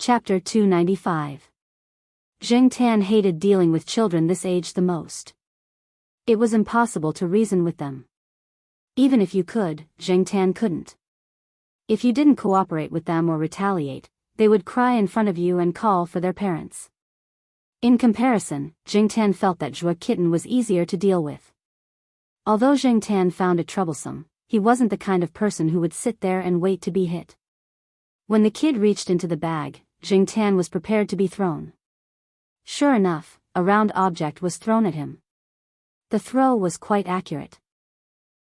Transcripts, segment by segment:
Chapter 295. Jing Tan hated dealing with children this age the most. It was impossible to reason with them. Even if you could, Jing Tan couldn't. If you didn't cooperate with them or retaliate, they would cry in front of you and call for their parents. In comparison, Jing Tan felt that Zhua Kitten was easier to deal with. Although Jing Tan found it troublesome, he wasn't the kind of person who would sit there and wait to be hit. When the kid reached into the bag, Jing Tan was prepared to be thrown. Sure enough, a round object was thrown at him. The throw was quite accurate.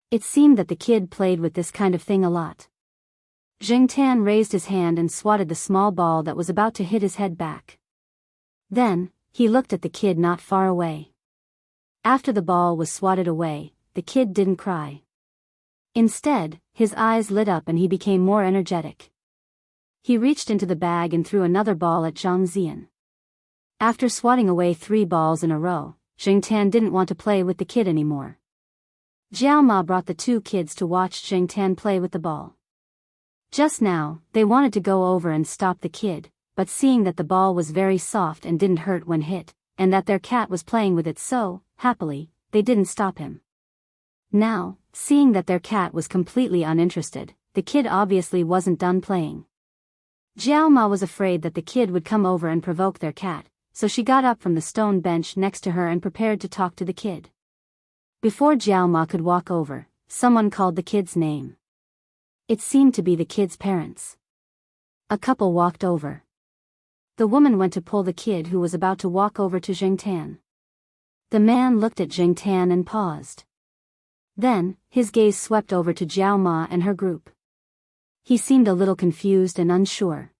It seemed that the kid played with this kind of thing a lot. Jing Tan raised his hand and swatted the small ball that was about to hit his head back. Then, he looked at the kid not far away. After the ball was swatted away, the kid didn't cry. Instead, his eyes lit up and he became more energetic. He reached into the bag and threw another ball at Zhang Zian. After swatting away 3 balls in a row, Jing Tan didn't want to play with the kid anymore. Jiao Ma brought the 2 kids to watch Jing Tan play with the ball. Just now, they wanted to go over and stop the kid, but seeing that the ball was very soft and didn't hurt when hit, and that their cat was playing with it so happily, they didn't stop him. Now, seeing that their cat was completely uninterested, the kid obviously wasn't done playing. Jiao Ma was afraid that the kid would come over and provoke their cat, so she got up from the stone bench next to her and prepared to talk to the kid. Before Jiao Ma could walk over, someone called the kid's name. It seemed to be the kid's parents. A couple walked over. The woman went to pull the kid who was about to walk over to Jing Tan. The man looked at Jing Tan and paused. Then, his gaze swept over to Jiao Ma and her group. He seemed a little confused and unsure.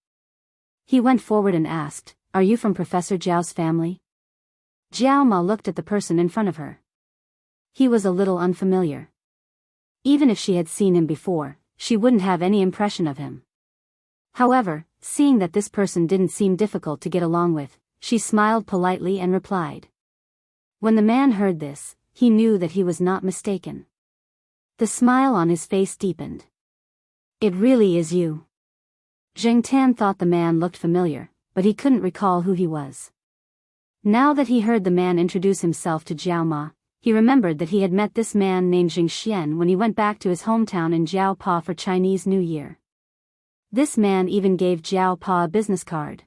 He went forward and asked, "Are you from Professor Zhao's family?" Jiao Ma looked at the person in front of her. He was a little unfamiliar. Even if she had seen him before, she wouldn't have any impression of him. However, seeing that this person didn't seem difficult to get along with, she smiled politely and replied. When the man heard this, he knew that he was not mistaken. The smile on his face deepened. "It really is you." Jing Tan thought the man looked familiar, but he couldn't recall who he was. Now that he heard the man introduce himself to Jiao Ma, he remembered that he had met this man named Jing Xian when he went back to his hometown in Jiao Pa for Chinese New Year. This man even gave Jiao Pa a business card.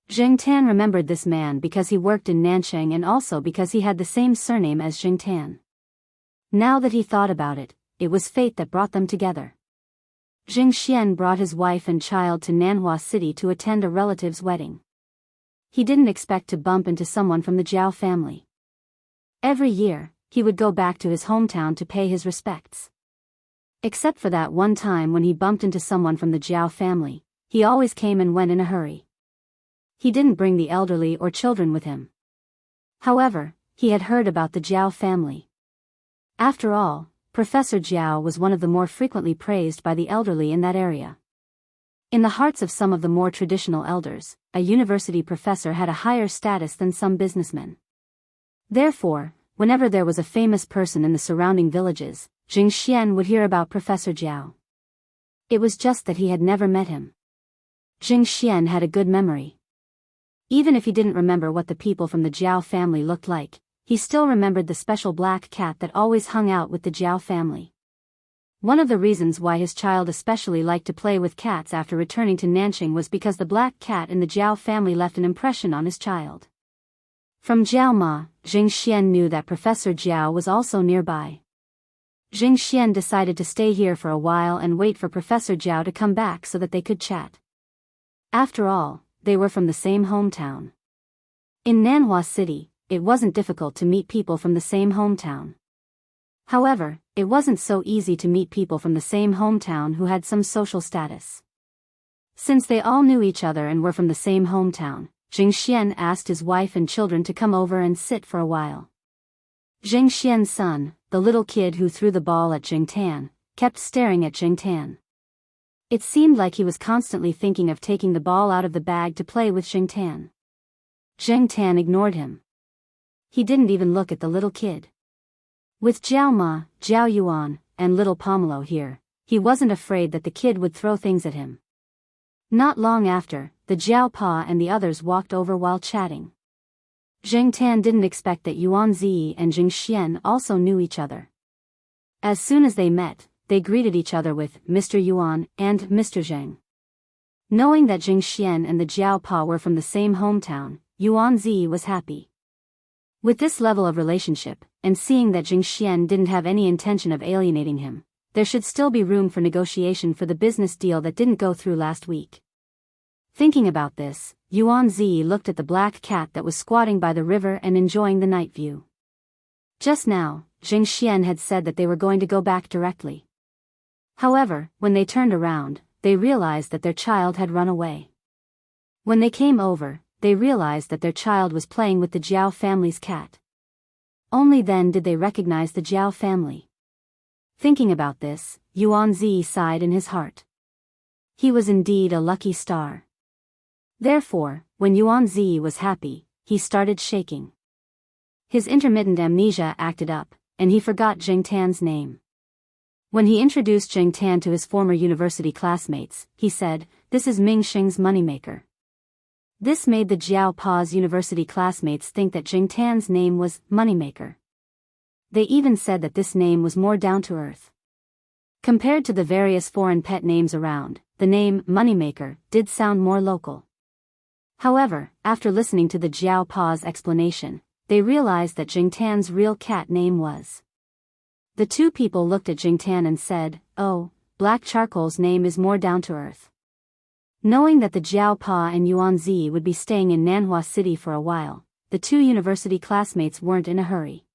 Jing Tan remembered this man because he worked in Nanchang and also because he had the same surname as Jing Tan. Now that he thought about it, it was fate that brought them together. Jing Xian brought his wife and child to Nanhua City to attend a relative's wedding. He didn't expect to bump into someone from the Zhao family. Every year, he would go back to his hometown to pay his respects. Except for that one time when he bumped into someone from the Zhao family, he always came and went in a hurry. He didn't bring the elderly or children with him. However, he had heard about the Zhao family. After all, Professor Zhao was one of the more frequently praised by the elderly in that area. In the hearts of some of the more traditional elders, a university professor had a higher status than some businessmen. Therefore, whenever there was a famous person in the surrounding villages, Jing Xian would hear about Professor Zhao. It was just that he had never met him. Jing Xian had a good memory. Even if he didn't remember what the people from the Zhao family looked like, he still remembered the special black cat that always hung out with the Zhao family. One of the reasons why his child especially liked to play with cats after returning to Nanchang was because the black cat in the Zhao family left an impression on his child. From Jiao Ma, Jing Xian knew that Professor Zhao was also nearby. Jing Xian decided to stay here for a while and wait for Professor Zhao to come back so that they could chat. After all, they were from the same hometown. In Nanhua City, it wasn't difficult to meet people from the same hometown. However, it wasn't so easy to meet people from the same hometown who had some social status. Since they all knew each other and were from the same hometown, Jing Xian asked his wife and children to come over and sit for a while. Jing Xian's son, the little kid who threw the ball at Jing Tan, kept staring at Jing Tan. It seemed like he was constantly thinking of taking the ball out of the bag to play with Jing Tan. Jing Tan ignored him. He didn't even look at the little kid. With Jiao Ma, Jiao Yuan, and little Pomelo here, he wasn't afraid that the kid would throw things at him. Not long after, the Jiao Pa and the others walked over while chatting. Zheng Tan didn't expect that Yuan Zi and Jing Xian also knew each other. As soon as they met, they greeted each other with Mr. Yuan and Mr. Zheng. Knowing that Jing Xian and the Jiao Pa were from the same hometown, Yuan Zi was happy. With this level of relationship, and seeing that Jing Xian didn't have any intention of alienating him, there should still be room for negotiation for the business deal that didn't go through last week. Thinking about this, Yuan Zi looked at the black cat that was squatting by the river and enjoying the night view. Just now, Jing Xian had said that they were going to go back directly. However, when they turned around, they realized that their child had run away. When they came over, they realized that their child was playing with the Jiao family's cat. Only then did they recognize the Jiao family. Thinking about this, Yuan Zi sighed in his heart. He was indeed a lucky star. Therefore, when Yuan Zi was happy, he started shaking. His intermittent amnesia acted up, and he forgot Zheng Tan's name. When he introduced Zheng Tan to his former university classmates, he said, "This is Ming Xing's moneymaker." This made the Jiao Pa's university classmates think that Zheng Tan's name was Moneymaker. They even said that this name was more down to earth. Compared to the various foreign pet names around, the name Moneymaker did sound more local. However, after listening to the Jiao Pa's explanation, they realized that Jing Tan's real cat name was. The two people looked at Jing Tan and said, "Oh, Black Charcoal's name is more down to earth." Knowing that the Jiao Pa and Yuan Zi would be staying in Nanhua City for a while, the two university classmates weren't in a hurry.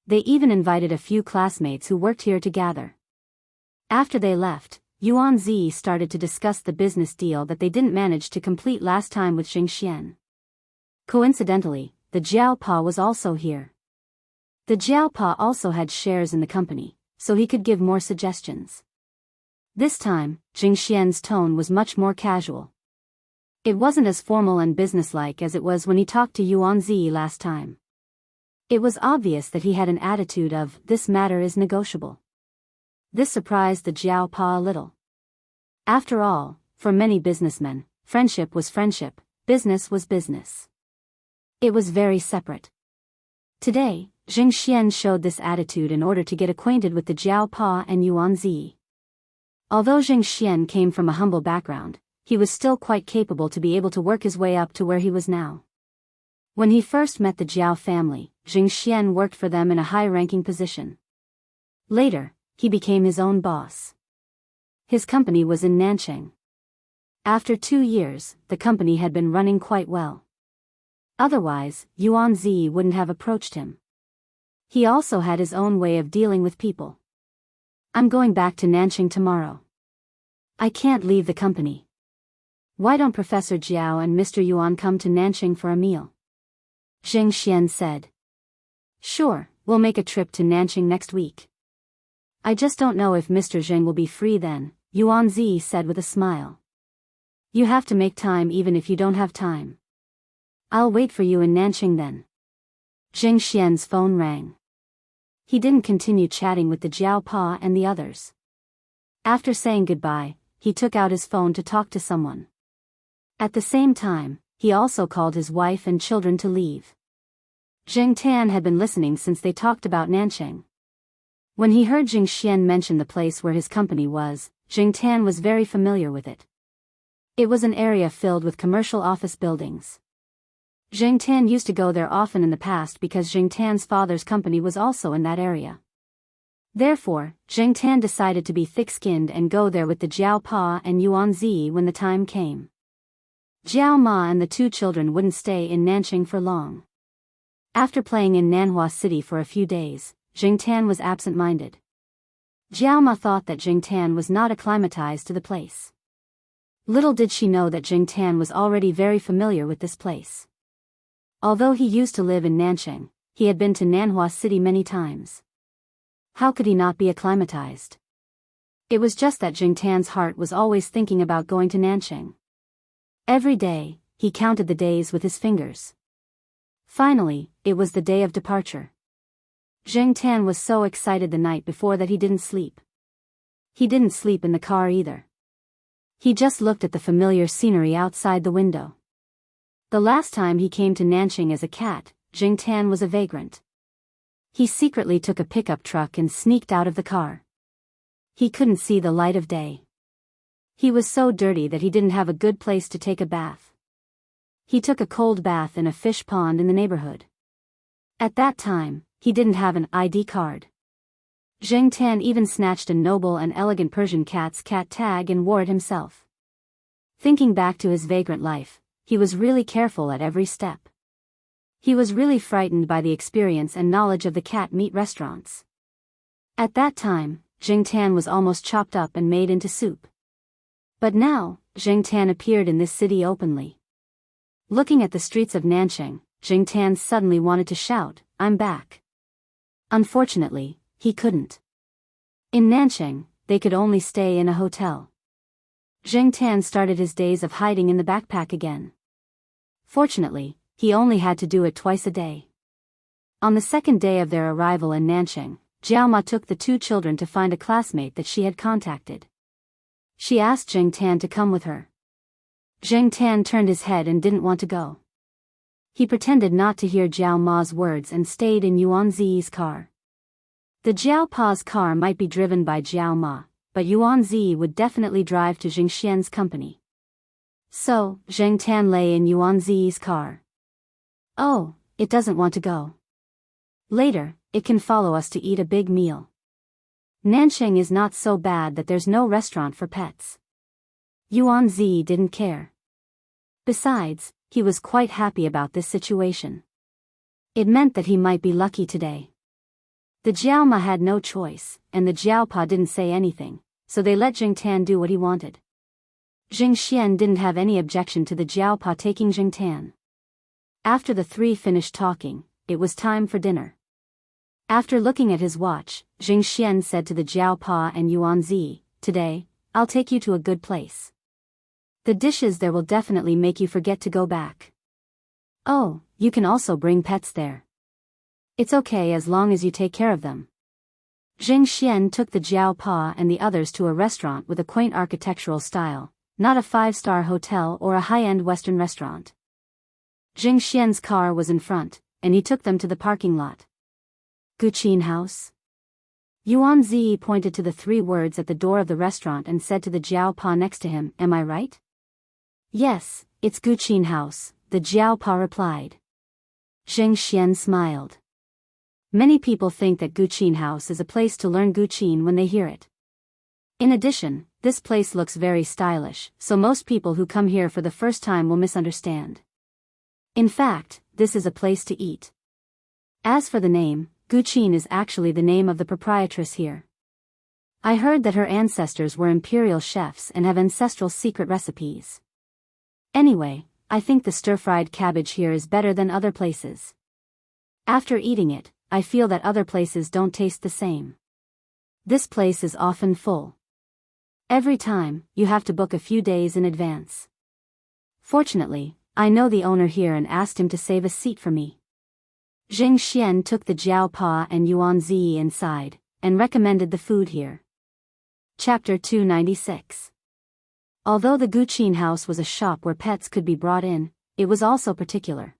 They even invited a few classmates who worked here to gather. After they left, Yuan Zi started to discuss the business deal that they didn't manage to complete last time with Jing Xian. Coincidentally, the Jiao Pa was also here. The Jiao Pa also had shares in the company, so he could give more suggestions. This time, Jing Xian's tone was much more casual. It wasn't as formal and businesslike as it was when he talked to Yuan Zi last time. It was obvious that he had an attitude of, "This matter is negotiable." This surprised the Jiao Pa a little. After all, for many businessmen, friendship was friendship, business was business. It was very separate. Today, Jing Xian showed this attitude in order to get acquainted with the Jiao Pa and Yuan Zi. Although Jing Xian came from a humble background, he was still quite capable to be able to work his way up to where he was now. When he first met the Jiao family, Jing Xian worked for them in a high-ranking position. Later, he became his own boss. His company was in Nanchang. After 2 years, the company had been running quite well. Otherwise, Yuan Zi wouldn't have approached him. He also had his own way of dealing with people. "I'm going back to Nanchang tomorrow. I can't leave the company. Why don't Professor Jiao and Mr. Yuan come to Nanchang for a meal?" Jing Xian said. "Sure, we'll make a trip to Nanchang next week. I just don't know if Mr. Zheng will be free then," Yuan Zi said with a smile. "You have to make time even if you don't have time. I'll wait for you in Nanchang then." Jing Xian's phone rang. He didn't continue chatting with the Jiao Pa and the others. After saying goodbye, he took out his phone to talk to someone. At the same time, he also called his wife and children to leave. Zheng Tan had been listening since they talked about Nanchang. When he heard Jing Xian mention the place where his company was, Zheng Tan was very familiar with it. It was an area filled with commercial office buildings. Zheng Tan used to go there often in the past because Zheng Tan's father's company was also in that area. Therefore, Zheng Tan decided to be thick-skinned and go there with the Jiao Pa and Yuan Zi when the time came. Jiao Ma and the two children wouldn't stay in Nanchang for long. After playing in Nanhua City for a few days, Zheng Tan was absent-minded. Jiao Ma thought that Zheng Tan was not acclimatized to the place. Little did she know that Zheng Tan was already very familiar with this place. Although he used to live in Nanchang, he had been to Nanhua City many times. How could he not be acclimatized? It was just that Zheng Tan's heart was always thinking about going to Nanchang. Every day, he counted the days with his fingers. Finally, it was the day of departure. Zheng Tan was so excited the night before that he didn't sleep. He didn't sleep in the car either. He just looked at the familiar scenery outside the window. The last time he came to Nanqing as a cat, Jingtan was a vagrant. He secretly took a pickup truck and sneaked out of the car. He couldn't see the light of day. He was so dirty that he didn't have a good place to take a bath. He took a cold bath in a fish pond in the neighborhood. At that time, he didn't have an ID card. Jingtan even snatched a noble and elegant Persian cat's cat tag and wore it himself. Thinking back to his vagrant life, he was really careful at every step. He was really frightened by the experience and knowledge of the cat meat restaurants. At that time, Jingtan was almost chopped up and made into soup. But now, Jingtan appeared in this city openly. Looking at the streets of Nanqing, Jingtan suddenly wanted to shout, "I'm back." Unfortunately, he couldn't. In Nanqing, they could only stay in a hotel. Jingtan started his days of hiding in the backpack again. Fortunately, he only had to do it twice a day. On the second day of their arrival in Nanqing, Jiaoma took the two children to find a classmate that she had contacted. She asked Jingtan to come with her. Jingtan turned his head and didn't want to go. He pretended not to hear Jiaoma's words and stayed in Yuan Zi's car. The Jiaopa's car might be driven by Jiaoma, but Yuan Zi would definitely drive to Jingxian's company. So, Jingtan lay in Yuan Zi's car. Oh, it doesn't want to go. Later, it can follow us to eat a big meal. Nanqing is not so bad that there's no restaurant for pets. Yuan Zi didn't care. Besides, he was quite happy about this situation. It meant that he might be lucky today. The Jiaoma had no choice, and the Jiaopa didn't say anything, so they let Jingtan do what he wanted. Jingxian didn't have any objection to the Jiaopa taking Jingtan. After the three finished talking, it was time for dinner. After looking at his watch, Jingxian said to the Jiaopa and Yuan Zi, "Today, I'll take you to a good place. The dishes there will definitely make you forget to go back. Oh, you can also bring pets there. It's okay as long as you take care of them." Jingxian took the Jiaopa and the others to a restaurant with a quaint architectural style, not a five-star hotel or a high-end Western restaurant. Jingxian's car was in front, and he took them to the parking lot. Guqin House? Yuan Zi pointed to the three words at the door of the restaurant and said to the Jiaopa next to him, "Am I right?" "Yes, it's Guqin House," the Jiaopa replied. Jingxian smiled. Many people think that Guqin House is a place to learn Guqin when they hear it. In addition, this place looks very stylish, so most people who come here for the first time will misunderstand. In fact, this is a place to eat. As for the name, Guqin is actually the name of the proprietress here. I heard that her ancestors were imperial chefs and have ancestral secret recipes. Anyway, I think the stir-fried cabbage here is better than other places. After eating it, I feel that other places don't taste the same. This place is often full. Every time, you have to book a few days in advance. Fortunately, I know the owner here and asked him to save a seat for me. Jingxian took the Jiaopa and Yuan Zi inside, and recommended the food here. Chapter 296. Although the Guqin House was a shop where pets could be brought in, it was also particular.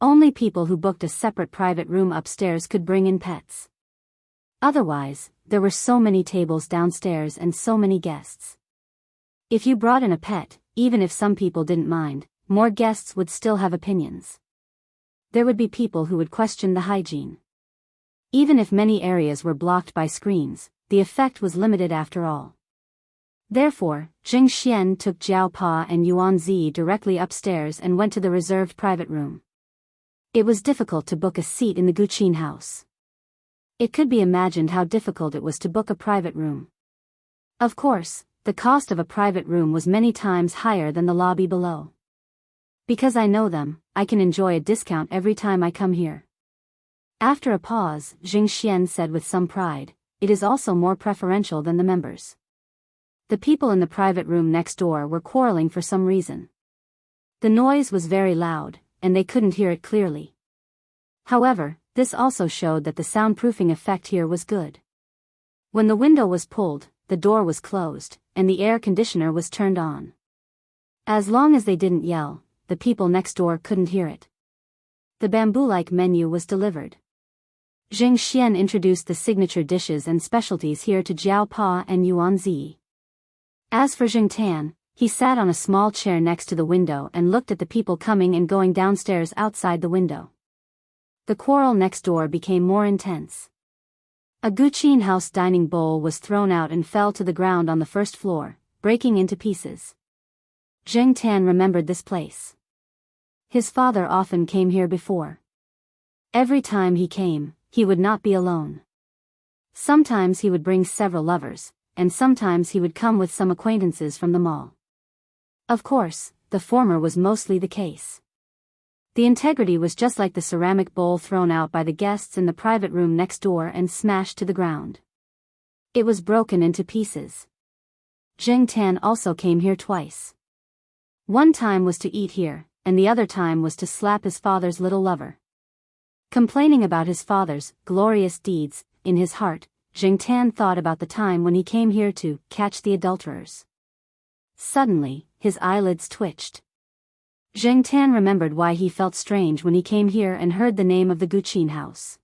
Only people who booked a separate private room upstairs could bring in pets. Otherwise, there were so many tables downstairs and so many guests. If you brought in a pet, even if some people didn't mind, more guests would still have opinions. There would be people who would question the hygiene. Even if many areas were blocked by screens, the effect was limited after all. Therefore, Jingxian took Jiaopa and Yuan Zi directly upstairs and went to the reserved private room. It was difficult to book a seat in the Guqin House. It could be imagined how difficult it was to book a private room. Of course, the cost of a private room was many times higher than the lobby below. Because I know them, I can enjoy a discount every time I come here. After a pause, Jingxian said with some pride, "It is also more preferential than the members." The people in the private room next door were quarreling for some reason. The noise was very loud, and they couldn't hear it clearly. However, this also showed that the soundproofing effect here was good. When the window was pulled, the door was closed, and the air conditioner was turned on. As long as they didn't yell, the people next door couldn't hear it. The bamboo-like menu was delivered. Zheng Xian introduced the signature dishes and specialties here to Jiao Pa and Yuan Zi. As for Zheng Tan, he sat on a small chair next to the window and looked at the people coming and going downstairs outside the window. The quarrel next door became more intense. A Guqin house dining bowl was thrown out and fell to the ground on the first floor, breaking into pieces. Zheng Tan remembered this place. His father often came here before. Every time he came, he would not be alone. Sometimes he would bring several lovers, and sometimes he would come with some acquaintances from the mall. Of course, the former was mostly the case. The integrity was just like the ceramic bowl thrown out by the guests in the private room next door and smashed to the ground. It was broken into pieces. Zheng Tan also came here twice. One time was to eat here, and the other time was to slap his father's little lover. Complaining about his father's glorious deeds, in his heart, Zheng Tan thought about the time when he came here to catch the adulterers. Suddenly, his eyelids twitched. Zheng Tan remembered why he felt strange when he came here and heard the name of the Guqin house.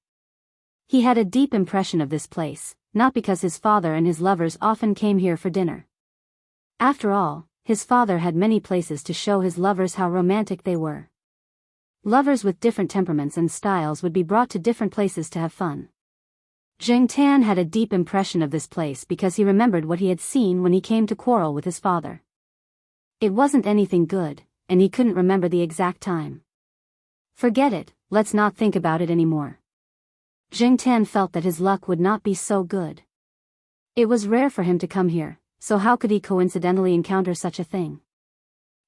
He had a deep impression of this place, not because his father and his lovers often came here for dinner. After all, his father had many places to show his lovers how romantic they were. Lovers with different temperaments and styles would be brought to different places to have fun. Zheng Tan had a deep impression of this place because he remembered what he had seen when he came to quarrel with his father. It wasn't anything good, and he couldn't remember the exact time. Forget it, let's not think about it anymore. Zheng Tan felt that his luck would not be so good. It was rare for him to come here, so how could he coincidentally encounter such a thing?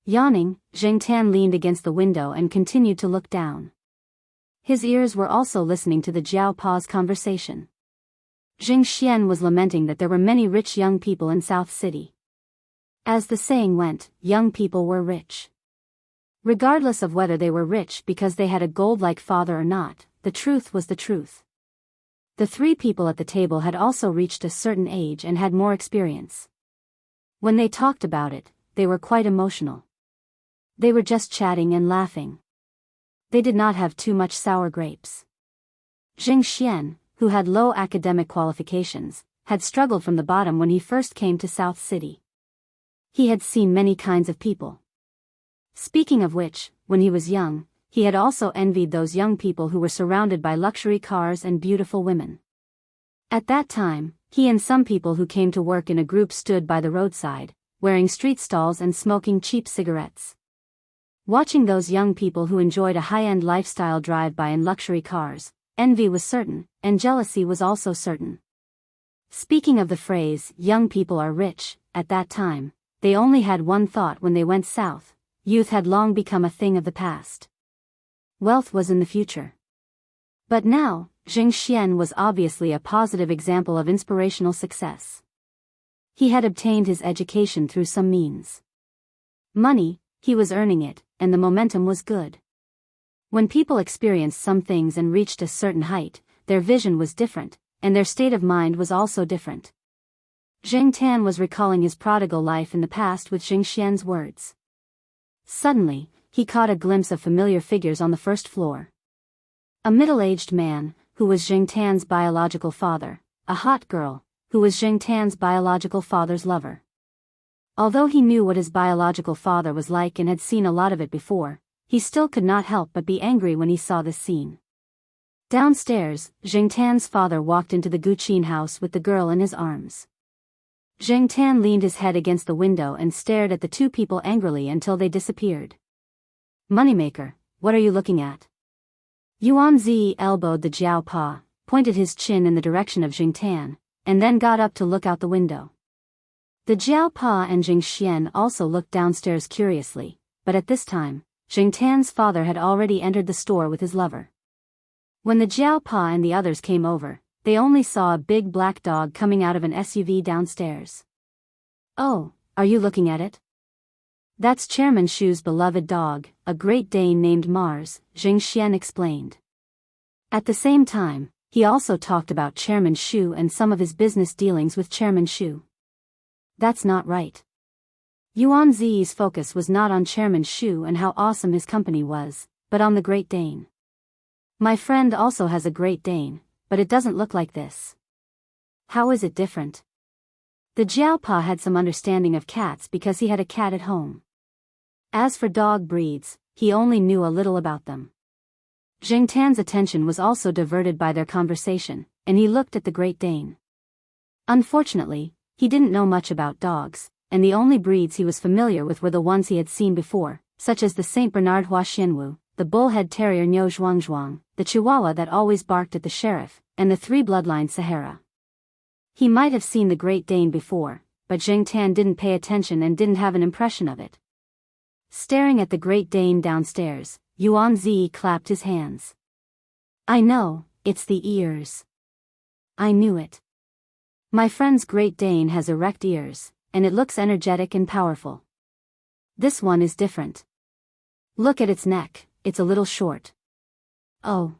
Yawning, Zheng Tan leaned against the window and continued to look down. His ears were also listening to the Jiao Pa's conversation. Zheng Xian was lamenting that there were many rich young people in South City. As the saying went, young people were rich. Regardless of whether they were rich because they had a gold-like father or not, the truth was the truth. The three people at the table had also reached a certain age and had more experience. When they talked about it, they were quite emotional. They were just chatting and laughing. They did not have too much sour grapes. Zheng Xian, who had low academic qualifications, had struggled from the bottom when he first came to South City. He had seen many kinds of people. Speaking of which, when he was young, he had also envied those young people who were surrounded by luxury cars and beautiful women. At that time, he and some people who came to work in a group stood by the roadside, wearing street stalls and smoking cheap cigarettes. Watching those young people who enjoyed a high-end lifestyle drive by in luxury cars, envy was certain, and jealousy was also certain. Speaking of the phrase, young people are rich, at that time, they only had one thought when they went south. Youth had long become a thing of the past. Wealth was in the future. But now, Zheng Xian was obviously a positive example of inspirational success. He had obtained his education through some means. Money, he was earning it, and the momentum was good. When people experienced some things and reached a certain height, their vision was different, and their state of mind was also different. Zheng Tan was recalling his prodigal life in the past with Zheng Xian's words. Suddenly, he caught a glimpse of familiar figures on the first floor. A middle-aged man, who was Zheng Tan's biological father, a hot girl, who was Zheng Tan's biological father's lover. Although he knew what his biological father was like and had seen a lot of it before, he still could not help but be angry when he saw this scene. Downstairs, Zheng Tan's father walked into the Guqin house with the girl in his arms. Zheng Tan leaned his head against the window and stared at the two people angrily until they disappeared. Moneymaker, what are you looking at? Yuan Zi elbowed the Jiao Pa, pointed his chin in the direction of Zheng Tan, and then got up to look out the window. The Jiao Pa and Zheng Xian also looked downstairs curiously, but at this time, Zheng Tan's father had already entered the store with his lover. When the Jiao Pa and the others came over, they only saw a big black dog coming out of an SUV downstairs. Oh, are you looking at it? That's Chairman Shu's beloved dog, a Great Dane named Mars, Zheng Xian explained. At the same time, he also talked about Chairman Shu and some of his business dealings with Chairman Shu. That's not right. Yuan Zi's focus was not on Chairman Shu and how awesome his company was, but on the Great Dane. My friend also has a Great Dane, but it doesn't look like this. How is it different? The Jiaopa had some understanding of cats because he had a cat at home. As for dog breeds, he only knew a little about them. Zheng Tan's attention was also diverted by their conversation, and he looked at the Great Dane. Unfortunately, he didn't know much about dogs, and the only breeds he was familiar with were the ones he had seen before, such as the Saint Bernard Huaxianwu, the bullhead terrier Niu Zhuangzhuang, the Chihuahua that always barked at the sheriff, and the three bloodline Sahara. He might have seen the Great Dane before, but Zheng Tan didn't pay attention and didn't have an impression of it. Staring at the Great Dane downstairs, Yuan Zi clapped his hands. I know, it's the ears. I knew it. My friend's Great Dane has erect ears, and it looks energetic and powerful. This one is different. Look at its neck, it's a little short. Oh.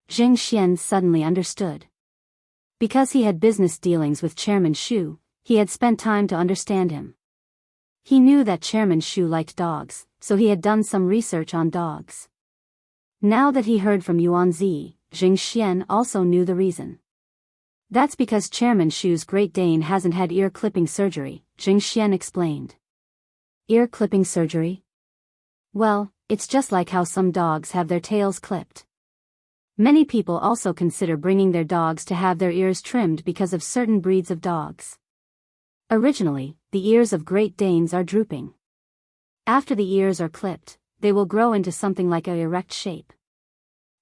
Zheng Xian suddenly understood. Because he had business dealings with Chairman Shu, he had spent time to understand him. He knew that Chairman Shu liked dogs, so he had done some research on dogs. Now that he heard from Yuan Zi, Zheng Xian also knew the reason. That's because Chairman Shu's Great Dane hasn't had ear-clipping surgery, Zheng Xian explained. Ear-clipping surgery? Well, it's just like how some dogs have their tails clipped. Many people also consider bringing their dogs to have their ears trimmed because of certain breeds of dogs. Originally, the ears of Great Danes are drooping. After the ears are clipped, they will grow into something like an erect shape.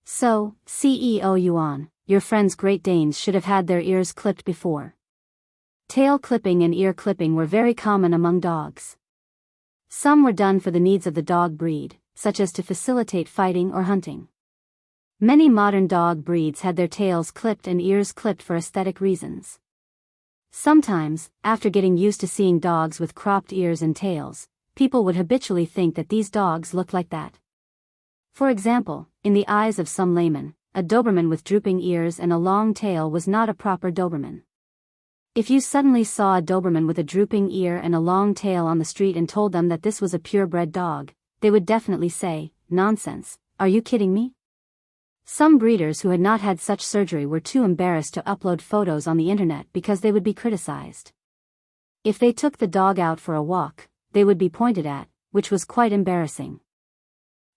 So, CEO Yuan, your friend's Great Danes should have had their ears clipped before. Tail clipping and ear clipping were very common among dogs. Some were done for the needs of the dog breed, such as to facilitate fighting or hunting. Many modern dog breeds had their tails clipped and ears clipped for aesthetic reasons. Sometimes, after getting used to seeing dogs with cropped ears and tails, people would habitually think that these dogs look like that. For example, in the eyes of some laymen, a Doberman with drooping ears and a long tail was not a proper Doberman. If you suddenly saw a Doberman with a drooping ear and a long tail on the street and told them that this was a purebred dog, they would definitely say, "Nonsense, are you kidding me?" Some breeders who had not had such surgery were too embarrassed to upload photos on the internet because they would be criticized. If they took the dog out for a walk, they would be pointed at, which was quite embarrassing.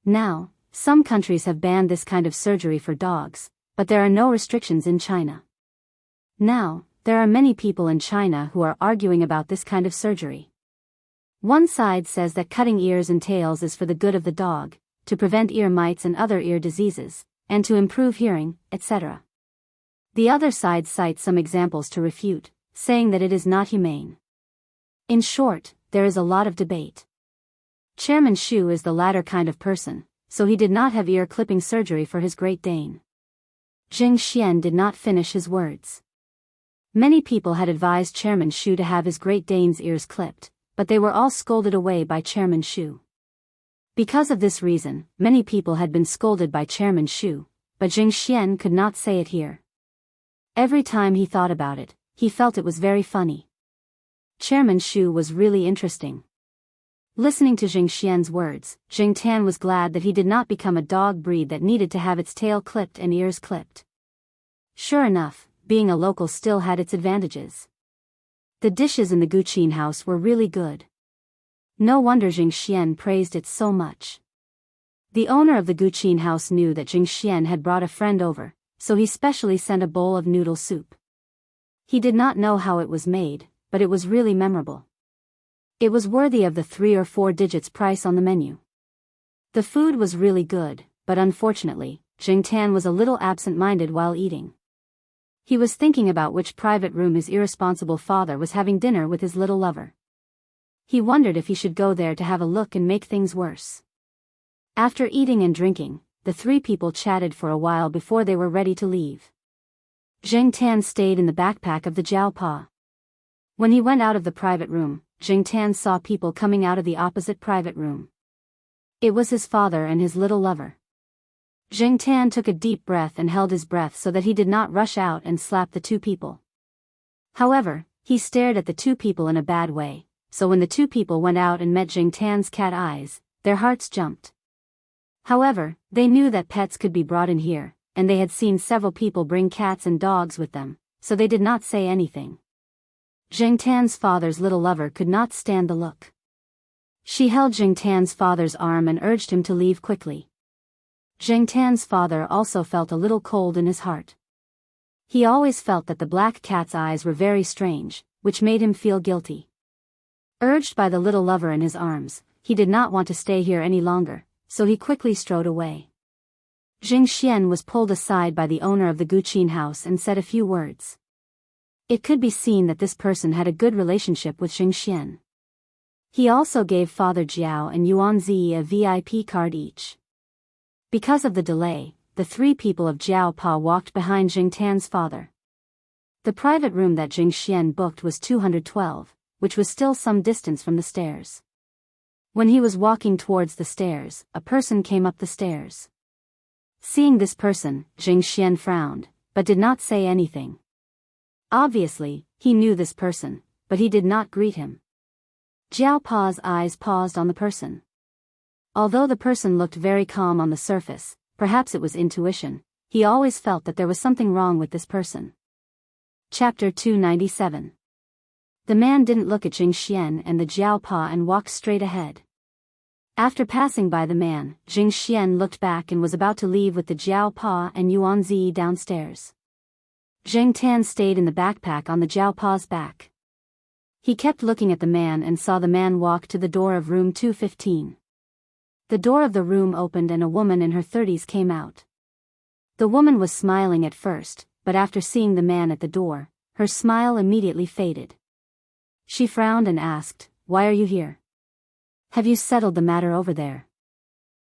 Now, some countries have banned this kind of surgery for dogs, but there are no restrictions in China. Now, there are many people in China who are arguing about this kind of surgery. One side says that cutting ears and tails is for the good of the dog, to prevent ear mites and other ear diseases, and to improve hearing, etc. The other side cites some examples to refute, saying that it is not humane. In short, there is a lot of debate. Chairman Shu is the latter kind of person, so he did not have ear-clipping surgery for his Great Dane. Zheng Xian did not finish his words. Many people had advised Chairman Shu to have his Great Dane's ears clipped, but they were all scolded away by Chairman Shu. Because of this reason, many people had been scolded by Chairman Shu, but Zheng Xian could not say it here. Every time he thought about it, he felt it was very funny. Chairman Shu was really interesting. Listening to Zheng Xian's words, Zheng Tan was glad that he did not become a dog breed that needed to have its tail clipped and ears clipped. Sure enough, being a local still had its advantages. The dishes in the Guqin house were really good. No wonder Zheng Xian praised it so much. The owner of the Guqin house knew that Zheng Xian had brought a friend over, so he specially sent a bowl of noodle soup. He did not know how it was made, but it was really memorable. It was worthy of the 3 or 4 digits price on the menu. The food was really good, but unfortunately, Zheng Tan was a little absent-minded while eating. He was thinking about which private room his irresponsible father was having dinner with his little lover. He wondered if he should go there to have a look and make things worse. After eating and drinking, the 3 people chatted for a while before they were ready to leave. Zheng Tan stayed in the backpack of the Jiaopa. When he went out of the private room, Zheng Tan saw people coming out of the opposite private room. It was his father and his little lover. Zheng Tan took a deep breath and held his breath so that he did not rush out and slap the 2 people. However, He stared at the two people in a bad way, so when the two people went out and met Jing Tan's cat eyes, their hearts jumped. However, they knew that pets could be brought in here, and they had seen several people bring cats and dogs with them, so they did not say anything. Jing Tan's father's little lover could not stand the look. She held Jing Tan's father's arm and urged him to leave quickly. Jing Tan's father also felt a little cold in his heart. He always felt that the black cat's eyes were very strange, which made him feel guilty. Urged by the little lover in his arms, he did not want to stay here any longer, so he quickly strode away. Jing Xian was pulled aside by the owner of the Guqin house and said a few words. It could be seen that this person had a good relationship with Jing Xian. He also gave Father Jiao and Yuan Zi a VIP card each. Because of the delay, the three people of Jiao Pa walked behind Jing Tan's father. The private room that Jing Xian booked was 212, which was still some distance from the stairs. When he was walking towards the stairs, a person came up the stairs. Seeing this person, Jing Xian frowned, but did not say anything. Obviously, he knew this person, but he did not greet him. Jiao Pa's eyes paused on the person. Although the person looked very calm on the surface, perhaps it was intuition, he always felt that there was something wrong with this person. Chapter 297. The man didn't look at Jing Xian and the Jiao Pa and walked straight ahead. After passing by the man, Jing Xian looked back and was about to leave with the Jiao Pa and Yuan Zi downstairs. Jing Tan stayed in the backpack on the Jiao Pa's back. He kept looking at the man and saw the man walk to the door of room 215. The door of the room opened and a woman in her 30s came out. The woman was smiling at first, but after seeing the man at the door, her smile immediately faded. She frowned and asked, "Why are you here? Have you settled the matter over there?"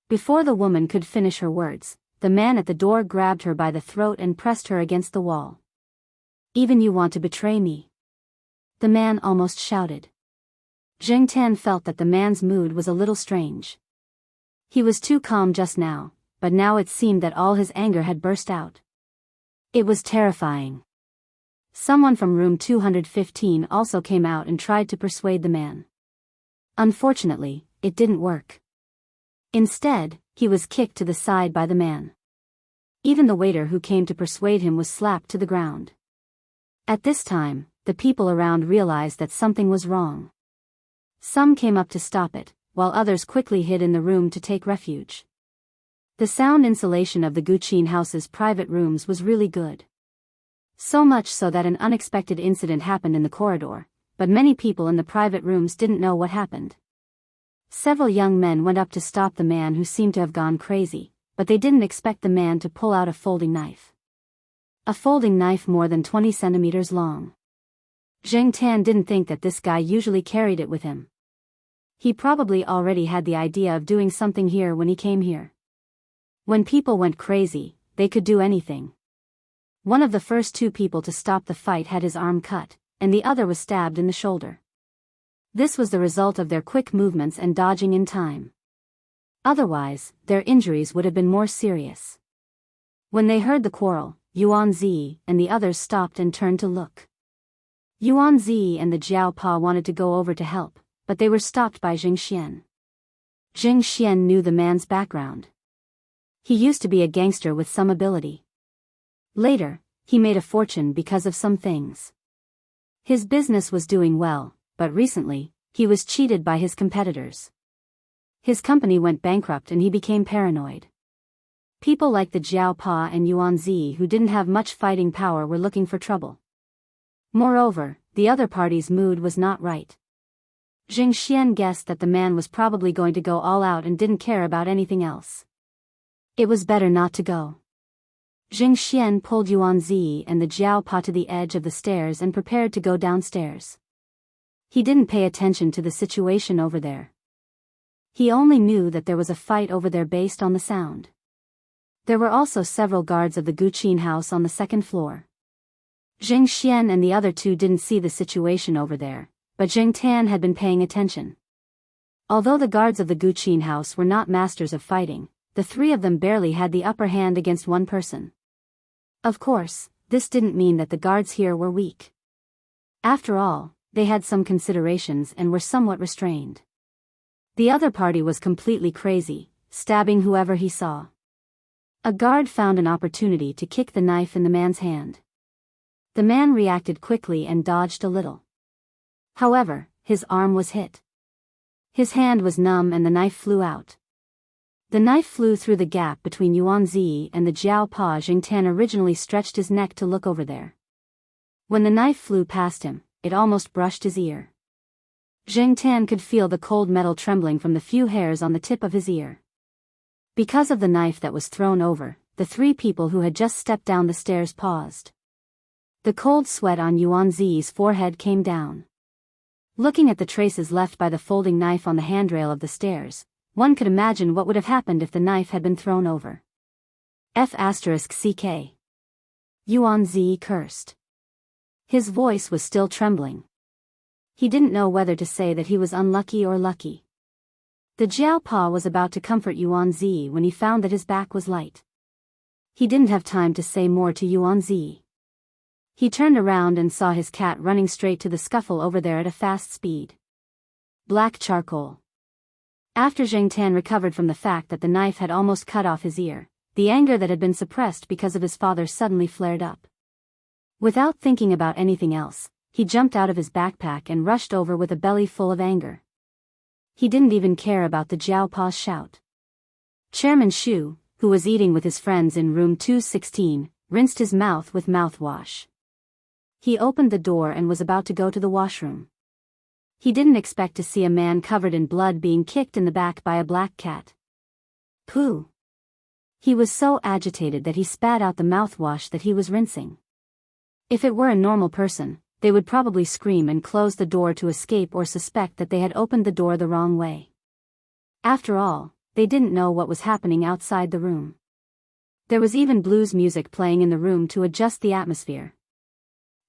Before the woman could finish her words, the man at the door grabbed her by the throat and pressed her against the wall. "Even you want to betray me?" the man almost shouted. Jing Tan felt that the man's mood was a little strange. He was too calm just now, but now it seemed that all his anger had burst out. It was terrifying. Someone from room 215 also came out and tried to persuade the man. Unfortunately, it didn't work. Instead, he was kicked to the side by the man. Even the waiter who came to persuade him was slapped to the ground. At this time, the people around realized that something was wrong. Some came up to stop it, while others quickly hid in the room to take refuge. The sound insulation of the Guqin house's private rooms was really good. So much so that an unexpected incident happened in the corridor, but many people in the private rooms didn't know what happened. Several young men went up to stop the man who seemed to have gone crazy, but they didn't expect the man to pull out a folding knife. A folding knife more than 20 centimeters long. Jing Tan didn't think that this guy usually carried it with him. He probably already had the idea of doing something here when he came here. When people went crazy, they could do anything. One of the first two people to stop the fight had his arm cut, and the other was stabbed in the shoulder. This was the result of their quick movements and dodging in time. Otherwise, their injuries would have been more serious. When they heard the quarrel, Yuan Zi and the others stopped and turned to look. Yuan Zi and the Jiao Pa wanted to go over to help, but they were stopped by Jing Xian. Jing Xian knew the man's background. He used to be a gangster with some ability. Later, he made a fortune because of some things. His business was doing well, but recently, he was cheated by his competitors. His company went bankrupt and he became paranoid. People like the Jiao Pa and Yuan Zi who didn't have much fighting power were looking for trouble. Moreover, the other party's mood was not right. Jing Xian guessed that the man was probably going to go all out and didn't care about anything else. It was better not to go. Jing Xian pulled Yuan Zi and the Jiao Pa to the edge of the stairs and prepared to go downstairs. He didn't pay attention to the situation over there. He only knew that there was a fight over there based on the sound. There were also several guards of the Guqin house on the second floor. Jing Xian and the other two didn't see the situation over there, but Jing Tan had been paying attention. Although the guards of the Guqin house were not masters of fighting, the three of them barely had the upper hand against one person. Of course, this didn't mean that the guards here were weak. After all, they had some considerations and were somewhat restrained. The other party was completely crazy, stabbing whoever he saw. A guard found an opportunity to kick the knife in the man's hand. The man reacted quickly and dodged a little. However, his arm was hit. His hand was numb and the knife flew out. The knife flew through the gap between Yuanzi and the Jiao Pa. Jingtan originally stretched his neck to look over there. When the knife flew past him, it almost brushed his ear. Jingtan could feel the cold metal trembling from the few hairs on the tip of his ear. Because of the knife that was thrown over, the three people who had just stepped down the stairs paused. The cold sweat on Yuanzi's forehead came down. Looking at the traces left by the folding knife on the handrail of the stairs, one could imagine what would have happened if the knife had been thrown over. F***ck. Yuanzi cursed. His voice was still trembling. He didn't know whether to say that he was unlucky or lucky. The Jiao Pa was about to comfort Yuanzi when he found that his back was light. He didn't have time to say more to Yuanzi. He turned around and saw his cat running straight to the scuffle over there at a fast speed. Black charcoal. After Jingtan recovered from the fact that the knife had almost cut off his ear, the anger that had been suppressed because of his father suddenly flared up. Without thinking about anything else, he jumped out of his backpack and rushed over with a belly full of anger. He didn't even care about the Jiao Pa's shout. Chairman Shu, who was eating with his friends in room 216, rinsed his mouth with mouthwash. He opened the door and was about to go to the washroom. He didn't expect to see a man covered in blood being kicked in the back by a black cat. Pooh! He was so agitated that he spat out the mouthwash that he was rinsing. If it were a normal person, they would probably scream and close the door to escape or suspect that they had opened the door the wrong way. After all, they didn't know what was happening outside the room. There was even blues music playing in the room to adjust the atmosphere.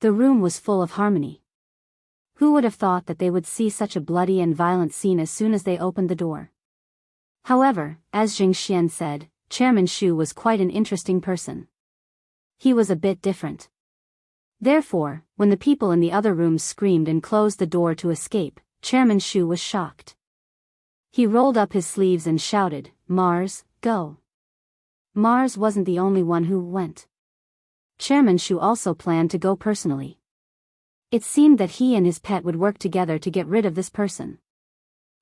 The room was full of harmony. Who would have thought that they would see such a bloody and violent scene as soon as they opened the door? However, as Jing Xian said, Chairman Shu was quite an interesting person. He was a bit different. Therefore, when the people in the other rooms screamed and closed the door to escape, Chairman Shu was shocked. He rolled up his sleeves and shouted, "Mars, go!" Mars wasn't the only one who went. Chairman Shu also planned to go personally. It seemed that he and his pet would work together to get rid of this person.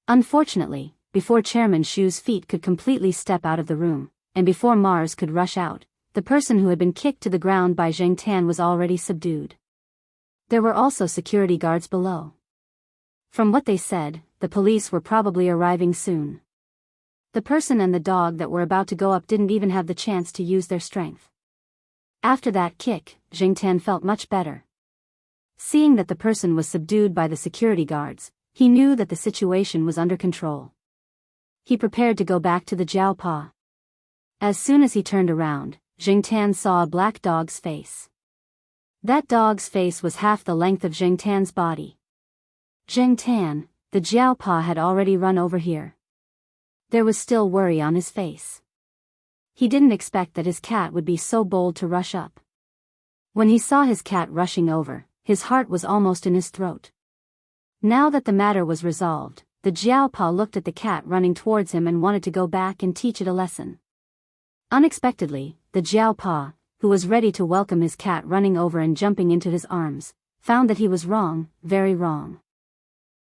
Unfortunately, before Chairman Shu's feet could completely step out of the room, and before Mars could rush out, the person who had been kicked to the ground by Zheng Tan was already subdued. There were also security guards below. From what they said, the police were probably arriving soon. The person and the dog that were about to go up didn't even have the chance to use their strength. After that kick, Zheng Tan felt much better. Seeing that the person was subdued by the security guards, he knew that the situation was under control. He prepared to go back to the Jiao Pa. As soon as he turned around, Zheng Tan saw a black dog's face. That dog's face was half the length of Zheng Tan's body. Zheng Tan, the Jiao Pa had already run over here. There was still worry on his face. He didn't expect that his cat would be so bold to rush up. When he saw his cat rushing over, his heart was almost in his throat. Now that the matter was resolved, the Jiao Pa looked at the cat running towards him and wanted to go back and teach it a lesson. Unexpectedly, the Jiao Pa, who was ready to welcome his cat running over and jumping into his arms, found that he was wrong, very wrong.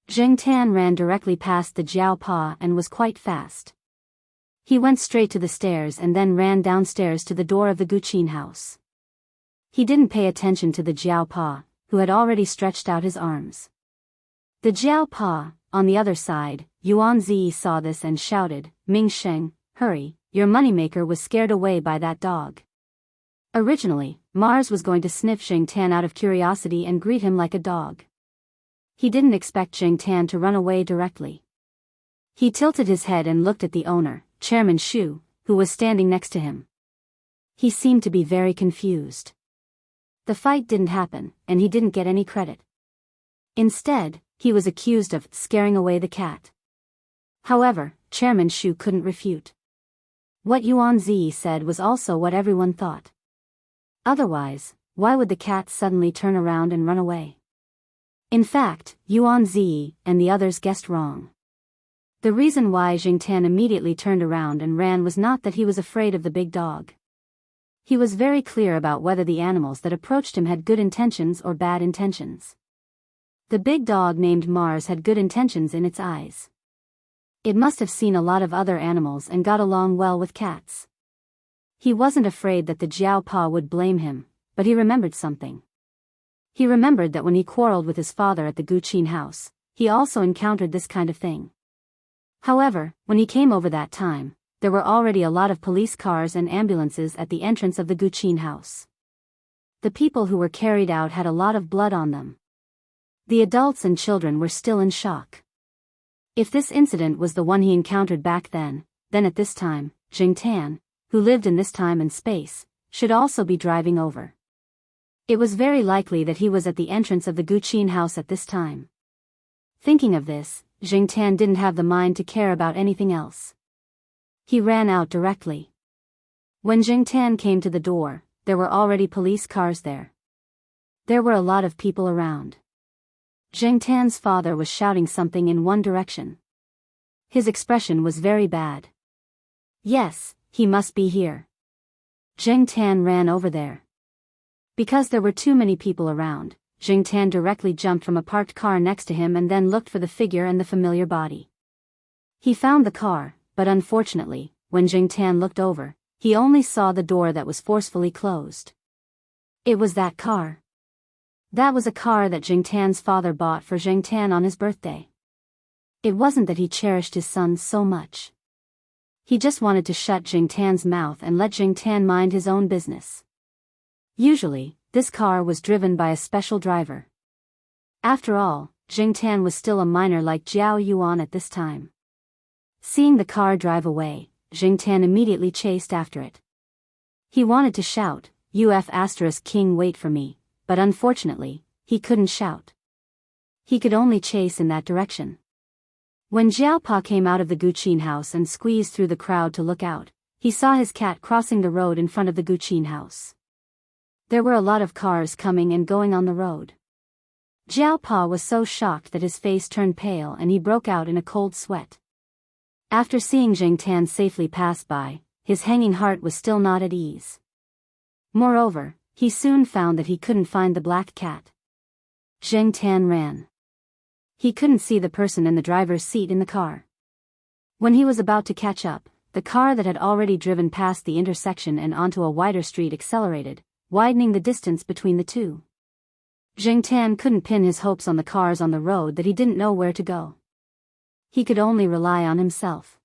Zheng Tan ran directly past the Jiao Pa and was quite fast. He went straight to the stairs and then ran downstairs to the door of the Guqin house. He didn't pay attention to the Jiao Pa, who had already stretched out his arms. The Jiao Pa, on the other side, Yuanzi saw this and shouted, "Ming Sheng, hurry, your moneymaker was scared away by that dog." Originally, Mars was going to sniff Zheng Tan out of curiosity and greet him like a dog. He didn't expect Zheng Tan to run away directly. He tilted his head and looked at the owner, Chairman Shu, who was standing next to him. He seemed to be very confused. The fight didn't happen, and he didn't get any credit. Instead, he was accused of scaring away the cat. However, Chairman Shu couldn't refute. What Yuanzi said was also what everyone thought. Otherwise, why would the cat suddenly turn around and run away? In fact, Yuan Zi and the others guessed wrong. The reason why Jingtan immediately turned around and ran was not that he was afraid of the big dog. He was very clear about whether the animals that approached him had good intentions or bad intentions. The big dog named Mars had good intentions in its eyes. It must have seen a lot of other animals and got along well with cats. He wasn't afraid that the Jiao Pa would blame him, but he remembered something. He remembered that when he quarreled with his father at the Guqin house, he also encountered this kind of thing. However, when he came over that time, there were already a lot of police cars and ambulances at the entrance of the Guqin house. The people who were carried out had a lot of blood on them. The adults and children were still in shock. If this incident was the one he encountered back then at this time, Jingtan, who lived in this time and space, should also be driving over. It was very likely that he was at the entrance of the Guqin house at this time. Thinking of this, Jingtan didn't have the mind to care about anything else. He ran out directly. When Jingtan came to the door, there were already police cars there. There were a lot of people around. Jingtan's father was shouting something in one direction. His expression was very bad. Yes, he must be here. Jingtan ran over there. Because there were too many people around, Jingtan directly jumped from a parked car next to him and then looked for the figure and the familiar body. He found the car, but unfortunately, when Jingtan looked over, he only saw the door that was forcefully closed. It was that car. That was a car that Jingtan's father bought for Jingtan on his birthday. It wasn't that he cherished his son so much. He just wanted to shut Jingtan's mouth and let Jingtan mind his own business. Usually, this car was driven by a special driver. After all, Jingtan was still a minor like Jiao Yuan at this time. Seeing the car drive away, Jingtan immediately chased after it. He wanted to shout, "King wait for me," but unfortunately, he couldn't shout. He could only chase in that direction. When Jiao Pa came out of the Guqin house and squeezed through the crowd to look out, he saw his cat crossing the road in front of the Guqin house. There were a lot of cars coming and going on the road. Jiao Pa was so shocked that his face turned pale and he broke out in a cold sweat. After seeing Jingtan safely pass by, his hanging heart was still not at ease. Moreover, he soon found that he couldn't find the black cat. Jingtan ran. He couldn't see the person in the driver's seat in the car. When he was about to catch up, the car that had already driven past the intersection and onto a wider street accelerated, widening the distance between the two. Jingtan couldn't pin his hopes on the cars on the road that he didn't know where to go. He could only rely on himself.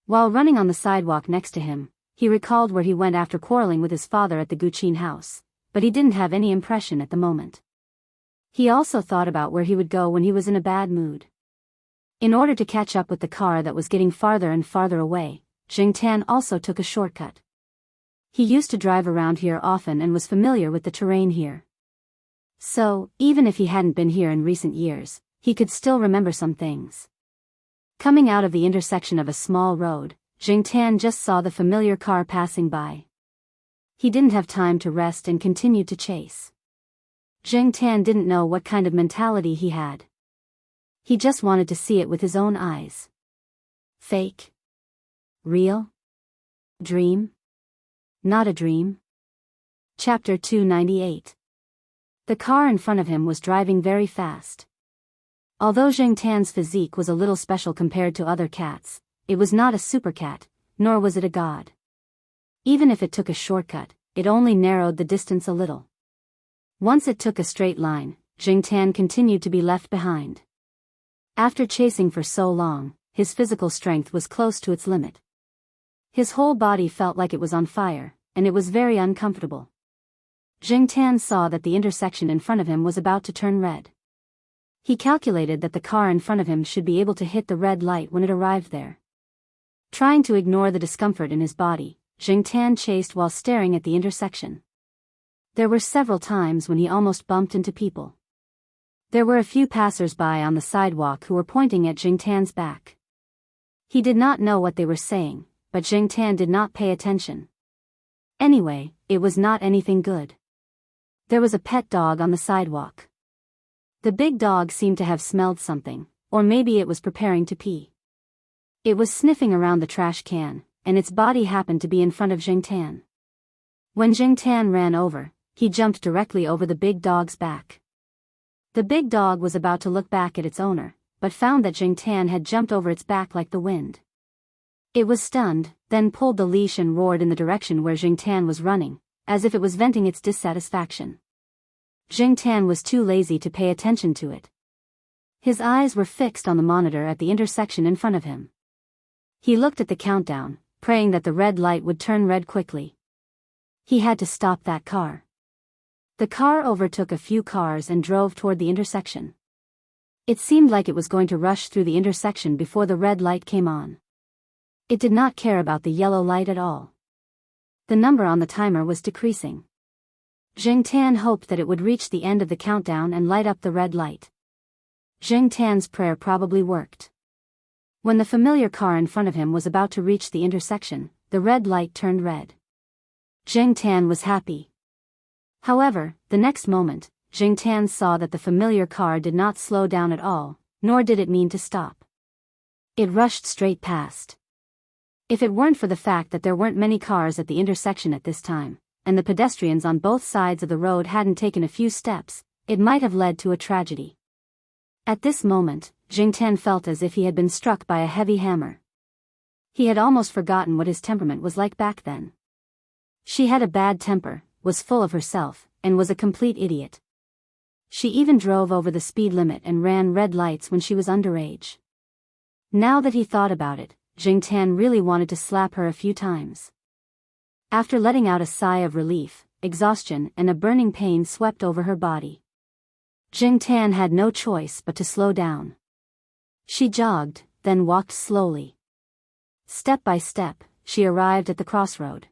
While running on the sidewalk next to him, he recalled where he went after quarreling with his father at the Guqin house, but he didn't have any impression at the moment. He also thought about where he would go when he was in a bad mood. In order to catch up with the car that was getting farther and farther away, Jingtan also took a shortcut. He used to drive around here often and was familiar with the terrain here. So, even if he hadn't been here in recent years, he could still remember some things. Coming out of the intersection of a small road, Jingtan just saw the familiar car passing by. He didn't have time to rest and continued to chase. Jingtan didn't know what kind of mentality he had. He just wanted to see it with his own eyes. Fake? Real? Dream? Not a dream? Chapter 298. The car in front of him was driving very fast. Although Jingtan's physique was a little special compared to other cats, it was not a super cat, nor was it a god. Even if it took a shortcut, it only narrowed the distance a little. Once it took a straight line, Jingtan continued to be left behind. After chasing for so long, his physical strength was close to its limit. His whole body felt like it was on fire, and it was very uncomfortable. Jingtan saw that the intersection in front of him was about to turn red. He calculated that the car in front of him should be able to hit the red light when it arrived there. Trying to ignore the discomfort in his body, Jingtan chased while staring at the intersection. There were several times when he almost bumped into people. There were a few passers-by on the sidewalk who were pointing at Jingtan's back. He did not know what they were saying, but Jingtan did not pay attention. Anyway, it was not anything good. There was a pet dog on the sidewalk. The big dog seemed to have smelled something, or maybe it was preparing to pee. It was sniffing around the trash can, and its body happened to be in front of Jiangtan. When Jiangtan ran over, he jumped directly over the big dog's back. The big dog was about to look back at its owner, but found that Jiangtan had jumped over its back like the wind. It was stunned, then pulled the leash and roared in the direction where Jiangtan was running, as if it was venting its dissatisfaction. Jiangtan was too lazy to pay attention to it. His eyes were fixed on the monitor at the intersection in front of him. He looked at the countdown, praying that the red light would turn red quickly. He had to stop that car. The car overtook a few cars and drove toward the intersection. It seemed like it was going to rush through the intersection before the red light came on. It did not care about the yellow light at all. The number on the timer was decreasing. Jiangtan hoped that it would reach the end of the countdown and light up the red light. Jiangtan's prayer probably worked. When the familiar car in front of him was about to reach the intersection, the red light turned red. Jiangtan was happy. However, the next moment, Jiangtan saw that the familiar car did not slow down at all, nor did it mean to stop. It rushed straight past. If it weren't for the fact that there weren't many cars at the intersection at this time, and the pedestrians on both sides of the road hadn't taken a few steps, it might have led to a tragedy. At this moment, Jiangtan felt as if he had been struck by a heavy hammer. He had almost forgotten what his temperament was like back then. She had a bad temper, was full of herself, and was a complete idiot. She even drove over the speed limit and ran red lights when she was underage. Now that he thought about it, Jiangtan really wanted to slap her a few times. After letting out a sigh of relief, exhaustion and a burning pain swept over her body. Jiangtan had no choice but to slow down. She jogged, then walked slowly. Step by step, she arrived at the crossroad.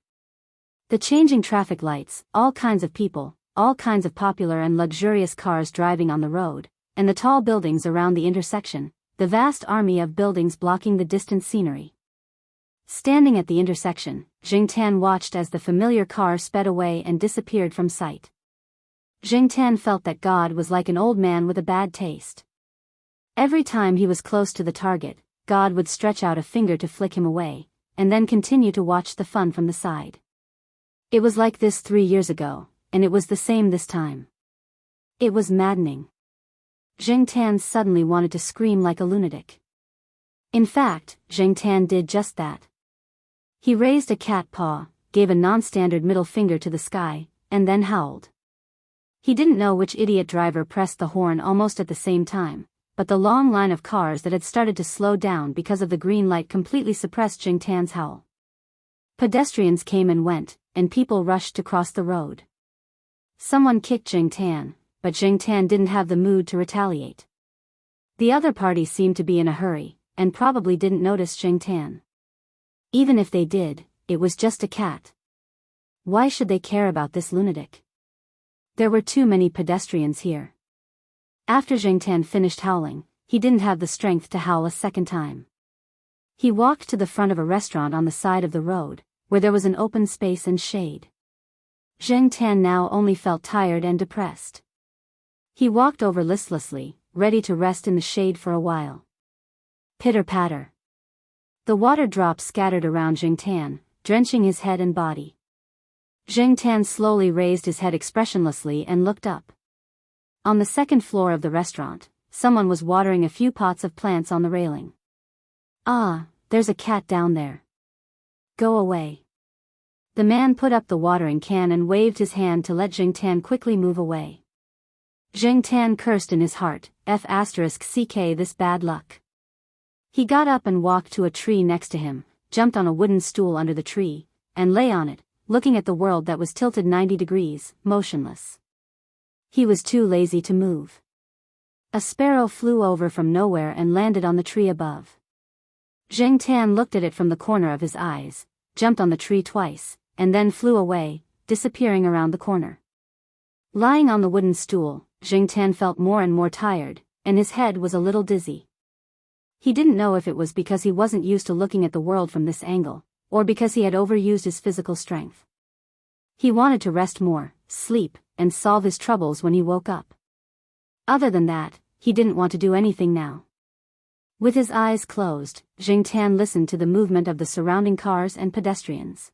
The changing traffic lights, all kinds of people, all kinds of popular and luxurious cars driving on the road, and the tall buildings around the intersection, the vast army of buildings blocking the distant scenery. Standing at the intersection, Jiangtan watched as the familiar car sped away and disappeared from sight. Jiangtan felt that God was like an old man with a bad taste. Every time he was close to the target, God would stretch out a finger to flick him away, and then continue to watch the fun from the side. It was like this 3 years ago, and it was the same this time. It was maddening. Jiangtan suddenly wanted to scream like a lunatic. In fact, Jiangtan did just that. He raised a cat paw, gave a non-standard middle finger to the sky, and then howled. He didn't know which idiot driver pressed the horn almost at the same time, but the long line of cars that had started to slow down because of the green light completely suppressed Jiangtan's howl. Pedestrians came and went, and people rushed to cross the road. Someone kicked Jiangtan, but Jiangtan didn't have the mood to retaliate. The other party seemed to be in a hurry, and probably didn't notice Jiangtan. Even if they did, it was just a cat. Why should they care about this lunatic? There were too many pedestrians here. After Jiangtan finished howling, he didn't have the strength to howl a second time. He walked to the front of a restaurant on the side of the road, where there was an open space and shade. Jiangtan now only felt tired and depressed. He walked over listlessly, ready to rest in the shade for a while. Pitter-patter. The water drops scattered around Jiangtan, drenching his head and body. Jiangtan slowly raised his head expressionlessly and looked up. On the second floor of the restaurant, someone was watering a few pots of plants on the railing. Ah, there's a cat down there. Go away. The man put up the watering can and waved his hand to let Jiangtan quickly move away. Jiangtan cursed in his heart, *ck this bad luck. He got up and walked to a tree next to him, jumped on a wooden stool under the tree, and lay on it, looking at the world that was tilted 90 degrees, motionless. He was too lazy to move. A sparrow flew over from nowhere and landed on the tree above. Jiangtan looked at it from the corner of his eyes, jumped on the tree twice, and then flew away, disappearing around the corner. Lying on the wooden stool, Jiangtan felt more and more tired, and his head was a little dizzy. He didn't know if it was because he wasn't used to looking at the world from this angle, or because he had overused his physical strength. He wanted to rest more, sleep, and solve his troubles when he woke up. Other than that, he didn't want to do anything now. With his eyes closed, Jiangtan listened to the movement of the surrounding cars and pedestrians.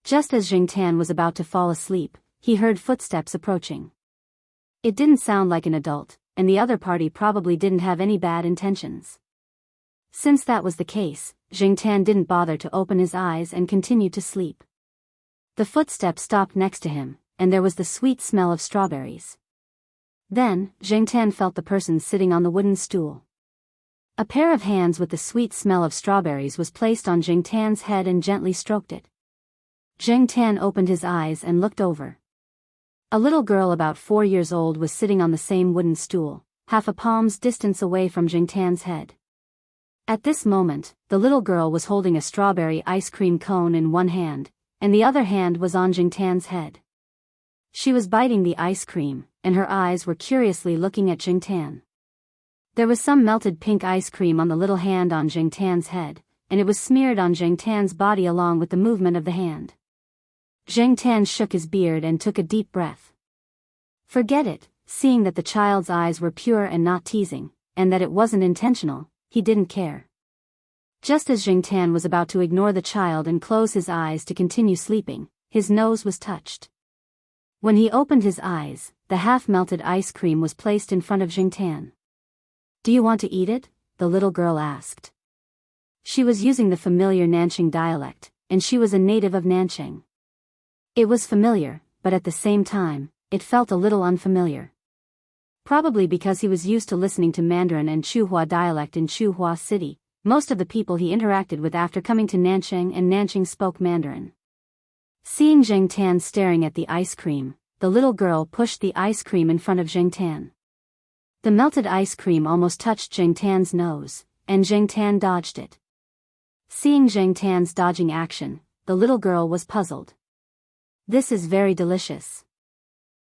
Just as Jiangtan was about to fall asleep, he heard footsteps approaching. It didn't sound like an adult, and the other party probably didn't have any bad intentions. Since that was the case, Jiangtan didn't bother to open his eyes and continued to sleep. The footsteps stopped next to him, and there was the sweet smell of strawberries. Then, Jiangtan felt the person sitting on the wooden stool. A pair of hands with the sweet smell of strawberries was placed on Jiangtan's head and gently stroked it. Jiangtan opened his eyes and looked over. A little girl about 4 years old was sitting on the same wooden stool, half a palm's distance away from Jiangtan's head. At this moment, the little girl was holding a strawberry ice cream cone in one hand, and the other hand was on Jiangtan's head. She was biting the ice cream, and her eyes were curiously looking at Jiangtan. There was some melted pink ice cream on the little hand on Jiangtan's head, and it was smeared on Jiangtan's body along with the movement of the hand. Jiangtan shook his beard and took a deep breath. Forget it, seeing that the child's eyes were pure and not teasing, and that it wasn't intentional, he didn't care. Just as Jiangtan was about to ignore the child and close his eyes to continue sleeping, his nose was touched. When he opened his eyes, the half-melted ice cream was placed in front of Jiangtan. "Do you want to eat it?" the little girl asked. She was using the familiar Nanqing dialect, and she was a native of Nanqing. It was familiar, but at the same time, it felt a little unfamiliar. Probably because he was used to listening to Mandarin and Chuhua dialect in Chuhua City, most of the people he interacted with after coming to Nanqing and Nanqing spoke Mandarin. Seeing Jiangtan staring at the ice cream, the little girl pushed the ice cream in front of Jiangtan. The melted ice cream almost touched Jiangtan's nose, and Jiangtan dodged it. Seeing Jiangtan's dodging action, the little girl was puzzled. "This is very delicious."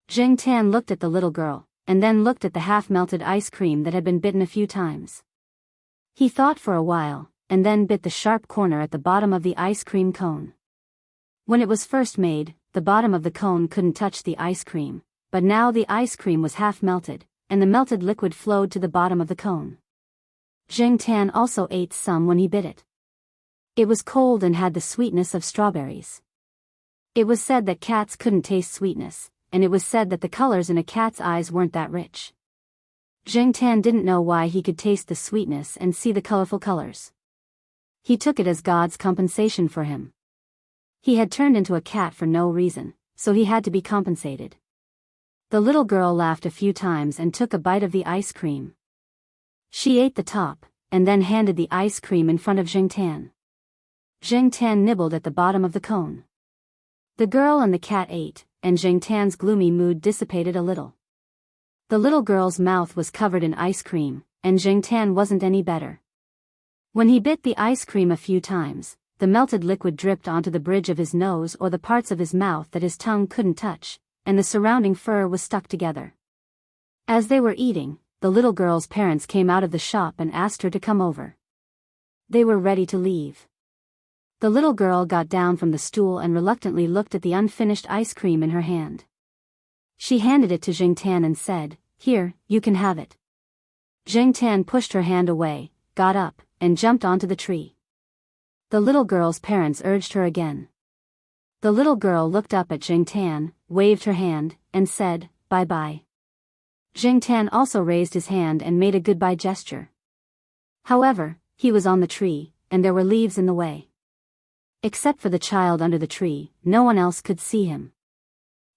Jiangtan looked at the little girl, and then looked at the half-melted ice cream that had been bitten a few times. He thought for a while, and then bit the sharp corner at the bottom of the ice cream cone. When it was first made, the bottom of the cone couldn't touch the ice cream, but now the ice cream was half-melted, and the melted liquid flowed to the bottom of the cone. Jiangtan also ate some when he bit it. It was cold and had the sweetness of strawberries. It was said that cats couldn't taste sweetness, and it was said that the colors in a cat's eyes weren't that rich. Jiangtan didn't know why he could taste the sweetness and see the colorful colors. He took it as God's compensation for him. He had turned into a cat for no reason, so he had to be compensated. The little girl laughed a few times and took a bite of the ice cream. She ate the top, and then handed the ice cream in front of Jiangtan. Jiangtan nibbled at the bottom of the cone. The girl and the cat ate, and Jiangtan's gloomy mood dissipated a little. The little girl's mouth was covered in ice cream, and Jiangtan wasn't any better. When he bit the ice cream a few times, the melted liquid dripped onto the bridge of his nose or the parts of his mouth that his tongue couldn't touch, and the surrounding fur was stuck together. As they were eating, the little girl's parents came out of the shop and asked her to come over. They were ready to leave. The little girl got down from the stool and reluctantly looked at the unfinished ice cream in her hand. She handed it to Jiangtan and said, "Here, you can have it." Jiangtan pushed her hand away, got up, and jumped onto the tree. The little girl's parents urged her again. The little girl looked up at Jiangtan, waved her hand, and said, "Bye-bye." Jiangtan also raised his hand and made a goodbye gesture. However, he was on the tree, and there were leaves in the way. Except for the child under the tree, no one else could see him.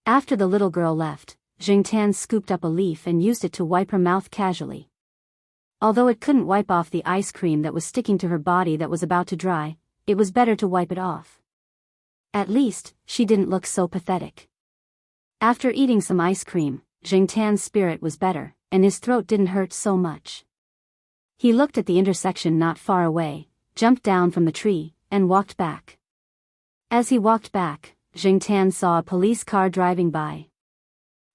After the little girl left, Jiangtan scooped up a leaf and used it to wipe her mouth casually. Although it couldn't wipe off the ice cream that was sticking to her body that was about to dry, it was better to wipe it off. At least, she didn't look so pathetic. After eating some ice cream, Jiangtan's spirit was better, and his throat didn't hurt so much. He looked at the intersection not far away, jumped down from the tree, and walked back. As he walked back, Jiangtan saw a police car driving by.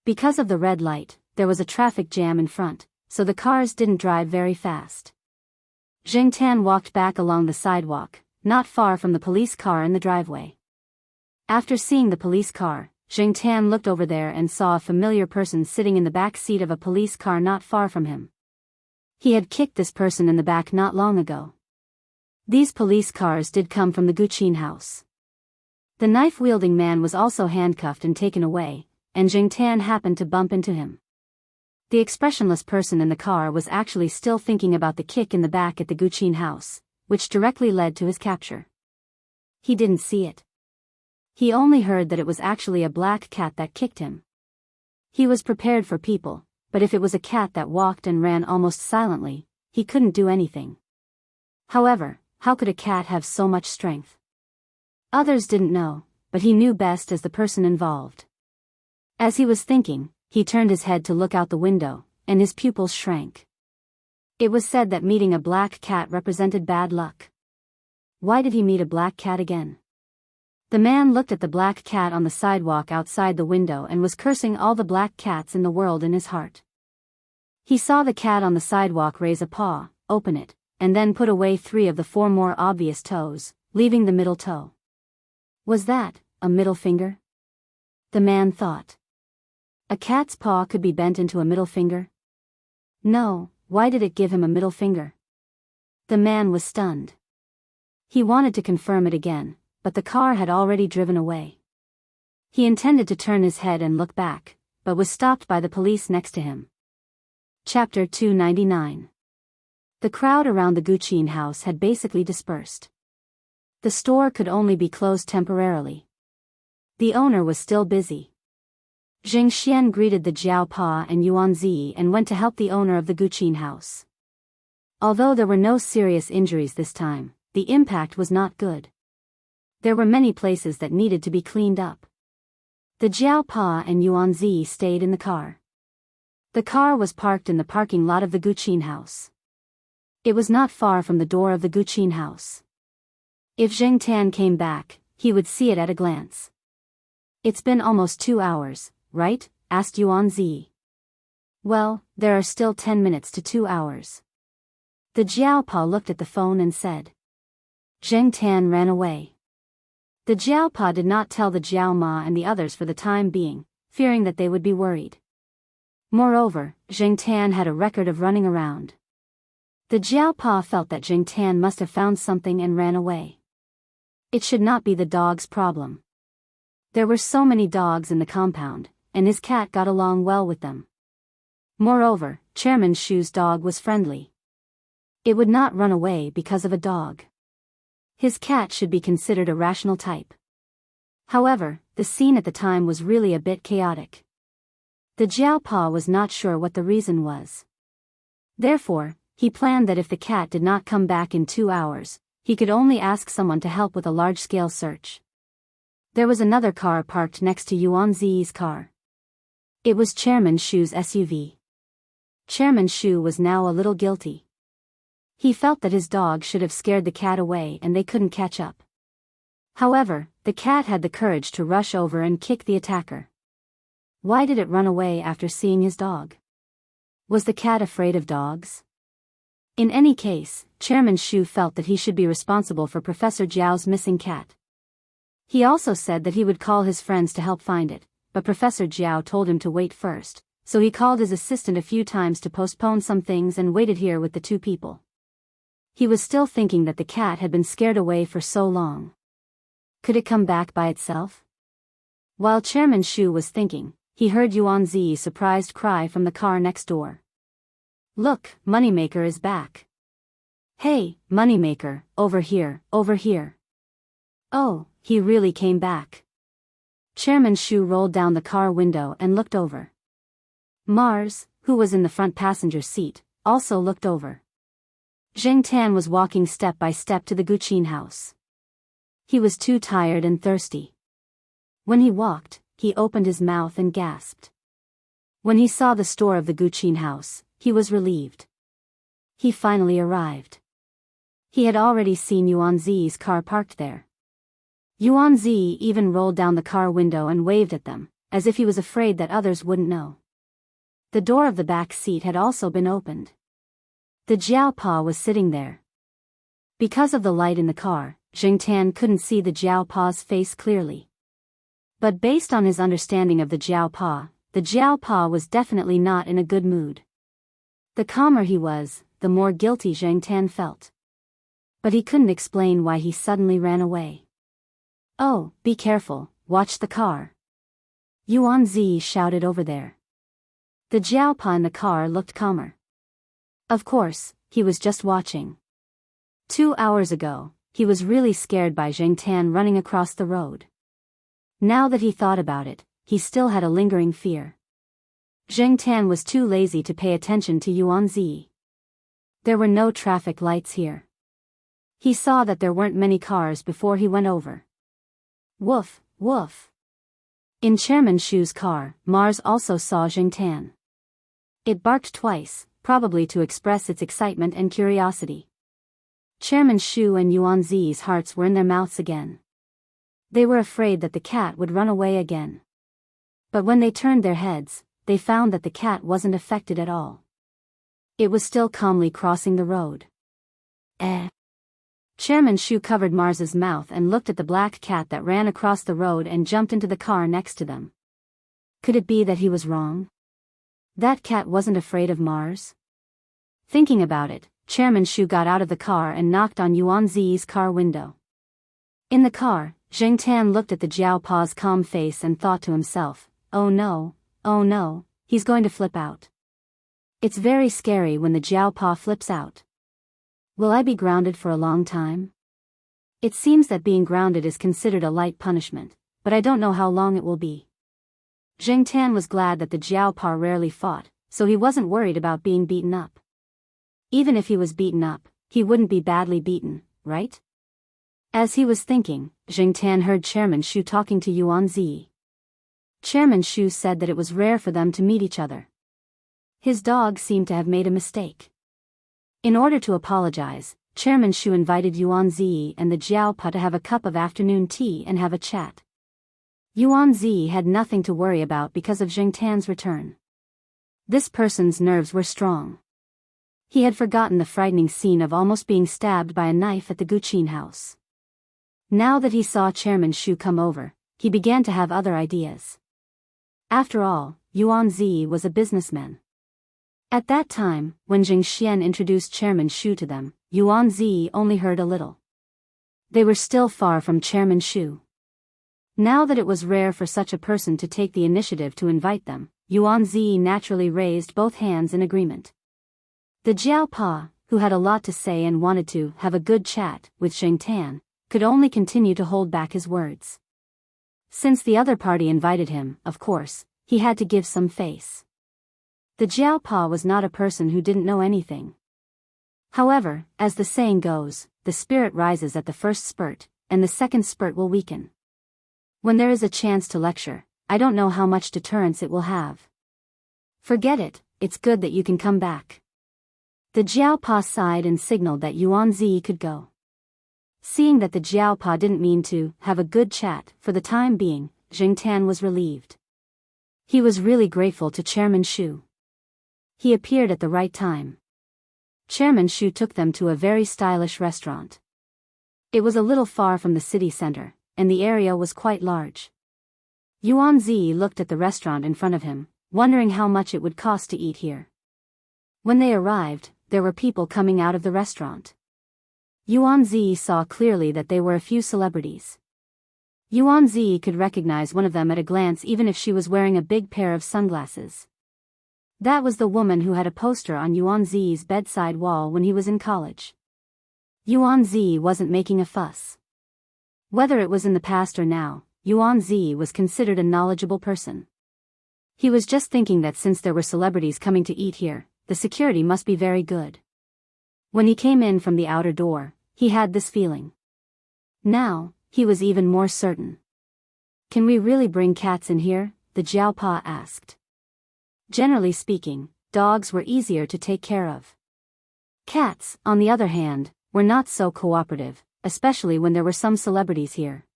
Because of the red light, there was a traffic jam in front, so the cars didn't drive very fast. Jiangtan walked back along the sidewalk, not far from the police car in the driveway. After seeing the police car, Zheng Tan looked over there and saw a familiar person sitting in the back seat of a police car not far from him. He had kicked this person in the back not long ago. These police cars did come from the Guqin house. The knife-wielding man was also handcuffed and taken away, and Zheng Tan happened to bump into him. The expressionless person in the car was actually still thinking about the kick in the back at the Guqin house, which directly led to his capture. He didn't see it. He only heard that it was actually a black cat that kicked him. He was prepared for people, but if it was a cat that walked and ran almost silently, he couldn't do anything. However, how could a cat have so much strength? Others didn't know, but he knew best as the person involved. As he was thinking, he turned his head to look out the window, and his pupils shrank. It was said that meeting a black cat represented bad luck. Why did he meet a black cat again? The man looked at the black cat on the sidewalk outside the window and was cursing all the black cats in the world in his heart. He saw the cat on the sidewalk raise a paw, open it, and then put away 3 of the 4 more obvious toes, leaving the middle toe. Was that a middle finger? The man thought. A cat's paw could be bent into a middle finger? No, why did it give him a middle finger? The man was stunned. He wanted to confirm it again, but the car had already driven away. He intended to turn his head and look back, but was stopped by the police next to him. Chapter 299. The crowd around the Guqin house had basically dispersed. The store could only be closed temporarily. The owner was still busy. Zheng Xian greeted the Jiao Pa and Yuan Zi and went to help the owner of the Guqin house. Although there were no serious injuries this time, the impact was not good. There were many places that needed to be cleaned up. The Jiao Pa and Yuan Zi stayed in the car. The car was parked in the parking lot of the Guqin house. It was not far from the door of the Guqin house. If Zheng Tan came back, he would see it at a glance. It's been almost 2 hours, right? Asked Yuan Zi. Well, there are still 10 minutes to 2 hours. The Jiao Pa looked at the phone and said. Zheng Tan ran away. The Jiao Pa did not tell the Jiao Ma and the others for the time being, fearing that they would be worried. Moreover, Zheng Tan had a record of running around. The Jiao Pa felt that Zheng Tan must have found something and ran away. It should not be the dog's problem. There were so many dogs in the compound, and his cat got along well with them. Moreover, Chairman Shu's dog was friendly. It would not run away because of a dog. His cat should be considered a rational type. However, the scene at the time was really a bit chaotic. The Jiao Pa was not sure what the reason was. Therefore, he planned that if the cat did not come back in 2 hours, he could only ask someone to help with a large-scale search. There was another car parked next to Yuan Zi's car. It was Chairman Shu's SUV. Chairman Shu was now a little guilty. He felt that his dog should have scared the cat away and they couldn't catch up. However, the cat had the courage to rush over and kick the attacker. Why did it run away after seeing his dog? Was the cat afraid of dogs? In any case, Chairman Shu felt that he should be responsible for Professor Jiao's missing cat. He also said that he would call his friends to help find it, but Professor Jiao told him to wait first, so he called his assistant a few times to postpone some things and waited here with the 2 people. He was still thinking that the cat had been scared away for so long. Could it come back by itself? While Chairman Shu was thinking, he heard Yuan Zi's surprised cry from the car next door. Look, Moneymaker is back. Hey, Moneymaker, over here, over here. Oh, he really came back. Chairman Shu rolled down the car window and looked over. Mars, who was in the front passenger seat, also looked over. Zheng Tan was walking step by step to the Guqin house. He was too tired and thirsty. When he walked, he opened his mouth and gasped. When he saw the store of the Guqin house, he was relieved. He finally arrived. He had already seen Yuan Zi's car parked there. Yuan Zi even rolled down the car window and waved at them, as if he was afraid that others wouldn't know. The door of the back seat had also been opened. The Jiao Pa was sitting there. Because of the light in the car, Zheng Tan couldn't see the Jiao Pa's face clearly. But based on his understanding of the Jiao Pa was definitely not in a good mood. The calmer he was, the more guilty Zhang Tan felt. But he couldn't explain why he suddenly ran away. "Oh, be careful, watch the car," Yuan Zi shouted over there. The Jiao Pa in the car looked calmer. Of course, he was just watching. 2 hours ago, he was really scared by Zhang Tan running across the road. Now that he thought about it, he still had a lingering fear. Zhang Tan was too lazy to pay attention to Yuan Zi. There were no traffic lights here. He saw that there weren't many cars before he went over. Woof, woof. In Chairman Shu's car, Mars also saw Zhang Tan. It barked twice, probably to express its excitement and curiosity. Chairman Shu and Yuan Zi's hearts were in their mouths again. They were afraid that the cat would run away again. But when they turned their heads, they found that the cat wasn't affected at all. It was still calmly crossing the road. Chairman Shu covered Mars's mouth and looked at the black cat that ran across the road and jumped into the car next to them. Could it be that he was wrong? That cat wasn't afraid of Mars? Thinking about it, Chairman Shu got out of the car and knocked on Yuan Zi's car window. In the car, Zhang Tan looked at the Jiao Pa's calm face and thought to himself, oh no, he's going to flip out. It's very scary when the Jiao Pa flips out. Will I be grounded for a long time? It seems that being grounded is considered a light punishment, but I don't know how long it will be. Zhang Tan was glad that the Jiao Pa rarely fought, so he wasn't worried about being beaten up. Even if he was beaten up, he wouldn't be badly beaten, right? As he was thinking, Zhang Tan heard Chairman Shu talking to Yuan Zi. Chairman Shu said that it was rare for them to meet each other. His dog seemed to have made a mistake. In order to apologize, Chairman Shu invited Yuan Zi and the Jiao Pa to have a cup of afternoon tea and have a chat. Yuan Zi had nothing to worry about because of Zhang Tan's return. This person's nerves were strong. He had forgotten the frightening scene of almost being stabbed by a knife at the Guqin house. Now that he saw Chairman Shu come over, he began to have other ideas. After all, Yuan Zi was a businessman. At that time, when Jing Xian introduced Chairman Shu to them, Yuan Zi only heard a little. They were still far from Chairman Shu. Now that it was rare for such a person to take the initiative to invite them, Yuan Zi naturally raised both hands in agreement. The Jiao Pa, who had a lot to say and wanted to have a good chat with Zhang Tan, could only continue to hold back his words. Since the other party invited him, of course, he had to give some face. The Jiao Pa was not a person who didn't know anything. However, as the saying goes, the spirit rises at the first spurt, and the second spurt will weaken. When there is a chance to lecture, I don't know how much deterrence it will have. Forget it, it's good that you can come back. The Jiao Pa sighed and signaled that Yuan Zi could go. Seeing that the Jiao Pa didn't mean to have a good chat for the time being, Zhang Tan was relieved. He was really grateful to Chairman Shu. He appeared at the right time. Chairman Shu took them to a very stylish restaurant. It was a little far from the city center, and the area was quite large. Yuan Zi looked at the restaurant in front of him, wondering how much it would cost to eat here. When they arrived, there were people coming out of the restaurant. Yuan Zi saw clearly that they were a few celebrities. Yuan Zi could recognize one of them at a glance even if she was wearing a big pair of sunglasses. That was the woman who had a poster on Yuan Zi's bedside wall when he was in college. Yuan Zi wasn't making a fuss. Whether it was in the past or now, Yuan Zi was considered a knowledgeable person. He was just thinking that since there were celebrities coming to eat here, the security must be very good. When he came in from the outer door, he had this feeling. Now, he was even more certain. Can we really bring cats in here? The Jiao Pa asked. Generally speaking, dogs were easier to take care of. Cats, on the other hand, were not so cooperative, especially when there were some celebrities here.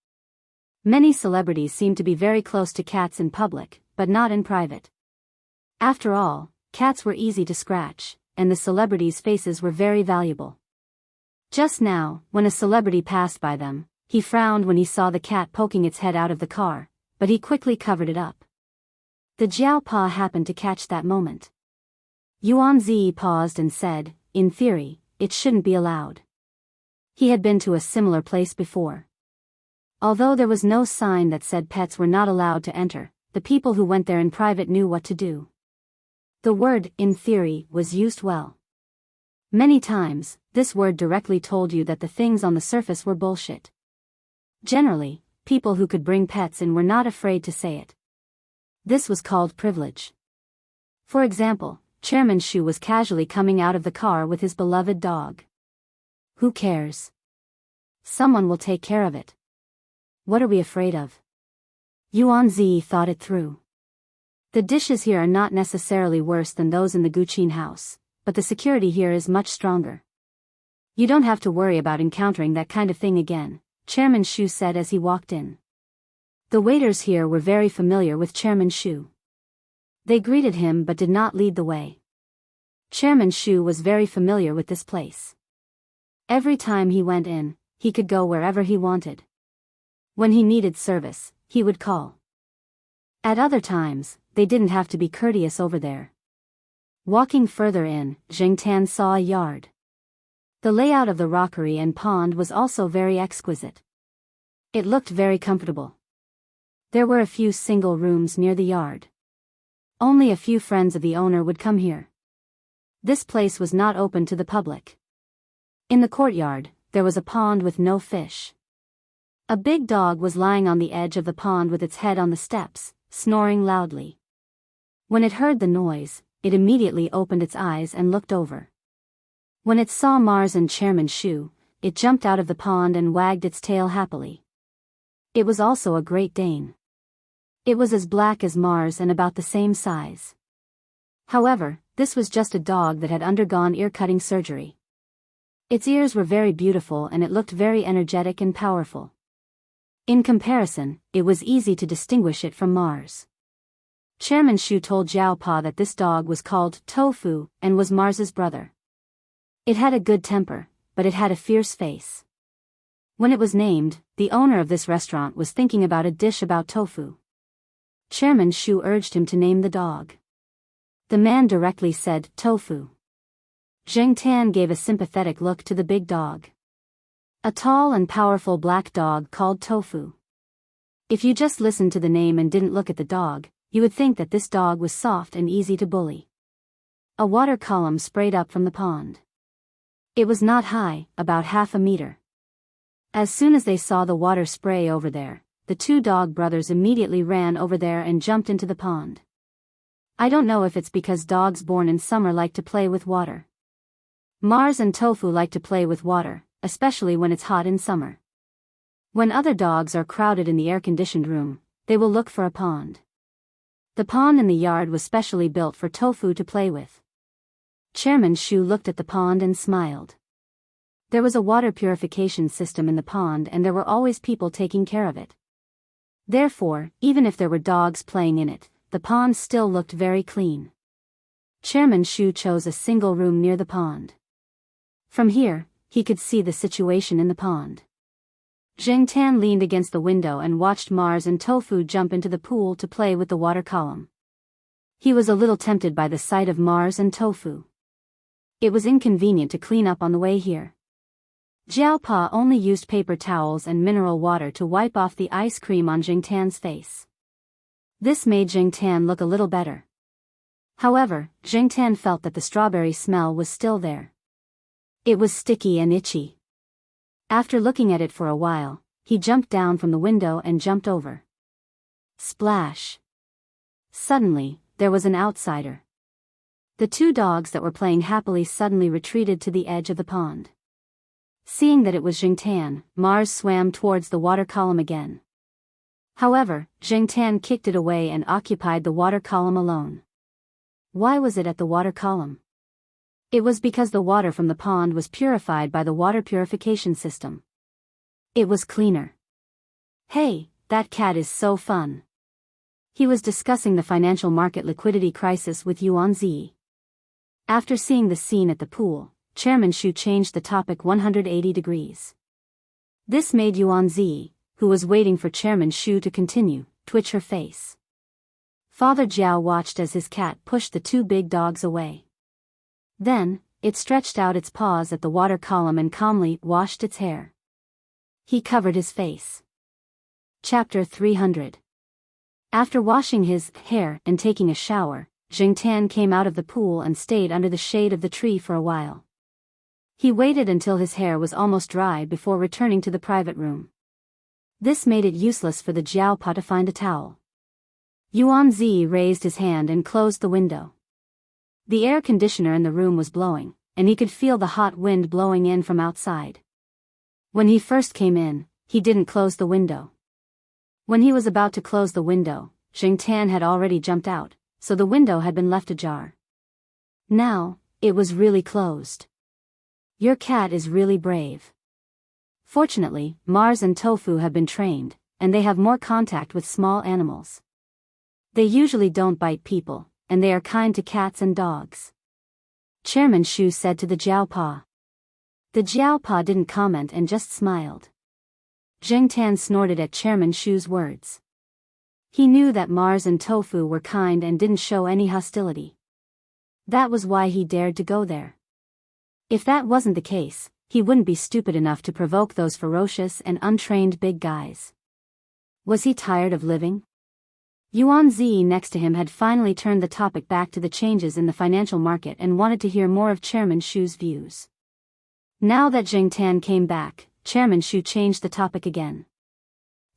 Many celebrities seemed to be very close to cats in public, but not in private. After all, cats were easy to scratch, and the celebrities' faces were very valuable. Just now, when a celebrity passed by them, he frowned when he saw the cat poking its head out of the car, but he quickly covered it up. The Jiaopa happened to catch that moment. Yuanzi paused and said, "In theory, it shouldn't be allowed." He had been to a similar place before. Although there was no sign that said pets were not allowed to enter, the people who went there in private knew what to do. The word, "in theory," was used well. Many times, this word directly told you that the things on the surface were bullshit. Generally, people who could bring pets in were not afraid to say it. This was called privilege. For example, Chairman Shu was casually coming out of the car with his beloved dog. Who cares? Someone will take care of it. What are we afraid of? Yuanzi thought it through. The dishes here are not necessarily worse than those in the Guqin house, but the security here is much stronger. You don't have to worry about encountering that kind of thing again, Chairman Shu said as he walked in. The waiters here were very familiar with Chairman Shu. They greeted him but did not lead the way. Chairman Shu was very familiar with this place. Every time he went in, he could go wherever he wanted. When he needed service, he would call. At other times, they didn't have to be courteous over there. Walking further in, Jingtan saw a yard. The layout of the rockery and pond was also very exquisite. It looked very comfortable. There were a few single rooms near the yard. Only a few friends of the owner would come here. This place was not open to the public. In the courtyard, there was a pond with no fish. A big dog was lying on the edge of the pond with its head on the steps, snoring loudly. When it heard the noise, it immediately opened its eyes and looked over. When it saw Mars and Chairman Shu, it jumped out of the pond and wagged its tail happily. It was also a Great Dane. It was as black as Mars and about the same size. However, this was just a dog that had undergone ear-cutting surgery. Its ears were very beautiful and it looked very energetic and powerful. In comparison, it was easy to distinguish it from Mars. Chairman Shu told Jiaopa that this dog was called Tofu and was Mars's brother. It had a good temper, but it had a fierce face. When it was named, the owner of this restaurant was thinking about a dish about tofu. Chairman Shu urged him to name the dog. The man directly said, "Tofu." Zheng Tan gave a sympathetic look to the big dog. A tall and powerful black dog called Tofu. If you just listened to the name and didn't look at the dog, you would think that this dog was soft and easy to bully. A water column sprayed up from the pond. It was not high, about half a meter. As soon as they saw the water spray over there, the two dog brothers immediately ran over there and jumped into the pond. I don't know if it's because dogs born in summer like to play with water. Mars and Tofu like to play with water, especially when it's hot in summer. When other dogs are crowded in the air-conditioned room, they will look for a pond. The pond in the yard was specially built for Tofu to play with. Chairman Shu looked at the pond and smiled. There was a water purification system in the pond and there were always people taking care of it. Therefore, even if there were dogs playing in it, the pond still looked very clean. Chairman Shu chose a single room near the pond. From here, he could see the situation in the pond. Zheng Tan leaned against the window and watched Mars and Tofu jump into the pool to play with the water column. He was a little tempted by the sight of Mars and Tofu. It was inconvenient to clean up on the way here. Jiaopa only used paper towels and mineral water to wipe off the ice cream on Zheng Tan's face. This made Zheng Tan look a little better. However, Zheng Tan felt that the strawberry smell was still there. It was sticky and itchy. After looking at it for a while, he jumped down from the window and jumped over. Splash! Suddenly, there was an outsider. The two dogs that were playing happily suddenly retreated to the edge of the pond. Seeing that it was Zheng Tan, Mars swam towards the water column again. However, Zheng Tan kicked it away and occupied the water column alone. Why was it at the water column? It was because the water from the pond was purified by the water purification system. It was cleaner. Hey, that cat is so fun. He was discussing the financial market liquidity crisis with Yuanzi. After seeing the scene at the pool, Chairman Shu changed the topic 180 degrees. This made Yuanzi, who was waiting for Chairman Shu to continue, twitch her face. Father Jiao watched as his cat pushed the two big dogs away. Then, it stretched out its paws at the water column and calmly washed its hair. He covered his face. Chapter 300. After washing his hair and taking a shower, Jiangtan came out of the pool and stayed under the shade of the tree for a while. He waited until his hair was almost dry before returning to the private room. This made it useless for the Jiaopa to find a towel. Yuanzi raised his hand and closed the window. The air conditioner in the room was blowing, and he could feel the hot wind blowing in from outside. When he first came in, he didn't close the window. When he was about to close the window, Jiangtan had already jumped out, so the window had been left ajar. Now, it was really closed. Your cat is really brave. Fortunately, Mars and Tofu have been trained, and they have more contact with small animals. They usually don't bite people, and they are kind to cats and dogs. Chairman Shu said to the Jiaopa. The Jiaopa didn't comment and just smiled. Jiangtan snorted at Chairman Shu's words. He knew that Mars and Tofu were kind and didn't show any hostility. That was why he dared to go there. If that wasn't the case, he wouldn't be stupid enough to provoke those ferocious and untrained big guys. Was he tired of living? Yuanzi next to him had finally turned the topic back to the changes in the financial market and wanted to hear more of Chairman Shu's views. Now that Jiangtan came back, Chairman Shu changed the topic again.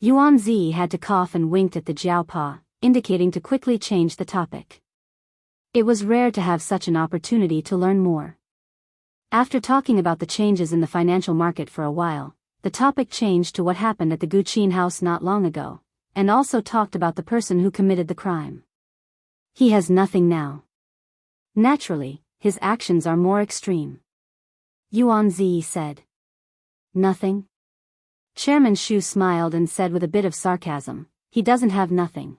Yuanzi had to cough and winked at the Jiaopa, indicating to quickly change the topic. It was rare to have such an opportunity to learn more. After talking about the changes in the financial market for a while, the topic changed to what happened at the Guqin house not long ago, and also talked about the person who committed the crime. He has nothing now. Naturally, his actions are more extreme. Yuanzi said. Nothing? Chairman Shu smiled and said with a bit of sarcasm, he doesn't have nothing.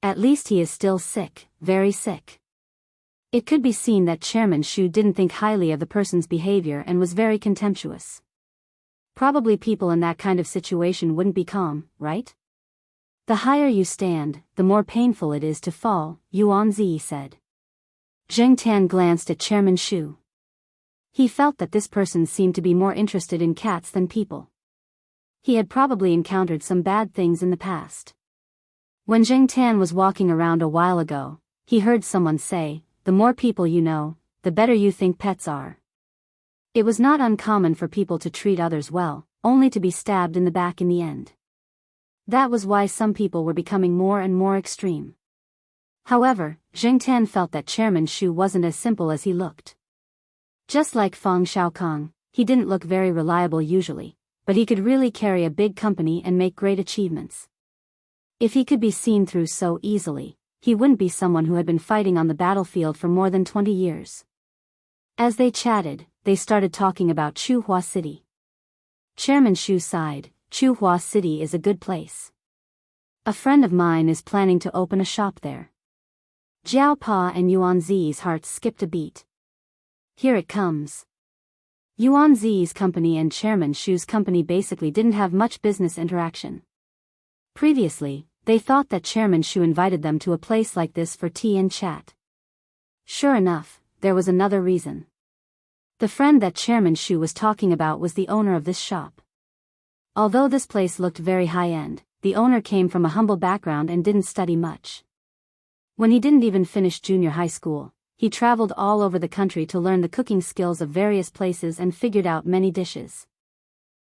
At least he is still sick, very sick. It could be seen that Chairman Shu didn't think highly of the person's behavior and was very contemptuous. Probably people in that kind of situation wouldn't be calm, right? The higher you stand, the more painful it is to fall, Yuanzi said. Jiangtan glanced at Chairman Shu. He felt that this person seemed to be more interested in cats than people. He had probably encountered some bad things in the past. When Jiangtan was walking around a while ago, he heard someone say, the more people you know, the better you think pets are. It was not uncommon for people to treat others well, only to be stabbed in the back in the end. That was why some people were becoming more and more extreme. However, Jiangtan felt that Chairman Shu wasn't as simple as he looked. Just like Feng Xiaokong, he didn't look very reliable usually, but he could really carry a big company and make great achievements. If he could be seen through so easily, he wouldn't be someone who had been fighting on the battlefield for more than 20 years. As they chatted, they started talking about Chuhua City. Chairman Shu sighed. Chuhua City is a good place. A friend of mine is planning to open a shop there. Jiaopa and Yuanzi's hearts skipped a beat. Here it comes. Yuanzi's company and Chairman Shu's company basically didn't have much business interaction. Previously, they thought that Chairman Shu invited them to a place like this for tea and chat. Sure enough, there was another reason. The friend that Chairman Shu was talking about was the owner of this shop. Although this place looked very high-end, the owner came from a humble background and didn't study much. When he didn't even finish junior high school, he traveled all over the country to learn the cooking skills of various places and figured out many dishes.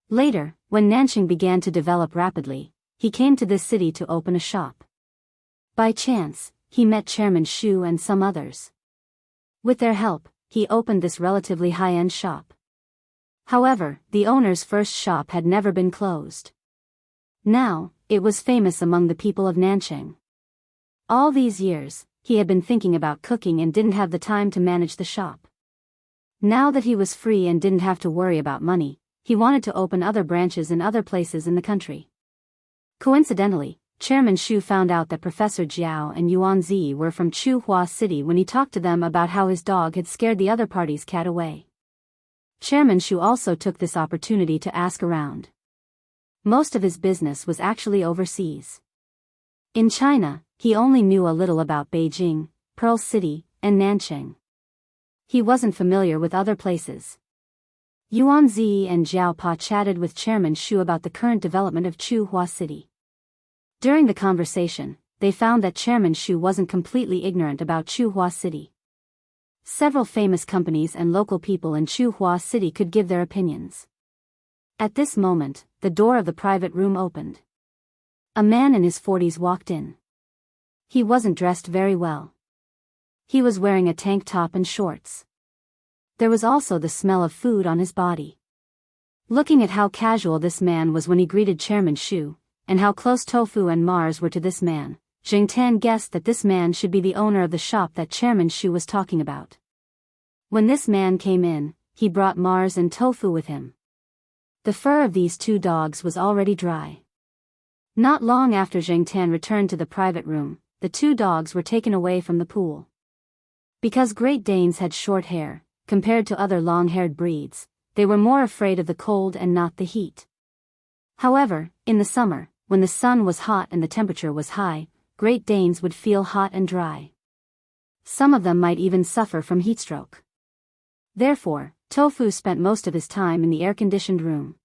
Later, when Nanjing began to develop rapidly, he came to this city to open a shop. By chance, he met Chairman Shu and some others. With their help, he opened this relatively high-end shop. However, the owner's first shop had never been closed. Now, it was famous among the people of Nanjing. All these years, he had been thinking about cooking and didn't have the time to manage the shop. Now that he was free and didn't have to worry about money, he wanted to open other branches in other places in the country. Coincidentally, Chairman Shu found out that Professor Jiao and Yuanzi were from Chuhua City when he talked to them about how his dog had scared the other party's cat away. Chairman Shu also took this opportunity to ask around. Most of his business was actually overseas. In China, he only knew a little about Beijing, Pearl City, and Nanchang. He wasn't familiar with other places. Yuan Zi and Jiao Pa chatted with Chairman Shu about the current development of Chuhua City. During the conversation, they found that Chairman Shu wasn't completely ignorant about Chuhua City. Several famous companies and local people in Chuhua City could give their opinions. At this moment, the door of the private room opened. A man in his 40s walked in. He wasn't dressed very well. He was wearing a tank top and shorts. There was also the smell of food on his body. Looking at how casual this man was when he greeted Chairman Shu, and how close Tofu and Mars were to this man, Jing Tan guessed that this man should be the owner of the shop that Chairman Shu was talking about. When this man came in, he brought Mars and Tofu with him. The fur of these two dogs was already dry. Not long after Jing Tan returned to the private room, the two dogs were taken away from the pool. Because Great Danes had short hair, compared to other long-haired breeds, they were more afraid of the cold and not the heat. However, in the summer, when the sun was hot and the temperature was high, Great Danes would feel hot and dry. Some of them might even suffer from heatstroke. Therefore, Tofu spent most of his time in the air-conditioned room.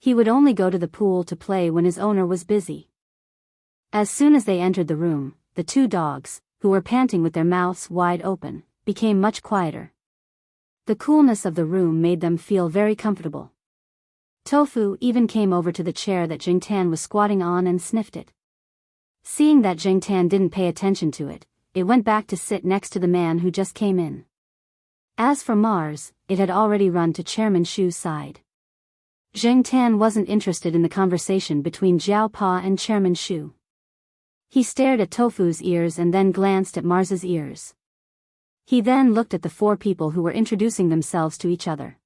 He would only go to the pool to play when his owner was busy. As soon as they entered the room, the two dogs, who were panting with their mouths wide open, became much quieter. The coolness of the room made them feel very comfortable. Tofu even came over to the chair that Jing Tan was squatting on and sniffed it. Seeing that Jing Tan didn't pay attention to it, it went back to sit next to the man who just came in. As for Mars, it had already run to Chairman Shu's side. Jing Tan wasn't interested in the conversation between Jiao Pa and Chairman Shu. He stared at Tofu's ears and then glanced at Mars's ears. He then looked at the four people who were introducing themselves to each other.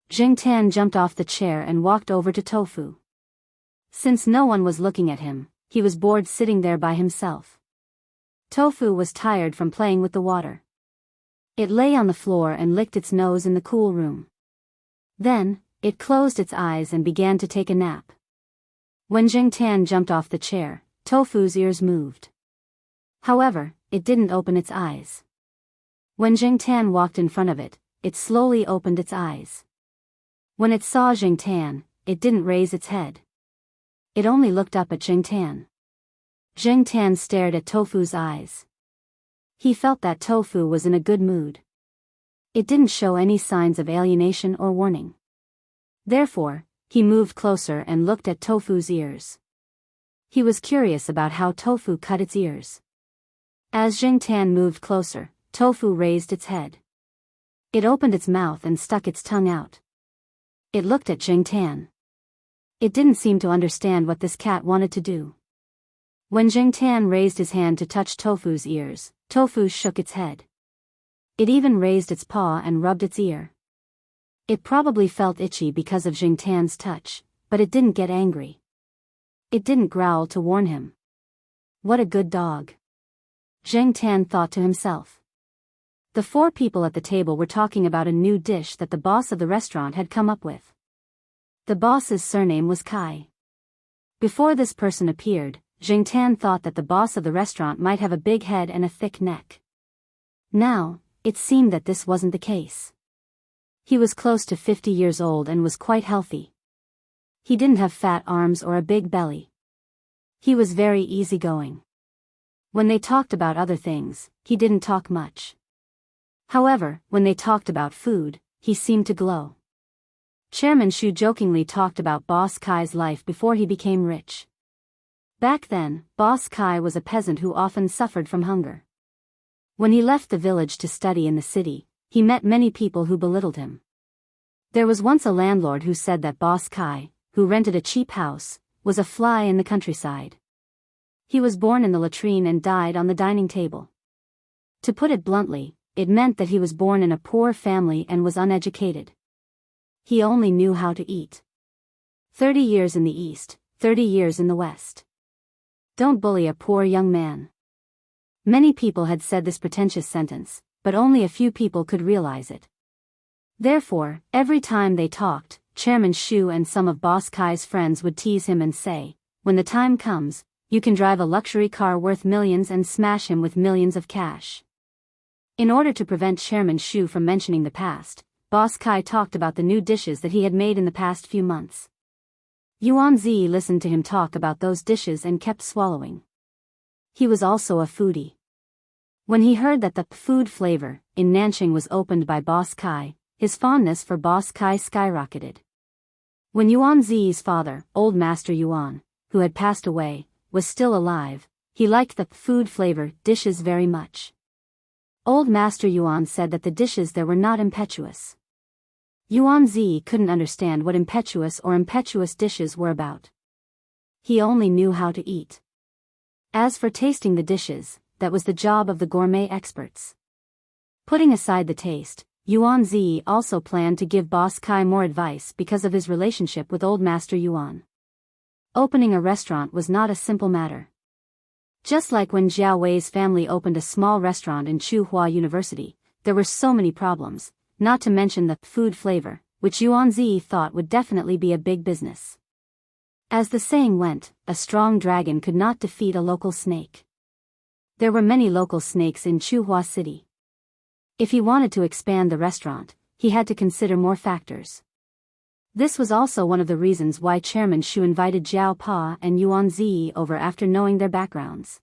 Jing Tan jumped off the chair and walked over to Tofu. Since no one was looking at him, he was bored sitting there by himself. Tofu was tired from playing with the water. It lay on the floor and licked its nose in the cool room. Then, it closed its eyes and began to take a nap. When Jing Tan jumped off the chair, Tofu's ears moved. However, it didn't open its eyes. When Jing Tan walked in front of it, it slowly opened its eyes. When it saw Jing Tan, it didn't raise its head. It only looked up at Jing Tan. Jing Tan stared at Tofu's eyes. He felt that Tofu was in a good mood. It didn't show any signs of alienation or warning. Therefore, he moved closer and looked at Tofu's ears. He was curious about how Tofu cut its ears. As Jing Tan moved closer, Tofu raised its head. It opened its mouth and stuck its tongue out. It looked at Jing Tan. It didn't seem to understand what this cat wanted to do. When Jing Tan raised his hand to touch Tofu's ears, Tofu shook its head. It even raised its paw and rubbed its ear. It probably felt itchy because of Jing Tan's touch, but it didn't get angry. It didn't growl to warn him. What a good dog. Jing Tan thought to himself. The four people at the table were talking about a new dish that the boss of the restaurant had come up with. The boss's surname was Kai. Before this person appeared, Jing Tan thought that the boss of the restaurant might have a big head and a thick neck. Now, it seemed that this wasn't the case. He was close to 50 years old and was quite healthy. He didn't have fat arms or a big belly. He was very easygoing. When they talked about other things, he didn't talk much. However, when they talked about food, he seemed to glow. Chairman Shu jokingly talked about Boss Kai's life before he became rich. Back then, Boss Kai was a peasant who often suffered from hunger. When he left the village to study in the city, he met many people who belittled him. There was once a landlord who said that Boss Kai, who rented a cheap house, was a fly in the countryside. He was born in the latrine and died on the dining table. To put it bluntly, it meant that he was born in a poor family and was uneducated. He only knew how to eat. 30 years in the East, 30 years in the West. Don't bully a poor young man. Many people had said this pretentious sentence, but only a few people could realize it. Therefore, every time they talked, Chairman Shu and some of Boss Kai's friends would tease him and say, "When the time comes, You can drive a luxury car worth millions and smash him with millions of cash. In order to prevent Chairman Shu from mentioning the past, Boss Kai talked about the new dishes that he had made in the past few months. Yuan Zi listened to him talk about those dishes and kept swallowing. He was also a foodie. When he heard that the food flavor in Nanjing was opened by Boss Kai, his fondness for Boss Kai skyrocketed. When Yuan Zi's father, Old Master Yuan, who had passed away, was still alive, he liked the food flavor dishes very much. Old Master Yuan said that the dishes there were not impetuous. Yuan Zi couldn't understand what impetuous dishes were about. He only knew how to eat. As for tasting the dishes, that was the job of the gourmet experts. Putting aside the taste, Yuan Zi also planned to give Boss Kai more advice because of his relationship with Old Master Yuan. Opening a restaurant was not a simple matter. Just like when Jiao Wei's family opened a small restaurant in Tsinghua University, there were so many problems, not to mention the food flavor, which Yuan Zi thought would definitely be a big business. As the saying went, a strong dragon could not defeat a local snake. There were many local snakes in Tsinghua City. If he wanted to expand the restaurant, he had to consider more factors. This was also one of the reasons why Chairman Shu invited Jiao Pa and Yuan Zi over after knowing their backgrounds.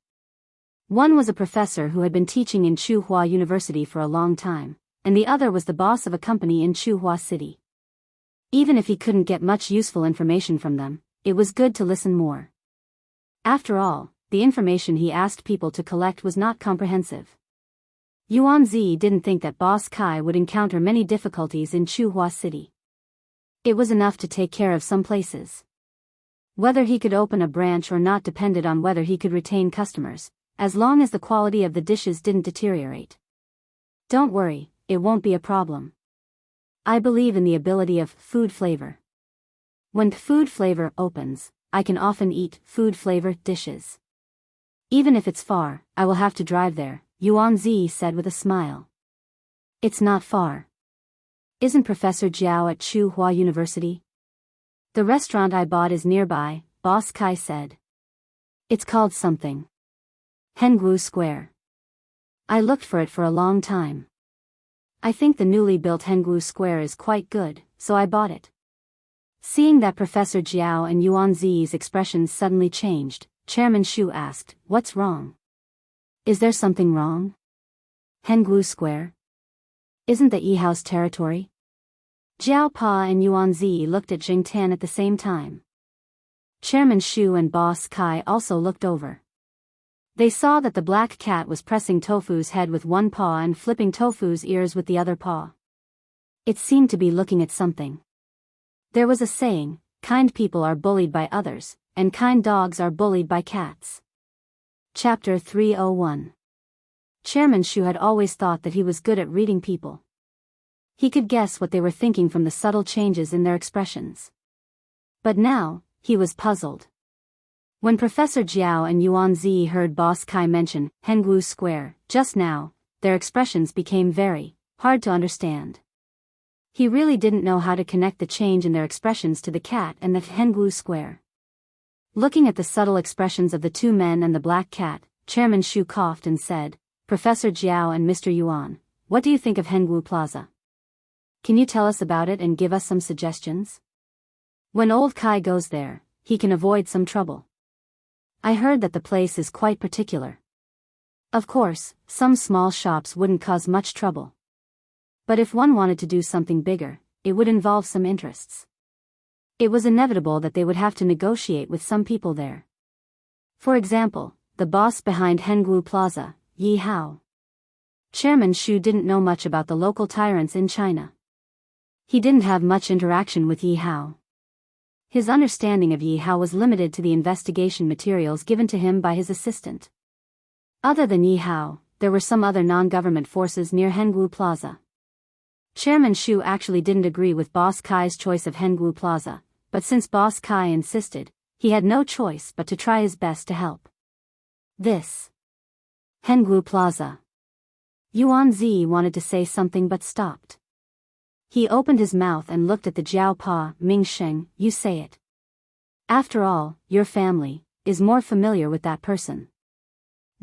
One was a professor who had been teaching in Tsinghua University for a long time, and the other was the boss of a company in Tsinghua City. Even if he couldn't get much useful information from them, it was good to listen more. After all, the information he asked people to collect was not comprehensive. Yuan Zi didn't think that Boss Kai would encounter many difficulties in Tsinghua City. It was enough to take care of some places. Whether he could open a branch or not depended on whether he could retain customers, as long as the quality of the dishes didn't deteriorate. Don't worry, it won't be a problem. I believe in the ability of food flavor. When food flavor opens, I can often eat food flavor dishes. Even if it's far, I will have to drive there, Yuan Zi said with a smile. It's not far. Isn't Professor Jiao at Tsinghua University? The restaurant I bought is nearby, Boss Kai said. It's called something. Hengwu Square. I looked for it for a long time. I think the newly built Hengwu Square is quite good, so I bought it. Seeing that Professor Jiao and Yuan Zi's expressions suddenly changed, Chairman Shu asked, "What's wrong? Is there something wrong? Hengwu Square? Isn't the Yi-house territory?" Jiao Pa and Yuan Zi looked at Jing Tan at the same time. Chairman Shu and Boss Kai also looked over. They saw that the black cat was pressing Tofu's head with one paw and flipping Tofu's ears with the other paw. It seemed to be looking at something. There was a saying, kind people are bullied by others, and kind dogs are bullied by cats. Chapter 301. Chairman Shu had always thought that he was good at reading people. He could guess what they were thinking from the subtle changes in their expressions. But now, he was puzzled. When Professor Jiao and Yuan Zi heard Boss Kai mention Hengwu Square just now, their expressions became very hard to understand. He really didn't know how to connect the change in their expressions to the cat and the Hengwu Square. Looking at the subtle expressions of the two men and the black cat, Chairman Shu coughed and said, "Professor Jiao and Mr. Yuan, what do you think of Hengwu Plaza? Can you tell us about it and give us some suggestions? When old Kai goes there, he can avoid some trouble. I heard that the place is quite particular. Of course, some small shops wouldn't cause much trouble. But if one wanted to do something bigger, it would involve some interests. It was inevitable that they would have to negotiate with some people there. For example, the boss behind Hengwu Plaza, Yi Hao. Chairman Shu didn't know much about the local tyrants in China. He didn't have much interaction with Yi Hao. His understanding of Yi Hao was limited to the investigation materials given to him by his assistant. Other than Yi Hao, there were some other non-government forces near Hengwu Plaza. Chairman Shu actually didn't agree with Boss Kai's choice of Hengwu Plaza, but since Boss Kai insisted, he had no choice but to try his best to help. This Hengwu Plaza. Yuan Zi wanted to say something but stopped. He opened his mouth and looked at the Jiao Pa, Ming Sheng, "You say it. After all, your family is more familiar with that person.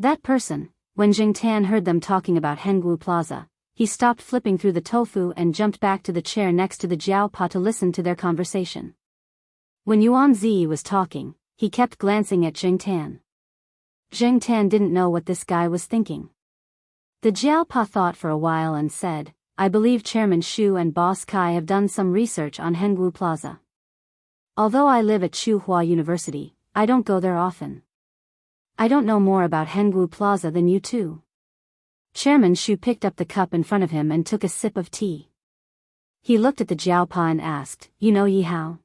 That person, when Jingtan heard them talking about Hengwu Plaza, he stopped flipping through the tofu and jumped back to the chair next to the Jiaopa to listen to their conversation. When Yuan Zi was talking, he kept glancing at Jingtan. Jingtan didn't know what this guy was thinking. The Jiaopa thought for a while and said, I believe Chairman Shu and Boss Kai have done some research on Hengwu Plaza. Although I live at Tsinghua University, I don't go there often. I don't know more about Hengwu Plaza than you two. Chairman Shu picked up the cup in front of him and took a sip of tea. He looked at the Jiaopa and asked, You know Yi Hao?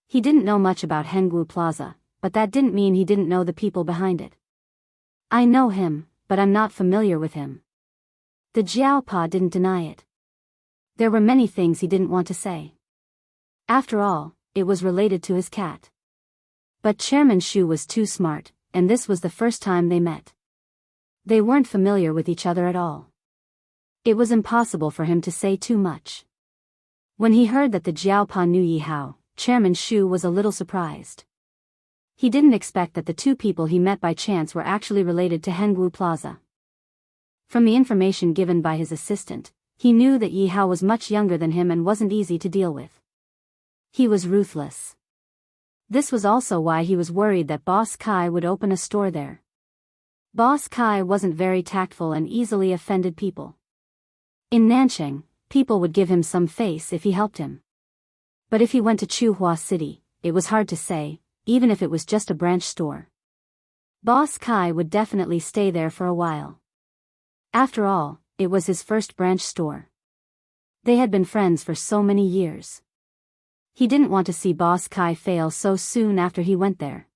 He didn't know much about Hengwu Plaza, but that didn't mean he didn't know the people behind it. I know him, but I'm not familiar with him. The Jiaopa didn't deny it. There were many things he didn't want to say. After all, it was related to his cat. But Chairman Shu was too smart, and this was the first time they met. They weren't familiar with each other at all. It was impossible for him to say too much. When he heard that the Jiaopa knew Yi Hao, Chairman Shu was a little surprised. He didn't expect that the two people he met by chance were actually related to Hengwu Plaza. From the information given by his assistant, he knew that Yi Hao was much younger than him and wasn't easy to deal with. He was ruthless. This was also why he was worried that Boss Kai would open a store there. Boss Kai wasn't very tactful and easily offended people. In Nanchang, people would give him some face if he helped him. But if he went to Tsinghua City, it was hard to say, even if it was just a branch store. Boss Kai would definitely stay there for a while. After all, it was his first branch store. They had been friends for so many years. He didn't want to see Boss Kai fail so soon after he went there.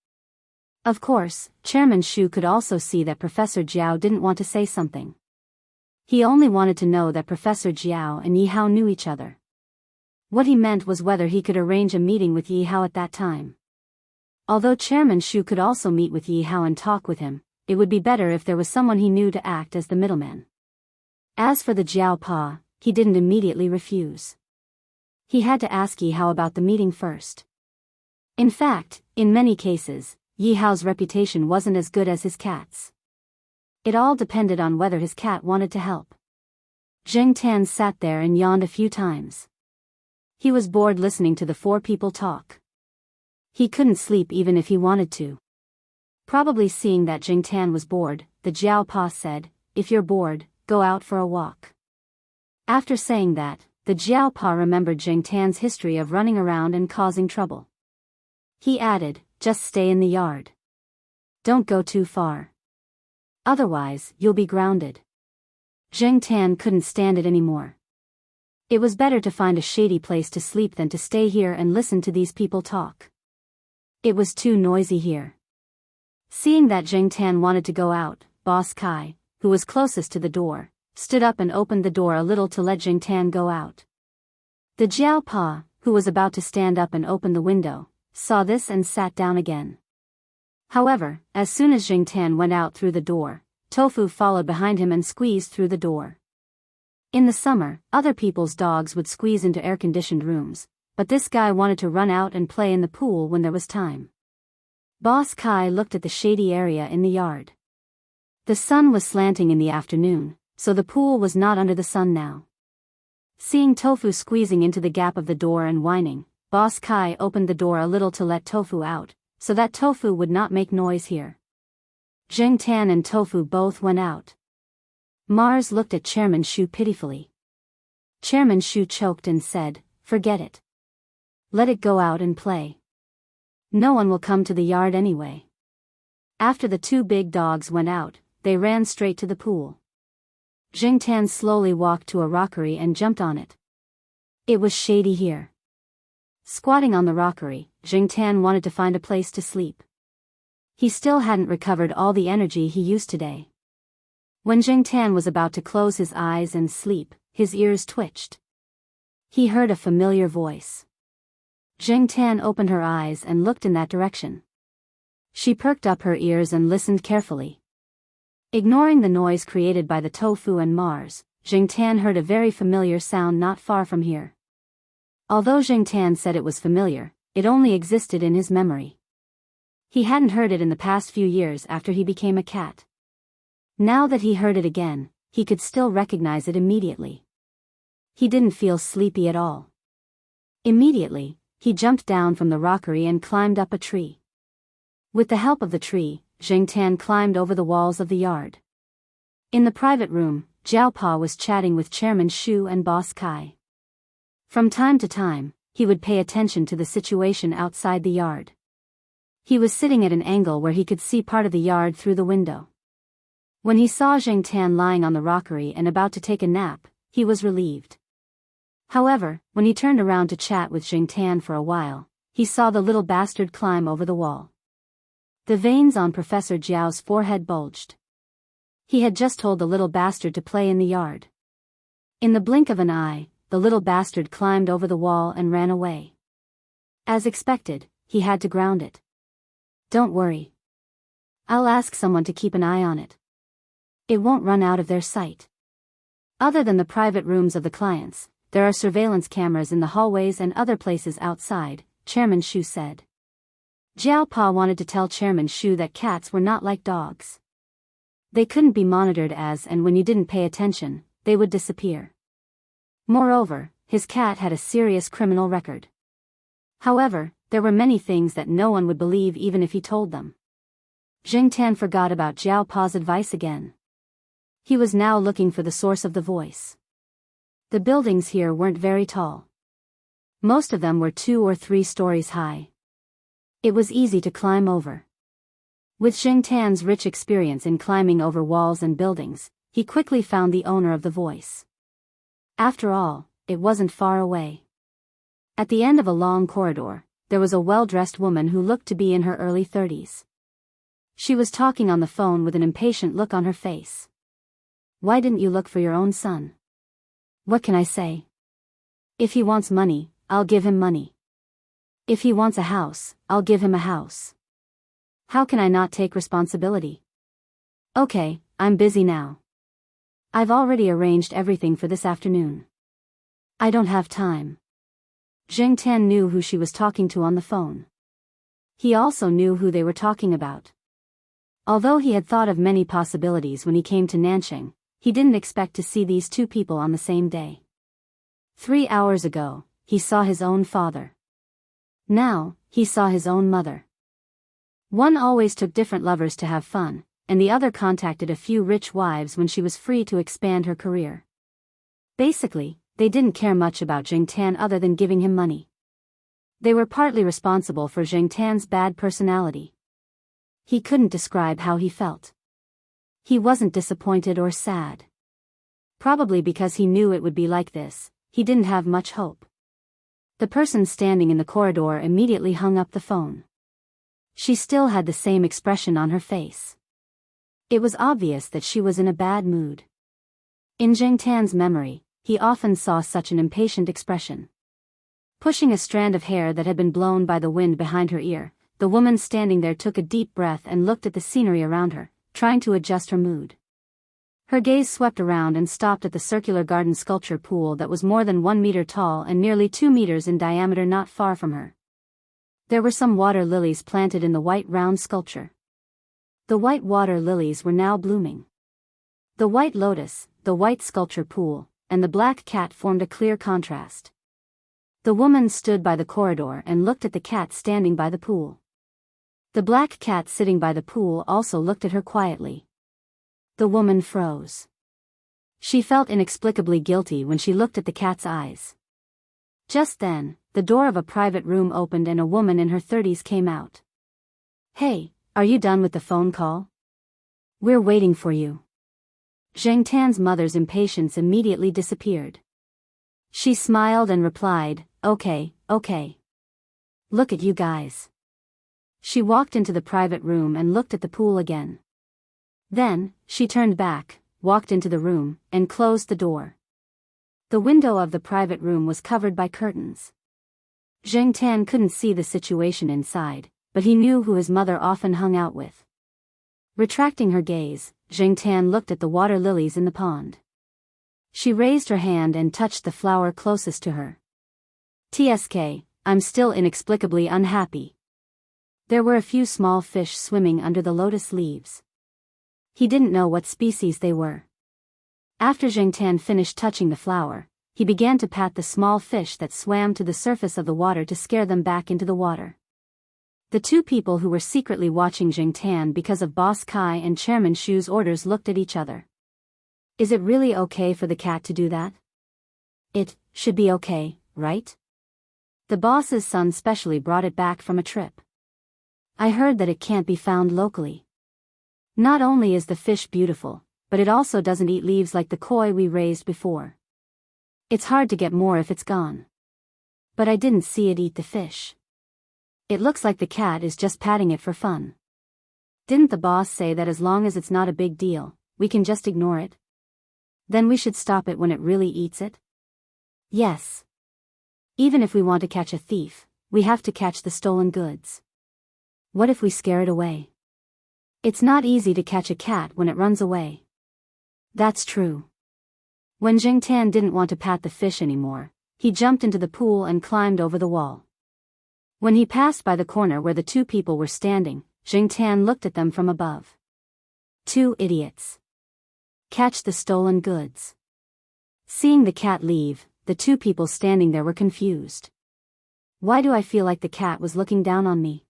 Of course, Chairman Shu could also see that Professor Jiao didn't want to say something. He only wanted to know that Professor Jiao and Yi Hao knew each other. What he meant was whether he could arrange a meeting with Yi Hao at that time. Although Chairman Shu could also meet with Yi Hao and talk with him, it would be better if there was someone he knew to act as the middleman. As for the Jiaopa, he didn't immediately refuse. He had to ask Yi Hao about the meeting first. In fact, in many cases, Yi Hao's reputation wasn't as good as his cat's. It all depended on whether his cat wanted to help. Zheng Tan sat there and yawned a few times. He was bored listening to the four people talk. He couldn't sleep even if he wanted to. Probably seeing that Zheng Tan was bored, the Jiaopa said, If you're bored, go out for a walk. After saying that, the Jiaopa remembered Zheng Tan's history of running around and causing trouble. He added, Just stay in the yard. Don't go too far. Otherwise, you'll be grounded. Zheng Tan couldn't stand it anymore. It was better to find a shady place to sleep than to stay here and listen to these people talk. It was too noisy here. Seeing that Zheng Tan wanted to go out, Boss Kai, who was closest to the door, stood up and opened the door a little to let Zheng Tan go out. The Jiaopa, who was about to stand up and open the window, saw this and sat down again. However, as soon as Zheng Tan went out through the door, Tofu followed behind him and squeezed through the door. In the summer, other people's dogs would squeeze into air-conditioned rooms, but this guy wanted to run out and play in the pool when there was time. Boss Kai looked at the shady area in the yard. The sun was slanting in the afternoon, so the pool was not under the sun now. Seeing Tofu squeezing into the gap of the door and whining, Boss Kai opened the door a little to let Tofu out, so that Tofu would not make noise here. Zheng Tan and Tofu both went out. Mars looked at Chairman Shu pitifully. Chairman Shu choked and said, Forget it. Let it go out and play. No one will come to the yard anyway. After the two big dogs went out, they ran straight to the pool. Zheng Tan slowly walked to a rockery and jumped on it. It was shady here. Squatting on the rockery, Zheng Tan wanted to find a place to sleep. He still hadn't recovered all the energy he used today. When Zheng Tan was about to close his eyes and sleep, his ears twitched. He heard a familiar voice. Zheng Tan opened her eyes and looked in that direction. She perked up her ears and listened carefully. Ignoring the noise created by the Tofu and Mars, Zheng Tan heard a very familiar sound not far from here. Although Zheng Tan said it was familiar, it only existed in his memory. He hadn't heard it in the past few years after he became a cat. Now that he heard it again, he could still recognize it immediately. He didn't feel sleepy at all. Immediately, he jumped down from the rockery and climbed up a tree. With the help of the tree, Zheng Tan climbed over the walls of the yard. In the private room, Jiao Pa was chatting with Chairman Shu and Boss Kai. From time to time, he would pay attention to the situation outside the yard. He was sitting at an angle where he could see part of the yard through the window. When he saw Zheng Tan lying on the rockery and about to take a nap, he was relieved. However, when he turned around to chat with Zheng Tan for a while, he saw the little bastard climb over the wall. The veins on Professor Jiao's forehead bulged. He had just told the little bastard to play in the yard. In the blink of an eye, the little bastard climbed over the wall and ran away. As expected, he had to ground it. Don't worry. I'll ask someone to keep an eye on it. It won't run out of their sight. Other than the private rooms of the clients, there are surveillance cameras in the hallways and other places outside, Chairman Shu said. Jiao Pa wanted to tell Chairman Shu that cats were not like dogs. They couldn't be monitored and when you didn't pay attention, they would disappear. Moreover, his cat had a serious criminal record. However, there were many things that no one would believe even if he told them. Zheng Tan forgot about Jiao Pa's advice again. He was now looking for the source of the voice. The buildings here weren't very tall. Most of them were 2 or 3 stories high. It was easy to climb over. With Zheng Tan's rich experience in climbing over walls and buildings, he quickly found the owner of the voice. After all, it wasn't far away. At the end of a long corridor, there was a well-dressed woman who looked to be in her early 30s. She was talking on the phone with an impatient look on her face. Why didn't you look for your own son? What can I say? If he wants money, I'll give him money. If he wants a house, I'll give him a house. How can I not take responsibility? Okay, I'm busy now. I've already arranged everything for this afternoon. I don't have time. Zheng Tan knew who she was talking to on the phone. He also knew who they were talking about. Although he had thought of many possibilities when he came to Nanxing, he didn't expect to see these 2 people on the same day. 3 hours ago, he saw his own father. Now, he saw his own mother. One always took different lovers to have fun, and the other contacted a few rich wives when she was free to expand her career. Basically, they didn't care much about Zheng Tan other than giving him money. They were partly responsible for Zheng Tan's bad personality. He couldn't describe how he felt. He wasn't disappointed or sad. Probably because he knew it would be like this, he didn't have much hope. The person standing in the corridor immediately hung up the phone. She still had the same expression on her face. It was obvious that she was in a bad mood. In Zheng Tan's memory, he often saw such an impatient expression. Pushing a strand of hair that had been blown by the wind behind her ear, the woman standing there took a deep breath and looked at the scenery around her, trying to adjust her mood. Her gaze swept around and stopped at the circular garden sculpture pool that was more than 1 meter tall and nearly 2 meters in diameter not far from her. There were some water lilies planted in the white round sculpture. The white water lilies were now blooming. The white lotus, the white sculpture pool, and the black cat formed a clear contrast. The woman stood by the corridor and looked at the cat standing by the pool. The black cat sitting by the pool also looked at her quietly. The woman froze. She felt inexplicably guilty when she looked at the cat's eyes. Just then, the door of a private room opened and a woman in her 30s came out. Hey, are you done with the phone call? We're waiting for you. Zheng Tan's mother's impatience immediately disappeared. She smiled and replied, okay. Look at you guys. She walked into the private room and looked at the pool again. Then, she turned back, walked into the room, and closed the door. The window of the private room was covered by curtains. Zheng Tan couldn't see the situation inside, but he knew who his mother often hung out with. Retracting her gaze, Zheng Tan looked at the water lilies in the pond. She raised her hand and touched the flower closest to her. TSK, I'm still inexplicably unhappy. There were a few small fish swimming under the lotus leaves. He didn't know what species they were. After Jiangtan finished touching the flower, he began to pat the small fish that swam to the surface of the water to scare them back into the water. The two people who were secretly watching Jiangtan because of Boss Kai and Chairman Shu's orders looked at each other. Is it really okay for the cat to do that? It should be okay, right? The boss's son specially brought it back from a trip. I heard that it can't be found locally. Not only is the fish beautiful, but it also doesn't eat leaves like the koi we raised before. It's hard to get more if it's gone. But I didn't see it eat the fish. It looks like the cat is just patting it for fun. Didn't the boss say that as long as it's not a big deal, we can just ignore it? Then we should stop it when it really eats it? Yes. Even if we want to catch a thief, we have to catch the stolen goods. What if we scare it away? It's not easy to catch a cat when it runs away. That's true. When Jiangtan didn't want to pat the fish anymore, he jumped into the pool and climbed over the wall. When he passed by the corner where the two people were standing, Jiangtan looked at them from above. Two idiots. Catch the stolen goods. Seeing the cat leave, the two people standing there were confused. Why do I feel like the cat was looking down on me?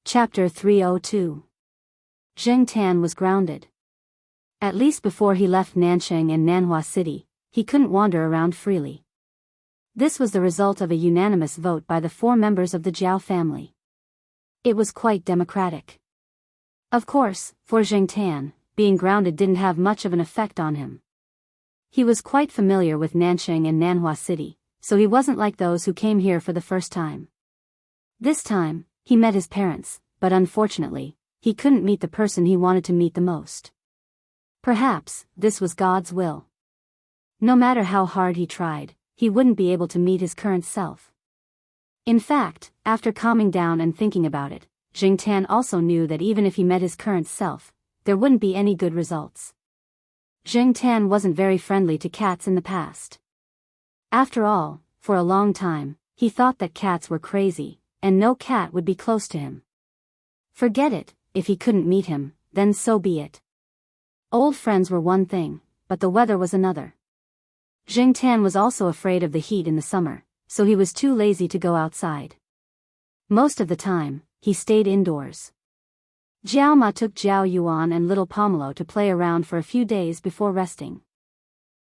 Chapter 302. Jiangtan was grounded. At least before he left Nanchang and Nanhua City, he couldn't wander around freely. This was the result of a unanimous vote by the 4 members of the Jiao family. It was quite democratic. Of course, for Jiangtan, being grounded didn't have much of an effect on him. He was quite familiar with Nanchang and Nanhua City, so he wasn't like those who came here for the first time. This time, he met his parents, but unfortunately, he couldn't meet the person he wanted to meet the most. Perhaps, this was God's will. No matter how hard he tried, he wouldn't be able to meet his current self. In fact, after calming down and thinking about it, Jiangtan also knew that even if he met his current self, there wouldn't be any good results. Jiangtan wasn't very friendly to cats in the past. After all, for a long time, he thought that cats were crazy, and no cat would be close to him. Forget it, if he couldn't meet him, then so be it. Old friends were one thing, but the weather was another. Jiangtan was also afraid of the heat in the summer, so he was too lazy to go outside. Most of the time, he stayed indoors. Jiao Ma took Jiao Yuan and little Pomelo to play around for a few days before resting.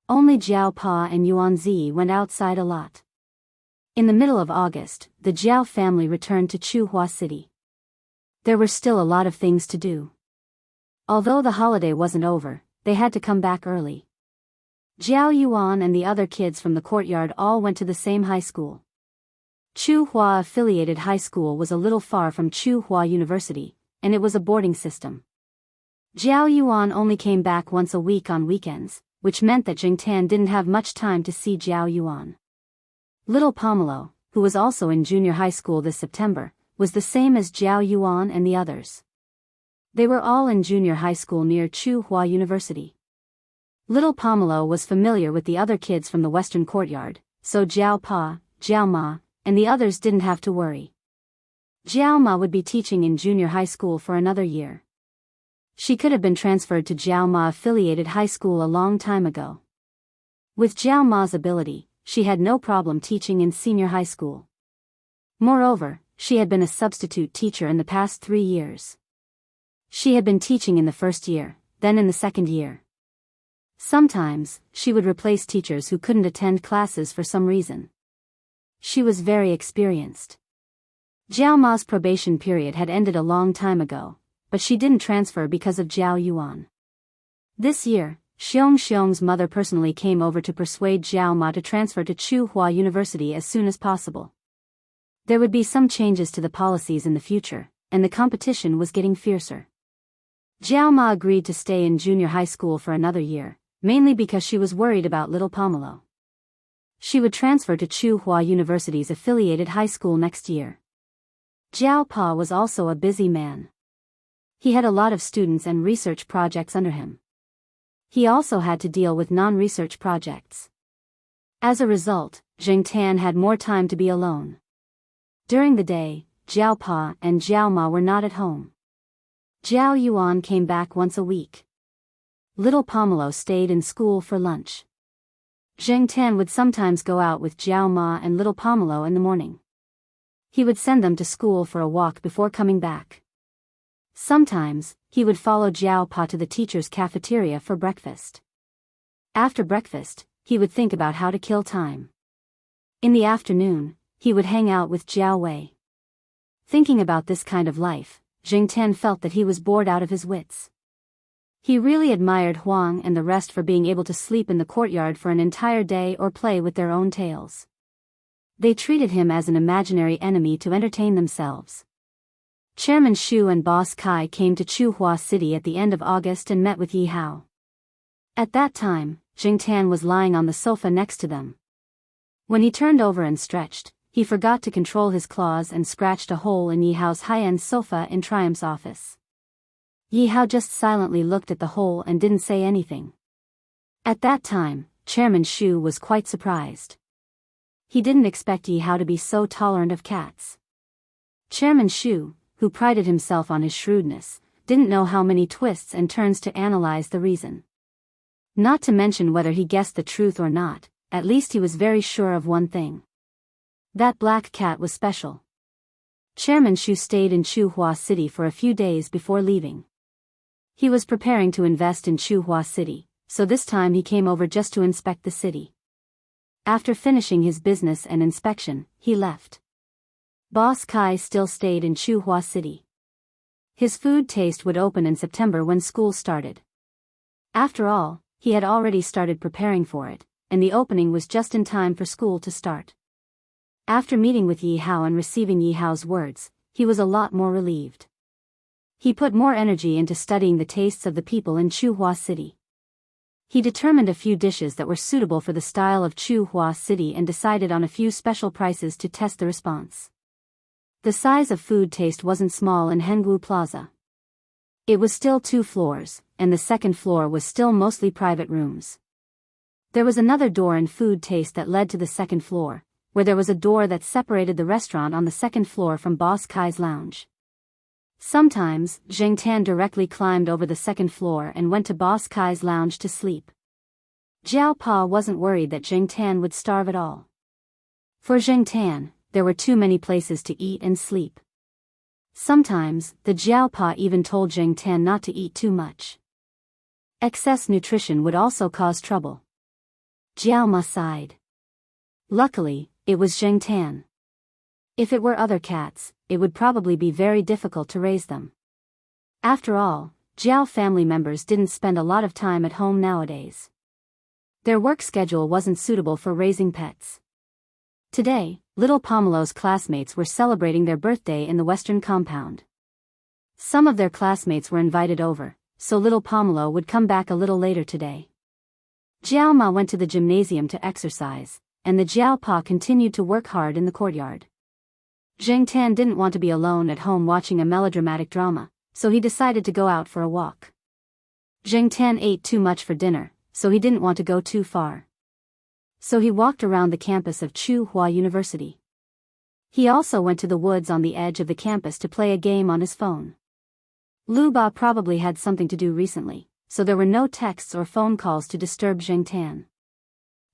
Only Jiao Pa and Yuan Zi went outside a lot. In the middle of August, the Jiao family returned to Chuhua City. There were still a lot of things to do. Although the holiday wasn't over, they had to come back early. Jiao Yuan and the other kids from the courtyard all went to the same high school. Chuhua Affiliated High School was a little far from Chuhua University, and it was a boarding system. Jiao Yuan only came back once a week on weekends, which meant that Jiangtan didn't have much time to see Jiao Yuan. Little Pomelo, who was also in junior high school this September, was the same as Jiao Yuan and the others. They were all in junior high school near Chuhua University. Little Pomelo was familiar with the other kids from the western courtyard, so Jiao Pa, Jiao Ma, and the others didn't have to worry. Jiao Ma would be teaching in junior high school for another year. She could have been transferred to Jiao Ma Affiliated High School a long time ago. With Jiao Ma's ability, she had no problem teaching in senior high school. Moreover, she had been a substitute teacher in the past 3 years. She had been teaching in the first year, then in the second year. Sometimes, she would replace teachers who couldn't attend classes for some reason. She was very experienced. Jiao Ma's probation period had ended a long time ago, but she didn't transfer because of Jiao Yuan. This year, Xiong's mother personally came over to persuade Jiao Ma to transfer to Chuhua University as soon as possible. There would be some changes to the policies in the future, and the competition was getting fiercer. Jiao Ma agreed to stay in junior high school for another year, mainly because she was worried about little Pomelo. She would transfer to Chuhua University's affiliated high school next year. Jiao Pa was also a busy man. He had a lot of students and research projects under him. He also had to deal with non-research projects. As a result, Jiangtan had more time to be alone. During the day, Jiao Pa and Jiao Ma were not at home. Jiao Yuan came back once a week. Little Pomelo stayed in school for lunch. Zheng Tan would sometimes go out with Jiao Ma and little Pomelo in the morning. He would send them to school for a walk before coming back. Sometimes, he would follow Jiao Pa to the teacher's cafeteria for breakfast. After breakfast, he would think about how to kill time. In the afternoon, he would hang out with Jiao Wei. Thinking about this kind of life, Zheng Tan felt that he was bored out of his wits. He really admired Huang and the rest for being able to sleep in the courtyard for an entire day or play with their own tails. They treated him as an imaginary enemy to entertain themselves. Chairman Shu and Boss Kai came to Chuhua City at the end of August and met with Yi Hao. At that time, Zheng Tan was lying on the sofa next to them. When he turned over and stretched, he forgot to control his claws and scratched a hole in Yi Hao's high-end sofa in Triumph's office. Yi Hao just silently looked at the hole and didn't say anything. At that time, Chairman Shu was quite surprised. He didn't expect Yi Hao to be so tolerant of cats. Chairman Shu, who prided himself on his shrewdness, didn't know how many twists and turns to analyze the reason. Not to mention whether he guessed the truth or not, at least he was very sure of one thing. That black cat was special. Chairman Shu stayed in Chuhua City for a few days before leaving. He was preparing to invest in Chuhua City, so this time he came over just to inspect the city. After finishing his business and inspection, he left. Boss Kai still stayed in Chuhua City. His food taste would open in September when school started. After all, he had already started preparing for it, and the opening was just in time for school to start. After meeting with Yi Hao and receiving Yi Hao's words, he was a lot more relieved. He put more energy into studying the tastes of the people in Chuhua City. He determined a few dishes that were suitable for the style of Chuhua City and decided on a few special prices to test the response. The size of food taste wasn't small in Hengwu Plaza. It was still 2 floors, and the second floor was still mostly private rooms. There was another door in food taste that led to the second floor, where there was a door that separated the restaurant on the second floor from Boss Kai's lounge. Sometimes, Zheng Tan directly climbed over the second floor and went to Boss Kai's lounge to sleep. Jiao Pa wasn't worried that Zheng Tan would starve at all. For Zheng Tan, there were too many places to eat and sleep. Sometimes, the Jiao Pa even told Zheng Tan not to eat too much. Excess nutrition would also cause trouble. Jiao Ma sighed. Luckily, it was Zheng Tan. If it were other cats, it would probably be very difficult to raise them. After all, Jiao family members didn't spend a lot of time at home nowadays. Their work schedule wasn't suitable for raising pets. Today, little Pomelo's classmates were celebrating their birthday in the western compound. Some of their classmates were invited over, so little Pomelo would come back a little later today. Jiao Ma went to the gymnasium to exercise, and the Jiao Pa continued to work hard in the courtyard. Zheng Tan didn't want to be alone at home watching a melodramatic drama, so he decided to go out for a walk. Zheng Tan ate too much for dinner, so he didn't want to go too far. So he walked around the campus of Chuhua University. He also went to the woods on the edge of the campus to play a game on his phone. Lu Ba probably had something to do recently, so there were no texts or phone calls to disturb Zheng Tan.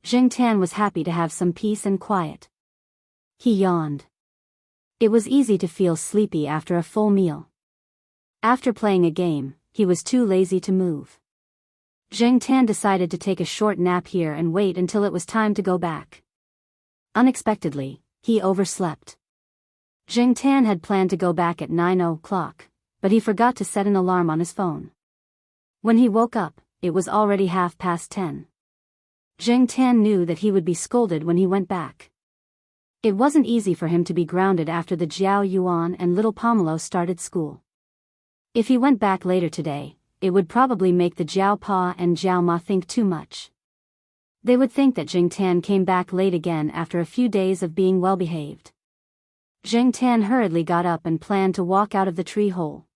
Zheng Tan was happy to have some peace and quiet. He yawned. It was easy to feel sleepy after a full meal. After playing a game, he was too lazy to move. Zheng Tan decided to take a short nap here and wait until it was time to go back. Unexpectedly, he overslept. Zheng Tan had planned to go back at 9 o'clock, but he forgot to set an alarm on his phone. When he woke up, it was already 10:30. Zheng Tan knew that he would be scolded when he went back. It wasn't easy for him to be grounded after the Jiao Yuan and little Pomelo started school. If he went back later today, it would probably make the Jiao Pa and Jiao Ma think too much. They would think that Zheng Tan came back late again after a few days of being well behaved. Zheng Tan hurriedly got up and planned to walk out of the tree hole.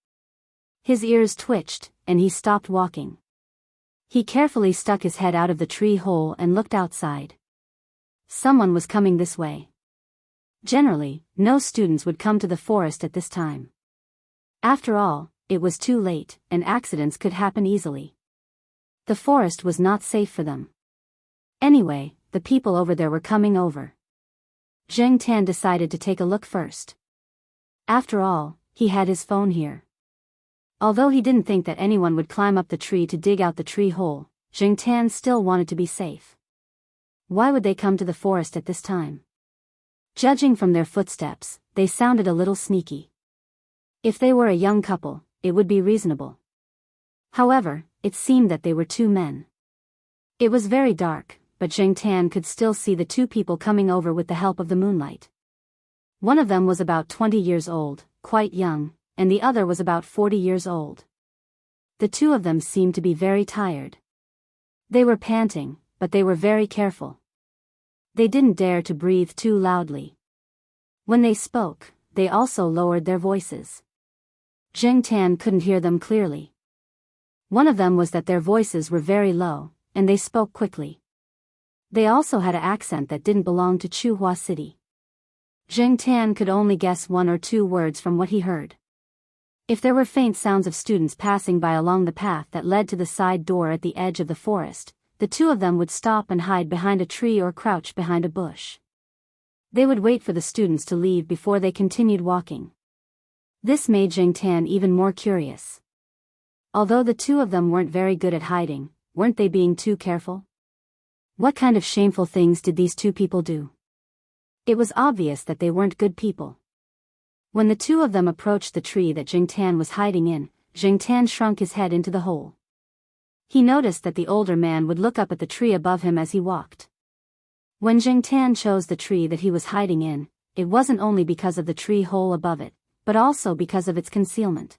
His ears twitched, and he stopped walking. He carefully stuck his head out of the tree hole and looked outside. Someone was coming this way. Generally, no students would come to the forest at this time. After all, it was too late, and accidents could happen easily. The forest was not safe for them. Anyway, the people over there were coming over. Zheng Tan decided to take a look first. After all, he had his phone here. Although he didn't think that anyone would climb up the tree to dig out the tree hole, Zheng Tan still wanted to be safe. Why would they come to the forest at this time? Judging from their footsteps, they sounded a little sneaky. If they were a young couple, it would be reasonable. However, it seemed that they were two men. It was very dark, but Zheng Tan could still see the two people coming over with the help of the moonlight. One of them was about 20 years old, quite young, and the other was about 40 years old. The two of them seemed to be very tired. They were panting, but they were very careful. They didn't dare to breathe too loudly. When they spoke, they also lowered their voices. Zheng Tan couldn't hear them clearly. One of them was that their voices were very low, and they spoke quickly. They also had an accent that didn't belong to Chuhua City. Zheng Tan could only guess one or two words from what he heard. If there were faint sounds of students passing by along the path that led to the side door at the edge of the forest, the two of them would stop and hide behind a tree or crouch behind a bush. They would wait for the students to leave before they continued walking. This made Zheng Tan even more curious. Although the two of them weren't very good at hiding, weren't they being too careful? What kind of shameful things did these two people do? It was obvious that they weren't good people. When the two of them approached the tree that Zheng Tan was hiding in, Zheng Tan shrunk his head into the hole. He noticed that the older man would look up at the tree above him as he walked. When Zheng Tan chose the tree that he was hiding in, it wasn't only because of the tree hole above it, but also because of its concealment.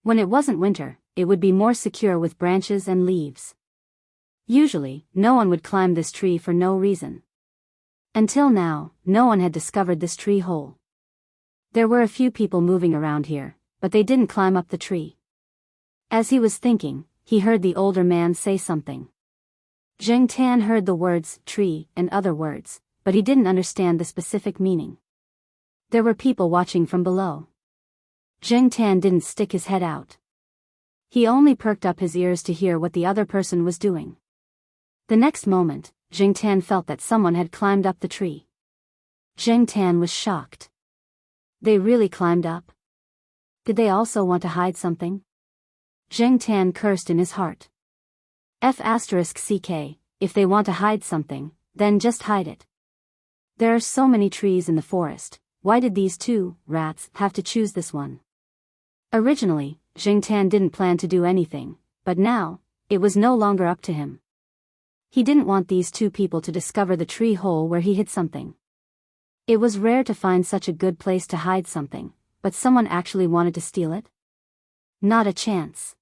When it wasn't winter, it would be more secure with branches and leaves. Usually, no one would climb this tree for no reason. Until now, no one had discovered this tree hole. There were a few people moving around here, but they didn't climb up the tree. As he was thinking, he heard the older man say something. Zheng Tan heard the words tree and other words, but he didn't understand the specific meaning. There were people watching from below. Zheng Tan didn't stick his head out. He only perked up his ears to hear what the other person was doing. The next moment, Zheng Tan felt that someone had climbed up the tree. Zheng Tan was shocked. They really climbed up? Did they also want to hide something? Zheng Tan cursed in his heart. *CK, if they want to hide something, then just hide it. There are so many trees in the forest, why did these two rats have to choose this one? Originally, Zheng Tan didn't plan to do anything, but now, it was no longer up to him. He didn't want these two people to discover the tree hole where he hid something. It was rare to find such a good place to hide something, but someone actually wanted to steal it? Not a chance.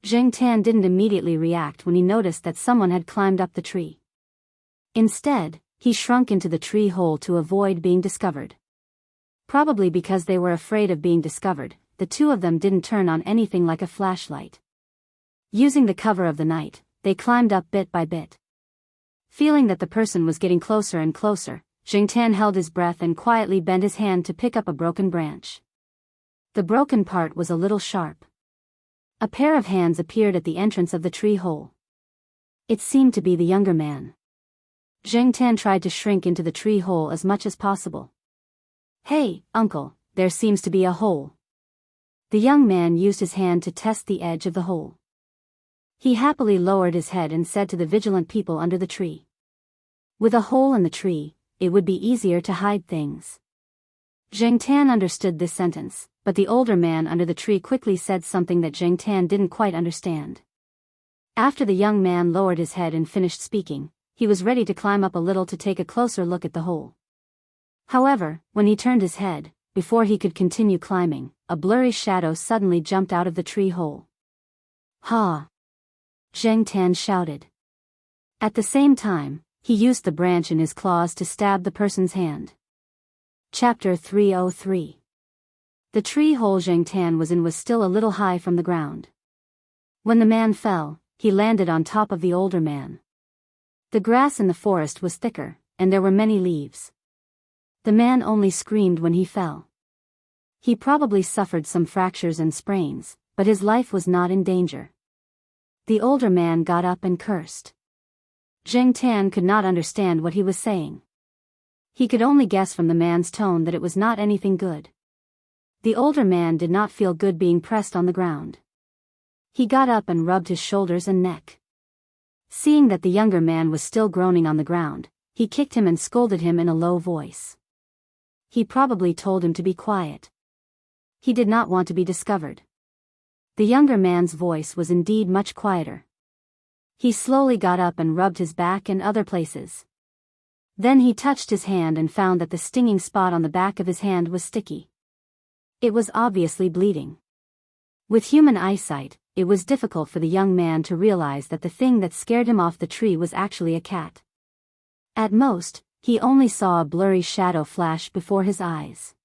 Zheng Tan didn't immediately react when he noticed that someone had climbed up the tree. Instead, he shrunk into the tree hole to avoid being discovered. Probably because they were afraid of being discovered, the two of them didn't turn on anything like a flashlight. Using the cover of the night, they climbed up bit by bit. Feeling that the person was getting closer and closer, Zheng Tan held his breath and quietly bent his hand to pick up a broken branch. The broken part was a little sharp. A pair of hands appeared at the entrance of the tree hole. It seemed to be the younger man. Zheng Tan tried to shrink into the tree hole as much as possible. "Hey, uncle, there seems to be a hole." The young man used his hand to test the edge of the hole. He happily lowered his head and said to the vigilant people under the tree. With a hole in the tree, it would be easier to hide things. Zheng Tan understood this sentence, but the older man under the tree quickly said something that Zheng Tan didn't quite understand. After the young man lowered his head and finished speaking, he was ready to climb up a little to take a closer look at the hole. However, when he turned his head, before he could continue climbing, a blurry shadow suddenly jumped out of the tree hole. "Ha!" Zheng Tan shouted. At the same time, he used the branch in his claws to stab the person's hand. Chapter 303. The tree hole Zheng Tan was in was still a little high from the ground. When the man fell, he landed on top of the older man. The grass in the forest was thicker, and there were many leaves. The man only screamed when he fell. He probably suffered some fractures and sprains, but his life was not in danger. The older man got up and cursed. Zheng Tan could not understand what he was saying. He could only guess from the man's tone that it was not anything good. The older man did not feel good being pressed on the ground. He got up and rubbed his shoulders and neck. Seeing that the younger man was still groaning on the ground, he kicked him and scolded him in a low voice. He probably told him to be quiet. He did not want to be discovered. The younger man's voice was indeed much quieter. He slowly got up and rubbed his back and other places. Then he touched his hand and found that the stinging spot on the back of his hand was sticky. It was obviously bleeding. With human eyesight, it was difficult for the young man to realize that the thing that scared him off the tree was actually a cat. At most, he only saw a blurry shadow flash before his eyes.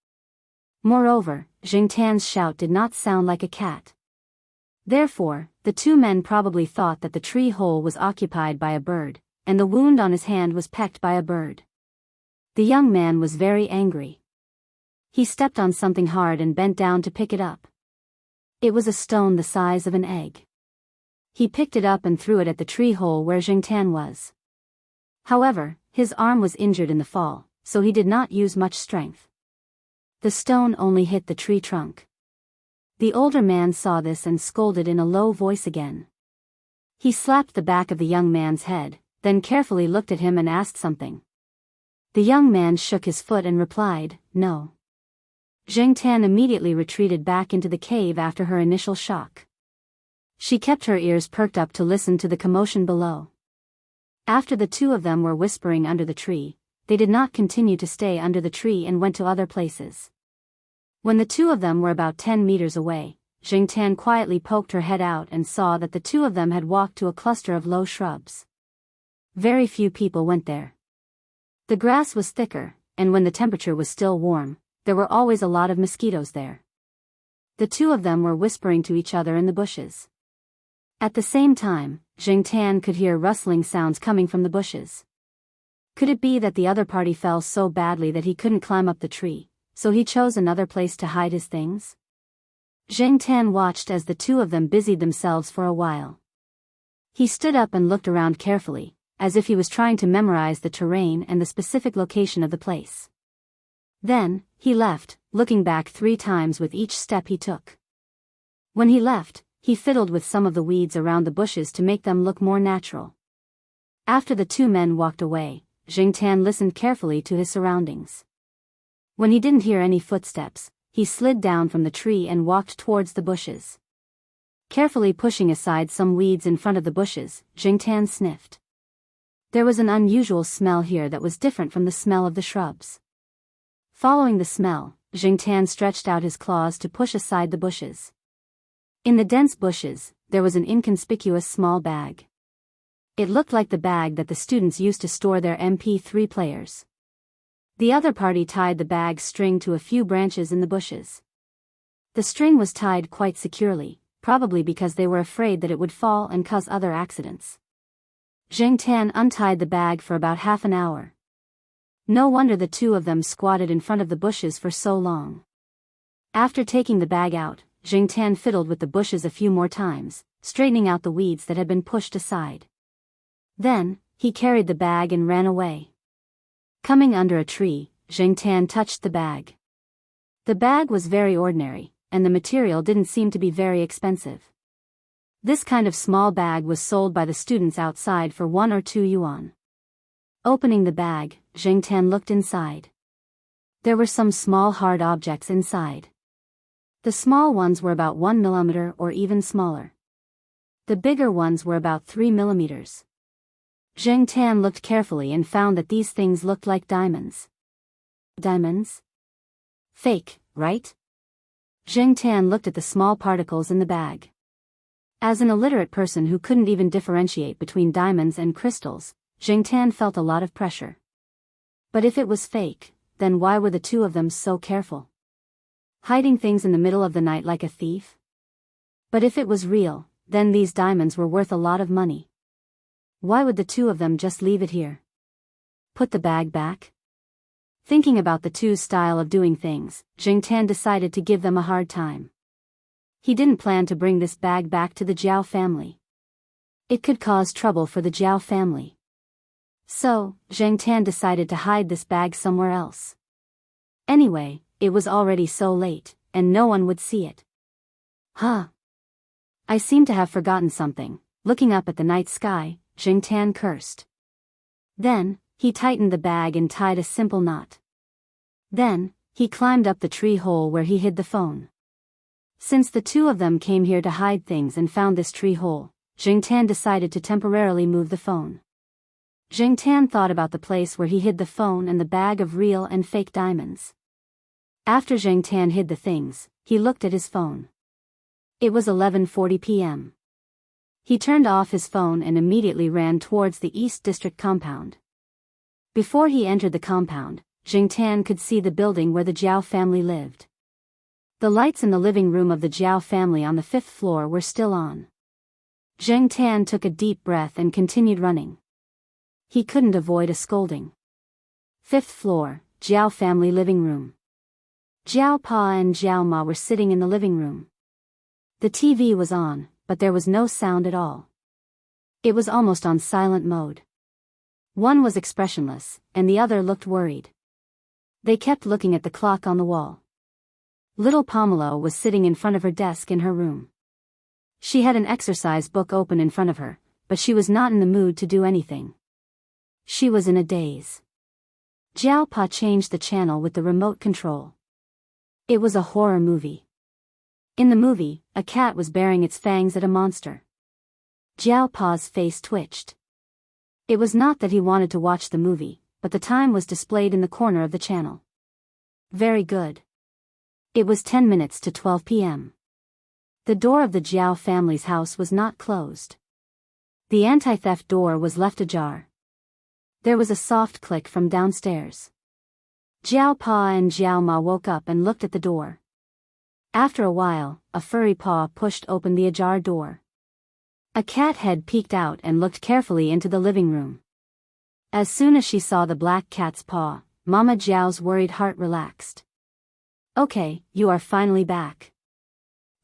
Moreover, Zheng Tan's shout did not sound like a cat. Therefore, the two men probably thought that the tree hole was occupied by a bird, and the wound on his hand was pecked by a bird. The young man was very angry. He stepped on something hard and bent down to pick it up. It was a stone the size of an egg. He picked it up and threw it at the tree hole where Zheng Tan was. However, his arm was injured in the fall, so he did not use much strength. The stone only hit the tree trunk. The older man saw this and scolded in a low voice again. He slapped the back of the young man's head, then carefully looked at him and asked something. The young man shook his foot and replied, "No." Zheng Tan immediately retreated back into the cave after her initial shock. She kept her ears perked up to listen to the commotion below. After the two of them were whispering under the tree, they did not continue to stay under the tree and went to other places. When the two of them were about 10 meters away, Zheng Tan quietly poked her head out and saw that the two of them had walked to a cluster of low shrubs. Very few people went there. The grass was thicker, and when the temperature was still warm, there were always a lot of mosquitoes there. The two of them were whispering to each other in the bushes. At the same time, Zheng Tan could hear rustling sounds coming from the bushes. Could it be that the other party fell so badly that he couldn't climb up the tree, so he chose another place to hide his things? Zheng Tan watched as the two of them busied themselves for a while. He stood up and looked around carefully, as if he was trying to memorize the terrain and the specific location of the place. Then, he left, looking back 3 times with each step he took. When he left, he fiddled with some of the weeds around the bushes to make them look more natural. After the two men walked away, Zheng Tan listened carefully to his surroundings. When he didn't hear any footsteps, he slid down from the tree and walked towards the bushes. Carefully pushing aside some weeds in front of the bushes, Zheng Tan sniffed. There was an unusual smell here that was different from the smell of the shrubs. Following the smell, Zheng Tan stretched out his claws to push aside the bushes. In the dense bushes, there was an inconspicuous small bag. It looked like the bag that the students used to store their MP3 players. The other party tied the bag's string to a few branches in the bushes. The string was tied quite securely, probably because they were afraid that it would fall and cause other accidents. Zheng Tan untied the bag for about half an hour. No wonder the two of them squatted in front of the bushes for so long. After taking the bag out, Zheng Tan fiddled with the bushes a few more times, straightening out the weeds that had been pushed aside. Then, he carried the bag and ran away. Coming under a tree, Zheng Tan touched the bag. The bag was very ordinary, and the material didn't seem to be very expensive. This kind of small bag was sold by the students outside for 1 or 2 yuan. Opening the bag, Zheng Tan looked inside. There were some small hard objects inside. The small ones were about 1 millimeter or even smaller. The bigger ones were about 3 millimeters. Zheng Tan looked carefully and found that these things looked like diamonds. Diamonds? Fake, right? Zheng Tan looked at the small particles in the bag. As an illiterate person who couldn't even differentiate between diamonds and crystals, Zheng Tan felt a lot of pressure. But if it was fake, then why were the two of them so careful? Hiding things in the middle of the night like a thief? But if it was real, then these diamonds were worth a lot of money. Why would the two of them just leave it here? Put the bag back? Thinking about the two's style of doing things, Jiangtan decided to give them a hard time. He didn't plan to bring this bag back to the Jiao family. It could cause trouble for the Jiao family. So, Jiangtan decided to hide this bag somewhere else. Anyway, it was already so late, and no one would see it. Huh. I seem to have forgotten something. Looking up at the night sky, Jiangtan cursed. Then, he tightened the bag and tied a simple knot. Then, he climbed up the tree hole where he hid the phone. Since the two of them came here to hide things and found this tree hole, Jiangtan decided to temporarily move the phone. Jiangtan thought about the place where he hid the phone and the bag of real and fake diamonds. After Jiangtan hid the things, he looked at his phone. It was 11:40 p.m. He turned off his phone and immediately ran towards the East District compound. Before he entered the compound, Jiangtan could see the building where the Jiao family lived. The lights in the living room of the Jiao family on the 5th floor were still on. Jiangtan took a deep breath and continued running. He couldn't avoid a scolding. 5th floor, Jiao family living room. Jiao Pa and Jiao Ma were sitting in the living room. The TV was on, but there was no sound at all. It was almost on silent mode. One was expressionless, and the other looked worried. They kept looking at the clock on the wall. Little Pomelo was sitting in front of her desk in her room. She had an exercise book open in front of her, but she was not in the mood to do anything. She was in a daze. Jiao Pa changed the channel with the remote control. It was a horror movie. In the movie, a cat was baring its fangs at a monster. Jiao Pa's face twitched. It was not that he wanted to watch the movie, but the time was displayed in the corner of the channel. Very good. It was 10 minutes to 12 p.m. The door of the Jiao family's house was not closed. The anti-theft door was left ajar. There was a soft click from downstairs. Jiao Pa and Jiao Ma woke up and looked at the door. After a while, a furry paw pushed open the ajar door. A cat head peeked out and looked carefully into the living room. As soon as she saw the black cat's paw, Mama Jiao's worried heart relaxed. Okay, you are finally back.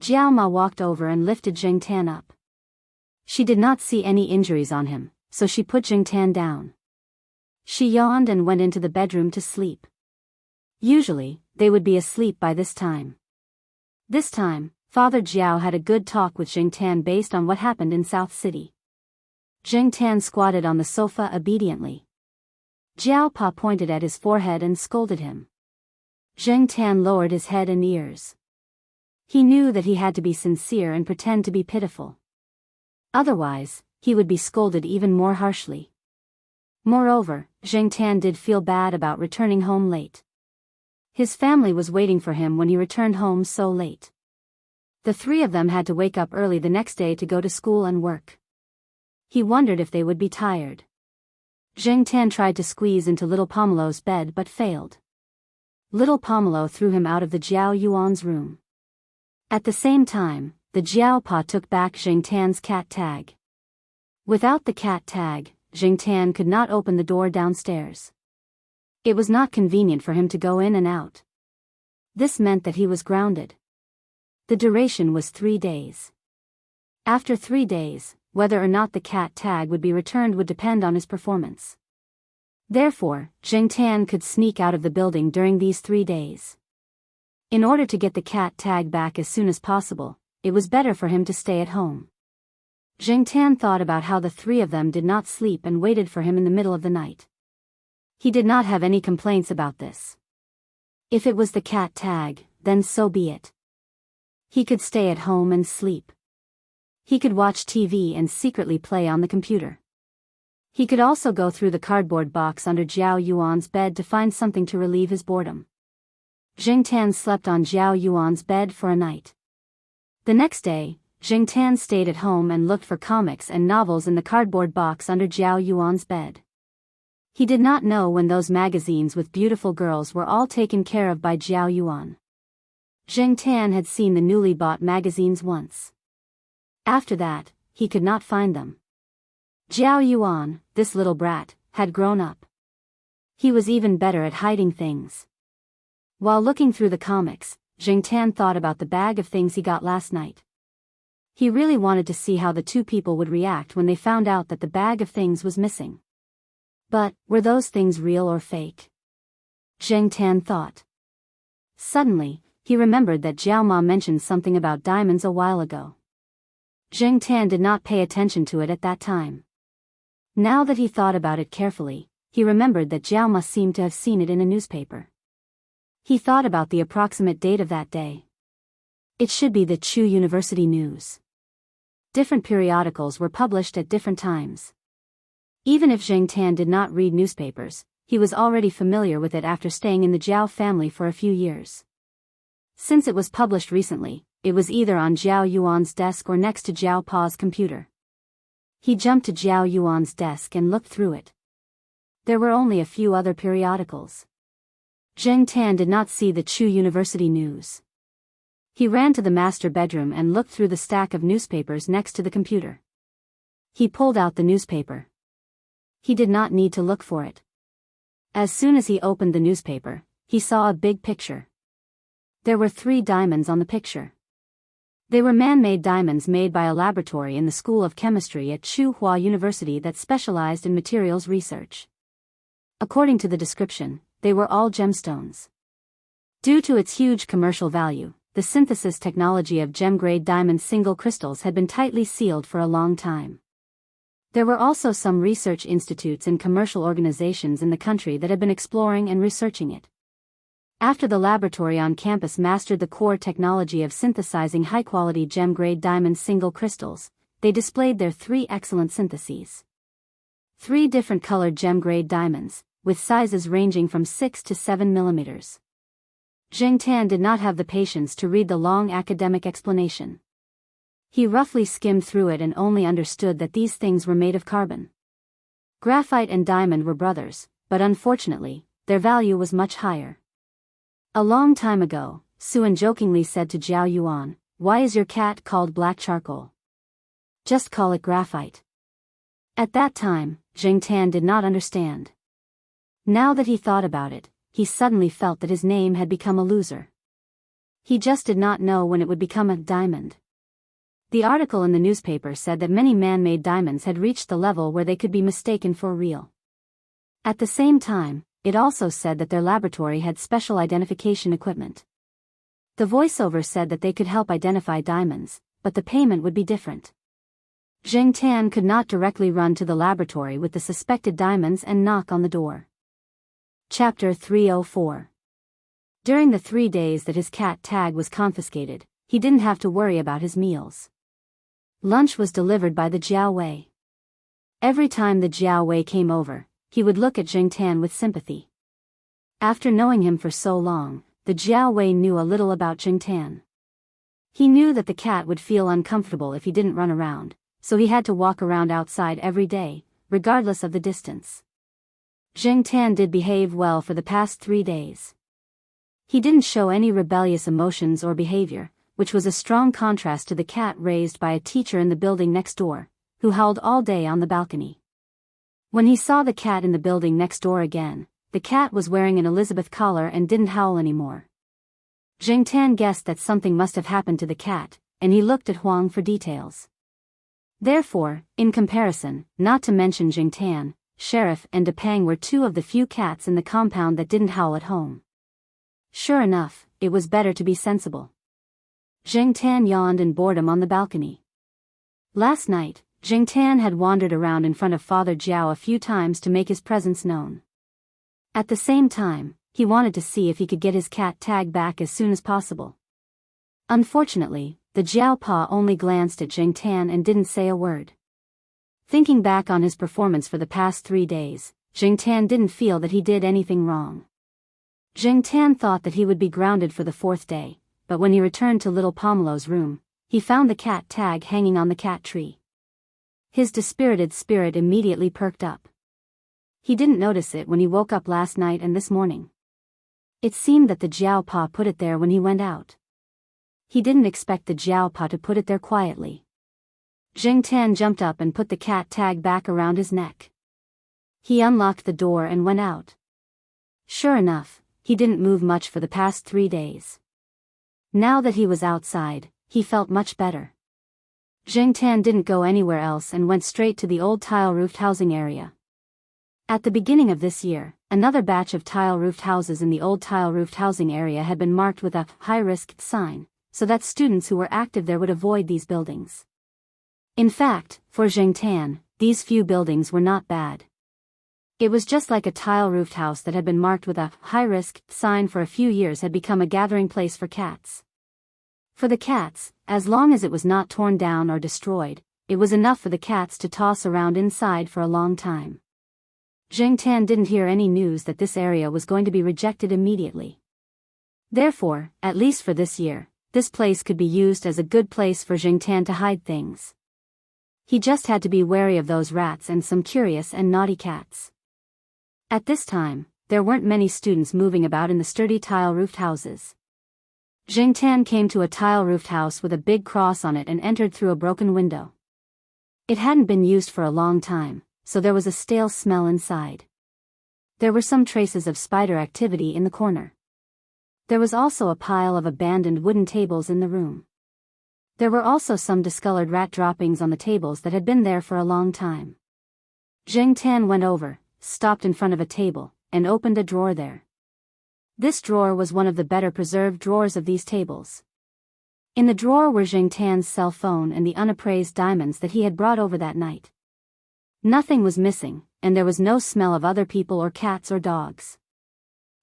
Jiao Ma walked over and lifted Jiangtan up. She did not see any injuries on him, so she put Jiangtan down. She yawned and went into the bedroom to sleep. Usually, they would be asleep by this time. This time, Father Jiao had a good talk with Jiangtan based on what happened in South City. Jiangtan squatted on the sofa obediently. Jiao Pa pointed at his forehead and scolded him. Jiangtan lowered his head and ears. He knew that he had to be sincere and pretend to be pitiful. Otherwise, he would be scolded even more harshly. Moreover, Jiangtan did feel bad about returning home late. His family was waiting for him when he returned home so late. The three of them had to wake up early the next day to go to school and work. He wondered if they would be tired. Jiangtan tried to squeeze into little Pomelo's bed but failed. Little Pomelo threw him out of the Jiao Yuan's room. At the same time, the Jiao Pa took back Jiangtan's cat tag. Without the cat tag, Jiangtan could not open the door downstairs. It was not convenient for him to go in and out. This meant that he was grounded. The duration was 3 days. After 3 days, whether or not the cat tag would be returned would depend on his performance. Therefore, Jiangtan could sneak out of the building during these 3 days. In order to get the cat tag back as soon as possible, it was better for him to stay at home. Jiangtan thought about how the three of them did not sleep and waited for him in the middle of the night. He did not have any complaints about this. If it was the cat tag, then so be it. He could stay at home and sleep. He could watch TV and secretly play on the computer. He could also go through the cardboard box under Jiao Yuan's bed to find something to relieve his boredom. Jiangtan slept on Jiao Yuan's bed for a night. The next day, Jiangtan stayed at home and looked for comics and novels in the cardboard box under Jiao Yuan's bed. He did not know when those magazines with beautiful girls were all taken care of by Jiao Yuan. Jiangtan had seen the newly bought magazines once. After that, he could not find them. Jiao Yuan, this little brat, had grown up. He was even better at hiding things. While looking through the comics, Jiangtan thought about the bag of things he got last night. He really wanted to see how the two people would react when they found out that the bag of things was missing. But, were those things real or fake? Jiangtan thought. Suddenly, he remembered that Jiao Ma mentioned something about diamonds a while ago. Jiangtan did not pay attention to it at that time. Now that he thought about it carefully, he remembered that Jiao Ma seemed to have seen it in a newspaper. He thought about the approximate date of that day. It should be the Chu University News. Different periodicals were published at different times. Even if Jiangtan did not read newspapers, he was already familiar with it after staying in the Jiao family for a few years. Since it was published recently, it was either on Jiao Yuan's desk or next to Jiao Pa's computer. He jumped to Jiao Yuan's desk and looked through it. There were only a few other periodicals. Jiangtan did not see the Chu University News. He ran to the master bedroom and looked through the stack of newspapers next to the computer. He pulled out the newspaper. He did not need to look for it. As soon as he opened the newspaper, he saw a big picture. There were 3 diamonds on the picture. They were man-made diamonds made by a laboratory in the School of Chemistry at Tsinghua University that specialized in materials research. According to the description, they were all gemstones. Due to its huge commercial value, the synthesis technology of gem-grade diamond single crystals had been tightly sealed for a long time. There were also some research institutes and commercial organizations in the country that had been exploring and researching it. After the laboratory on campus mastered the core technology of synthesizing high-quality gem-grade diamond single crystals, they displayed their 3 excellent syntheses. 3 different colored gem-grade diamonds, with sizes ranging from 6 to 7 millimeters. Jiangtan did not have the patience to read the long academic explanation. He roughly skimmed through it and only understood that these things were made of carbon. Graphite and diamond were brothers, but unfortunately, their value was much higher. A long time ago, Suan jokingly said to Jiao Yuan, "Why is your cat called black charcoal? Just call it graphite." At that time, Jiangtan did not understand. Now that he thought about it, he suddenly felt that his name had become a loser. He just did not know when it would become a diamond. The article in the newspaper said that many man-made diamonds had reached the level where they could be mistaken for real. At the same time, it also said that their laboratory had special identification equipment. The voiceover said that they could help identify diamonds, but the payment would be different. Jiangtan could not directly run to the laboratory with the suspected diamonds and knock on the door. Chapter 304. During the 3 days that his cat tag was confiscated, he didn't have to worry about his meals. Lunch was delivered by the Jiao Wei. Every time the Jiao Wei came over, he would look at Jiangtan with sympathy. After knowing him for so long, the Jiao Wei knew a little about Jiangtan. He knew that the cat would feel uncomfortable if he didn't run around, so he had to walk around outside every day, regardless of the distance. Jiangtan did behave well for the past 3 days. He didn't show any rebellious emotions or behavior, which was a strong contrast to the cat raised by a teacher in the building next door, who howled all day on the balcony. When he saw the cat in the building next door again, the cat was wearing an Elizabeth collar and didn't howl anymore. Jiangtan guessed that something must have happened to the cat, and he looked at Huang for details. Therefore, in comparison, not to mention Jiangtan, Sheriff and Depang were 2 of the few cats in the compound that didn't howl at home. Sure enough, it was better to be sensible. Jiangtan yawned in boredom on the balcony. Last night, Jiangtan had wandered around in front of Father Jiao a few times to make his presence known. At the same time, he wanted to see if he could get his cat tag back as soon as possible. Unfortunately, the Jiao Pa only glanced at Jiangtan and didn't say a word. Thinking back on his performance for the past 3 days, Jiangtan didn't feel that he did anything wrong. Jiangtan thought that he would be grounded for the 4th day, but when he returned to little Pomelo's room, he found the cat tag hanging on the cat tree. His dispirited spirit immediately perked up. He didn't notice it when he woke up last night and this morning. It seemed that the Jiao Pa put it there when he went out. He didn't expect the Jiao Pa to put it there quietly. Jiangtan jumped up and put the cat tag back around his neck. He unlocked the door and went out. Sure enough, he didn't move much for the past 3 days. Now that he was outside, he felt much better. Jiangtan didn't go anywhere else and went straight to the old tile-roofed housing area. At the beginning of this year, another batch of tile-roofed houses in the old tile-roofed housing area had been marked with a high-risk sign, so that students who were active there would avoid these buildings. In fact, for Jiangtan, these few buildings were not bad. It was just like a tile-roofed house that had been marked with a high-risk sign for a few years had become a gathering place for cats. For the cats, as long as it was not torn down or destroyed, it was enough for the cats to toss around inside for a long time. Jiangtan didn't hear any news that this area was going to be rejected immediately. Therefore, at least for this year, this place could be used as a good place for Jiangtan to hide things. He just had to be wary of those rats and some curious and naughty cats. At this time, there weren't many students moving about in the sturdy tile-roofed houses. Jiangtan came to a tile-roofed house with a big cross on it and entered through a broken window. It hadn't been used for a long time, so there was a stale smell inside. There were some traces of spider activity in the corner. There was also a pile of abandoned wooden tables in the room. There were also some discolored rat droppings on the tables that had been there for a long time. Jiangtan went over, stopped in front of a table, and opened a drawer there. This drawer was one of the better preserved drawers of these tables. In the drawer were Jiangtan's cell phone and the unappraised diamonds that he had brought over that night. Nothing was missing, and there was no smell of other people or cats or dogs.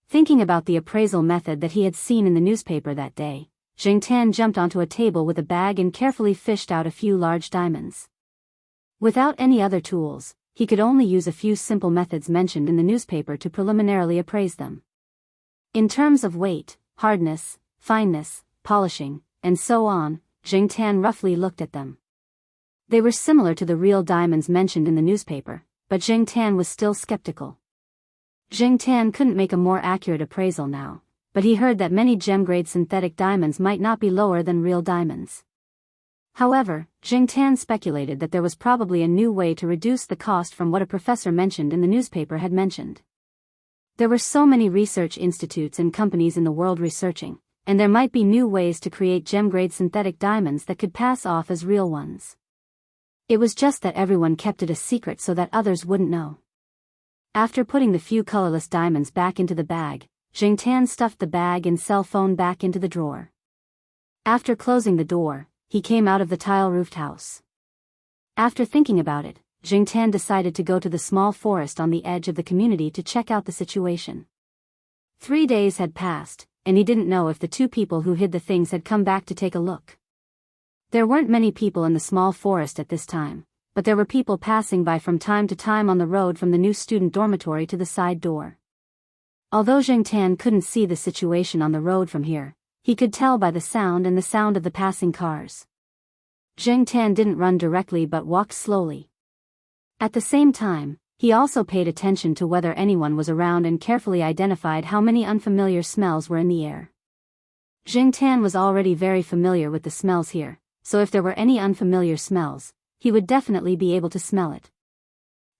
Thinking about the appraisal method that he had seen in the newspaper that day, Jiangtan jumped onto a table with a bag and carefully fished out a few large diamonds. Without any other tools, he could only use a few simple methods mentioned in the newspaper to preliminarily appraise them. In terms of weight, hardness, fineness, polishing, and so on, Jiangtan roughly looked at them. They were similar to the real diamonds mentioned in the newspaper, but Jiangtan was still skeptical. Jiangtan couldn't make a more accurate appraisal now, but he heard that many gem-grade synthetic diamonds might not be lower than real diamonds. However, Jiangtan speculated that there was probably a new way to reduce the cost from what a professor mentioned in the newspaper had mentioned. There were so many research institutes and companies in the world researching, and there might be new ways to create gem-grade synthetic diamonds that could pass off as real ones. It was just that everyone kept it a secret so that others wouldn't know. After putting the few colorless diamonds back into the bag, Jiangtan stuffed the bag and cell phone back into the drawer. After closing the door, he came out of the tile-roofed house. After thinking about it, Jiangtan decided to go to the small forest on the edge of the community to check out the situation. 3 days had passed, and he didn't know if the two people who hid the things had come back to take a look. There weren't many people in the small forest at this time, but there were people passing by from time to time on the road from the new student dormitory to the side door. Although Jiangtan couldn't see the situation on the road from here, he could tell by the sound and the sound of the passing cars. Jiangtan didn't run directly but walked slowly. At the same time, he also paid attention to whether anyone was around and carefully identified how many unfamiliar smells were in the air. Jiangtan was already very familiar with the smells here, so if there were any unfamiliar smells, he would definitely be able to smell it.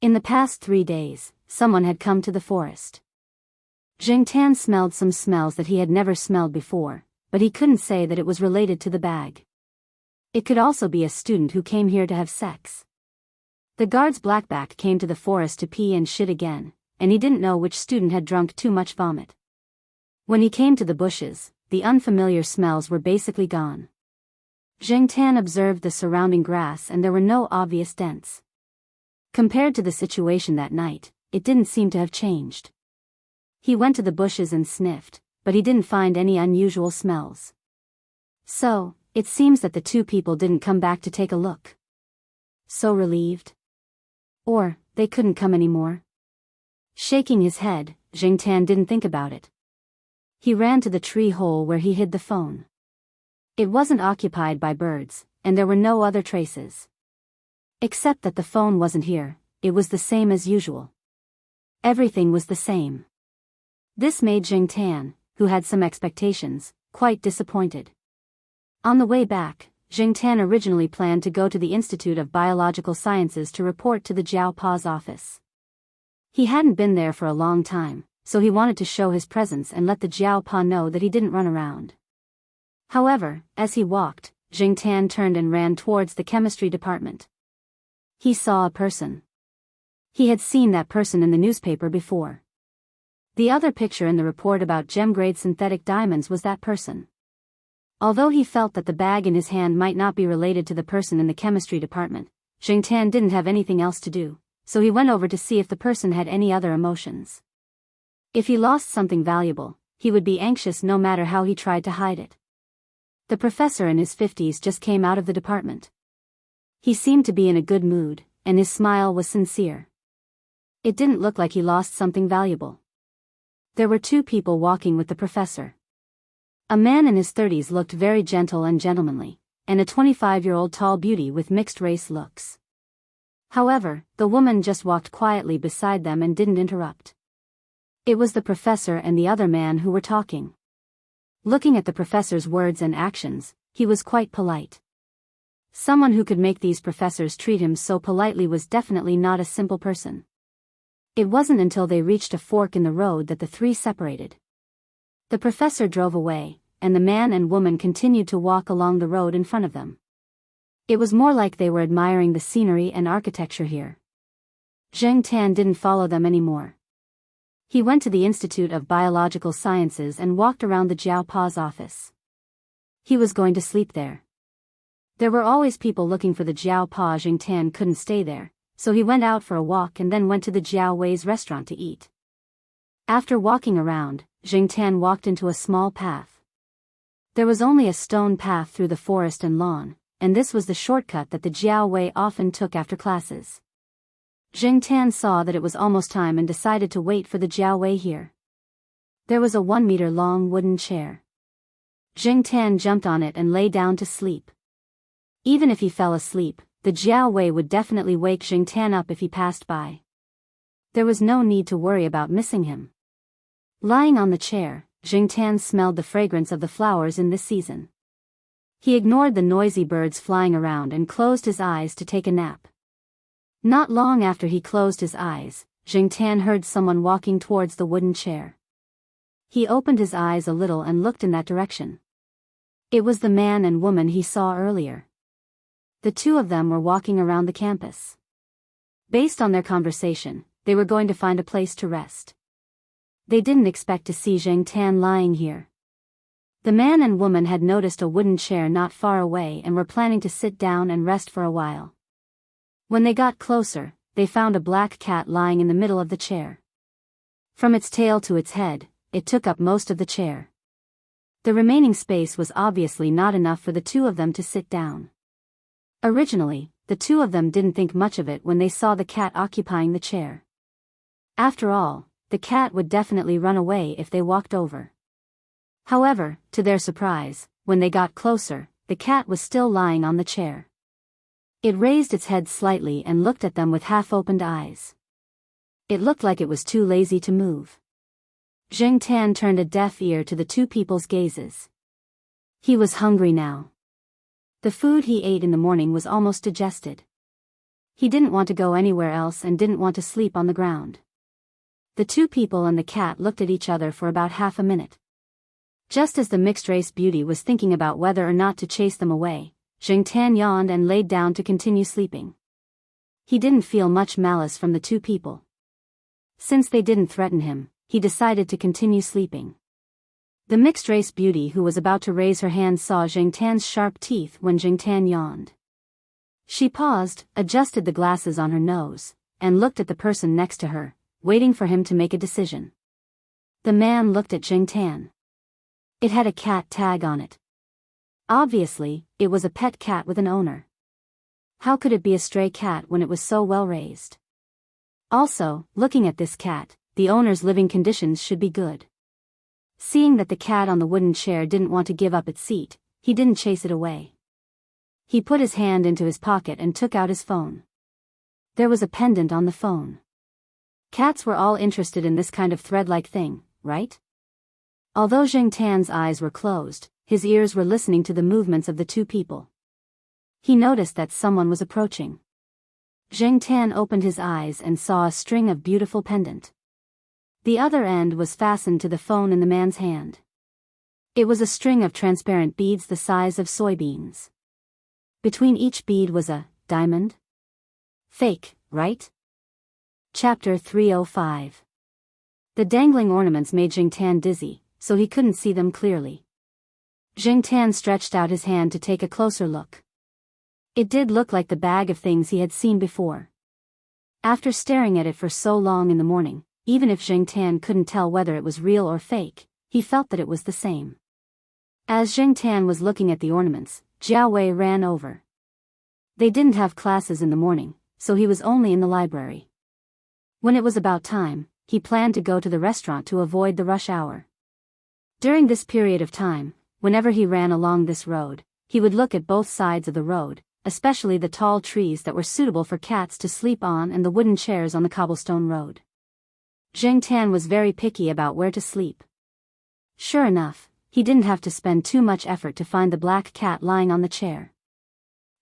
In the past 3 days, someone had come to the forest. Jiangtan smelled some smells that he had never smelled before, but he couldn't say that it was related to the bag. It could also be a student who came here to have sex. The guard's blackback came to the forest to pee and shit again, and he didn't know which student had drunk too much vomit. When he came to the bushes, the unfamiliar smells were basically gone. Jiangtan observed the surrounding grass and there were no obvious dents. Compared to the situation that night, it didn't seem to have changed. He went to the bushes and sniffed, but he didn't find any unusual smells. So, it seems that the two people didn't come back to take a look. So relieved? Or, they couldn't come anymore? Shaking his head, Jiangtan didn't think about it. He ran to the tree hole where he hid the phone. It wasn't occupied by birds, and there were no other traces. Except that the phone wasn't here, it was the same as usual. Everything was the same. This made Jiangtan, who had some expectations, quite disappointed. On the way back, Jiangtan originally planned to go to the Institute of Biological Sciences to report to the Jiao Pa's office. He hadn't been there for a long time, so he wanted to show his presence and let the Jiao Pa know that he didn't run around. However, as he walked, Jingtan turned and ran towards the chemistry department. He saw a person. He had seen that person in the newspaper before. The other picture in the report about gem-grade synthetic diamonds was that person. Although he felt that the bag in his hand might not be related to the person in the chemistry department, Jingtan didn't have anything else to do, so he went over to see if the person had any other emotions. If he lost something valuable, he would be anxious no matter how he tried to hide it. The professor in his 50s just came out of the department. He seemed to be in a good mood, and his smile was sincere. It didn't look like he lost something valuable. There were two people walking with the professor. A man in his 30s looked very gentle and gentlemanly, and a 25-year-old tall beauty with mixed-race looks. However, the woman just walked quietly beside them and didn't interrupt. It was the professor and the other man who were talking. Looking at the professor's words and actions, he was quite polite. Someone who could make these professors treat him so politely was definitely not a simple person. It wasn't until they reached a fork in the road that the three separated. The professor drove away, and the man and woman continued to walk along the road in front of them. It was more like they were admiring the scenery and architecture here. Zheng Tan didn't follow them anymore. He went to the Institute of Biological Sciences and walked around the Jiao Pa's office. He was going to sleep there. There were always people looking for the Jiao Pa. Zheng Tan couldn't stay there, so he went out for a walk and then went to the Jiao Wei's restaurant to eat. After walking around, Zheng Tan walked into a small path. There was only a stone path through the forest and lawn, and this was the shortcut that the Jiao Wei often took after classes. Zheng Tan saw that it was almost time and decided to wait for the Jiao Wei here. There was a 1-meter-long wooden chair. Zheng Tan jumped on it and lay down to sleep. Even if he fell asleep, the Jiao Wei would definitely wake Zheng Tan up if he passed by. There was no need to worry about missing him. Lying on the chair, Zheng Tan smelled the fragrance of the flowers in this season. He ignored the noisy birds flying around and closed his eyes to take a nap. Not long after he closed his eyes, Zheng Tan heard someone walking towards the wooden chair. He opened his eyes a little and looked in that direction. It was the man and woman he saw earlier. The two of them were walking around the campus. Based on their conversation, they were going to find a place to rest. They didn't expect to see Zheng Tan lying here. The man and woman had noticed a wooden chair not far away and were planning to sit down and rest for a while. When they got closer, they found a black cat lying in the middle of the chair. From its tail to its head, it took up most of the chair. The remaining space was obviously not enough for the two of them to sit down. Originally, the two of them didn't think much of it when they saw the cat occupying the chair. After all, the cat would definitely run away if they walked over. However, to their surprise, when they got closer, the cat was still lying on the chair. It raised its head slightly and looked at them with half-opened eyes. It looked like it was too lazy to move. Zheng Tan turned a deaf ear to the two people's gazes. He was hungry now. The food he ate in the morning was almost digested. He didn't want to go anywhere else and didn't want to sleep on the ground. The two people and the cat looked at each other for about half a minute. Just as the mixed-race beauty was thinking about whether or not to chase them away, Zheng Tan yawned and laid down to continue sleeping. He didn't feel much malice from the two people. Since they didn't threaten him, he decided to continue sleeping. The mixed-race beauty who was about to raise her hand saw Zheng Tan's sharp teeth when Zheng Tan yawned. She paused, adjusted the glasses on her nose, and looked at the person next to her, waiting for him to make a decision. The man looked at Zheng Tan. It had a cat tag on it. Obviously, it was a pet cat with an owner. How could it be a stray cat when it was so well raised? Also, looking at this cat, the owner's living conditions should be good. Seeing that the cat on the wooden chair didn't want to give up its seat, he didn't chase it away. He put his hand into his pocket and took out his phone. There was a pendant on the phone. Cats were all interested in this kind of thread-like thing, right? Although Zheng Tan's eyes were closed, his ears were listening to the movements of the two people. He noticed that someone was approaching. Zheng Tan opened his eyes and saw a string of beautiful pendant. The other end was fastened to the phone in the man's hand. It was a string of transparent beads the size of soybeans. Between each bead was a diamond. Fake, right? Chapter 305. The dangling ornaments made Jingtan dizzy, so he couldn't see them clearly. Jingtan stretched out his hand to take a closer look. It did look like the bag of things he had seen before. After staring at it for so long in the morning, even if Jingtan couldn't tell whether it was real or fake, he felt that it was the same. As Jingtan was looking at the ornaments, Jiao Wei ran over. They didn't have classes in the morning, so he was only in the library. When it was about time, he planned to go to the restaurant to avoid the rush hour. During this period of time, whenever he ran along this road, he would look at both sides of the road, especially the tall trees that were suitable for cats to sleep on and the wooden chairs on the cobblestone road. Jingtan was very picky about where to sleep. Sure enough, he didn't have to spend too much effort to find the black cat lying on the chair.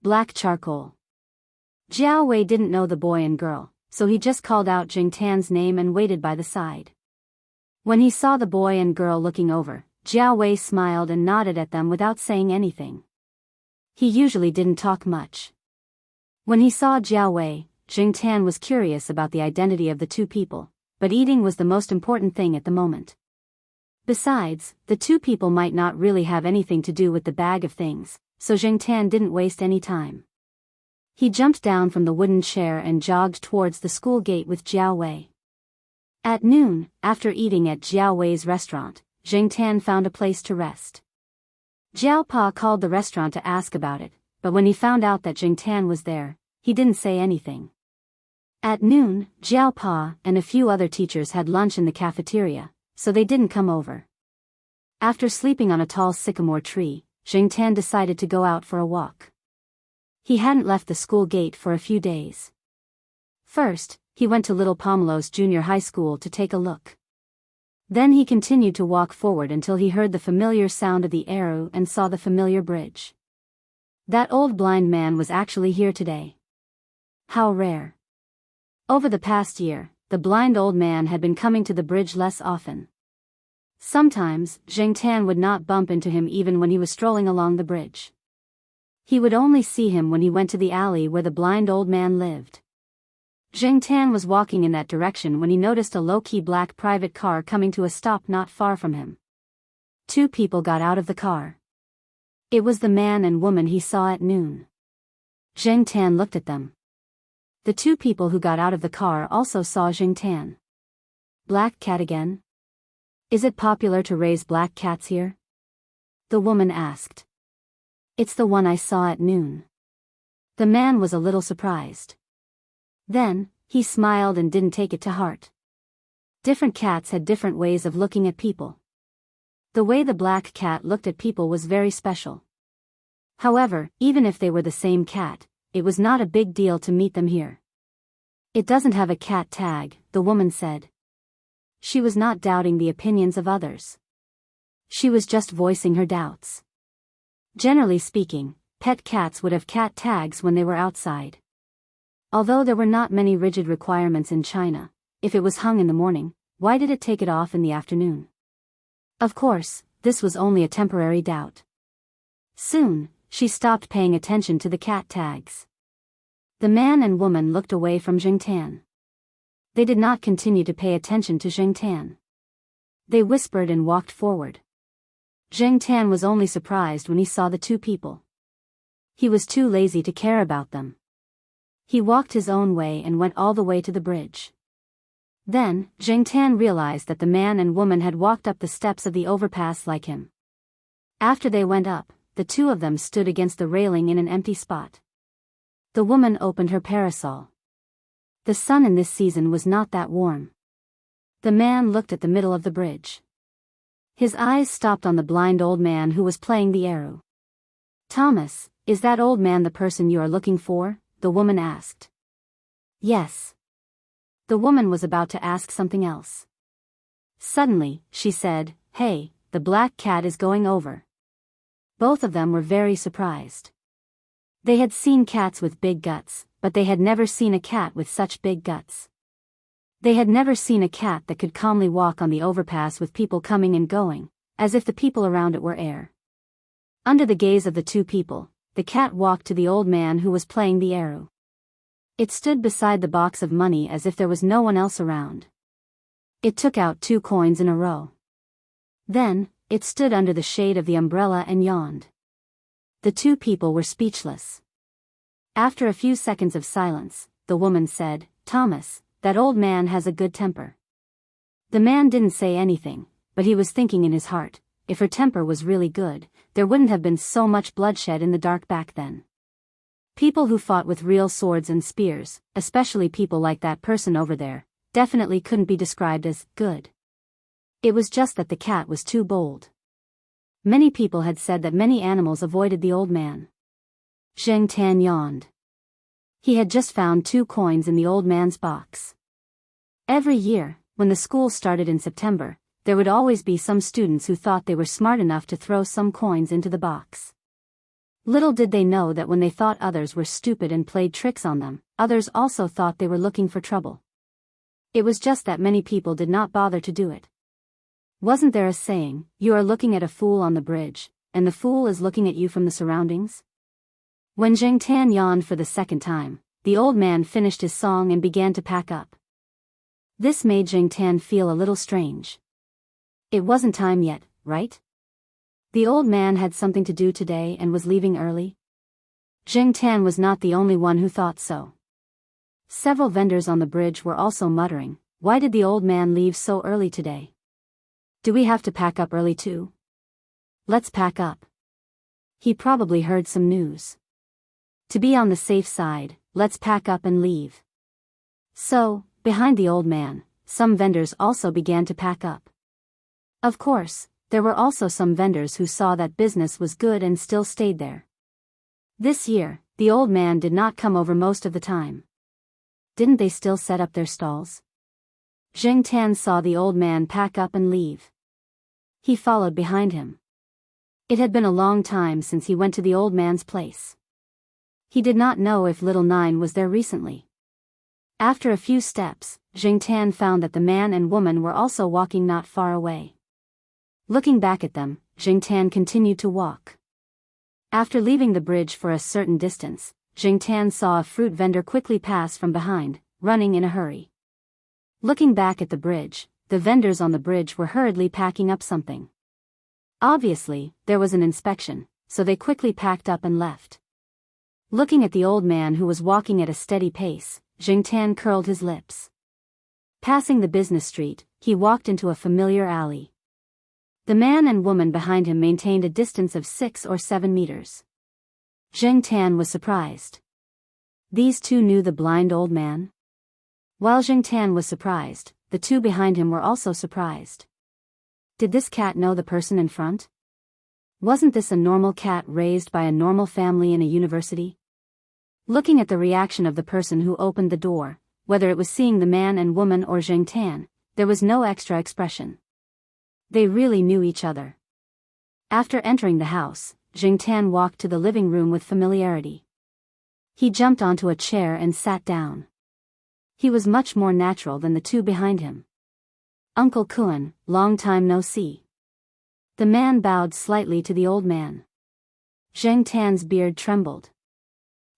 Black charcoal. Jiao Wei didn't know the boy and girl, so he just called out Jingtan's name and waited by the side. When he saw the boy and girl looking over, Jiao Wei smiled and nodded at them without saying anything. He usually didn't talk much. When he saw Jiao Wei, Jingtan was curious about the identity of the two people, but eating was the most important thing at the moment. Besides, the two people might not really have anything to do with the bag of things, so Jingtan didn't waste any time. He jumped down from the wooden chair and jogged towards the school gate with Jiao Wei. At noon, after eating at Jiao Wei's restaurant, Jingtan found a place to rest. Jiao Pa called the restaurant to ask about it, but when he found out that Jingtan was there, he didn't say anything. At noon, Jiao Pa and a few other teachers had lunch in the cafeteria, so they didn't come over. After sleeping on a tall sycamore tree, Jingtan decided to go out for a walk. He hadn't left the school gate for a few days. First, he went to Little Pomelos Junior High School to take a look. Then he continued to walk forward until he heard the familiar sound of the arrow and saw the familiar bridge. That old blind man was actually here today. How rare. Over the past year, the blind old man had been coming to the bridge less often. Sometimes, Jingtan would not bump into him even when he was strolling along the bridge. He would only see him when he went to the alley where the blind old man lived. Jingtan was walking in that direction when he noticed a low-key black private car coming to a stop not far from him. Two people got out of the car. It was the man and woman he saw at noon. Jingtan looked at them. The two people who got out of the car also saw Jingtan. Black cat again? Is it popular to raise black cats here? The woman asked. It's the one I saw at noon. The man was a little surprised. Then, he smiled and didn't take it to heart. Different cats had different ways of looking at people. The way the black cat looked at people was very special. However, even if they were the same cat, it was not a big deal to meet them here. It doesn't have a cat tag, the woman said. She was not doubting the opinions of others. She was just voicing her doubts. Generally speaking, pet cats would have cat tags when they were outside. Although there were not many rigid requirements in China, if it was hung in the morning, why did it take it off in the afternoon? Of course, this was only a temporary doubt. Soon, she stopped paying attention to the cat tags. The man and woman looked away from Jingtan. They did not continue to pay attention to Jingtan. They whispered and walked forward. Jingtan was only surprised when he saw the two people. He was too lazy to care about them. He walked his own way and went all the way to the bridge. Then, Jingtan realized that the man and woman had walked up the steps of the overpass like him. After they went up, the two of them stood against the railing in an empty spot. The woman opened her parasol. The sun in this season was not that warm. The man looked at the middle of the bridge. His eyes stopped on the blind old man who was playing the arrow. Thomas, is that old man the person you are looking for? The woman asked. Yes. The woman was about to ask something else. Suddenly, she said, Hey, the black cat is going over. Both of them were very surprised. They had seen cats with big guts, but they had never seen a cat with such big guts. They had never seen a cat that could calmly walk on the overpass with people coming and going, as if the people around it were air. Under the gaze of the two people, the cat walked to the old man who was playing the eru. It stood beside the box of money as if there was no one else around. It took out 2 coins in a row. Then, it stood under the shade of the umbrella and yawned. The two people were speechless. After a few seconds of silence, the woman said, "Thomas, that old man has a good temper." The man didn't say anything, but he was thinking in his heart, if her temper was really good, there wouldn't have been so much bloodshed in the dark back then. People who fought with real swords and spears, especially people like that person over there, definitely couldn't be described as good. It was just that the cat was too bold. Many people had said that many animals avoided the old man. Zheng Tan yawned. He had just found 2 coins in the old man's box. Every year, when the school started in September, there would always be some students who thought they were smart enough to throw some coins into the box. Little did they know that when they thought others were stupid and played tricks on them, others also thought they were looking for trouble. It was just that many people did not bother to do it. Wasn't there a saying, "You are looking at a fool on the bridge, and the fool is looking at you from the surroundings"? When Zheng Tan yawned for the second time, the old man finished his song and began to pack up. This made Zheng Tan feel a little strange. It wasn't time yet, right? The old man had something to do today and was leaving early. Zheng Tan was not the only one who thought so. Several vendors on the bridge were also muttering, "Why did the old man leave so early today? Do we have to pack up early too? Let's pack up. He probably heard some news. To be on the safe side, let's pack up and leave." So, behind the old man, some vendors also began to pack up. Of course, there were also some vendors who saw that business was good and still stayed there. This year, the old man did not come over most of the time. Didn't they still set up their stalls? Zheng Tan saw the old man pack up and leave. He followed behind him. It had been a long time since he went to the old man's place. He did not know if little Nine was there recently. After a few steps, Zheng Tan found that the man and woman were also walking not far away. Looking back at them, Zheng Tan continued to walk. After leaving the bridge for a certain distance, Zheng Tan saw a fruit vendor quickly pass from behind, running in a hurry. Looking back at the bridge, the vendors on the bridge were hurriedly packing up something. Obviously, there was an inspection, so they quickly packed up and left. Looking at the old man who was walking at a steady pace, Zheng Tan curled his lips. Passing the business street, he walked into a familiar alley. The man and woman behind him maintained a distance of 6 or 7 meters. Zheng Tan was surprised. These two knew the blind old man? While Zheng Tan was surprised, the two behind him were also surprised. Did this cat know the person in front? Wasn't this a normal cat raised by a normal family in a university? Looking at the reaction of the person who opened the door, whether it was seeing the man and woman or Zheng Tan, there was no extra expression. They really knew each other. After entering the house, Zheng Tan walked to the living room with familiarity. He jumped onto a chair and sat down. He was much more natural than the two behind him. "Uncle Kuan, long time no see." The man bowed slightly to the old man. Zheng Tan's beard trembled.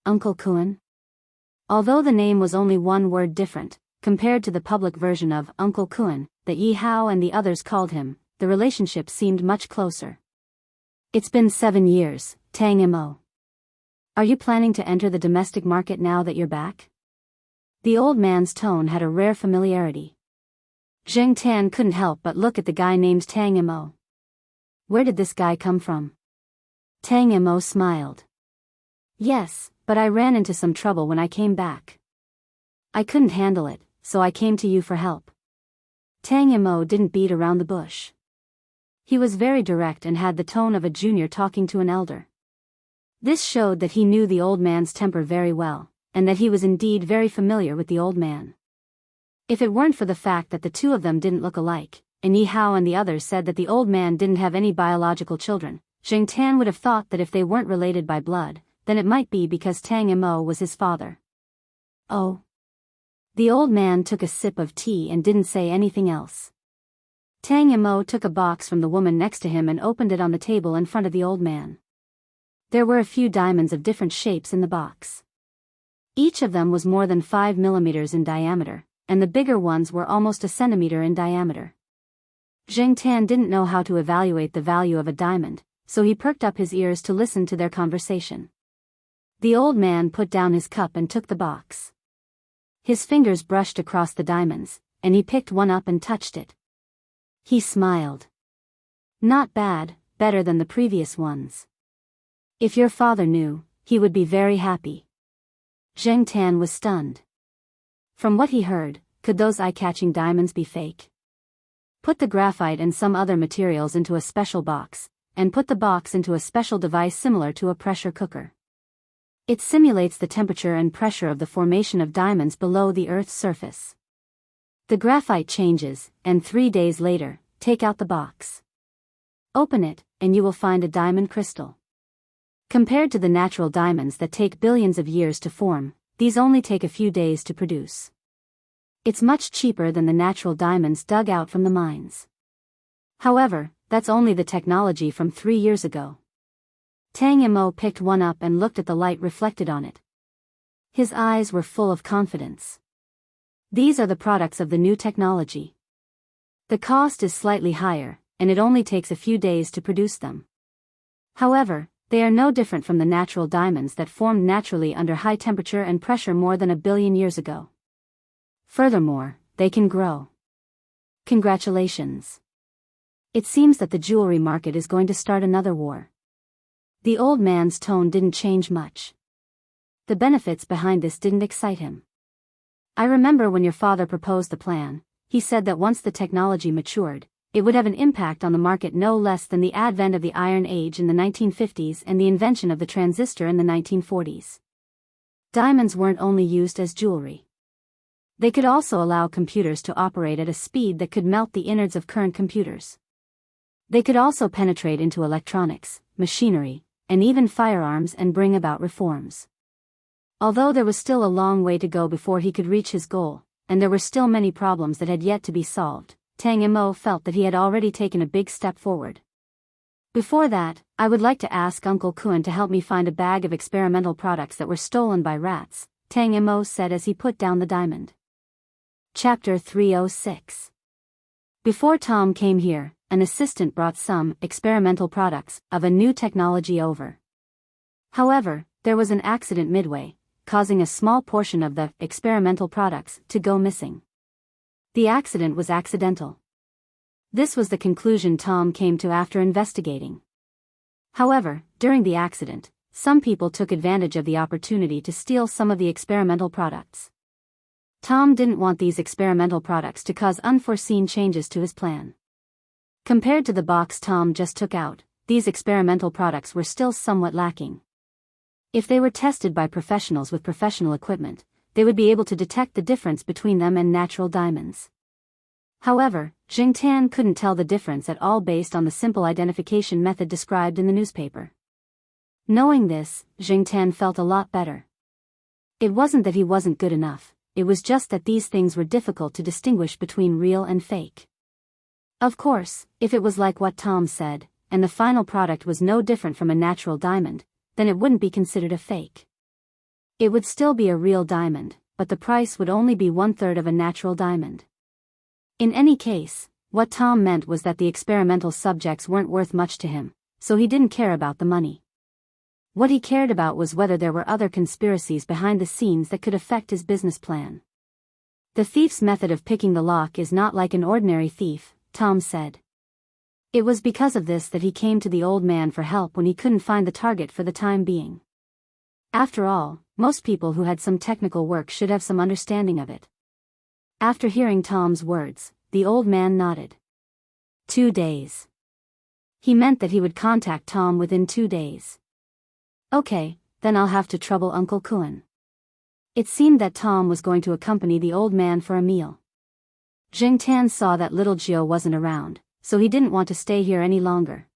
Uncle Kuan? Although the name was only one word different, compared to the public version of Uncle Kuan, that Yi Hao and the others called him, the relationship seemed much closer. "It's been 7 years, Tang Mo. Are you planning to enter the domestic market now that you're back?" The old man's tone had a rare familiarity. Zheng Tan couldn't help but look at the guy named Tang Mo. Where did this guy come from? Tang Mo smiled. "Yes, but I ran into some trouble when I came back. I couldn't handle it, so I came to you for help." Tang Mo didn't beat around the bush. He was very direct and had the tone of a junior talking to an elder. This showed that he knew the old man's temper very well, and that he was indeed very familiar with the old man. If it weren't for the fact that the two of them didn't look alike, and Yi Hao and the others said that the old man didn't have any biological children, Zheng Tan would have thought that if they weren't related by blood, then it might be because Tang Mo was his father. "Oh. The old man took a sip of tea and didn't say anything else. Tang Yamo took a box from the woman next to him and opened it on the table in front of the old man. There were a few diamonds of different shapes in the box. Each of them was more than 5 millimeters in diameter, and the bigger ones were almost a centimeter in diameter. Zheng Tan didn't know how to evaluate the value of a diamond, so he perked up his ears to listen to their conversation. The old man put down his cup and took the box. His fingers brushed across the diamonds, and he picked one up and touched it. He smiled. Not bad, better than the previous ones. If your father knew, he would be very happy. Zheng Tan was stunned. From what he heard, could those eye-catching diamonds be fake? Put the graphite and some other materials into a special box, and put the box into a special device similar to a pressure cooker. It simulates the temperature and pressure of the formation of diamonds below the Earth's surface. The graphite changes, and 3 days later, take out the box. Open it, and you will find a diamond crystal. Compared to the natural diamonds that take billions of years to form, these only take a few days to produce. It's much cheaper than the natural diamonds dug out from the mines. However, that's only the technology from 3 years ago. Tang Yamo picked one up and looked at the light reflected on it. His eyes were full of confidence. These are the products of the new technology. The cost is slightly higher, and it only takes a few days to produce them. However, they are no different from the natural diamonds that formed naturally under high temperature and pressure more than 1 billion years ago. Furthermore, they can grow. Congratulations. It seems that the jewelry market is going to start another war. The old man's tone didn't change much. The benefits behind this didn't excite him. I remember when your father proposed the plan, he said that once the technology matured, it would have an impact on the market no less than the advent of the Iron Age in the 1950s and the invention of the transistor in the 1940s. Diamonds weren't only used as jewelry. They could also allow computers to operate at a speed that could melt the innards of current computers. They could also penetrate into electronics, machinery, and even firearms and bring about reforms. Although there was still a long way to go before he could reach his goal, and there were still many problems that had yet to be solved, Tang Yamo felt that he had already taken a big step forward. Before that, I would like to ask Uncle Kuan to help me find a bag of experimental products that were stolen by rats, Tang Yamo said as he put down the diamond. Chapter 306. Before Tom came here, an assistant brought some experimental products of a new technology over. However, there was an accident midway, causing a small portion of the experimental products to go missing. The accident was accidental. This was the conclusion Tom came to after investigating. However, during the accident, some people took advantage of the opportunity to steal some of the experimental products. Tom didn't want these experimental products to cause unforeseen changes to his plan. Compared to the box Tom just took out, these experimental products were still somewhat lacking. If they were tested by professionals with professional equipment, they would be able to detect the difference between them and natural diamonds. However, Zheng Tan couldn't tell the difference at all based on the simple identification method described in the newspaper. Knowing this, Zheng Tan felt a lot better. It wasn't that he wasn't good enough, it was just that these things were difficult to distinguish between real and fake. Of course, if it was like what Tom said, and the final product was no different from a natural diamond, then it wouldn't be considered a fake. It would still be a real diamond, but the price would only be 1/3 of a natural diamond. In any case, what Tom meant was that the experimental subjects weren't worth much to him, so he didn't care about the money. What he cared about was whether there were other conspiracies behind the scenes that could affect his business plan. The thief's method of picking the lock is not like an ordinary thief, Tom said. It was because of this that he came to the old man for help when he couldn't find the target for the time being. After all, most people who had some technical work should have some understanding of it. After hearing Tom's words, the old man nodded. 2 days. He meant that he would contact Tom within 2 days. Okay, then I'll have to trouble Uncle Kuan. It seemed that Tom was going to accompany the old man for a meal. Zheng Tan saw that little Gio wasn't around, so he didn't want to stay here any longer.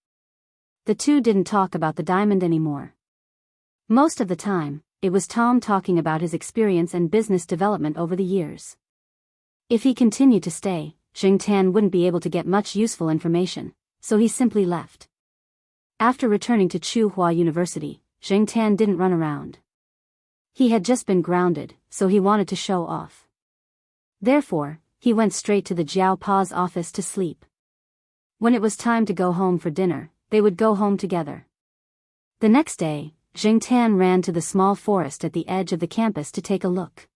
The two didn't talk about the diamond anymore. Most of the time, it was Tom talking about his experience and business development over the years. If he continued to stay, Jiangtan wouldn't be able to get much useful information, so he simply left. After returning to Tsinghua University, Jiangtan didn't run around. He had just been grounded, so he wanted to show off. Therefore, he went straight to the Jiao Pa's office to sleep. When it was time to go home for dinner, they would go home together. The next day, Jiangtan ran to the small forest at the edge of the campus to take a look.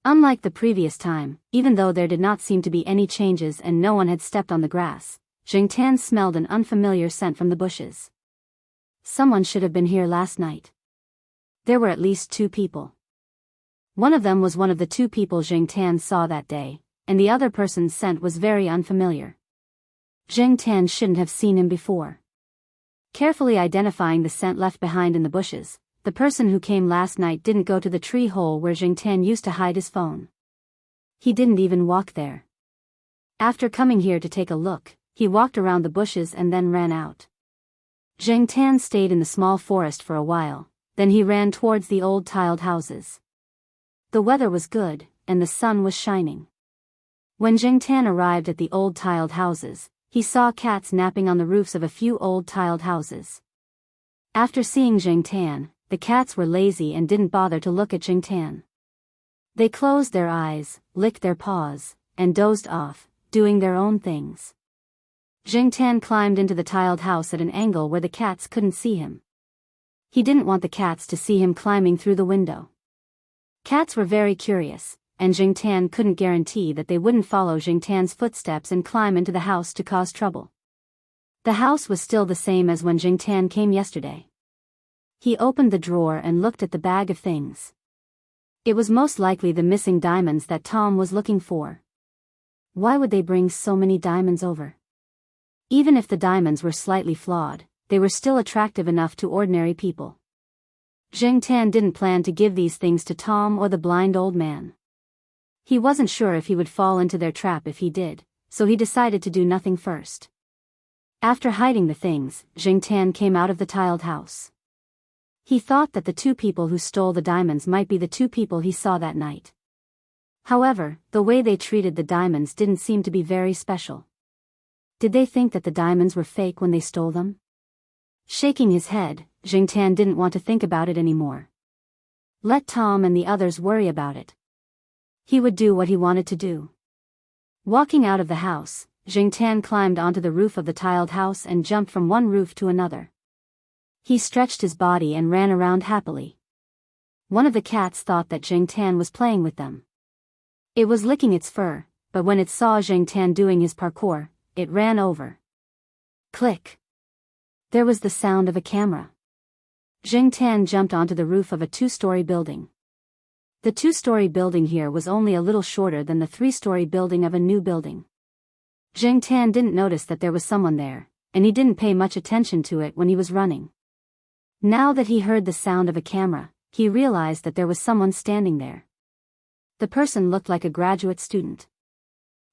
Unlike the previous time, even though there did not seem to be any changes and no one had stepped on the grass, Jiangtan smelled an unfamiliar scent from the bushes. Someone should have been here last night. There were at least 2 people. One of them was one of the 2 people Jiangtan saw that day, and the other person's scent was very unfamiliar. Jiangtan shouldn't have seen him before. Carefully identifying the scent left behind in the bushes, the person who came last night didn't go to the tree hole where Jiangtan used to hide his phone. He didn't even walk there. After coming here to take a look, he walked around the bushes and then ran out. Jiangtan stayed in the small forest for a while, then he ran towards the old tiled houses. The weather was good, and the sun was shining. When Jiangtan arrived at the old tiled houses, he saw cats napping on the roofs of a few old tiled houses. After seeing Jiangtan, the cats were lazy and didn't bother to look at Jiangtan. They closed their eyes, licked their paws, and dozed off, doing their own things. Jiangtan climbed into the tiled house at an angle where the cats couldn't see him. He didn't want the cats to see him climbing through the window. Cats were very curious, and Jiangtan couldn't guarantee that they wouldn't follow Jiangtan's footsteps and climb into the house to cause trouble. The house was still the same as when Jiangtan came yesterday. He opened the drawer and looked at the bag of things. It was most likely the missing diamonds that Tom was looking for. Why would they bring so many diamonds over? Even if the diamonds were slightly flawed, they were still attractive enough to ordinary people. Jiangtan didn't plan to give these things to Tom or the blind old man. He wasn't sure if he would fall into their trap if he did, so he decided to do nothing first. After hiding the things, Jiangtan came out of the tiled house. He thought that the 2 people who stole the diamonds might be the 2 people he saw that night. However, the way they treated the diamonds didn't seem to be very special. Did they think that the diamonds were fake when they stole them? Shaking his head, Jiangtan didn't want to think about it anymore. Let Tom and the others worry about it. He would do what he wanted to do. Walking out of the house, Jiangtan climbed onto the roof of the tiled house and jumped from one roof to another. He stretched his body and ran around happily. One of the cats thought that Jiangtan was playing with them. It was licking its fur, but when it saw Jiangtan doing his parkour, it ran over. Click. There was the sound of a camera. Jiangtan jumped onto the roof of a 2-story building. The 2-story building here was only a little shorter than the 3-story building of a new building. Jiangtan didn't notice that there was someone there, and he didn't pay much attention to it when he was running. Now that he heard the sound of a camera, he realized that there was someone standing there. The person looked like a graduate student.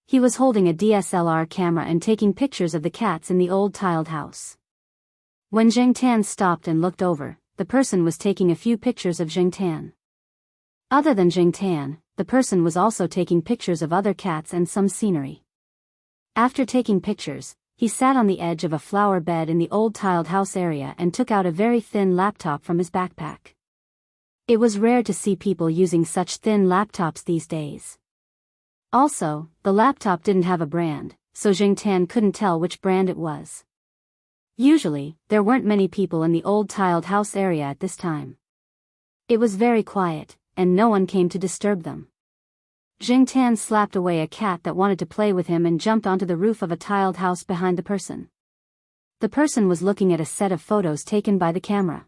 He was holding a DSLR camera and taking pictures of the cats in the old tiled house. When Jiangtan stopped and looked over, the person was taking a few pictures of Jiangtan. Other than Jiangtan, the person was also taking pictures of other cats and some scenery. After taking pictures, he sat on the edge of a flower bed in the old tiled house area and took out a very thin laptop from his backpack. It was rare to see people using such thin laptops these days. Also, the laptop didn't have a brand, so Jiangtan couldn't tell which brand it was. Usually, there weren't many people in the old tiled house area at this time. It was very quiet, and no one came to disturb them. Jiangtan slapped away a cat that wanted to play with him and jumped onto the roof of a tiled house behind the person. The person was looking at a set of photos taken by the camera.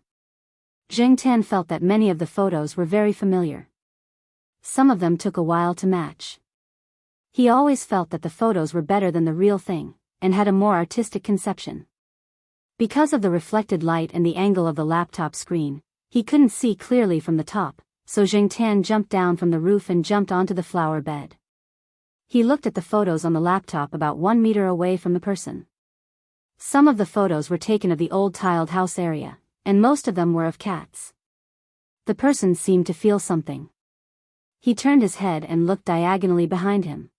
Jiangtan felt that many of the photos were very familiar. Some of them took a while to match. He always felt that the photos were better than the real thing, and had a more artistic conception. Because of the reflected light and the angle of the laptop screen, he couldn't see clearly from the top, so Jiangtan jumped down from the roof and jumped onto the flower bed. He looked at the photos on the laptop about 1 meter away from the person. Some of the photos were taken of the old tiled house area, and most of them were of cats. The person seemed to feel something. He turned his head and looked diagonally behind him.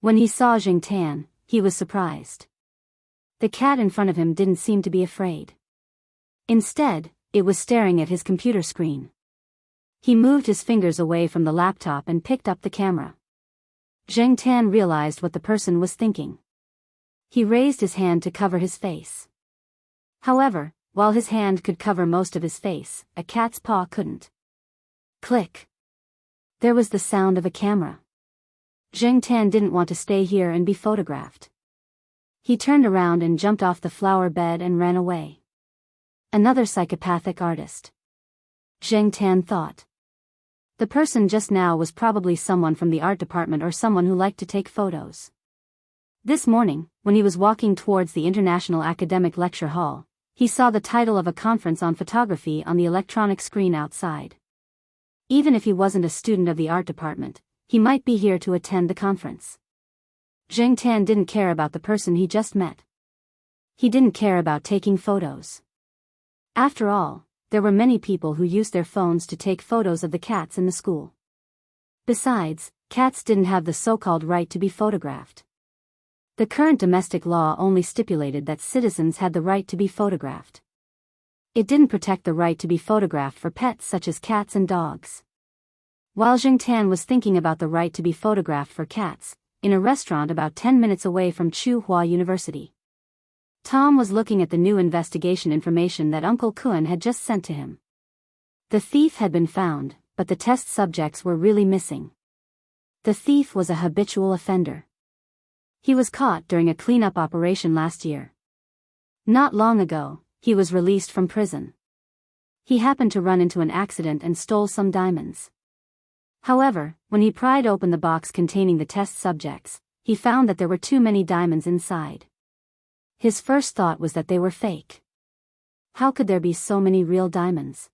When he saw Jiangtan, he was surprised. The cat in front of him didn't seem to be afraid. Instead, it was staring at his computer screen. He moved his fingers away from the laptop and picked up the camera. Jiangtan realized what the person was thinking. He raised his hand to cover his face. However, while his hand could cover most of his face, a cat's paw couldn't. Click. There was the sound of a camera. Jiangtan didn't want to stay here and be photographed. He turned around and jumped off the flower bed and ran away. Another psychopathic artist. Jiangtan thought. The person just now was probably someone from the art department or someone who liked to take photos. This morning, when he was walking towards the International Academic Lecture Hall, he saw the title of a conference on photography on the electronic screen outside. Even if he wasn't a student of the art department, he might be here to attend the conference. Jiangtan didn't care about the person he just met. He didn't care about taking photos. After all, there were many people who used their phones to take photos of the cats in the school. Besides, cats didn't have the so-called right to be photographed. The current domestic law only stipulated that citizens had the right to be photographed. It didn't protect the right to be photographed for pets such as cats and dogs. While Jiangtan was thinking about the right to be photographed for cats, in a restaurant about 10 minutes away from Tsinghua University, Tom was looking at the new investigation information that Uncle Kun had just sent to him. The thief had been found, but the test subjects were really missing. The thief was a habitual offender. He was caught during a cleanup operation last year. Not long ago, he was released from prison. He happened to run into an accident and stole some diamonds. However, when he pried open the box containing the test subjects, he found that there were too many diamonds inside. His first thought was that they were fake. How could there be so many real diamonds?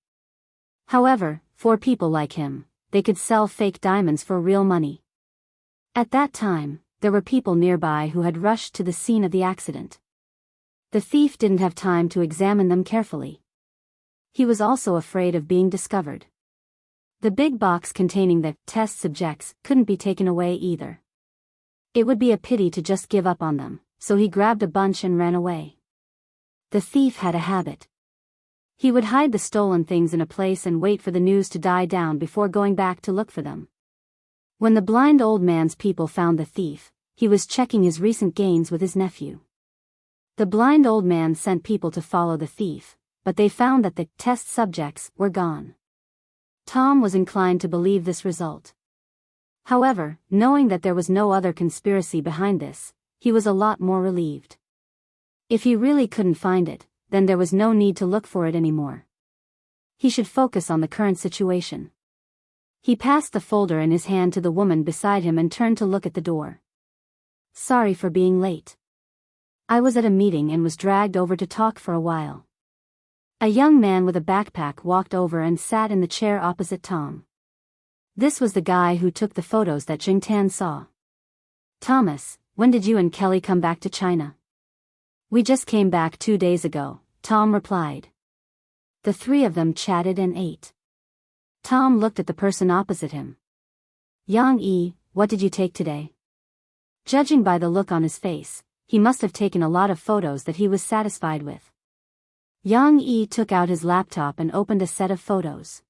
However, for people like him, they could sell fake diamonds for real money. At that time, there were people nearby who had rushed to the scene of the accident. The thief didn't have time to examine them carefully. He was also afraid of being discovered. The big box containing the test subjects couldn't be taken away either. It would be a pity to just give up on them, so he grabbed a bunch and ran away. The thief had a habit. He would hide the stolen things in a place and wait for the news to die down before going back to look for them. When the blind old man's people found the thief, he was checking his recent gains with his nephew. The blind old man sent people to follow the thief, but they found that the test subjects were gone. Tom was inclined to believe this result. However, knowing that there was no other conspiracy behind this, he was a lot more relieved. If he really couldn't find it, then there was no need to look for it anymore. He should focus on the current situation. He passed the folder in his hand to the woman beside him and turned to look at the door. Sorry for being late. I was at a meeting and was dragged over to talk for a while. A young man with a backpack walked over and sat in the chair opposite Tom. This was the guy who took the photos that Jiangtan saw. Thomas, when did you and Kelly come back to China? We just came back 2 days ago, Tom replied. The three of them chatted and ate. Tom looked at the person opposite him. Yang Yi, what did you take today? Judging by the look on his face, he must have taken a lot of photos that he was satisfied with. Yang Yi took out his laptop and opened a set of photos.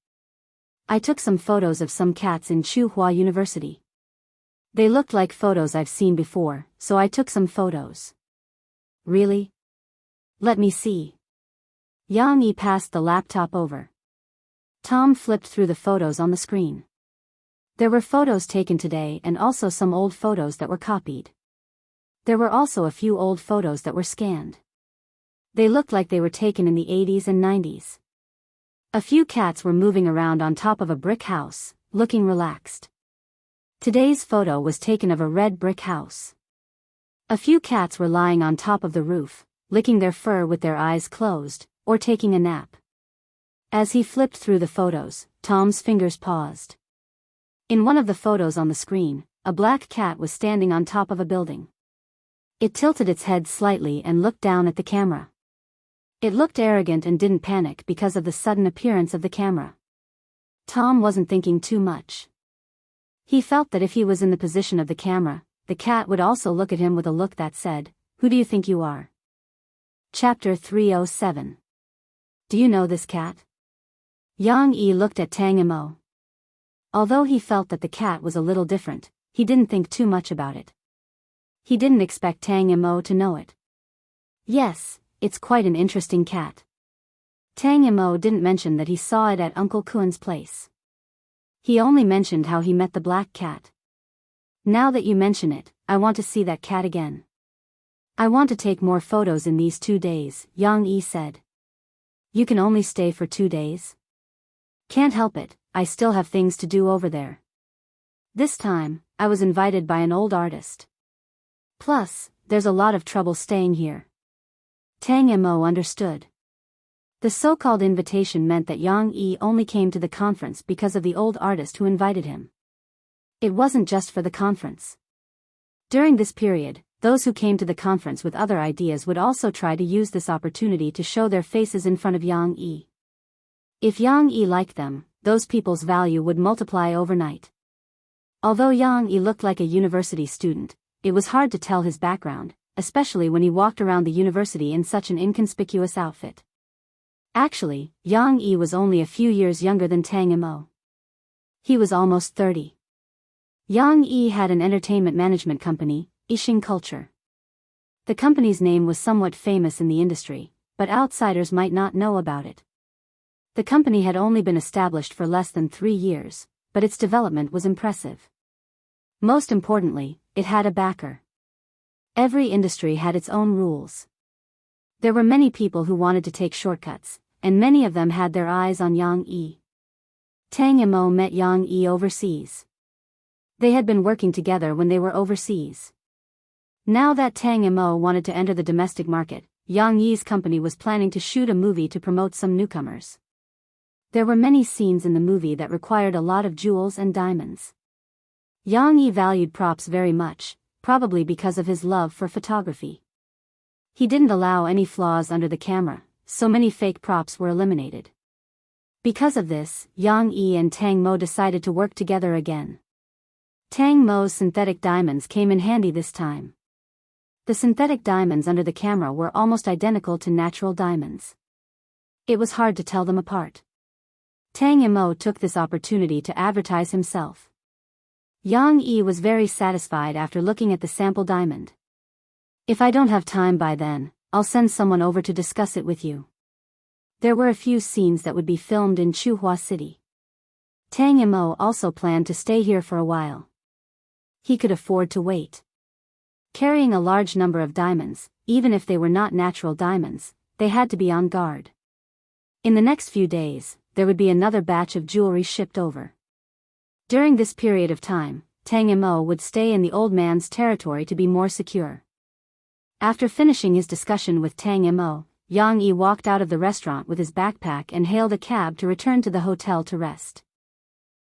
I took some photos of some cats in Tsinghua University. They looked like photos I've seen before, so I took some photos. Really? Let me see. Yang Yi passed the laptop over. Tom flipped through the photos on the screen. There were photos taken today and also some old photos that were copied. There were also a few old photos that were scanned. They looked like they were taken in the 80s and 90s. A few cats were moving around on top of a brick house, looking relaxed. Today's photo was taken of a red brick house. A few cats were lying on top of the roof, licking their fur with their eyes closed, or taking a nap. As he flipped through the photos, Tom's fingers paused. In one of the photos on the screen, a black cat was standing on top of a building. It tilted its head slightly and looked down at the camera. It looked arrogant and didn't panic because of the sudden appearance of the camera. Tom wasn't thinking too much. He felt that if he was in the position of the camera, the cat would also look at him with a look that said, "Who do you think you are?" Chapter 307. Do you know this cat? Yang Yi looked at Tang Imo. Although he felt that the cat was a little different, he didn't think too much about it. He didn't expect Tang Imo to know it. Yes, it's quite an interesting cat. Tang Imo didn't mention that he saw it at Uncle Kuan's place. He only mentioned how he met the black cat. Now that you mention it, I want to see that cat again. I want to take more photos in these 2 days, Yang Yi said. You can only stay for 2 days? Can't help it, I still have things to do over there. This time, I was invited by an old artist. Plus, there's a lot of trouble staying here. Tang Imo understood. The so-called invitation meant that Yang Yi only came to the conference because of the old artist who invited him. It wasn't just for the conference. During this period, those who came to the conference with other ideas would also try to use this opportunity to show their faces in front of Yang Yi. If Yang Yi liked them, those people's value would multiply overnight. Although Yang Yi looked like a university student, it was hard to tell his background, especially when he walked around the university in such an inconspicuous outfit. Actually, Yang Yi was only a few years younger than Tang Imo. He was almost 30. Yang Yi had an entertainment management company, Yixing Culture. The company's name was somewhat famous in the industry, but outsiders might not know about it. The company had only been established for less than 3 years, but its development was impressive. Most importantly, it had a backer. Every industry had its own rules. There were many people who wanted to take shortcuts, and many of them had their eyes on Yang Yi. Tang Imo met Yang Yi overseas. They had been working together when they were overseas. Now that Tang Imo wanted to enter the domestic market, Yang Yi's company was planning to shoot a movie to promote some newcomers. There were many scenes in the movie that required a lot of jewels and diamonds. Yang Yi valued props very much, probably because of his love for photography. He didn't allow any flaws under the camera, so many fake props were eliminated. Because of this, Yang Yi and Tang Mo decided to work together again. Tang Mo's synthetic diamonds came in handy this time. The synthetic diamonds under the camera were almost identical to natural diamonds. It was hard to tell them apart. Tang Mo took this opportunity to advertise himself. Yang Yi was very satisfied after looking at the sample diamond. If I don't have time by then, I'll send someone over to discuss it with you. There were a few scenes that would be filmed in Chuhua City. Tang Imo also planned to stay here for a while. He could afford to wait. Carrying a large number of diamonds, even if they were not natural diamonds, they had to be on guard. In the next few days, there would be another batch of jewelry shipped over. During this period of time, Tang Imo would stay in the old man's territory to be more secure. After finishing his discussion with Tang Imo, Yang Yi walked out of the restaurant with his backpack and hailed a cab to return to the hotel to rest.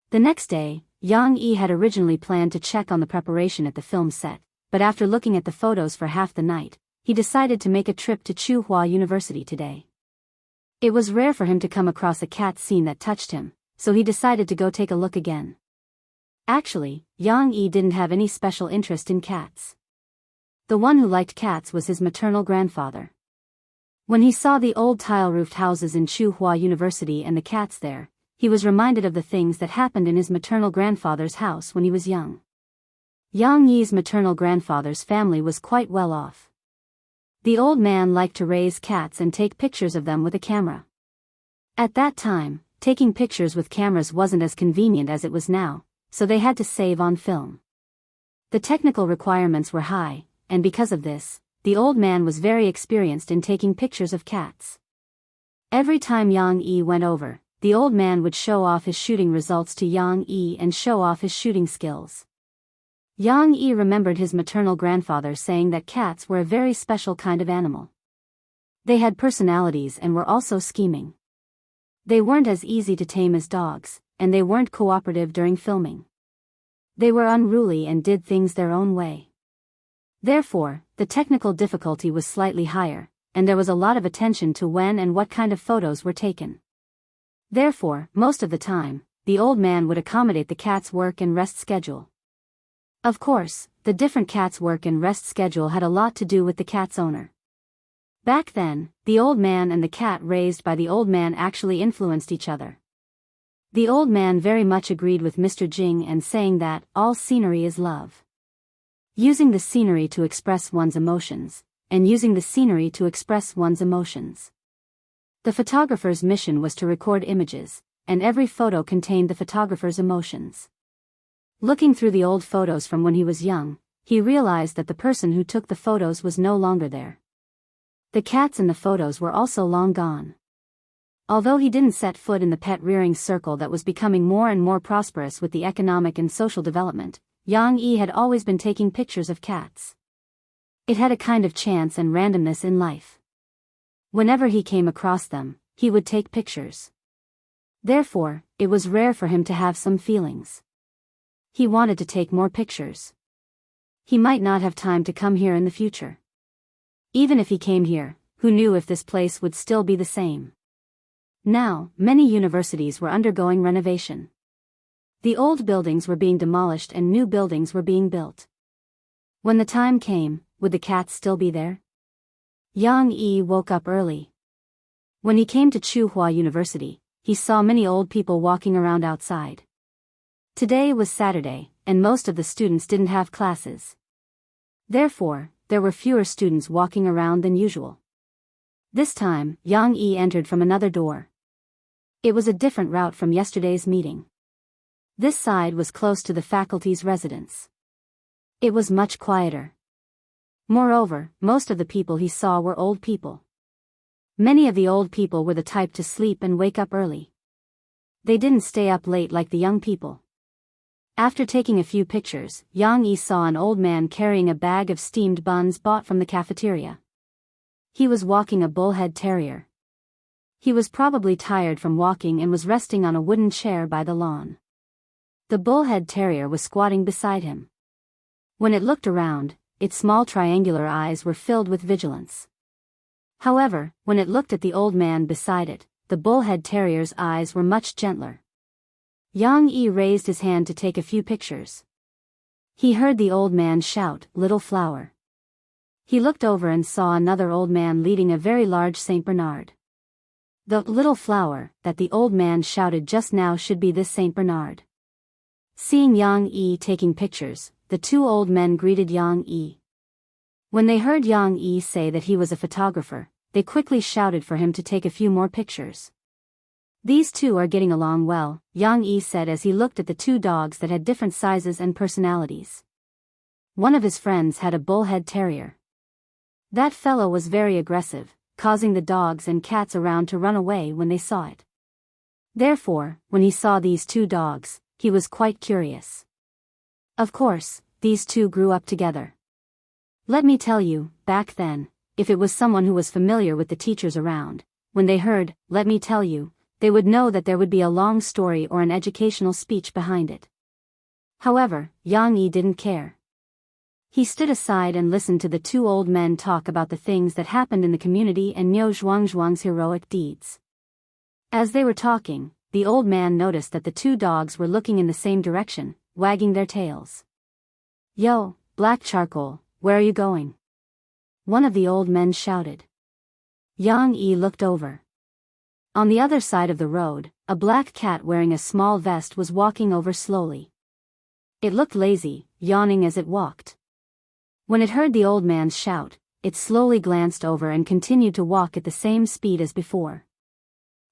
The next day, Yang Yi had originally planned to check on the preparation at the film set, but after looking at the photos for half the night, he decided to make a trip to Chuhua University today. It was rare for him to come across a cat scene that touched him, so he decided to go take a look again. Actually, Yang Yi didn't have any special interest in cats. The one who liked cats was his maternal grandfather. When he saw the old tile-roofed houses in Chuhua University and the cats there, he was reminded of the things that happened in his maternal grandfather's house when he was young. Yang Yi's maternal grandfather's family was quite well off. The old man liked to raise cats and take pictures of them with a camera. At that time, taking pictures with cameras wasn't as convenient as it was now, so they had to save on film. The technical requirements were high, and because of this, the old man was very experienced in taking pictures of cats. Every time Yang Yi went over, the old man would show off his shooting results to Yang Yi and show off his shooting skills. Yang Yi remembered his maternal grandfather saying that cats were a very special kind of animal. They had personalities and were also scheming. They weren't as easy to tame as dogs, and they weren't cooperative during filming. They were unruly and did things their own way. Therefore, the technical difficulty was slightly higher, and there was a lot of attention to when and what kind of photos were taken. Therefore, most of the time, the old man would accommodate the cat's work and rest schedule. Of course, the different cat's work and rest schedule had a lot to do with the cat's owner. Back then, the old man and the cat raised by the old man actually influenced each other. The old man very much agreed with Mr. Jing and saying that all scenery is love. Using the scenery to express one's emotions, and using the scenery to express one's emotions. The photographer's mission was to record images, and every photo contained the photographer's emotions. Looking through the old photos from when he was young, he realized that the person who took the photos was no longer there. The cats in the photos were also long gone. Although he didn't set foot in the pet rearing circle that was becoming more and more prosperous with the economic and social development, Yang Yi had always been taking pictures of cats. It had a kind of chance and randomness in life. Whenever he came across them, he would take pictures. Therefore, it was rare for him to have some feelings. He wanted to take more pictures. He might not have time to come here in the future. Even if he came here, who knew if this place would still be the same? Now, many universities were undergoing renovation. The old buildings were being demolished and new buildings were being built. When the time came, would the cats still be there? Yang Yi woke up early. When he came to Tsinghua University, he saw many old people walking around outside. Today was Saturday, and most of the students didn't have classes. Therefore, there were fewer students walking around than usual. This time, Yang Yi entered from another door. It was a different route from yesterday's meeting. This side was close to the faculty's residence. It was much quieter. Moreover, most of the people he saw were old people. Many of the old people were the type to sleep and wake up early. They didn't stay up late like the young people. After taking a few pictures, Yang Yi saw an old man carrying a bag of steamed buns bought from the cafeteria. He was walking a bullhead terrier. He was probably tired from walking and was resting on a wooden chair by the lawn. The bullhead terrier was squatting beside him. When it looked around, its small triangular eyes were filled with vigilance. However, when it looked at the old man beside it, the bullhead terrier's eyes were much gentler. Yang Yi raised his hand to take a few pictures. He heard the old man shout, "Little flower." He looked over and saw another old man leading a very large Saint Bernard. The "little flower" that the old man shouted just now should be this Saint Bernard. Seeing Yang Yi taking pictures, the two old men greeted Yang Yi. When they heard Yang Yi say that he was a photographer, they quickly shouted for him to take a few more pictures. "These two are getting along well," Yang Yi said as he looked at the two dogs that had different sizes and personalities. One of his friends had a bullhead terrier. That fellow was very aggressive, causing the dogs and cats around to run away when they saw it. Therefore, when he saw these two dogs, he was quite curious. Of course, these two grew up together. Let me tell you, back then, if it was someone who was familiar with the teachers around, when they heard, "let me tell you," they would know that there would be a long story or an educational speech behind it. However, Yang Yi didn't care. He stood aside and listened to the two old men talk about the things that happened in the community and Niu Zhuang's heroic deeds. As they were talking, the old man noticed that the two dogs were looking in the same direction, wagging their tails. "Yo, Black Charcoal, where are you going?" one of the old men shouted. Yang Yi looked over. On the other side of the road, a black cat wearing a small vest was walking over slowly. It looked lazy, yawning as it walked. When it heard the old man's shout, it slowly glanced over and continued to walk at the same speed as before.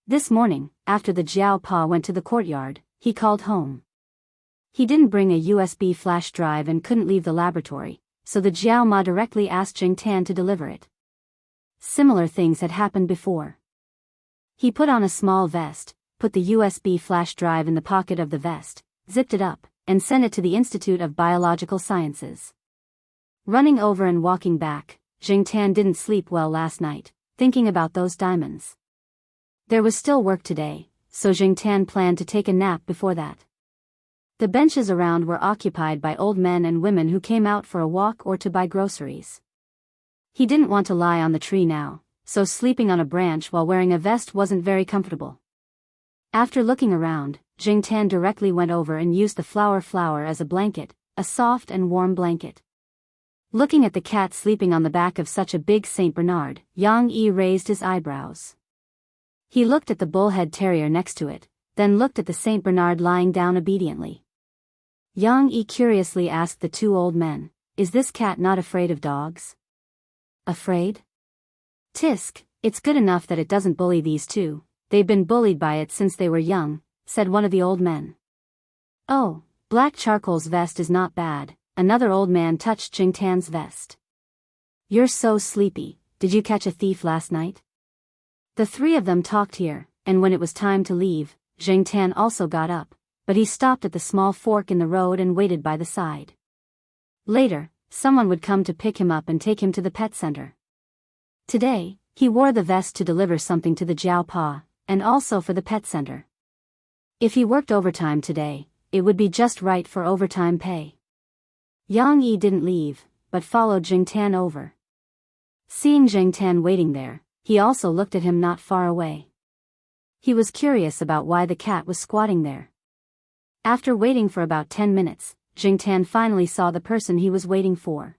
This morning, after the Jiao Pa went to the courtyard, he called home. He didn't bring a USB flash drive and couldn't leave the laboratory, so the Jiao Ma directly asked Jing Tan to deliver it. Similar things had happened before. He put on a small vest, put the USB flash drive in the pocket of the vest, zipped it up, and sent it to the Institute of Biological Sciences. Running over and walking back, Jing Tan didn't sleep well last night, thinking about those diamonds. There was still work today, so Jing Tan planned to take a nap before that. The benches around were occupied by old men and women who came out for a walk or to buy groceries. He didn't want to lie on the tree now, so sleeping on a branch while wearing a vest wasn't very comfortable. After looking around, Jingtan directly went over and used the flower as a blanket, a soft and warm blanket. Looking at the cat sleeping on the back of such a big Saint Bernard, Yang Yi raised his eyebrows. He looked at the bullhead terrier next to it, then looked at the Saint Bernard lying down obediently. Yang Yi curiously asked the two old men, "Is this cat not afraid of dogs?" "Afraid? Tisk, it's good enough that it doesn't bully these two, they've been bullied by it since they were young," said one of the old men. "Oh, Black Charcoal's vest is not bad," another old man touched Jingtan's vest. "You're so sleepy, did you catch a thief last night?" The three of them talked here, and when it was time to leave, Jingtan also got up, but he stopped at the small fork in the road and waited by the side. Later, someone would come to pick him up and take him to the pet center. Today, he wore the vest to deliver something to the Jiaopa, and also for the pet center. If he worked overtime today, it would be just right for overtime pay. Yang Yi didn't leave, but followed Jingtan over. Seeing Jingtan waiting there, he also looked at him not far away. He was curious about why the cat was squatting there. After waiting for about 10 minutes, Jingtan finally saw the person he was waiting for.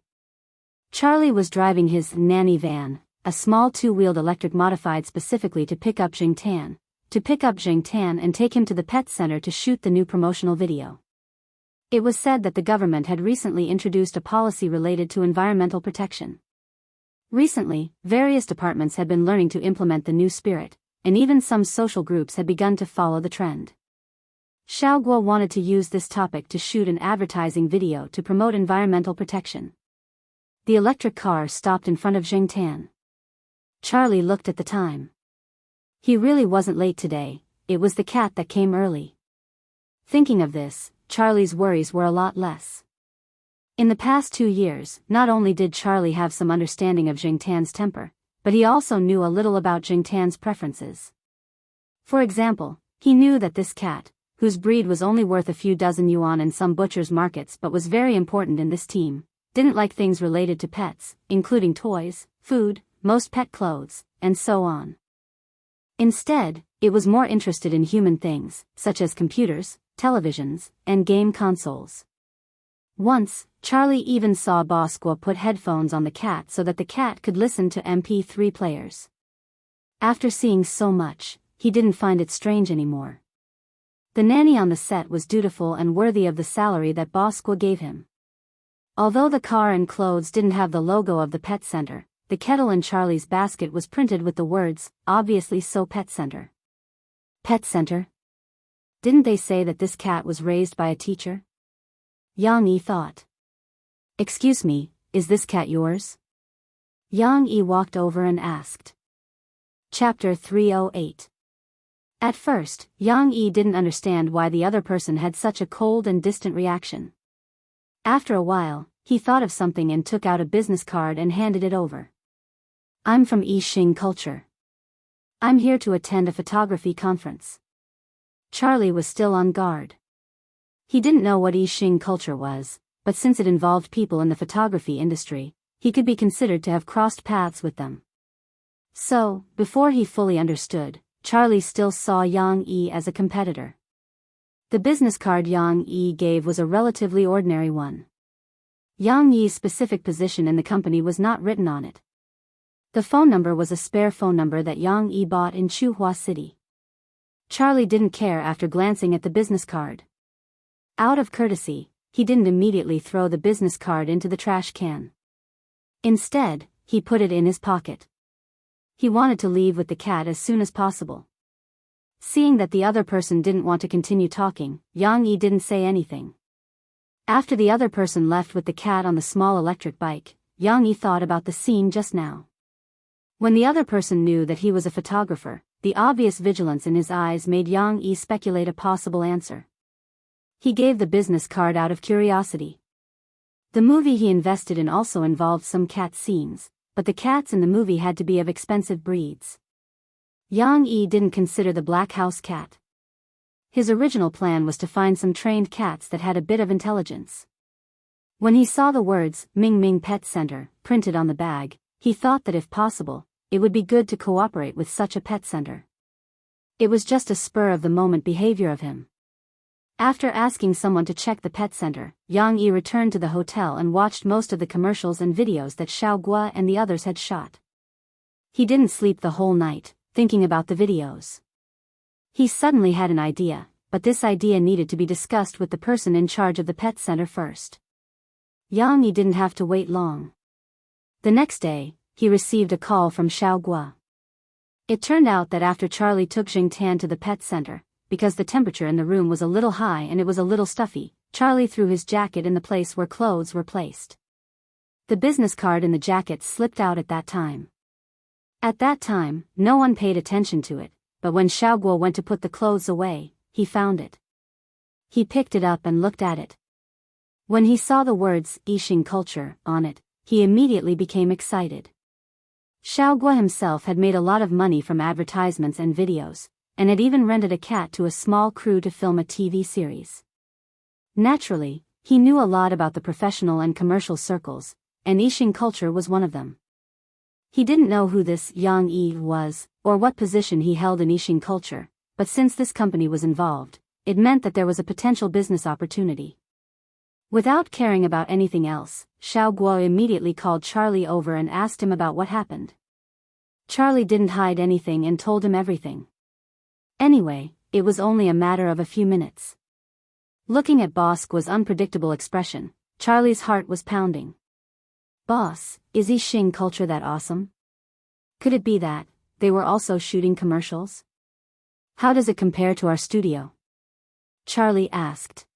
Charlie was driving his nanny van, a small two-wheeled electric modified specifically to pick up Jingtan and take him to the pet center to shoot the new promotional video. It was said that the government had recently introduced a policy related to environmental protection. Recently, various departments had been learning to implement the new spirit, and even some social groups had begun to follow the trend. Xiaoguo wanted to use this topic to shoot an advertising video to promote environmental protection. The electric car stopped in front of Jingtan. Charlie looked at the time. He really wasn't late today, it was the cat that came early. Thinking of this, Charlie's worries were a lot less. In the past 2 years, not only did Charlie have some understanding of Jingtan's temper, but he also knew a little about Jingtan's preferences. For example, he knew that this cat, whose breed was only worth a few dozen yuan in some butcher's markets but was very important in this team, didn't like things related to pets, including toys, food, most pet clothes, and so on. Instead, it was more interested in human things, such as computers, televisions, and game consoles. Once, Charlie even saw Bosco put headphones on the cat so that the cat could listen to MP3 players. After seeing so much, he didn't find it strange anymore. The nanny on the set was dutiful and worthy of the salary that Bosco gave him. Although the car and clothes didn't have the logo of the pet center, the kettle in Charlie's basket was printed with the words, "Obviously so pet center." Pet center? Didn't they say that this cat was raised by a teacher? Yang Yi thought. "Excuse me, is this cat yours?" Yang Yi walked over and asked. Chapter 308. At first, Yang Yi didn't understand why the other person had such a cold and distant reaction. After a while, he thought of something and took out a business card and handed it over. "I'm from Yixing Culture. I'm here to attend a photography conference." Charlie was still on guard. He didn't know what Yixing Culture was, but since it involved people in the photography industry, he could be considered to have crossed paths with them. So, before he fully understood, Charlie still saw Yang Yi as a competitor. The business card Yang Yi gave was a relatively ordinary one. Yang Yi's specific position in the company was not written on it. The phone number was a spare phone number that Yang Yi bought in Chuhua City. Charlie didn't care after glancing at the business card. Out of courtesy, he didn't immediately throw the business card into the trash can. Instead, he put it in his pocket. He wanted to leave with the cat as soon as possible. Seeing that the other person didn't want to continue talking, Yang Yi didn't say anything. After the other person left with the cat on the small electric bike, Yang Yi thought about the scene just now. When the other person knew that he was a photographer, the obvious vigilance in his eyes made Yang Yi speculate a possible answer. He gave the business card out of curiosity. The movie he invested in also involved some cat scenes, but the cats in the movie had to be of expensive breeds. Yang Yi didn't consider the black house cat. His original plan was to find some trained cats that had a bit of intelligence. When he saw the words, Ming Ming Pet Center, printed on the bag, he thought that if possible, it would be good to cooperate with such a pet center. It was just a spur-of-the-moment behavior of him. After asking someone to check the pet center, Yang Yi returned to the hotel and watched most of the commercials and videos that Xiao Guo and the others had shot. He didn't sleep the whole night, thinking about the videos. He suddenly had an idea, but this idea needed to be discussed with the person in charge of the pet center first. Yang Yi didn't have to wait long. The next day, he received a call from Xiao Guo. It turned out that after Charlie took Jingtan to the pet center, because the temperature in the room was a little high and it was a little stuffy, Charlie threw his jacket in the place where clothes were placed. The business card in the jacket slipped out at that time. At that time, no one paid attention to it, but when Xiao Guo went to put the clothes away, he found it. He picked it up and looked at it. When he saw the words Yixing culture on it, he immediately became excited. Xiao Guo himself had made a lot of money from advertisements and videos, and had even rented a cat to a small crew to film a TV series. Naturally, he knew a lot about the professional and commercial circles, and Yixing culture was one of them. He didn't know who this Yang Yi was, or what position he held in Yixing culture, but since this company was involved, it meant that there was a potential business opportunity. Without caring about anything else, Xiao Guo immediately called Charlie over and asked him about what happened. Charlie didn't hide anything and told him everything. Anyway, it was only a matter of a few minutes. Looking at Boss Guo's unpredictable expression, Charlie's heart was pounding. Boss, is Yixing culture that awesome? Could it be that they were also shooting commercials? How does it compare to our studio? Charlie asked.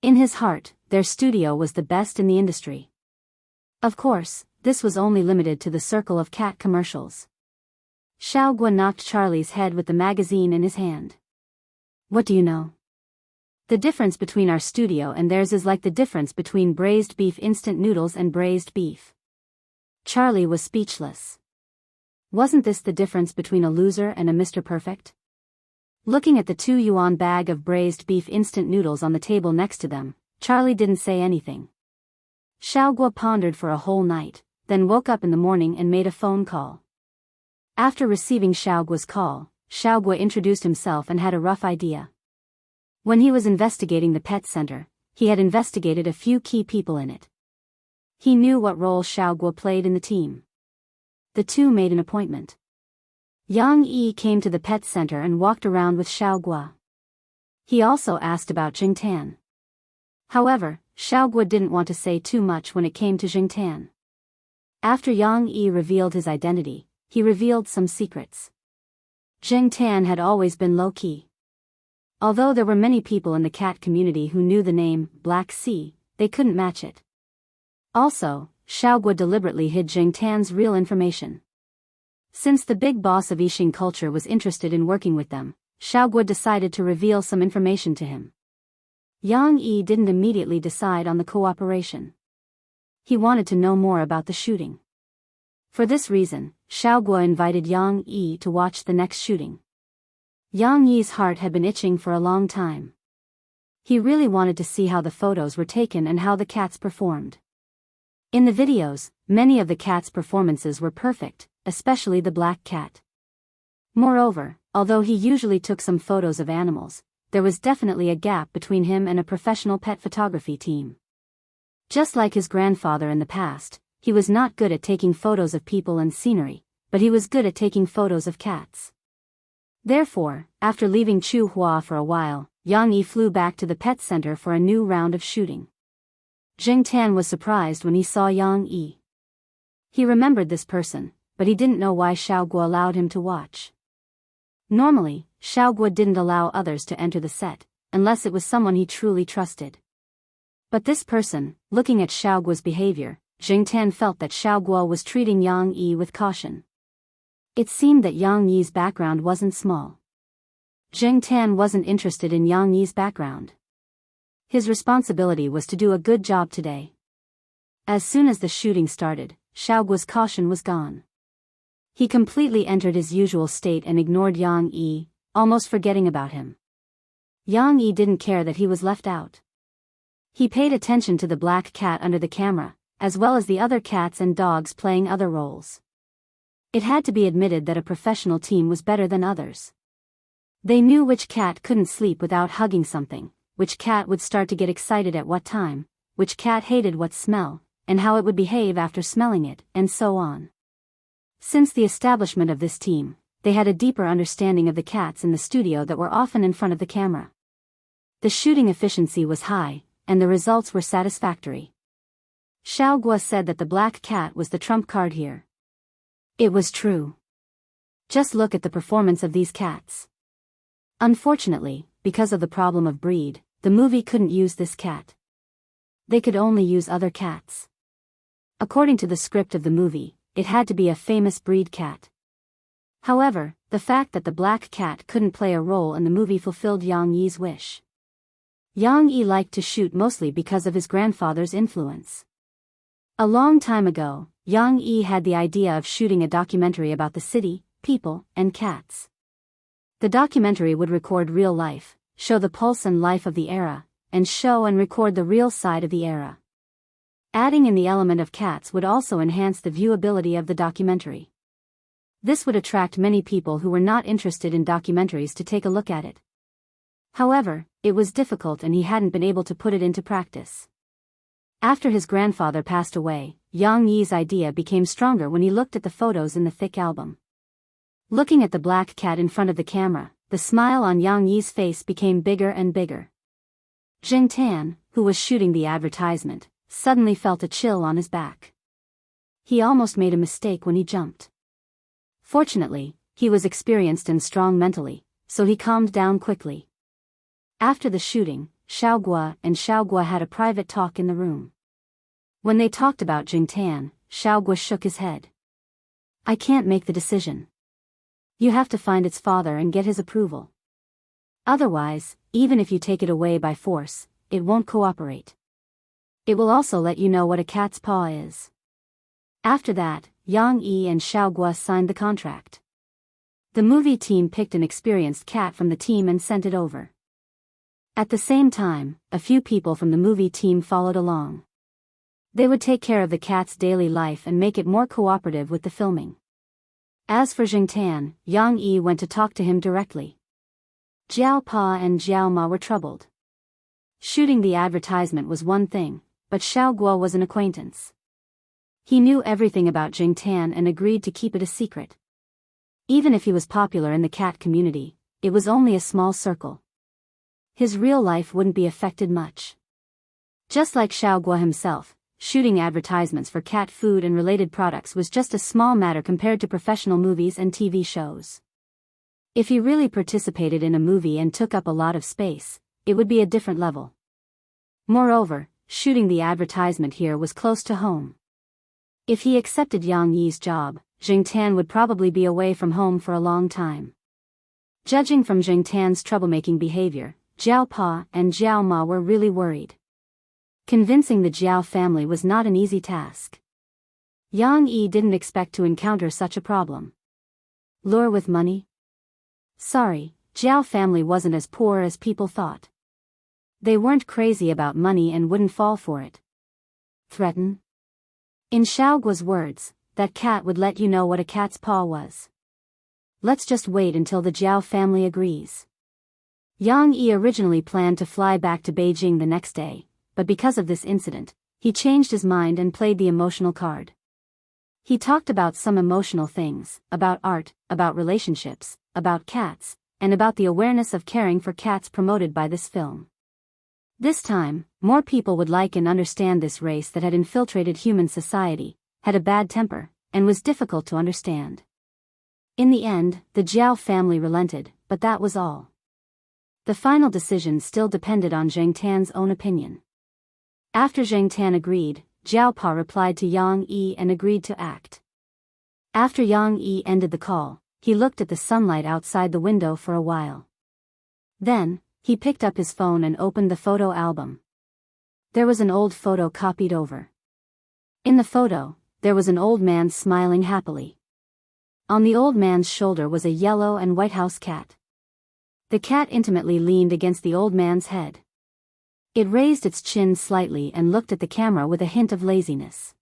In his heart, their studio was the best in the industry. Of course, this was only limited to the circle of cat commercials. Xiao Guo knocked Charlie's head with the magazine in his hand. What do you know? The difference between our studio and theirs is like the difference between braised beef instant noodles and braised beef. Charlie was speechless. Wasn't this the difference between a loser and a Mr. Perfect? Looking at the 2 yuan bag of braised beef instant noodles on the table next to them, Charlie didn't say anything. Xiao Guo pondered for a whole night, then woke up in the morning and made a phone call. After receiving Xiao Guo's call, Xiao Guo introduced himself and had a rough idea. When he was investigating the pet center, he had investigated a few key people in it. He knew what role Xiao Guo played in the team. The two made an appointment. Yang Yi came to the pet center and walked around with Xiao Guo. He also asked about Jingtan. However, Xiao Guo didn't want to say too much when it came to Jingtan. After Yang Yi revealed his identity, he revealed some secrets. Jingtan had always been low-key. Although there were many people in the cat community who knew the name Black Sea, they couldn't match it. Also, Xiao Guo deliberately hid Jingtan's real information. Since the big boss of Yixing culture was interested in working with them, Xiao Guo decided to reveal some information to him. Yang Yi didn't immediately decide on the cooperation. He wanted to know more about the shooting. For this reason, Xiao Guo invited Yang Yi to watch the next shooting. Yang Yi's heart had been itching for a long time. He really wanted to see how the photos were taken and how the cats performed. In the videos, many of the cats' performances were perfect, especially the black cat. Moreover, although he usually took some photos of animals, there was definitely a gap between him and a professional pet photography team. Just like his grandfather in the past, he was not good at taking photos of people and scenery, but he was good at taking photos of cats. Therefore, after leaving Chu Hua for a while, Yang Yi flew back to the pet center for a new round of shooting. Jing Tan was surprised when he saw Yang Yi. He remembered this person, but he didn't know why Xiao Guo allowed him to watch. Normally, Xiao Guo didn't allow others to enter the set, unless it was someone he truly trusted. But this person, looking at Xiao Guo's behavior, Jing Tan felt that Xiao Guo was treating Yang Yi with caution. It seemed that Yang Yi's background wasn't small. Jing Tan wasn't interested in Yang Yi's background. His responsibility was to do a good job today. As soon as the shooting started, Xiao Guo's caution was gone. He completely entered his usual state and ignored Yang Yi, almost forgetting about him. Yang Yi didn't care that he was left out. He paid attention to the black cat under the camera, as well as the other cats and dogs playing other roles. It had to be admitted that a professional team was better than others. They knew which cat couldn't sleep without hugging something, which cat would start to get excited at what time, which cat hated what smell, and how it would behave after smelling it, and so on. Since the establishment of this team, they had a deeper understanding of the cats in the studio that were often in front of the camera. The shooting efficiency was high, and the results were satisfactory. Xiaoguo said that the black cat was the trump card here. It was true. Just look at the performance of these cats. Unfortunately, because of the problem of breed, the movie couldn't use this cat. They could only use other cats. According to the script of the movie, it had to be a famous breed cat. However, the fact that the black cat couldn't play a role in the movie fulfilled Yang Yi's wish. Yang Yi liked to shoot mostly because of his grandfather's influence. A long time ago, Yang Yi had the idea of shooting a documentary about the city, people, and cats. The documentary would record real life, show the pulse and life of the era, and show and record the real side of the era. Adding in the element of cats would also enhance the viewability of the documentary. This would attract many people who were not interested in documentaries to take a look at it. However, it was difficult and he hadn't been able to put it into practice. After his grandfather passed away, Yang Yi's idea became stronger when he looked at the photos in the thick album. Looking at the black cat in front of the camera, the smile on Yang Yi's face became bigger and bigger. Jing Tan, who was shooting the advertisement, suddenly felt a chill on his back. He almost made a mistake when he jumped. Fortunately, he was experienced and strong mentally, so he calmed down quickly. After the shooting, Xiaoguo and Xiaoguo had a private talk in the room. When they talked about Jing Tan, Xiaoguo shook his head. I can't make the decision. You have to find its father and get his approval. Otherwise, even if you take it away by force, it won't cooperate. It will also let you know what a cat's paw is. After that, Yang Yi and Xiaoguo signed the contract. The movie team picked an experienced cat from the team and sent it over. At the same time, a few people from the movie team followed along. They would take care of the cat's daily life and make it more cooperative with the filming. As for Jing Tan, Yang Yi went to talk to him directly. Jiao Pa and Jiao Ma were troubled. Shooting the advertisement was one thing, but Xiaoguo was an acquaintance. He knew everything about Jing Tan and agreed to keep it a secret. Even if he was popular in the cat community, it was only a small circle. His real life wouldn't be affected much. Just like Xiaoguo himself, shooting advertisements for cat food and related products was just a small matter compared to professional movies and TV shows. If he really participated in a movie and took up a lot of space, it would be a different level. Moreover, shooting the advertisement here was close to home. If he accepted Yang Yi's job, Jing Tan would probably be away from home for a long time. Judging from Jing Tan's troublemaking behavior, Jiao Pa and Jiao Ma were really worried. Convincing the Jiao family was not an easy task. Yang Yi didn't expect to encounter such a problem. Lure with money? Sorry, Jiao family wasn't as poor as people thought. They weren't crazy about money and wouldn't fall for it. Threaten? In Xiaoguo's words, that cat would let you know what a cat's paw was. Let's just wait until the Jiao family agrees. Yang Yi originally planned to fly back to Beijing the next day, but because of this incident, he changed his mind and played the emotional card. He talked about some emotional things, about art, about relationships, about cats, and about the awareness of caring for cats promoted by this film. This time, more people would like and understand this race that had infiltrated human society, had a bad temper, and was difficult to understand. In the end, the Jiao family relented, but that was all. The final decision still depended on Jing Tan's own opinion. After Jing Tan agreed, Jiao Pa replied to Yang Yi and agreed to act. After Yang Yi ended the call, he looked at the sunlight outside the window for a while. Then, he picked up his phone and opened the photo album. There was an old photo copied over. In the photo, there was an old man smiling happily. On the old man's shoulder was a yellow and white house cat. The cat intimately leaned against the old man's head. It raised its chin slightly and looked at the camera with a hint of laziness.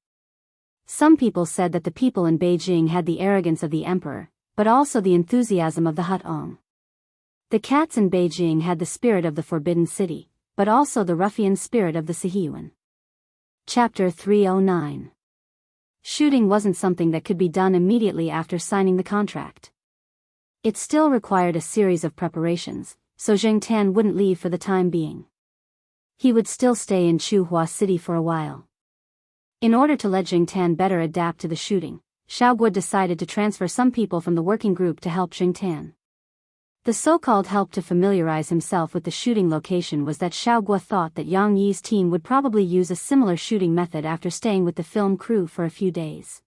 Some people said that the people in Beijing had the arrogance of the emperor, but also the enthusiasm of the Hutong. The cats in Beijing had the spirit of the Forbidden City, but also the ruffian spirit of the Sihiyuan. Chapter 309. Shooting wasn't something that could be done immediately after signing the contract. It still required a series of preparations, so Zheng Tan wouldn't leave for the time being. He would still stay in Chuhua City for a while. In order to let Zheng Tan better adapt to the shooting, Xiaoguo decided to transfer some people from the working group to help Zheng Tan. The so-called help to familiarize himself with the shooting location was that Xiaoguo thought that Yang Yi's team would probably use a similar shooting method after staying with the film crew for a few days.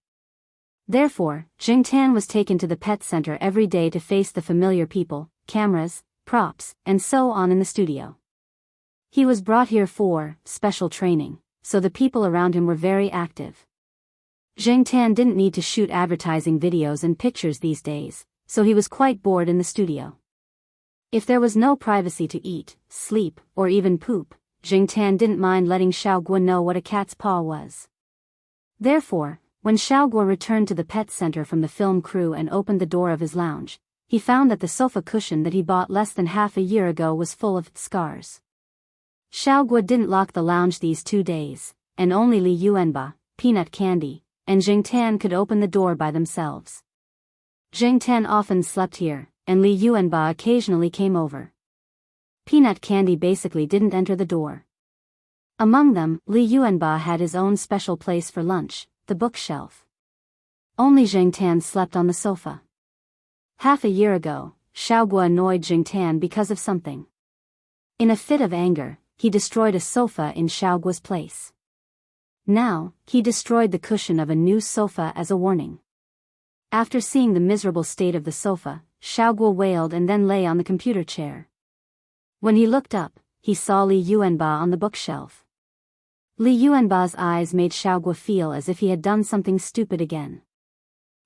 Therefore, Zheng Tan was taken to the pet center every day to face the familiar people, cameras, props, and so on in the studio. He was brought here for special training, so the people around him were very active. Zheng Tan didn't need to shoot advertising videos and pictures these days, so he was quite bored in the studio. If there was no privacy to eat, sleep, or even poop, Zheng Tan didn't mind letting Xiaoguo know what a cat's paw was. Therefore, when Xiaoguo returned to the pet center from the film crew and opened the door of his lounge, he found that the sofa cushion that he bought less than half a year ago was full of scars. Xiaoguo didn't lock the lounge these 2 days, and only Li Yuanba, Peanut Candy, and Zheng Tan could open the door by themselves. Zheng Tan often slept here, and Li Yuanba occasionally came over. Peanut Candy basically didn't enter the door. Among them, Li Yuanba had his own special place for lunch, the bookshelf. Only Zheng Tan slept on the sofa. Half a year ago, Xiaoguo annoyed Zheng Tan because of something. In a fit of anger, he destroyed a sofa in Xiaoguo's place. Now, he destroyed the cushion of a new sofa as a warning. After seeing the miserable state of the sofa, Xiaoguo wailed and then lay on the computer chair. When he looked up, he saw Li Yuanba on the bookshelf. Li Yuanba's eyes made Xiaoguo feel as if he had done something stupid again.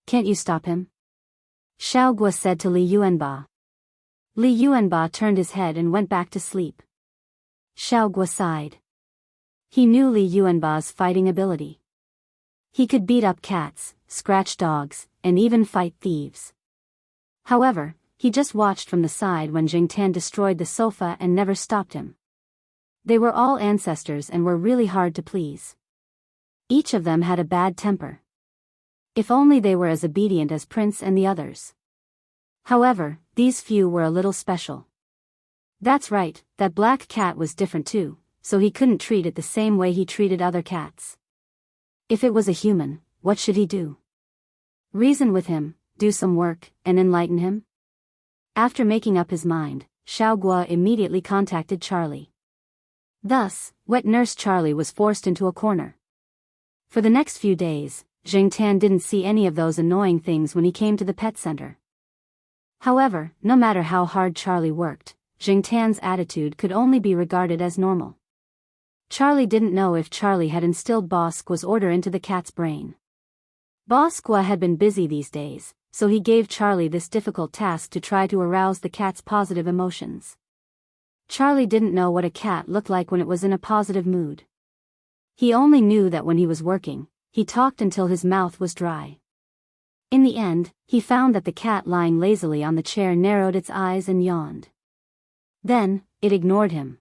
"Can't you stop him?" Xiaoguo said to Li Yuanba. Li Yuanba turned his head and went back to sleep. Xiaoguo sighed. He knew Li Yuanba's fighting ability. He could beat up cats, scratch dogs, and even fight thieves. However, he just watched from the side when Zheng Tan destroyed the sofa and never stopped him. They were all ancestors and were really hard to please. Each of them had a bad temper. If only they were as obedient as Prince and the others. However, these few were a little special. That's right, that black cat was different too, so he couldn't treat it the same way he treated other cats. If it was a human, what should he do? Reason with him, do some work, and enlighten him? After making up his mind, Xiaoguo immediately contacted Charlie. Thus, wet nurse Charlie was forced into a corner. For the next few days, Zheng Tan didn't see any of those annoying things when he came to the pet center. However, no matter how hard Charlie worked, Zheng Tan's attitude could only be regarded as normal. Charlie didn't know if Charlie had instilled Bosqua's order into the cat's brain. Bosqua had been busy these days, so he gave Charlie this difficult task to try to arouse the cat's positive emotions. Charlie didn't know what a cat looked like when it was in a positive mood. He only knew that when he was working, he talked until his mouth was dry. In the end, he found that the cat lying lazily on the chair narrowed its eyes and yawned. Then, it ignored him.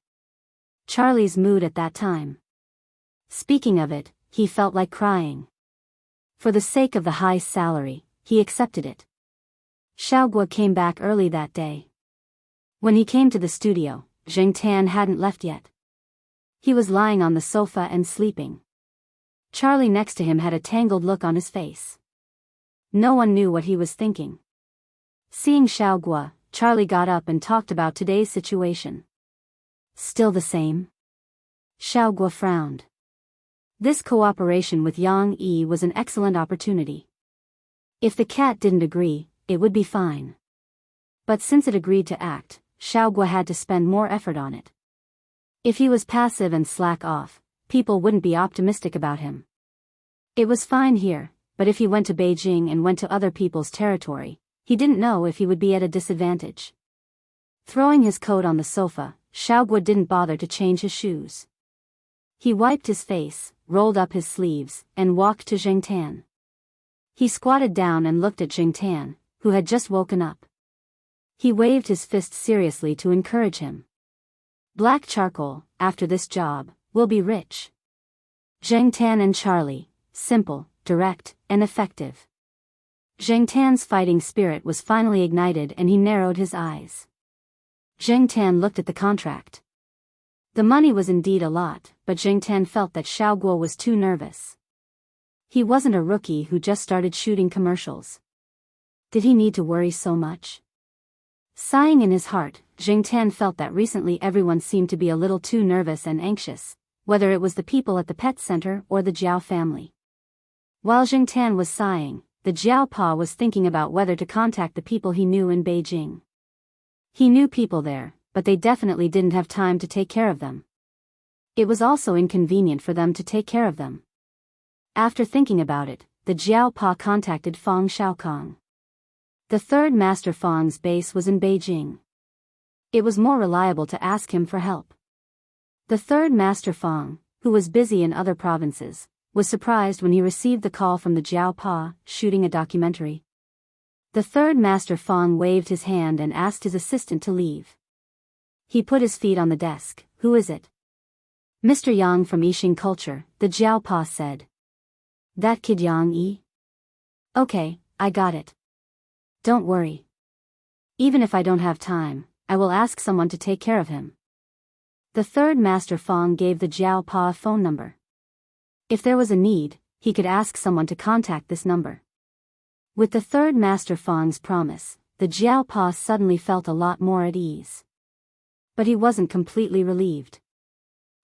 Charlie's mood at that time. Speaking of it, he felt like crying. For the sake of the high salary, he accepted it. Xiaoguo came back early that day. When he came to the studio, Zheng Tan hadn't left yet. He was lying on the sofa and sleeping. Charlie next to him had a tangled look on his face. No one knew what he was thinking. Seeing Xiaoguo, Charlie got up and talked about today's situation. Still the same? Xiaoguo frowned. This cooperation with Yang Yi was an excellent opportunity. If the cat didn't agree, it would be fine. But since it agreed to act, Xiaoguo had to spend more effort on it. If he was passive and slack off, people wouldn't be optimistic about him. It was fine here, but if he went to Beijing and went to other people's territory, he didn't know if he would be at a disadvantage. Throwing his coat on the sofa, Xiaoguo didn't bother to change his shoes. He wiped his face, rolled up his sleeves, and walked to Zheng Tan. He squatted down and looked at Zheng Tan, who had just woken up. He waved his fist seriously to encourage him. Black charcoal, after this job, we'll be rich. Zheng Tan and Charlie, simple, direct, and effective. Zheng Tan's fighting spirit was finally ignited and he narrowed his eyes. Zheng Tan looked at the contract. The money was indeed a lot, but Zheng Tan felt that Xiao Guo was too nervous. He wasn't a rookie who just started shooting commercials. Did he need to worry so much? Sighing in his heart, Zheng Tan felt that recently everyone seemed to be a little too nervous and anxious, whether it was the people at the pet center or the Jiao family. While Zheng Tan was sighing, the Jiao Pa was thinking about whether to contact the people he knew in Beijing. He knew people there, but they definitely didn't have time to take care of them. It was also inconvenient for them to take care of them. After thinking about it, the Jiao Pa contacted Fang Xiaokong. The third Master Fang's base was in Beijing. It was more reliable to ask him for help. The third Master Fang, who was busy in other provinces, was surprised when he received the call from the Jiao Pa, shooting a documentary. The third Master Fang waved his hand and asked his assistant to leave. He put his feet on the desk. Who is it? Mr. Yang from Yixing Culture, the Jiao Pa said. That kid Yang Yi? Okay, I got it. Don't worry. Even if I don't have time, I will ask someone to take care of him. The third Master Fang gave the Jiao Pa a phone number. If there was a need, he could ask someone to contact this number. With the third Master Fang's promise, the Jiao Pa suddenly felt a lot more at ease. But he wasn't completely relieved.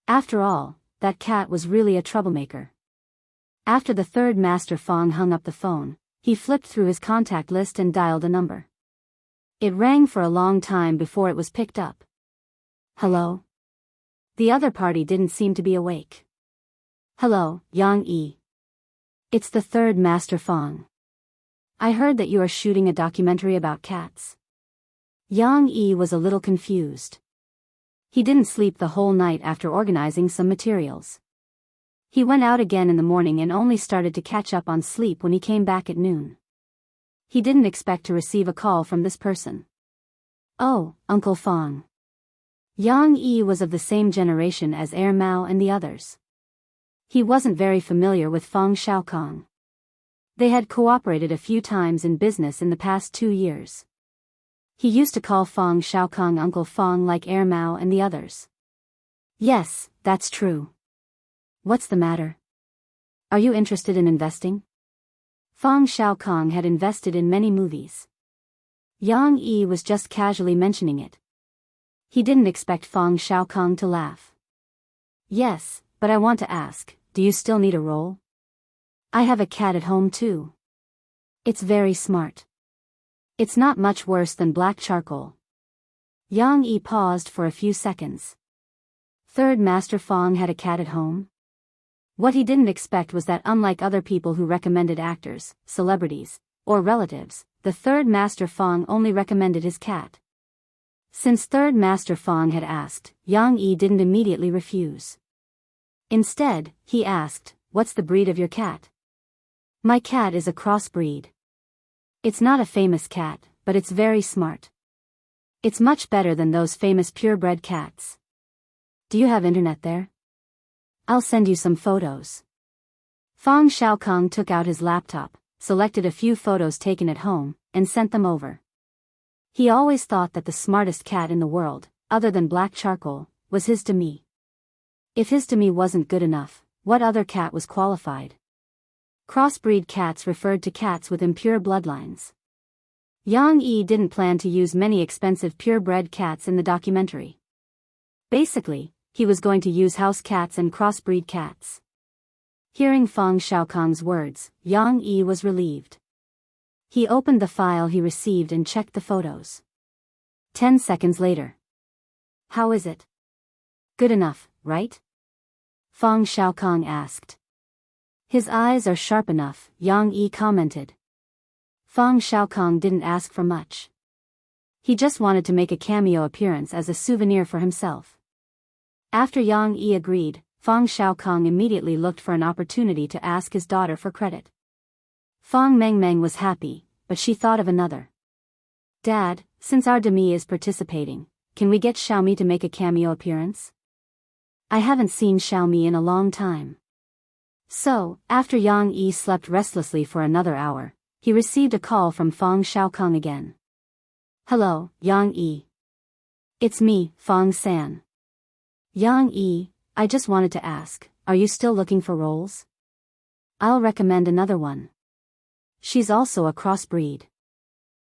After all, that cat was really a troublemaker. After the third Master Fang hung up the phone, he flipped through his contact list and dialed a number. It rang for a long time before it was picked up. Hello? The other party didn't seem to be awake. Hello, Yang Yi. It's the third Master Fang. I heard that you are shooting a documentary about cats. Yang Yi was a little confused. He didn't sleep the whole night after organizing some materials. He went out again in the morning and only started to catch up on sleep when he came back at noon. He didn't expect to receive a call from this person. Oh, Uncle Fang. Yang Yi was of the same generation as Air Mao and the others. He wasn't very familiar with Fang Xiaokong. They had cooperated a few times in business in the past 2 years. He used to call Fang Xiaokong Uncle Fang like Air Mao and the others. Yes, that's true. What's the matter? Are you interested in investing? Fang Xiaokong had invested in many movies. Yang Yi was just casually mentioning it. He didn't expect Fang Xiaokong to laugh. Yes, but I want to ask, do you still need a role? I have a cat at home too. It's very smart. It's not much worse than black charcoal. Yang Yi paused for a few seconds. Third Master Fang had a cat at home? What he didn't expect was that unlike other people who recommended actors, celebrities, or relatives, the third Master Fang only recommended his cat. Since third Master Fang had asked, Yang Yi didn't immediately refuse. Instead, he asked, what's the breed of your cat? My cat is a crossbreed. It's not a famous cat, but it's very smart. It's much better than those famous purebred cats. Do you have internet there? I'll send you some photos. Fang Xiaokong took out his laptop, selected a few photos taken at home, and sent them over. He always thought that the smartest cat in the world, other than black charcoal, was his Demi. If his Demi wasn't good enough, what other cat was qualified? Crossbreed cats referred to cats with impure bloodlines. Yang Yi didn't plan to use many expensive purebred cats in the documentary. Basically, he was going to use house cats and crossbreed cats. Hearing Fang Xiaokong's words, Yang Yi was relieved. He opened the file he received and checked the photos. 10 seconds later. How is it? Good enough, right? Fang Xiaokong asked. His eyes are sharp enough, Yang Yi commented. Fang Xiaokong didn't ask for much. He just wanted to make a cameo appearance as a souvenir for himself. After Yang Yi agreed, Fang Xiaokong immediately looked for an opportunity to ask his daughter for credit. Fang Mengmeng was happy, but she thought of another. Dad, since our Demi is participating, can we get Xiaomi to make a cameo appearance? I haven't seen Xiaomi in a long time. So, after Yang Yi slept restlessly for another hour, he received a call from Fang Xiaokong again. Hello, Yang Yi. It's me, Fang San. Yang Yi, I just wanted to ask, are you still looking for roles? I'll recommend another one. She's also a crossbreed.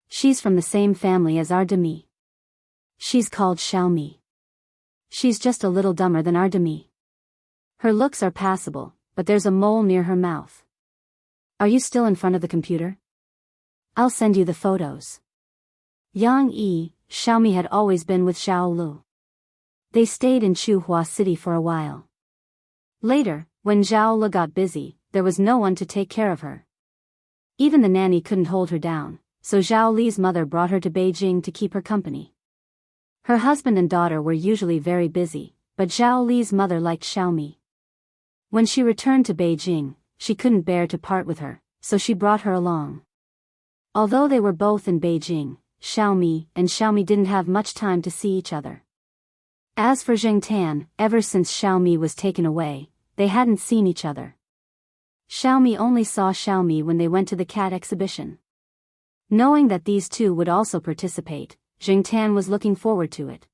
She's from the same family as our Demi. She's called Xiaomi. She's just a little dumber than our Demi. Her looks are passable, but there's a mole near her mouth. Are you still in front of the computer? I'll send you the photos. Yang Yi, Xiaomi had always been with Xiao Lu. They stayed in Chuhua City for a while. Later, when Zhao Lu got busy, there was no one to take care of her. Even the nanny couldn't hold her down, so Zhao Li's mother brought her to Beijing to keep her company. Her husband and daughter were usually very busy, but Zhao Li's mother liked Xiaomi. When she returned to Beijing, she couldn't bear to part with her, so she brought her along. Although they were both in Beijing, Xiaomi and Xiaomi didn't have much time to see each other. As for Zhengtan, ever since Xiaomi was taken away, they hadn't seen each other. Xiaomi only saw Xiaomi when they went to the cat exhibition. Knowing that these two would also participate, Zhengtan was looking forward to it.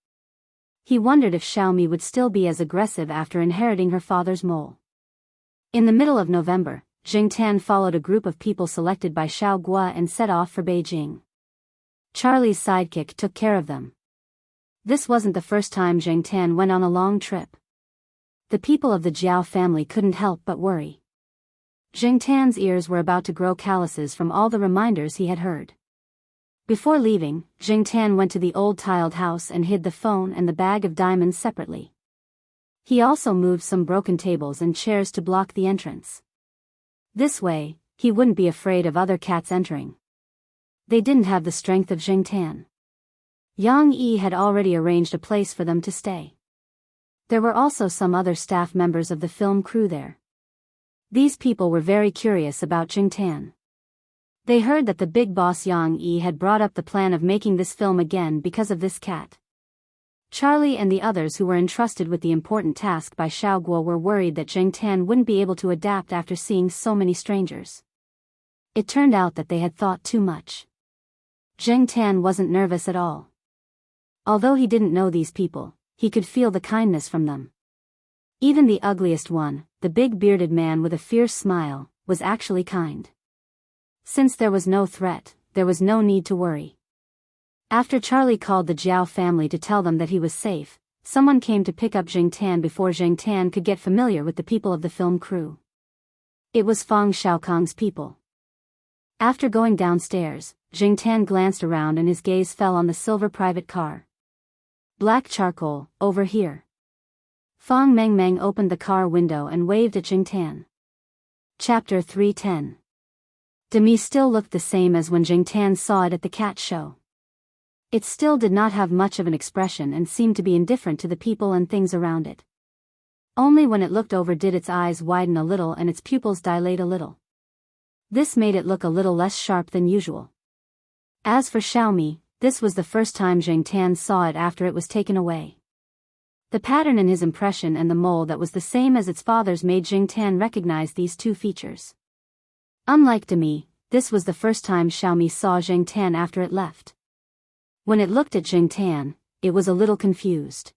He wondered if Xiaomi would still be as aggressive after inheriting her father's mole. In the middle of November, Zhengtan followed a group of people selected by Xiao Gua and set off for Beijing. Charlie's sidekick took care of them. This wasn't the first time Zhengtan went on a long trip. The people of the Jiao family couldn't help but worry. Zhengtan's ears were about to grow calluses from all the reminders he had heard. Before leaving, Zhengtan went to the old tiled house and hid the phone and the bag of diamonds separately. He also moved some broken tables and chairs to block the entrance. This way, he wouldn't be afraid of other cats entering. They didn't have the strength of Zhengtan. Yang Yi had already arranged a place for them to stay. There were also some other staff members of the film crew there. These people were very curious about Zhengtan. They heard that the big boss Yang Yi had brought up the plan of making this film again because of this cat. Charlie and the others who were entrusted with the important task by Xiao Guo were worried that Zhengtan wouldn't be able to adapt after seeing so many strangers. It turned out that they had thought too much. Zhengtan wasn't nervous at all. Although he didn't know these people, he could feel the kindness from them. Even the ugliest one, the big bearded man with a fierce smile, was actually kind. Since there was no threat, there was no need to worry. After Charlie called the Jiao family to tell them that he was safe, someone came to pick up Zhengtan before Zhengtan could get familiar with the people of the film crew. It was Fang Xiaokong's people. After going downstairs, Zhengtan glanced around and his gaze fell on the silver private car. Black charcoal, over here. Fang Mengmeng opened the car window and waved at Zhengtan. Chapter 310. Demi still looked the same as when Zhengtan saw it at the cat show. It still did not have much of an expression and seemed to be indifferent to the people and things around it. Only when it looked over did its eyes widen a little and its pupils dilate a little. This made it look a little less sharp than usual. As for Xiaomi, this was the first time Zhengtan saw it after it was taken away. The pattern in his impression and the mole that was the same as its father's made Zhengtan recognize these two features. Unlike Demi, this was the first time Xiaomi saw Zhengtan after it left. When it looked at Zhengtan, it was a little confused.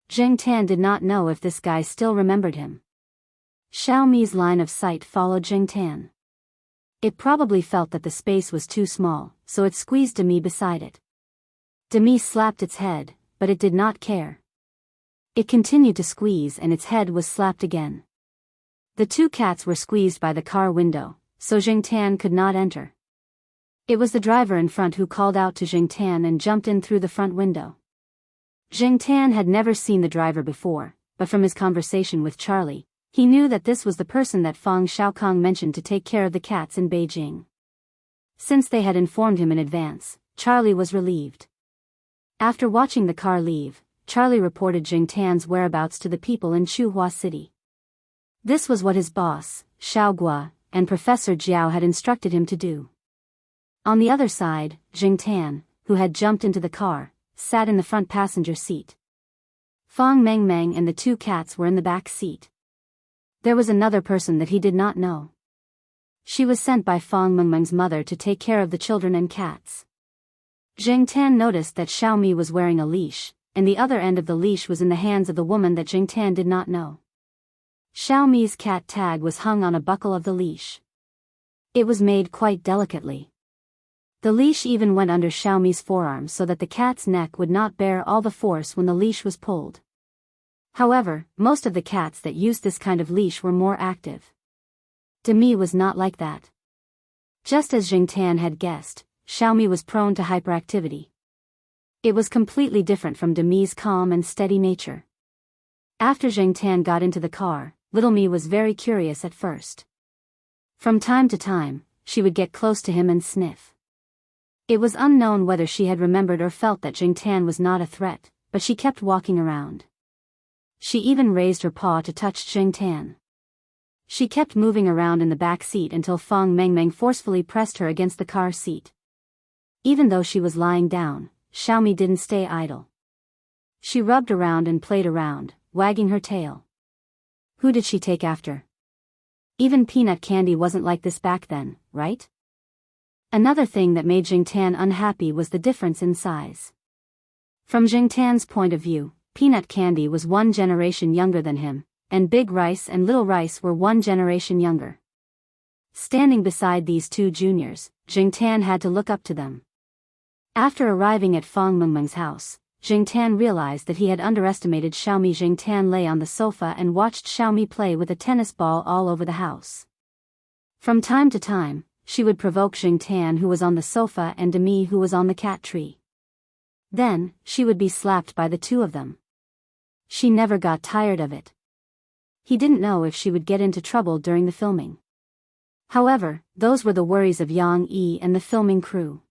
Zhengtan did not know if this guy still remembered him. Xiaomi's line of sight followed Zhengtan. It probably felt that the space was too small, so it squeezed Demi beside it. Demi slapped its head, but it did not care. It continued to squeeze and its head was slapped again. The two cats were squeezed by the car window, so Zhengtan could not enter. It was the driver in front who called out to Zhengtan and jumped in through the front window. Zhengtan had never seen the driver before, but from his conversation with Charlie, he knew that this was the person that Fang Xiaokong mentioned to take care of the cats in Beijing. Since they had informed him in advance, Charlie was relieved. After watching the car leave, Charlie reported Zhengtan's whereabouts to the people in Chuhua City. This was what his boss, Xiao Gua, and Professor Jiao had instructed him to do. On the other side, Zhengtan, who had jumped into the car, sat in the front passenger seat. Fang Mengmeng and the two cats were in the back seat. There was another person that he did not know. She was sent by Fang Mengmeng's mother to take care of the children and cats. Zheng Tan noticed that Xiaomi was wearing a leash, and the other end of the leash was in the hands of the woman that Zheng Tan did not know. Xiaomi's cat tag was hung on a buckle of the leash. It was made quite delicately. The leash even went under Xiaomi's forearm so that the cat's neck would not bear all the force when the leash was pulled. However, most of the cats that used this kind of leash were more active. Demi was not like that. Just as Zheng Tan had guessed, Xiaomi was prone to hyperactivity. It was completely different from Demi's calm and steady nature. After Zheng Tan got into the car, little Mi was very curious at first. From time to time, she would get close to him and sniff. It was unknown whether she had remembered or felt that Zheng Tan was not a threat, but she kept walking around. She even raised her paw to touch Zheng Tan. She kept moving around in the back seat until Fang Mengmeng forcefully pressed her against the car seat. Even though she was lying down, Xiaomi didn't stay idle. She rubbed around and played around, wagging her tail. Who did she take after? Even peanut candy wasn't like this back then, right? Another thing that made Zheng Tan unhappy was the difference in size. From Zheng Tan's point of view, peanut candy was 1 generation younger than him, and Big Rice and Little Rice were 1 generation younger. Standing beside these two juniors, Zheng Tan had to look up to them. After arriving at Fang Mengmeng's house, Zheng Tan realized that he had underestimated Xiaomi. Zheng Tan lay on the sofa and watched Xiaomi play with a tennis ball all over the house. From time to time, she would provoke Zheng Tan, who was on the sofa, and Demi, who was on the cat tree. Then, she would be slapped by the two of them. She never got tired of it. He didn't know if she would get into trouble during the filming. However, those were the worries of Yang Yi and the filming crew.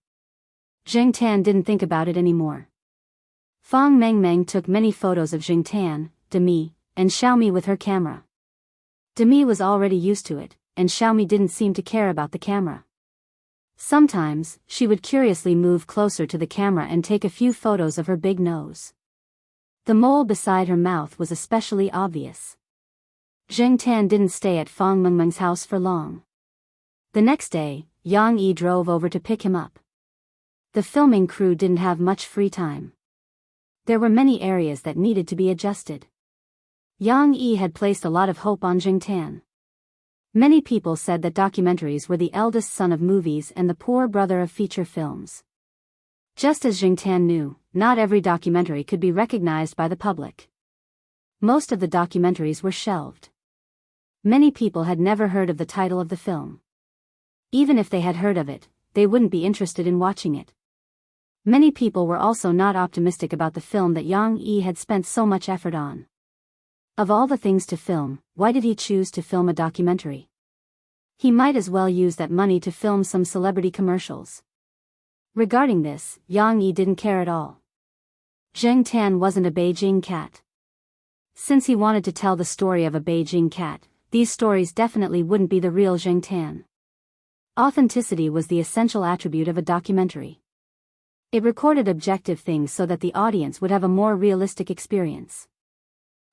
Zheng Tan didn't think about it anymore. Fang Mengmeng took many photos of Zheng Tan, Demi, and Xiaomi with her camera. Demi was already used to it, and Xiaomi didn't seem to care about the camera. Sometimes, she would curiously move closer to the camera and take a few photos of her big nose. The mole beside her mouth was especially obvious. Zheng Tan didn't stay at Fang Mengmeng's house for long. The next day, Yang Yi drove over to pick him up. The filming crew didn't have much free time. There were many areas that needed to be adjusted. Yang Yi had placed a lot of hope on Zheng Tan. Many people said that documentaries were the eldest son of movies and the poor brother of feature films. Just as Zheng Tan knew, not every documentary could be recognized by the public. Most of the documentaries were shelved. Many people had never heard of the title of the film. Even if they had heard of it, they wouldn't be interested in watching it. Many people were also not optimistic about the film that Yang Yi had spent so much effort on. Of all the things to film, why did he choose to film a documentary? He might as well use that money to film some celebrity commercials. Regarding this, Yang Yi didn't care at all. Zheng Tan wasn't a Beijing cat. Since he wanted to tell the story of a Beijing cat, these stories definitely wouldn't be the real Zheng Tan. Authenticity was the essential attribute of a documentary. It recorded objective things so that the audience would have a more realistic experience.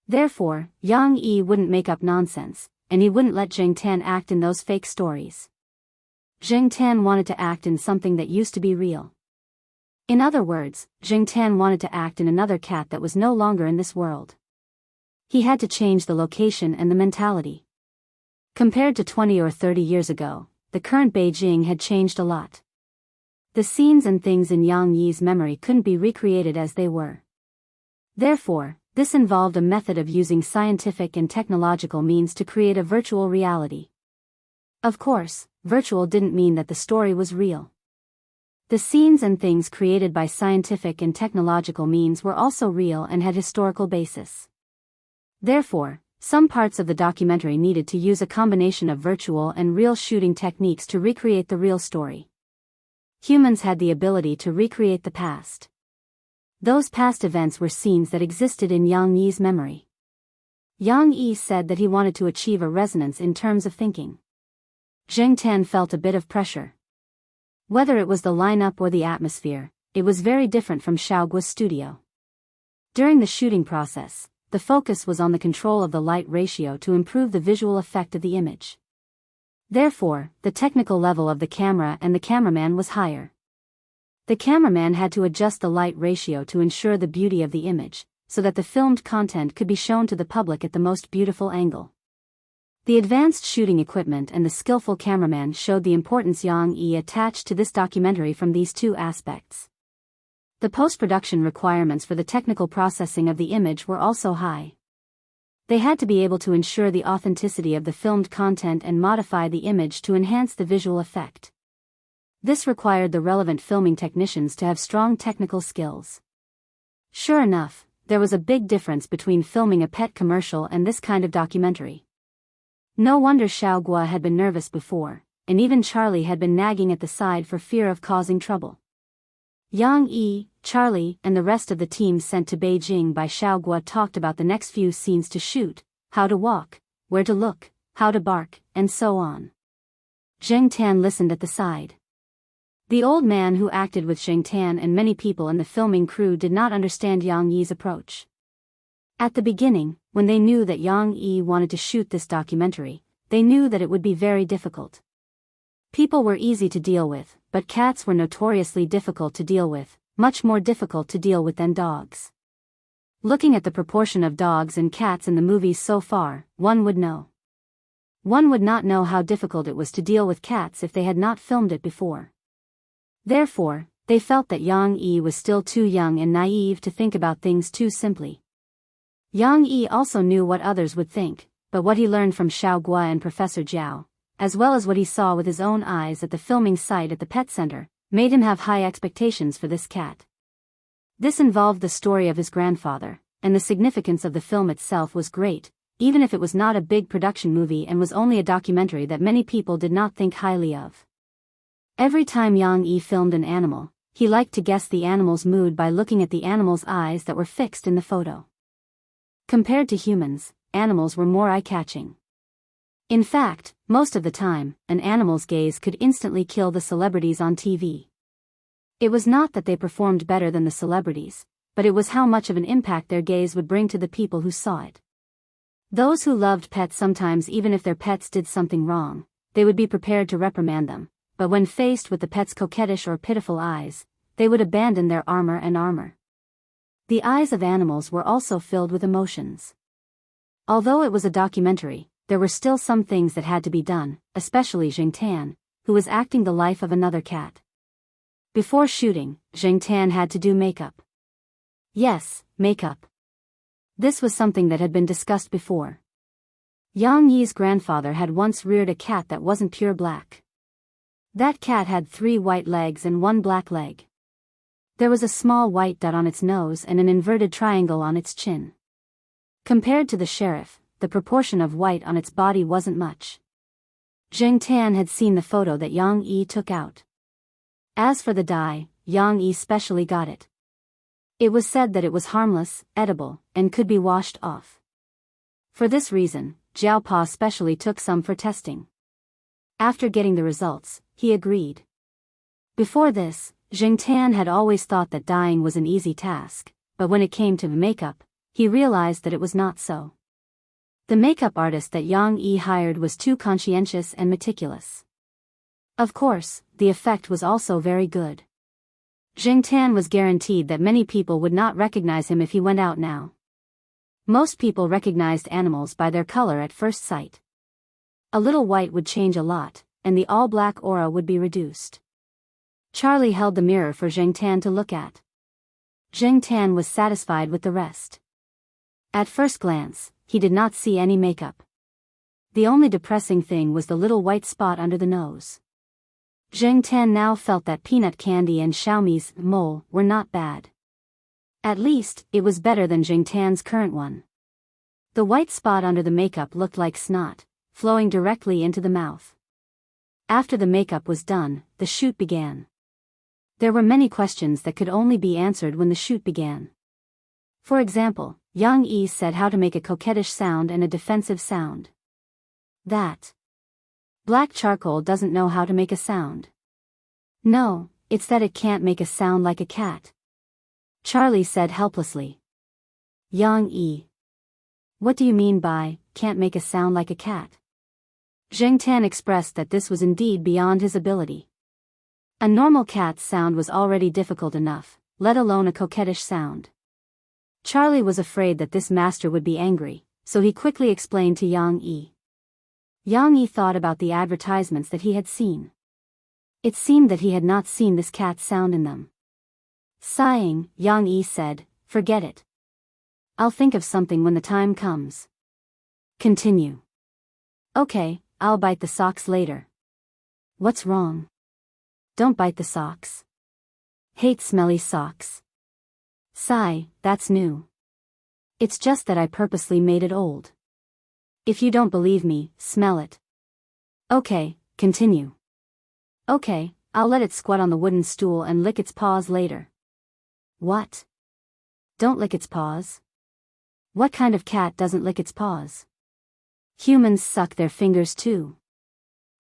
Therefore, Yang Yi wouldn't make up nonsense, and he wouldn't let Zheng Tan act in those fake stories. Zheng Tan wanted to act in something that used to be real. In other words, Zheng Tan wanted to act in another cat that was no longer in this world. He had to change the location and the mentality. Compared to 20 or 30 years ago, the current Beijing had changed a lot. The scenes and things in Yang Yi's memory couldn't be recreated as they were. Therefore, this involved a method of using scientific and technological means to create a virtual reality. Of course, virtual didn't mean that the story was real. The scenes and things created by scientific and technological means were also real and had historical basis. Therefore, some parts of the documentary needed to use a combination of virtual and real shooting techniques to recreate the real story. Humans had the ability to recreate the past. Those past events were scenes that existed in Yang Yi's memory. Yang Yi said that he wanted to achieve a resonance in terms of thinking. Zheng Tan felt a bit of pressure. Whether it was the lineup or the atmosphere, it was very different from Xiaoguo's studio. During the shooting process, the focus was on the control of the light ratio to improve the visual effect of the image. Therefore, the technical level of the camera and the cameraman was higher. The cameraman had to adjust the light ratio to ensure the beauty of the image, so that the filmed content could be shown to the public at the most beautiful angle. The advanced shooting equipment and the skillful cameraman showed the importance Yang Yi attached to this documentary from these two aspects. The post-production requirements for the technical processing of the image were also high. They had to be able to ensure the authenticity of the filmed content and modify the image to enhance the visual effect. This required the relevant filming technicians to have strong technical skills. Sure enough, there was a big difference between filming a pet commercial and this kind of documentary. No wonder Xiao Gua had been nervous before, and even Charlie had been nagging at the side for fear of causing trouble. Yang Yi, Charlie, and the rest of the team sent to Beijing by Xiao Gua talked about the next few scenes to shoot, how to walk, where to look, how to bark, and so on. Zheng Tan listened at the side. The old man who acted with Zheng Tan and many people in the filming crew did not understand Yang Yi's approach. At the beginning, when they knew that Yang Yi wanted to shoot this documentary, they knew that it would be very difficult. People were easy to deal with, but cats were notoriously difficult to deal with, much more difficult to deal with than dogs. Looking at the proportion of dogs and cats in the movies so far, one would know. One would not know how difficult it was to deal with cats if they had not filmed it before. Therefore, they felt that Yang Yi was still too young and naive to think about things too simply. Yang Yi also knew what others would think, but what he learned from Xiao Gua and Professor Jiao, as well as what he saw with his own eyes at the filming site at the pet center, made him have high expectations for this cat. This involved the story of his grandfather, and the significance of the film itself was great, even if it was not a big production movie and was only a documentary that many people did not think highly of. Every time Yang Yi filmed an animal, he liked to guess the animal's mood by looking at the animal's eyes that were fixed in the photo. Compared to humans, animals were more eye-catching. In fact, most of the time, an animal's gaze could instantly kill the celebrities on TV. It was not that they performed better than the celebrities, but it was how much of an impact their gaze would bring to the people who saw it. Those who loved pets sometimes, even if their pets did something wrong, they would be prepared to reprimand them, but when faced with the pet's coquettish or pitiful eyes, they would abandon their armor. The eyes of animals were also filled with emotions. Although it was a documentary, there were still some things that had to be done, especially Zheng Tan, who was acting the life of another cat. Before shooting, Zheng Tan had to do makeup. Yes, makeup. This was something that had been discussed before. Yang Yi's grandfather had once reared a cat that wasn't pure black. That cat had 3 white legs and 1 black leg. There was a small white dot on its nose and an inverted triangle on its chin. Compared to the sheriff, the proportion of white on its body wasn't much. Zheng Tan had seen the photo that Yang Yi took out. As for the dye, Yang Yi specially got it. It was said that it was harmless, edible, and could be washed off. For this reason, Jiao Pa specially took some for testing. After getting the results, he agreed. Before this, Zheng Tan had always thought that dyeing was an easy task, but when it came to makeup, he realized that it was not so. The makeup artist that Yang Yi hired was too conscientious and meticulous. Of course, the effect was also very good. Zheng Tan was guaranteed that many people would not recognize him if he went out now. Most people recognized animals by their color at first sight. A little white would change a lot, and the all-black aura would be reduced. Charlie held the mirror for Zheng Tan to look at. Zheng Tan was satisfied with the rest. At first glance, he did not see any makeup. The only depressing thing was the little white spot under the nose. Zheng Tan now felt that peanut candy and Xiaomi's mole were not bad. At least, it was better than Zheng Tan's current one. The white spot under the makeup looked like snot, flowing directly into the mouth. After the makeup was done, the shoot began. There were many questions that could only be answered when the shoot began. For example, Yang Yi said how to make a coquettish sound and a defensive sound. That black charcoal doesn't know how to make a sound. No, it's that it can't make a sound like a cat. Charlie said helplessly. Yang Yi. What do you mean by, can't make a sound like a cat? Zheng Tan expressed that this was indeed beyond his ability. A normal cat's sound was already difficult enough, let alone a coquettish sound. Charlie was afraid that this master would be angry, so he quickly explained to Yang Yi. Yang Yi thought about the advertisements that he had seen. It seemed that he had not seen this cat's sound in them. Sighing, Yang Yi said, "Forget it. I'll think of something when the time comes." Continue. "Okay, I'll bite the socks later." "What's wrong?" "Don't bite the socks. Hate smelly socks." "Sigh, that's new. It's just that I purposely made it old. If you don't believe me, smell it." "Okay, continue." "Okay, I'll let it squat on the wooden stool and lick its paws later." "What? Don't lick its paws? What kind of cat doesn't lick its paws? Humans suck their fingers too.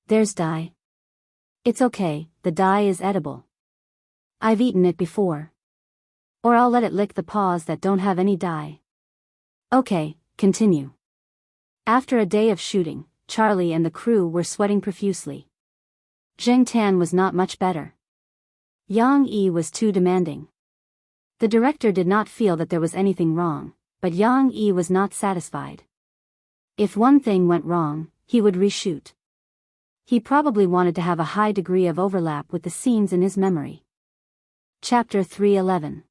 There's dye." "It's okay, the dye is edible. I've eaten it before." "Or I'll let it lick the paws that don't have any dye." "Okay, continue." After a day of shooting, Charlie and the crew were sweating profusely. Zheng Tan was not much better. Yang Yi was too demanding. The director did not feel that there was anything wrong, but Yang Yi was not satisfied. If one thing went wrong, he would reshoot. He probably wanted to have a high degree of overlap with the scenes in his memory. Chapter 311.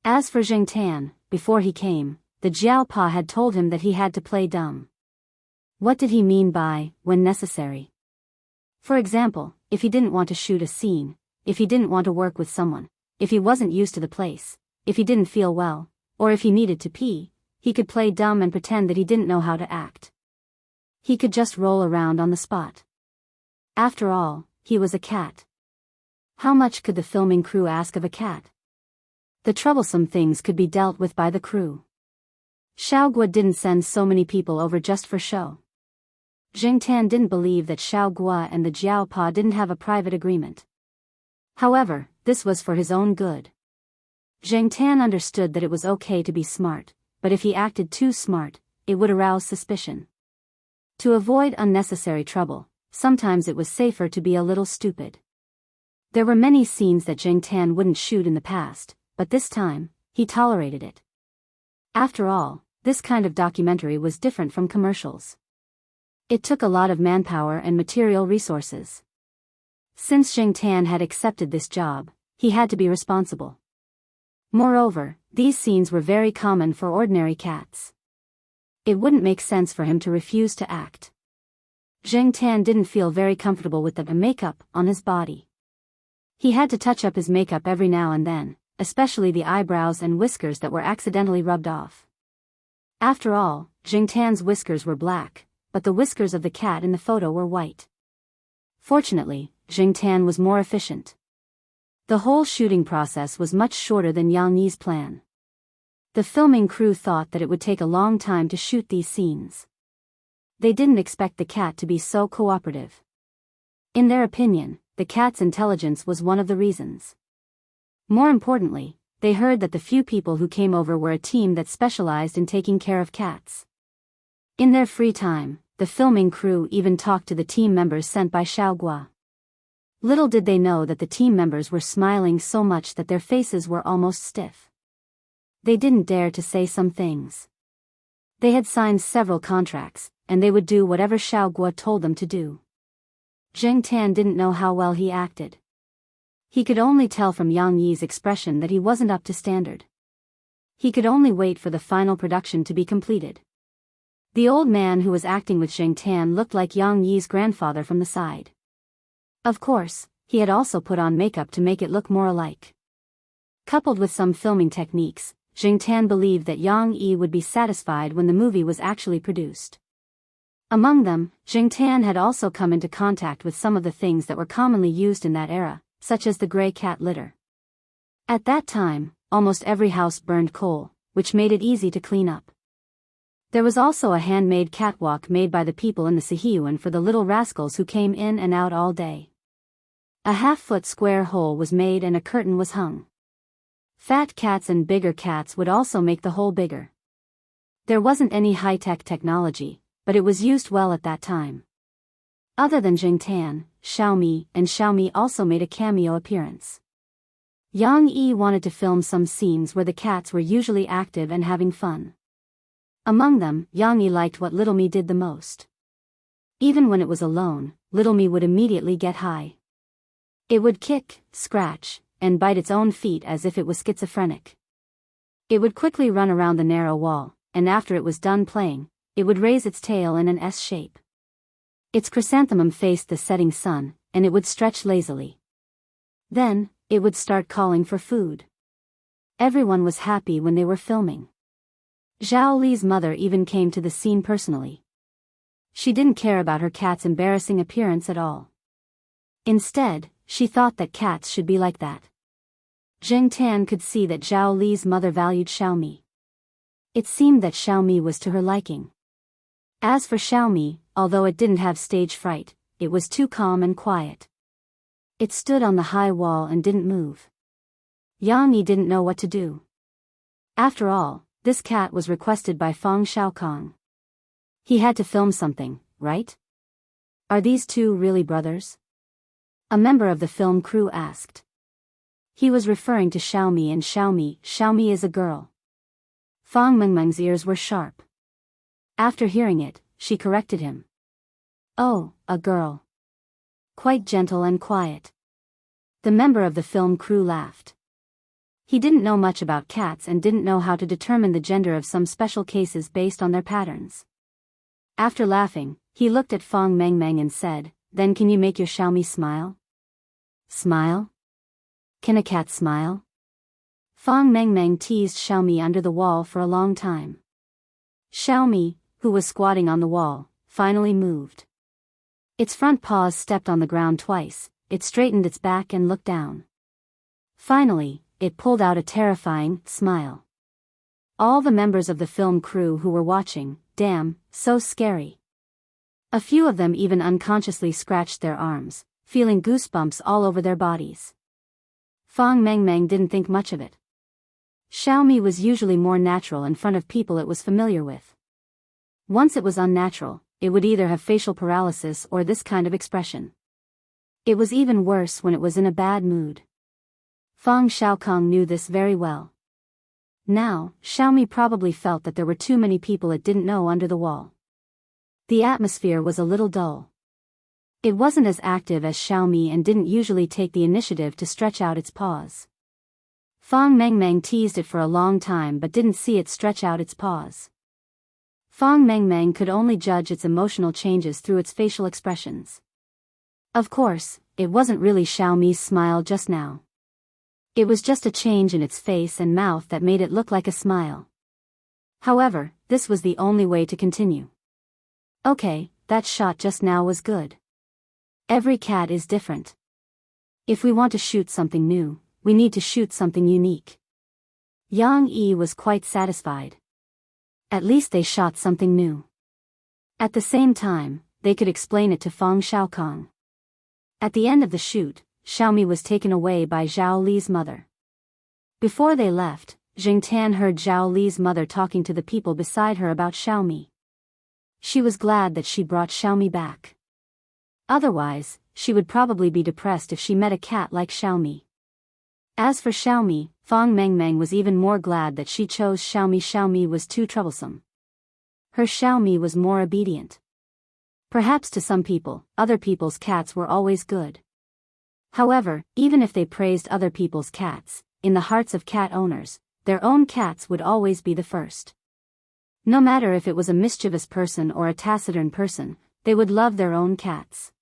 As for Zheng Tan, before he came, the Jiao had told him that he had to play dumb. What did he mean by, when necessary? For example, if he didn't want to shoot a scene, if he didn't want to work with someone, if he wasn't used to the place, if he didn't feel well, or if he needed to pee, he could play dumb and pretend that he didn't know how to act. He could just roll around on the spot. After all, he was a cat. How much could the filming crew ask of a cat? The troublesome things could be dealt with by the crew. Xiaogua didn't send so many people over just for show. Zheng Tan didn't believe that Xiaogua and the Jiao didn't have a private agreement. However, this was for his own good. Zheng Tan understood that it was okay to be smart, but if he acted too smart, it would arouse suspicion. To avoid unnecessary trouble, sometimes it was safer to be a little stupid. There were many scenes that Zheng Tan wouldn't shoot in the past, but this time, he tolerated it. After all, this kind of documentary was different from commercials. It took a lot of manpower and material resources. Since Zheng Tan had accepted this job, he had to be responsible. Moreover, these scenes were very common for ordinary cats. It wouldn't make sense for him to refuse to act. Zheng Tan didn't feel very comfortable with the makeup on his body. He had to touch up his makeup every now and then, especially the eyebrows and whiskers that were accidentally rubbed off. After all, Zheng Tan's whiskers were black, but the whiskers of the cat in the photo were white. Fortunately, Zheng Tan was more efficient. The whole shooting process was much shorter than Yang Yi's plan. The filming crew thought that it would take a long time to shoot these scenes. They didn't expect the cat to be so cooperative. In their opinion, the cat's intelligence was one of the reasons. More importantly, they heard that the few people who came over were a team that specialized in taking care of cats. In their free time, the filming crew even talked to the team members sent by Xiaogua. Little did they know that the team members were smiling so much that their faces were almost stiff. They didn't dare to say some things. They had signed several contracts, and they would do whatever Xiaogua told them to do. Zheng Tan didn't know how well he acted. He could only tell from Yang Yi's expression that he wasn't up to standard. He could only wait for the final production to be completed. The old man who was acting with Zheng Tan looked like Yang Yi's grandfather from the side. Of course, he had also put on makeup to make it look more alike. Coupled with some filming techniques, Zheng Tan believed that Yang Yi would be satisfied when the movie was actually produced. Among them, Zheng Tan had also come into contact with some of the things that were commonly used in that era, such as the gray cat litter. At that time, almost every house burned coal, which made it easy to clean up. There was also a handmade catwalk made by the people in the Sihiyuan for the little rascals who came in and out all day. A half-foot square hole was made and a curtain was hung. Fat cats and bigger cats would also make the hole bigger. There wasn't any high-tech technology, but it was used well at that time. Other than Jingtan, Xiaomi and Xiaomi also made a cameo appearance. Yang Yi wanted to film some scenes where the cats were usually active and having fun. Among them, Yang Yi liked what Little Me did the most. Even when it was alone, Little Me would immediately get high. It would kick, scratch, and bite its own feet as if it was schizophrenic. It would quickly run around the narrow wall, and after it was done playing, it would raise its tail in an S shape. Its chrysanthemum faced the setting sun, and it would stretch lazily. Then, it would start calling for food. Everyone was happy when they were filming. Zhao Li's mother even came to the scene personally. She didn't care about her cat's embarrassing appearance at all. Instead, she thought that cats should be like that. Zheng Tan could see that Zhao Li's mother valued Xiaomi. It seemed that Xiaomi was to her liking. As for Xiaomi, although it didn't have stage fright, it was too calm and quiet. It stood on the high wall and didn't move. Yang Yi didn't know what to do. After all, this cat was requested by Fang Xiaokong. He had to film something, right? Are these two really brothers? A member of the film crew asked. He was referring to Xiaomi and Xiaomi is a girl. Fang Mengmeng's ears were sharp. After hearing it, she corrected him. Oh, a girl. Quite gentle and quiet. The member of the film crew laughed. He didn't know much about cats and didn't know how to determine the gender of some special cases based on their patterns. After laughing, he looked at Fang Mengmeng and said, "Then can you make your Xiaomi smile?" Smile? Can a cat smile? Fang Mengmeng teased Xiaomi under the wall for a long time. Xiaomi, who was squatting on the wall, finally moved. Its front paws stepped on the ground twice, it straightened its back and looked down. Finally, it pulled out a terrifying smile. All the members of the film crew who were watching, damn, so scary. A few of them even unconsciously scratched their arms, feeling goosebumps all over their bodies. Fang Mengmeng didn't think much of it. Xiaomi was usually more natural in front of people it was familiar with. Once it was unnatural, it would either have facial paralysis or this kind of expression. It was even worse when it was in a bad mood. Fang Xiaokong knew this very well. Now, Xiaomi probably felt that there were too many people it didn't know under the wall. The atmosphere was a little dull. It wasn't as active as Xiaomi and didn't usually take the initiative to stretch out its paws. Fang Mengmeng teased it for a long time but didn't see it stretch out its paws. Fang Mengmeng could only judge its emotional changes through its facial expressions. Of course, it wasn't really Xiaomi's smile just now. It was just a change in its face and mouth that made it look like a smile. However, this was the only way to continue. Okay, that shot just now was good. Every cat is different. If we want to shoot something new, we need to shoot something unique. Yang Yi was quite satisfied. At least they shot something new. At the same time, they could explain it to Fang Xiaokong. At the end of the shoot, Xiaomi was taken away by Zhao Li's mother. Before they left, Jing Tan heard Zhao Li's mother talking to the people beside her about Xiaomi. She was glad that she brought Xiaomi back. Otherwise, she would probably be depressed if she met a cat like Xiaomi. As for Xiaomi, Fang Mengmeng was even more glad that she chose Xiaomi. Xiaomi was too troublesome. Her Xiaomi was more obedient. Perhaps to some people, other people's cats were always good. However, even if they praised other people's cats, in the hearts of cat owners, their own cats would always be the first. No matter if it was a mischievous person or a taciturn person, they would love their own cats.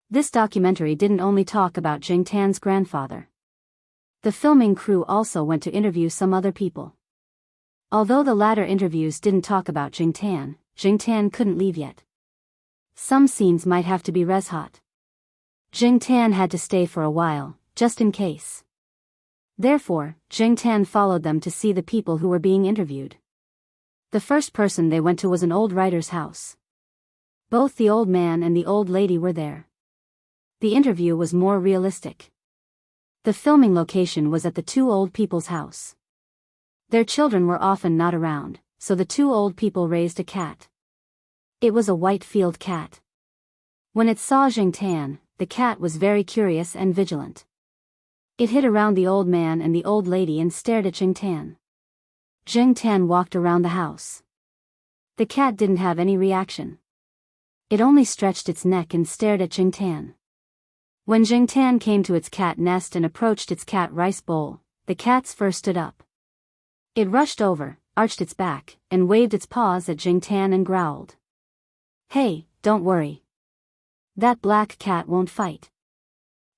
This documentary didn't only talk about Jing Tan's grandfather. The filming crew also went to interview some other people. Although the latter interviews didn't talk about Jing Tan couldn't leave yet. Some scenes might have to be res hot. Jing Tan had to stay for a while, just in case. Therefore, Jing Tan followed them to see the people who were being interviewed. The first person they went to was an old writer's house. Both the old man and the old lady were there. The interview was more realistic. The filming location was at the two old people's house. Their children were often not around, so the two old people raised a cat. It was a white field cat. When it saw Jiangtan, the cat was very curious and vigilant. It hid around the old man and the old lady and stared at Jiangtan. Jiangtan walked around the house. The cat didn't have any reaction. It only stretched its neck and stared at Jiangtan. When Jiangtan came to its cat nest and approached its cat rice bowl, the cat's fur stood up. It rushed over, arched its back, and waved its paws at Jiangtan and growled. "Hey, don't worry. That black cat won't fight."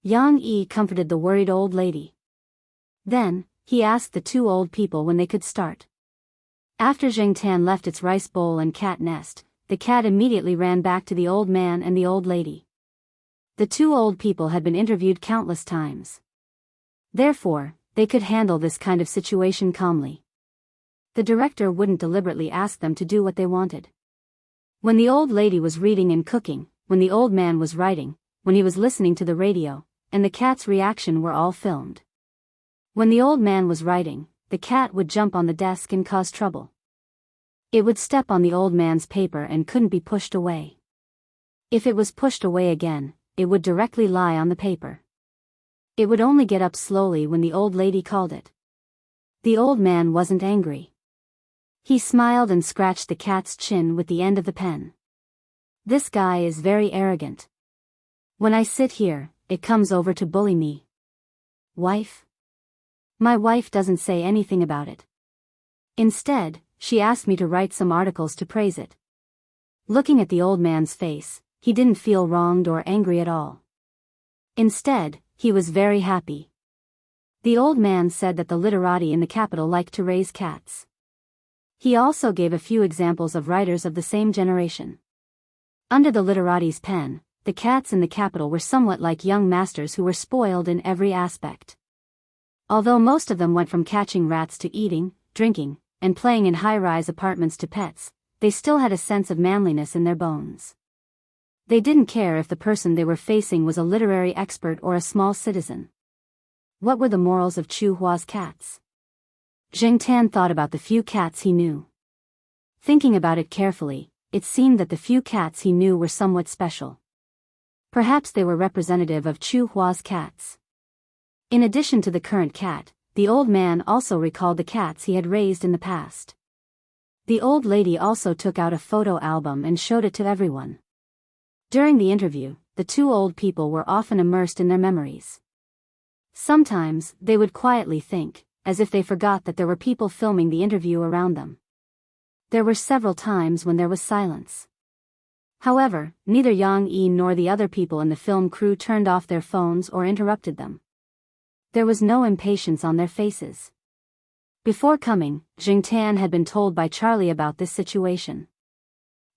Yang Yi comforted the worried old lady. Then, he asked the two old people when they could start. After Jiangtan left its rice bowl and cat nest, the cat immediately ran back to the old man and the old lady. The two old people had been interviewed countless times. Therefore, they could handle this kind of situation calmly. The director wouldn't deliberately ask them to do what they wanted. When the old lady was reading and cooking, when the old man was writing, when he was listening to the radio, and the cat's reaction were all filmed. When the old man was writing, the cat would jump on the desk and cause trouble. It would step on the old man's paper and couldn't be pushed away. If it was pushed away again, it would directly lie on the paper. It would only get up slowly when the old lady called it. The old man wasn't angry. He smiled and scratched the cat's chin with the end of the pen. "This guy is very arrogant. When I sit here, it comes over to bully me. Wife? My wife doesn't say anything about it. Instead, she asked me to write some articles to praise it." Looking at the old man's face, he didn't feel wronged or angry at all. Instead, he was very happy. The old man said that the literati in the capital liked to raise cats. He also gave a few examples of writers of the same generation. Under the literati's pen, the cats in the capital were somewhat like young masters who were spoiled in every aspect. Although most of them went from catching rats to eating, drinking, and playing in high-rise apartments to pets, they still had a sense of manliness in their bones. They didn't care if the person they were facing was a literary expert or a small citizen. What were the morals of Chu Hua's cats? Jiangtan thought about the few cats he knew. Thinking about it carefully, it seemed that the few cats he knew were somewhat special. Perhaps they were representative of Chu Hua's cats. In addition to the current cat, the old man also recalled the cats he had raised in the past. The old lady also took out a photo album and showed it to everyone. During the interview, the two old people were often immersed in their memories. Sometimes, they would quietly think, as if they forgot that there were people filming the interview around them. There were several times when there was silence. However, neither Yang Yi nor the other people in the film crew turned off their phones or interrupted them. There was no impatience on their faces. Before coming, Jiangtan had been told by Charlie about this situation.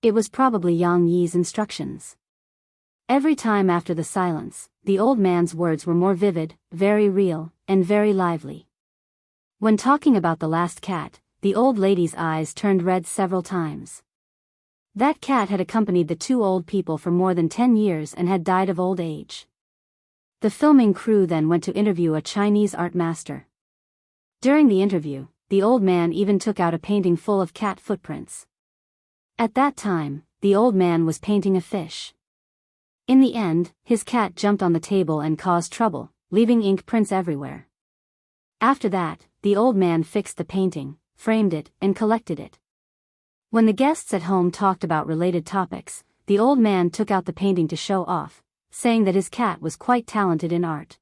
It was probably Yang Yi's instructions. Every time after the silence, the old man's words were more vivid, very real, and very lively. When talking about the last cat, the old lady's eyes turned red several times. That cat had accompanied the two old people for more than 10 years and had died of old age. The filming crew then went to interview a Chinese art master. During the interview, the old man even took out a painting full of cat footprints. At that time, the old man was painting a fish. In the end, his cat jumped on the table and caused trouble, leaving ink prints everywhere. After that, the old man fixed the painting, framed it, and collected it. When the guests at home talked about related topics, the old man took out the painting to show off, saying that his cat was quite talented in art.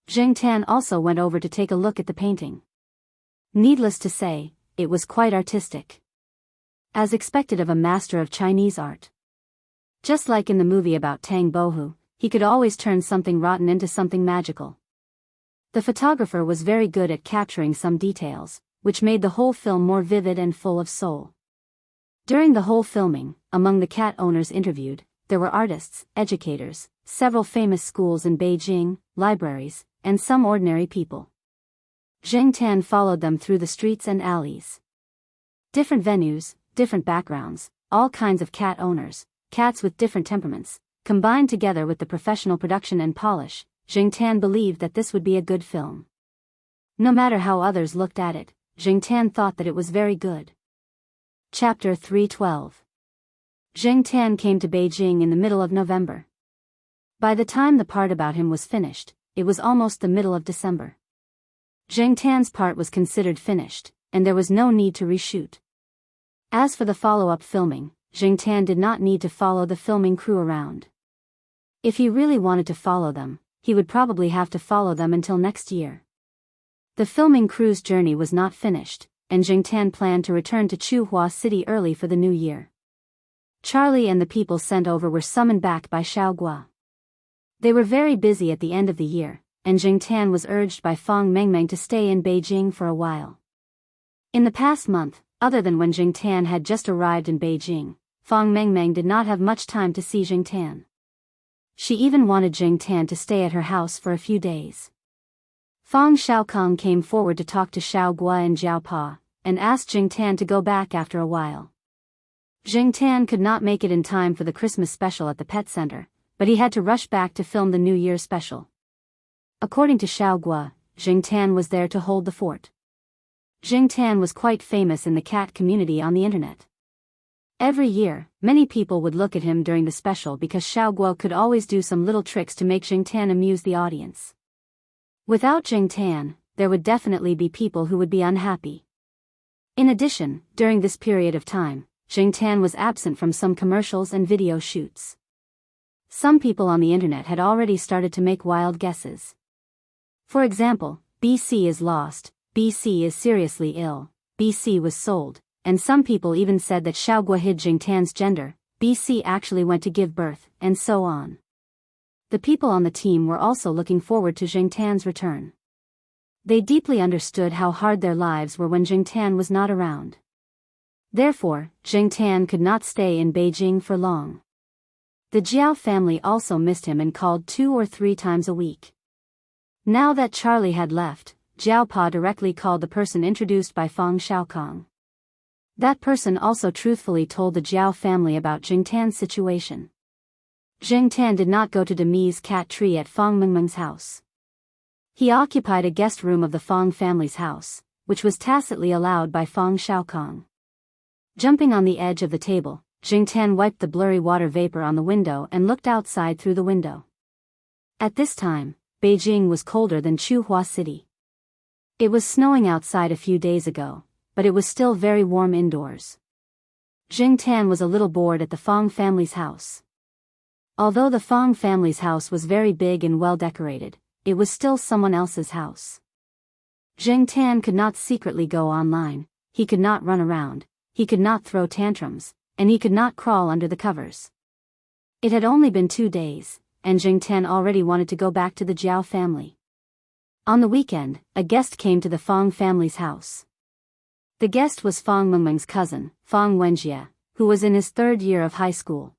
Jiangtan also went over to take a look at the painting. Needless to say, it was quite artistic. As expected of a master of Chinese art. Just like in the movie about Tang Bohu, he could always turn something rotten into something magical. The photographer was very good at capturing some details, which made the whole film more vivid and full of soul. During the whole filming, among the cat owners interviewed, there were artists, educators, several famous schools in Beijing, libraries, and some ordinary people. Jiangtan followed them through the streets and alleys. Different venues, different backgrounds, all kinds of cat owners, cats with different temperaments, combined together with the professional production and polish, Tan believed that this would be a good film. No matter how others looked at it, Tan thought that it was very good. Chapter 312. Tan came to Beijing in the middle of November. By the time the part about him was finished, it was almost the middle of December. Tan's part was considered finished, and there was no need to reshoot. As for the follow-up filming, Tan did not need to follow the filming crew around. If he really wanted to follow them, he would probably have to follow them until next year. The filming crew's journey was not finished, and Tan planned to return to Chuhua City early for the new year. Charlie and the people sent over were summoned back by Xiaogua. They were very busy at the end of the year, and Tan was urged by Fang Mengmeng to stay in Beijing for a while. In the past month, other than when Tan had just arrived in Beijing, Fang Mengmeng did not have much time to see Tan. She even wanted Tan to stay at her house for a few days. Fang Xiaokong came forward to talk to Xiaogua and Jiaopa, and asked Tan to go back after a while. Tan could not make it in time for the Christmas special at the pet center, but he had to rush back to film the New Year special. According to Xiaogua, Tan was there to hold the fort. Tan was quite famous in the cat community on the internet. Every year, many people would look at him during the special because Xiaogua could always do some little tricks to make Tan amuse the audience. Without Tan, there would definitely be people who would be unhappy. In addition, during this period of time, Tan was absent from some commercials and video shoots. Some people on the internet had already started to make wild guesses. For example, BC is lost, BC is seriously ill, BC was sold, and some people even said that Xiaogua hid Tan's gender, BC actually went to give birth, and so on. The people on the team were also looking forward to Tan's return. They deeply understood how hard their lives were when Tan was not around. Therefore, Tan could not stay in Beijing for long. The Jiao family also missed him and called 2 or 3 times a week. Now that Charlie had left, Jiaopa directly called the person introduced by Fang Xiaokong. That person also truthfully told the Jiao family about Tan's situation. Tan did not go to Demi's cat tree at Fang Mengmeng's house. He occupied a guest room of the Fang family's house, which was tacitly allowed by Fang Xiaokong. Jumping on the edge of the table, Tan wiped the blurry water vapor on the window and looked outside through the window. At this time, Beijing was colder than Chuhua City. It was snowing outside a few days ago, but it was still very warm indoors. Tan was a little bored at the Fang family's house. Although the Fang family's house was very big and well decorated, it was still someone else's house. Tan could not secretly go online, he could not run around, he could not throw tantrums, and he could not crawl under the covers. It had only been 2 days, and Tan already wanted to go back to the Jiao family. On the weekend, a guest came to the Fang family's house. The guest was Fang Mengmeng's cousin, Fang Wenjie, who was in his 3rd year of high school.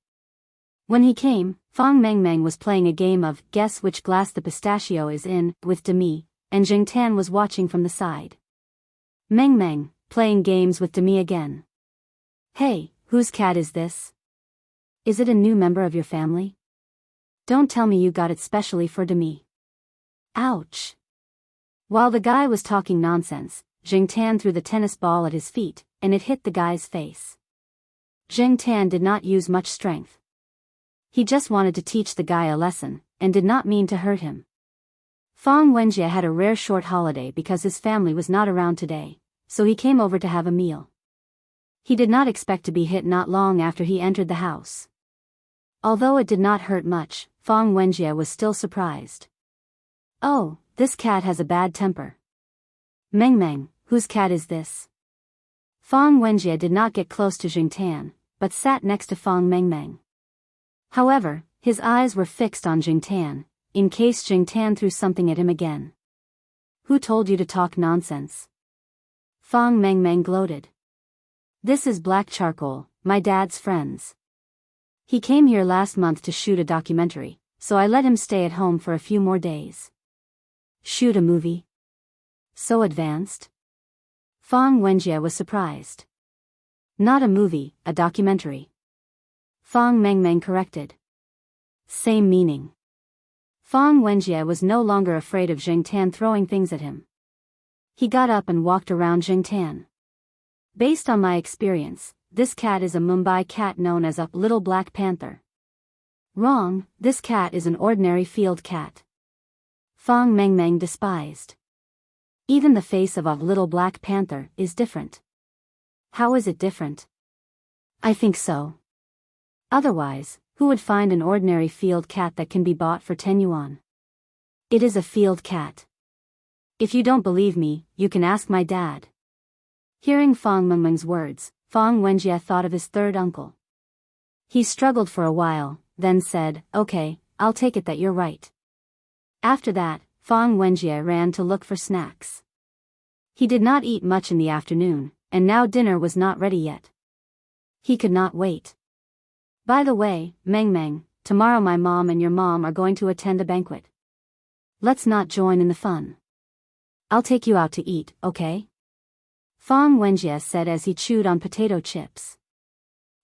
When he came, Fang Mengmeng was playing a game of Guess Which Glass the Pistachio Is In with Demi, and Tan was watching from the side. Mengmeng, playing games with Demi again. Hey, whose cat is this? Is it a new member of your family? Don't tell me you got it specially for Demi. Ouch. While the guy was talking nonsense, Tan threw the tennis ball at his feet, and it hit the guy's face. Tan did not use much strength. He just wanted to teach the guy a lesson, and did not mean to hurt him. Fang Wenjie had a rare short holiday because his family was not around today, so he came over to have a meal. He did not expect to be hit not long after he entered the house. Although it did not hurt much, Fang Wenjie was still surprised. Oh, this cat has a bad temper. Mengmeng, whose cat is this? Fang Wenjie did not get close to Tan, but sat next to Fang Mengmeng. However, his eyes were fixed on Tan, in case Tan threw something at him again. Who told you to talk nonsense? Fang Mengmeng gloated. This is Black Charcoal, my dad's friends. He came here last month to shoot a documentary, so I let him stay at home for a few more days. Shoot a movie? So advanced? Fang Wenjie was surprised. Not a movie, a documentary. Fang Mengmeng corrected. Same meaning. Fang Wenjie was no longer afraid of Jingtan throwing things at him. He got up and walked around Jingtan. Based on my experience, this cat is a Mumbai cat known as a little black panther. Wrong, this cat is an ordinary field cat. Fang Mengmeng despised. Even the face of a little black panther is different. How is it different? I think so. Otherwise, who would find an ordinary field cat that can be bought for 10 yuan? It is a field cat. If you don't believe me, you can ask my dad. Hearing Fang Mengmeng's words, Fang Wenjie thought of his third uncle. He struggled for a while, then said, "Okay, I'll take it that you're right." After that, Fang Wenjie ran to look for snacks. He did not eat much in the afternoon, and now dinner was not ready yet. He could not wait. By the way, Mengmeng, tomorrow my mom and your mom are going to attend a banquet. Let's not join in the fun. I'll take you out to eat, okay? Fang Wenjie said as he chewed on potato chips.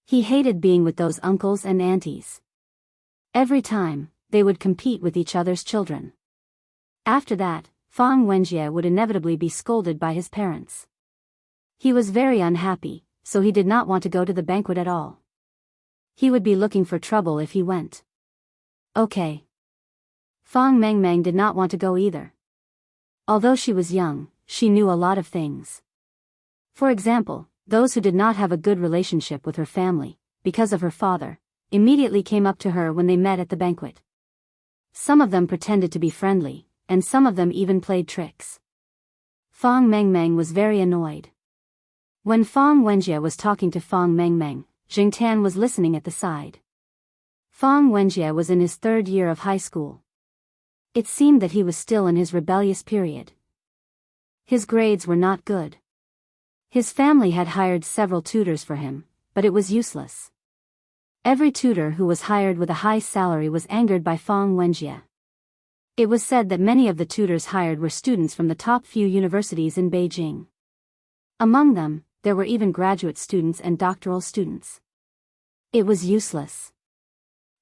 He hated being with those uncles and aunties. Every time, they would compete with each other's children. After that, Fang Wenjie would inevitably be scolded by his parents. He was very unhappy, so he did not want to go to the banquet at all. He would be looking for trouble if he went. Okay. Fang Mengmeng did not want to go either. Although she was young, she knew a lot of things. For example, those who did not have a good relationship with her family, because of her father, immediately came up to her when they met at the banquet. Some of them pretended to be friendly, and some of them even played tricks. Fang Mengmeng was very annoyed. When Fang Wenjie was talking to Fang Mengmeng, Jingtan was listening at the side. Fang Wenjie was in his third year of high school. It seemed that he was still in his rebellious period. His grades were not good. His family had hired several tutors for him, but it was useless. Every tutor who was hired with a high salary was angered by Fang Wenjie. It was said that many of the tutors hired were students from the top few universities in Beijing. Among them, there were even graduate students and doctoral students. It was useless.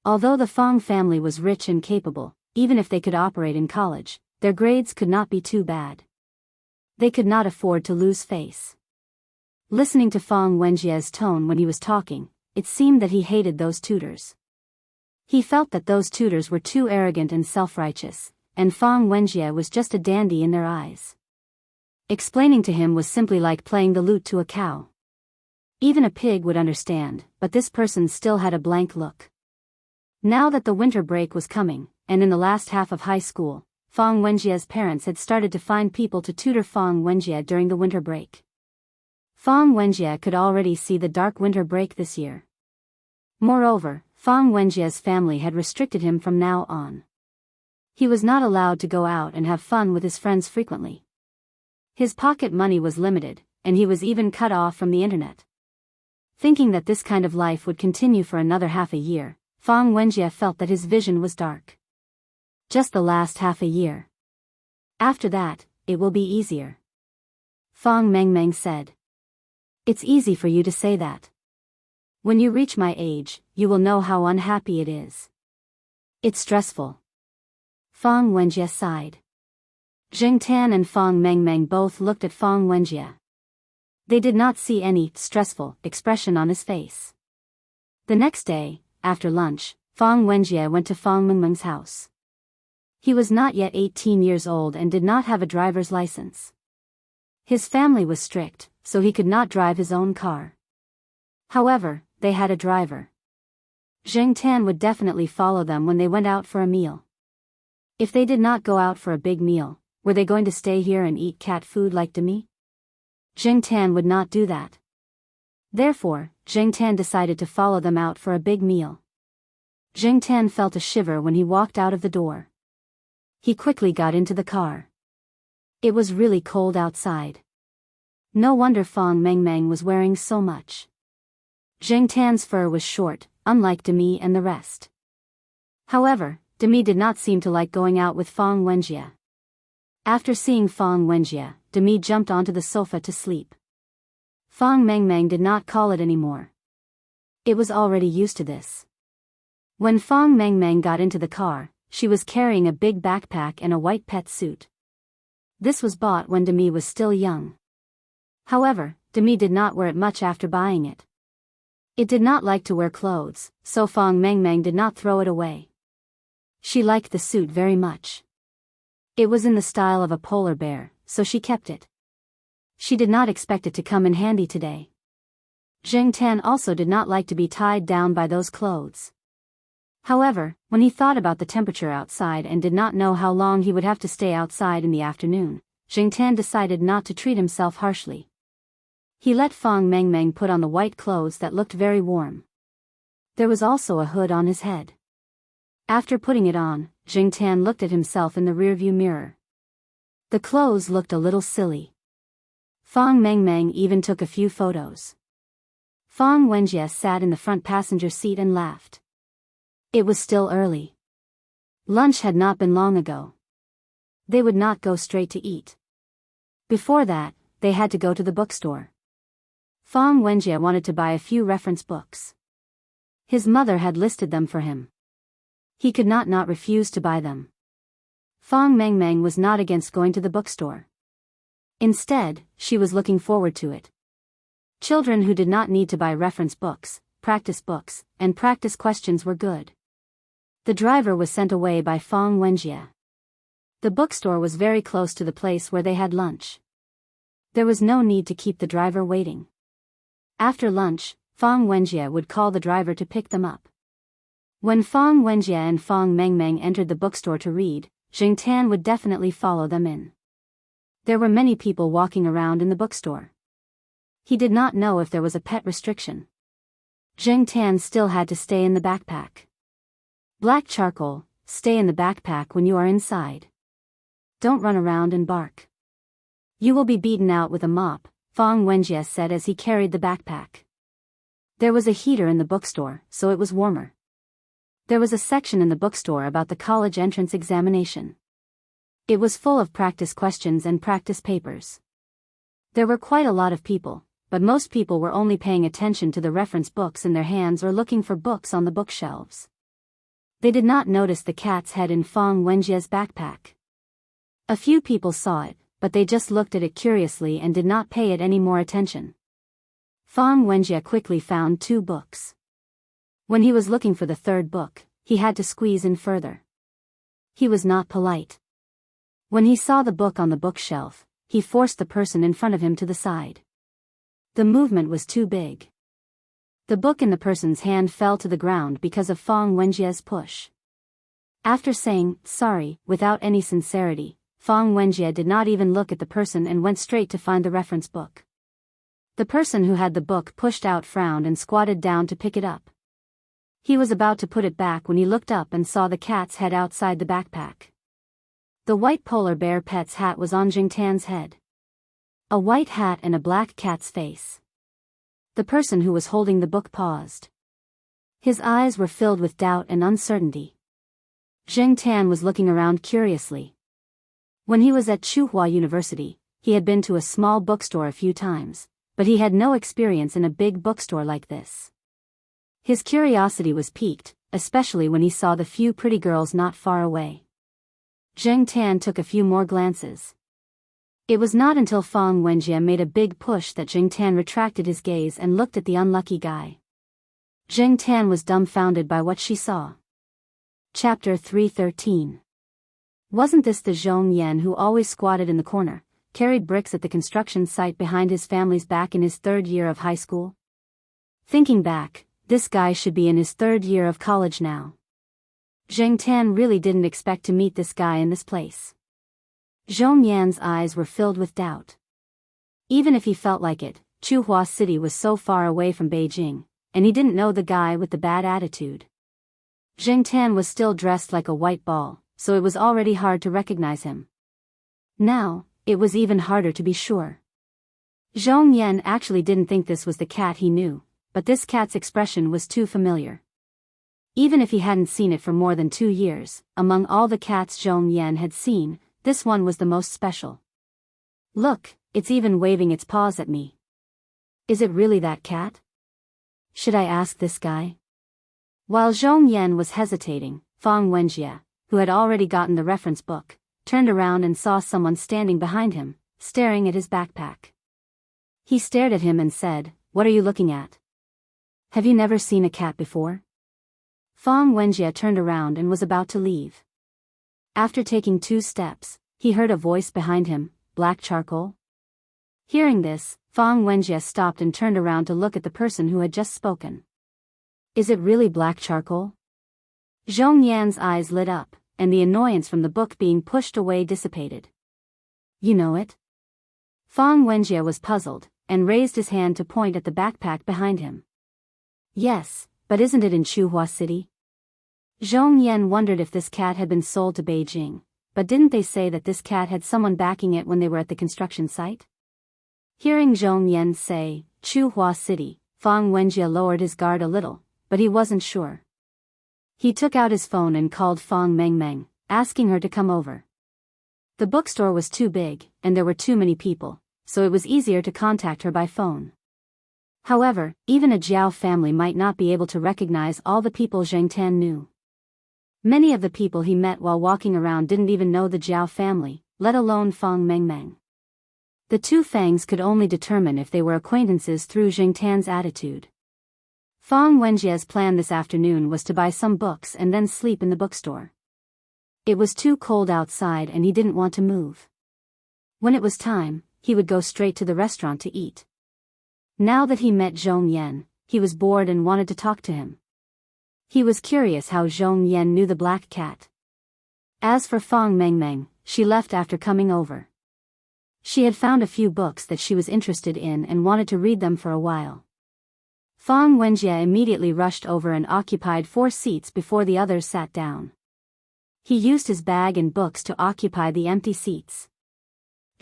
Although the Fang family was rich and capable, even if they could operate in college, their grades could not be too bad. They could not afford to lose face. Listening to Fang Wenjie's tone when he was talking, it seemed that he hated those tutors. He felt that those tutors were too arrogant and self-righteous, and Fang Wenjie was just a dandy in their eyes. Explaining to him was simply like playing the lute to a cow. Even a pig would understand, but this person still had a blank look. Now that the winter break was coming, and in the last half of high school, Fang Wenjie's parents had started to find people to tutor Fang Wenjie during the winter break. Fang Wenjie could already see the dark winter break this year. Moreover, Fang Wenjie's family had restricted him from now on. He was not allowed to go out and have fun with his friends frequently. His pocket money was limited, and he was even cut off from the internet. Thinking that this kind of life would continue for another half a year, Fang Wenjie felt that his vision was dark. Just the last half a year. After that, it will be easier. Fang Mengmeng said. It's easy for you to say that. When you reach my age, you will know how unhappy it is. It's stressful. Fang Wenjie sighed. Jingtan and Fang Mengmeng both looked at Fang Wenjie. They did not see any stressful expression on his face. The next day, after lunch, Fang Wenjie went to Fang Mengmeng's house. He was not yet 18 years old and did not have a driver's license. His family was strict, so he could not drive his own car. However, they had a driver. Jingtan would definitely follow them when they went out for a meal. If they did not go out for a big meal, were they going to stay here and eat cat food like Demi? Jingtan would not do that. Therefore, Jingtan decided to follow them out for a big meal. Jingtan felt a shiver when he walked out of the door. He quickly got into the car. It was really cold outside. No wonder Fang Mengmeng was wearing so much. Jingtan's fur was short, unlike Demi and the rest. However, Demi did not seem to like going out with Fang Wenjie. After seeing Fang Wenjie, Demi jumped onto the sofa to sleep. Fang Mengmeng did not call it anymore. It was already used to this. When Fang Mengmeng got into the car, she was carrying a big backpack and a white pet suit. This was bought when Demi was still young. However, Demi did not wear it much after buying it. It did not like to wear clothes, so Fong Mengmeng did not throw it away. She liked the suit very much. It was in the style of a polar bear, so she kept it. She did not expect it to come in handy today. Zheng Tan also did not like to be tied down by those clothes. However, when he thought about the temperature outside and did not know how long he would have to stay outside in the afternoon, Zheng Tan decided not to treat himself harshly. He let Fong Mengmeng put on the white clothes that looked very warm. There was also a hood on his head. After putting it on, Zheng Tan looked at himself in the rearview mirror. The clothes looked a little silly. Fong Mengmeng even took a few photos. Fong Wenjie sat in the front passenger seat and laughed. It was still early. Lunch had not been long ago. They would not go straight to eat. Before that, they had to go to the bookstore. Fong Wenjie wanted to buy a few reference books. His mother had listed them for him. He could not refuse to buy them. Fong Mengmeng was not against going to the bookstore. Instead, she was looking forward to it. Children who did not need to buy reference books, books, and practice questions were good. The driver was sent away by Fong Wenjie. The bookstore was very close to the place where they had lunch. There was no need to keep the driver waiting. After lunch, Fong Wenjie would call the driver to pick them up. When Fong Wenjie and Fong Mengmeng entered the bookstore to read, Zheng Tan would definitely follow them in. There were many people walking around in the bookstore. He did not know if there was a pet restriction. Zheng Tan still had to stay in the backpack. Black charcoal, stay in the backpack when you are inside. Don't run around and bark. You will be beaten out with a mop, Fong Wenjie said as he carried the backpack. There was a heater in the bookstore, so it was warmer. There was a section in the bookstore about the college entrance examination. It was full of practice questions and practice papers. There were quite a lot of people, but most people were only paying attention to the reference books in their hands or looking for books on the bookshelves. They did not notice the cat's head in Fong Wenjie's backpack. A few people saw it, but they just looked at it curiously and did not pay it any more attention. Fong Wenjie quickly found 2 books. When he was looking for the third book, he had to squeeze in further. He was not polite. When he saw the book on the bookshelf, he forced the person in front of him to the side. The movement was too big. The book in the person's hand fell to the ground because of Fong Wenjie's push. After saying, sorry, without any sincerity, Fong Wenjie did not even look at the person and went straight to find the reference book. The person who had the book pushed out frowned and squatted down to pick it up. He was about to put it back when he looked up and saw the cat's head outside the backpack. The white polar bear pet's hat was on Zheng Tan's head. A white hat and a black cat's face. The person who was holding the book paused. His eyes were filled with doubt and uncertainty. Zheng Tan was looking around curiously. When he was at Tsinghua University, he had been to a small bookstore a few times, but he had no experience in a big bookstore like this. His curiosity was piqued, especially when he saw the few pretty girls not far away. Zheng Tan took a few more glances. It was not until Fong Wenjie made a big push that Zheng Tan retracted his gaze and looked at the unlucky guy. Zheng Tan was dumbfounded by what she saw. Chapter 313. Wasn't this the Zhong Yan who always squatted in the corner, carried bricks at the construction site behind his family's back in his 3rd year of high school? Thinking back, this guy should be in his 3rd year of college now. Zheng Tan really didn't expect to meet this guy in this place. Zhong Yan's eyes were filled with doubt. Even if he felt like it, Tsinghua City was so far away from Beijing, and he didn't know the guy with the bad attitude. Zheng Tan was still dressed like a white ball, so it was already hard to recognize him. Now, it was even harder to be sure. Zhong Yan actually didn't think this was the cat he knew, but this cat's expression was too familiar. Even if he hadn't seen it for more than 2 years, among all the cats Zhong Yan had seen, this one was the most special. Look, it's even waving its paws at me. Is it really that cat? Should I ask this guy? While Zhong Yan was hesitating, Fong Wenjie, who had already gotten the reference book, turned around and saw someone standing behind him, staring at his backpack. He stared at him and said, "What are you looking at? Have you never seen a cat before?" Fang Wenjie turned around and was about to leave. After taking 2 steps, he heard a voice behind him, "Black charcoal?" Hearing this, Fang Wenjie stopped and turned around to look at the person who had just spoken. "Is it really black charcoal?" Zhong Yan's eyes lit up, and the annoyance from the book being pushed away dissipated. "You know it?" Fang Wenjie was puzzled, and raised his hand to point at the backpack behind him. "Yes, but isn't it in Chuhua City?" Zhong Yan wondered if this cat had been sold to Beijing, but didn't they say that this cat had someone backing it when they were at the construction site? Hearing Zhong Yan say, Chuhua City, Fang Wenjie lowered his guard a little, but he wasn't sure. He took out his phone and called Fang Mengmeng, asking her to come over. The bookstore was too big, and there were too many people, so it was easier to contact her by phone. However, even a Jiao family might not be able to recognize all the people Zheng Tan knew. Many of the people he met while walking around didn't even know the Jiao family, let alone Fang Mengmeng. The 2 Fangs could only determine if they were acquaintances through Zheng Tan's attitude. Fang Wenjie's plan this afternoon was to buy some books and then sleep in the bookstore. It was too cold outside and he didn't want to move. When it was time, he would go straight to the restaurant to eat. Now that he met Zhong Yan, he was bored and wanted to talk to him. He was curious how Zhong Yan knew the black cat. As for Fang Mengmeng, she left after coming over. She had found a few books that she was interested in and wanted to read them for a while. Fang Wenjie immediately rushed over and occupied 4 seats before the others sat down. He used his bag and books to occupy the empty seats.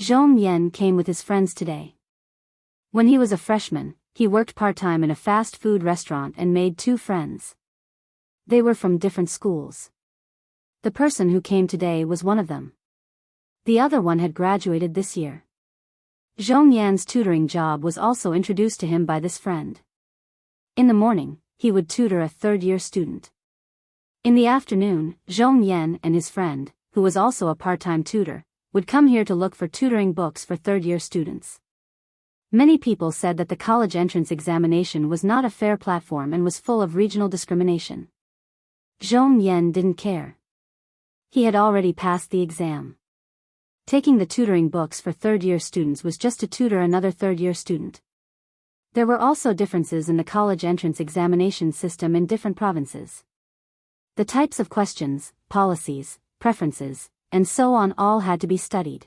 Zhong Yan came with his friends today. When he was a freshman, he worked part-time in a fast food restaurant and made 2 friends. They were from different schools. The person who came today was one of them. The other one had graduated this year. Zhong Yan's tutoring job was also introduced to him by this friend. In the morning, he would tutor a 3rd-year student. In the afternoon, Zhong Yan and his friend, who was also a part-time tutor, would come here to look for tutoring books for 3rd-year students. Many people said that the college entrance examination was not a fair platform and was full of regional discrimination. Zhong Yan didn't care. He had already passed the exam. Taking the tutoring books for 3rd-year students was just to tutor another 3rd-year student. There were also differences in the college entrance examination system in different provinces. The types of questions, policies, preferences, and so on all had to be studied.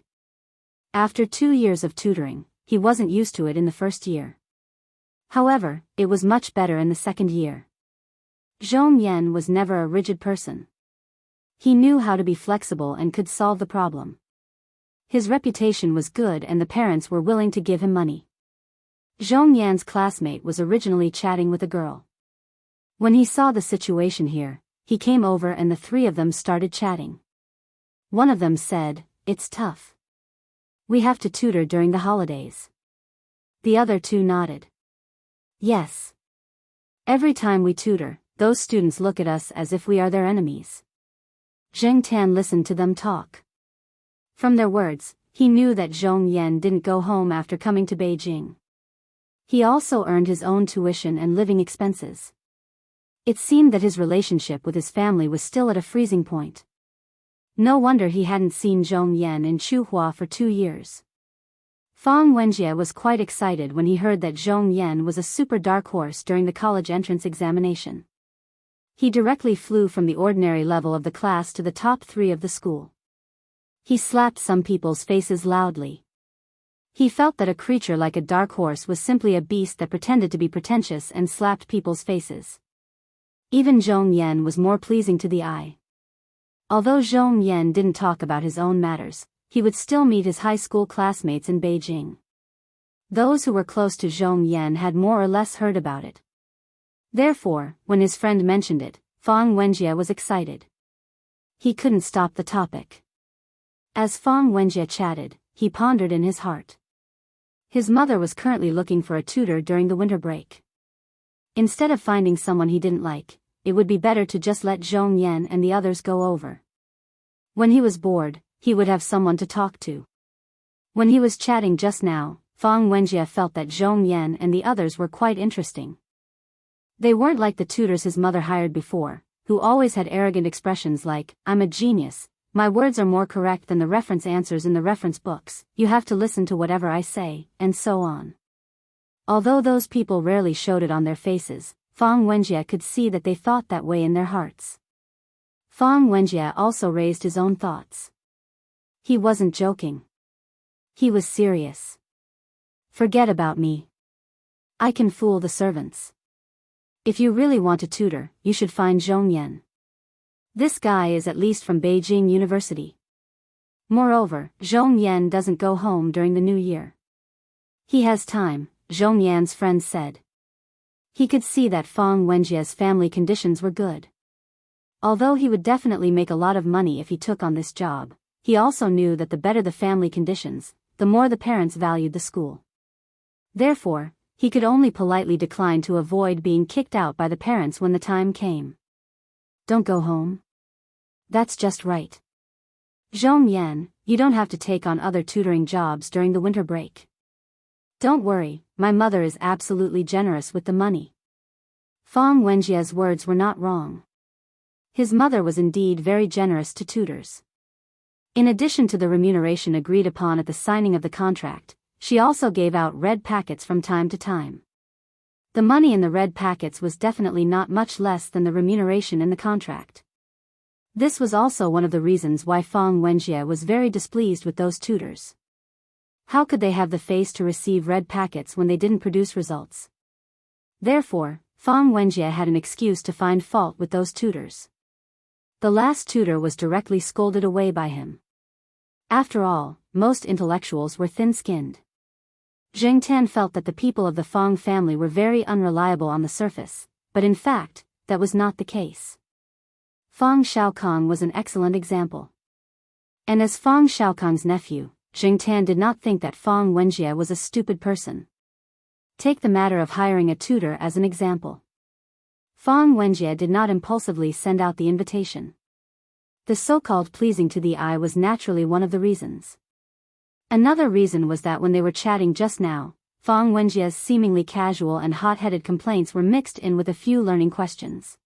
After 2 years of tutoring, he wasn't used to it in the first year. However, it was much better in the 2nd year. Zhong Yan was never a rigid person. He knew how to be flexible and could solve the problem. His reputation was good and the parents were willing to give him money. Zhong Yan's classmate was originally chatting with a girl. When he saw the situation here, he came over and the 3 of them started chatting. One of them said, "It's tough. We have to tutor during the holidays." The other 2 nodded. "Yes. Every time we tutor, those students look at us as if we are their enemies." Zheng Tan listened to them talk. From their words, he knew that Zhong Yan didn't go home after coming to Beijing. He also earned his own tuition and living expenses. It seemed that his relationship with his family was still at a freezing point. No wonder he hadn't seen Zhong Yan in Chuhua for 2 years. Fang Wenjie was quite excited when he heard that Zhong Yan was a super dark horse during the college entrance examination. He directly flew from the ordinary level of the class to the top 3 of the school. He slapped some people's faces loudly. He felt that a creature like a dark horse was simply a beast that pretended to be pretentious and slapped people's faces. Even Zhong Yan was more pleasing to the eye. Although Zhong Yan didn't talk about his own matters, he would still meet his high school classmates in Beijing. Those who were close to Zhong Yan had more or less heard about it. Therefore, when his friend mentioned it, Fang Wenjie was excited. He couldn't stop the topic. As Fang Wenjie chatted, he pondered in his heart. His mother was currently looking for a tutor during the winter break. Instead of finding someone he didn't like, it would be better to just let Zhong Yan and the others go over. When he was bored, he would have someone to talk to. When he was chatting just now, Fang Wenjie felt that Zhong Yan and the others were quite interesting. They weren't like the tutors his mother hired before, who always had arrogant expressions like, "I'm a genius, my words are more correct than the reference answers in the reference books, you have to listen to whatever I say," and so on. Although those people rarely showed it on their faces, Fang Wenjie could see that they thought that way in their hearts. Fang Wenjie also raised his own thoughts. He wasn't joking. He was serious. Forget about me. I can fool the servants. If you really want a tutor, you should find Zhong Yan. This guy is at least from Beijing University. Moreover, Zhong Yan doesn't go home during the New Year. He has time, Zhong Yan's friend said. He could see that Fang Wenjie's family conditions were good. Although he would definitely make a lot of money if he took on this job, he also knew that the better the family conditions, the more the parents valued the school. Therefore, he could only politely decline to avoid being kicked out by the parents when the time came. Don't go home. That's just right. Zhong Yan, you don't have to take on other tutoring jobs during the winter break. Don't worry, my mother is absolutely generous with the money. Fang Wenjie's words were not wrong. His mother was indeed very generous to tutors. In addition to the remuneration agreed upon at the signing of the contract, she also gave out red packets from time to time. The money in the red packets was definitely not much less than the remuneration in the contract. This was also one of the reasons why Fang Wenjie was very displeased with those tutors. How could they have the face to receive red packets when they didn't produce results? Therefore, Fang Wenjie had an excuse to find fault with those tutors. The last tutor was directly scolded away by him. After all, most intellectuals were thin-skinned. Zheng Tan felt that the people of the Fang family were very unreliable on the surface, but in fact, that was not the case. Fang Xiaokong was an excellent example. And as Fang Xiaokong's nephew, Zheng Tan did not think that Fang Wenjie was a stupid person. Take the matter of hiring a tutor as an example. Fang Wenjie did not impulsively send out the invitation. The so-called pleasing to the eye was naturally one of the reasons. Another reason was that when they were chatting just now, Fang Wenjie's seemingly casual and hot-headed complaints were mixed in with a few learning questions.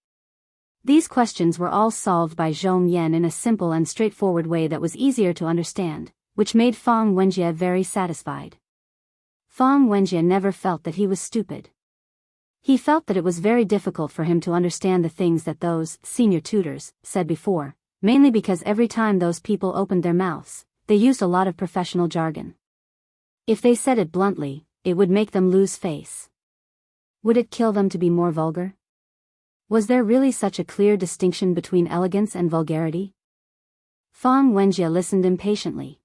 These questions were all solved by Zhong Yan in a simple and straightforward way that was easier to understand, which made Fang Wenjie very satisfied. Fang Wenjie never felt that he was stupid. He felt that it was very difficult for him to understand the things that those senior tutors said before, mainly because every time those people opened their mouths, they used a lot of professional jargon. If they said it bluntly, it would make them lose face. Would it kill them to be more vulgar? Was there really such a clear distinction between elegance and vulgarity? Fang Wenjie listened impatiently.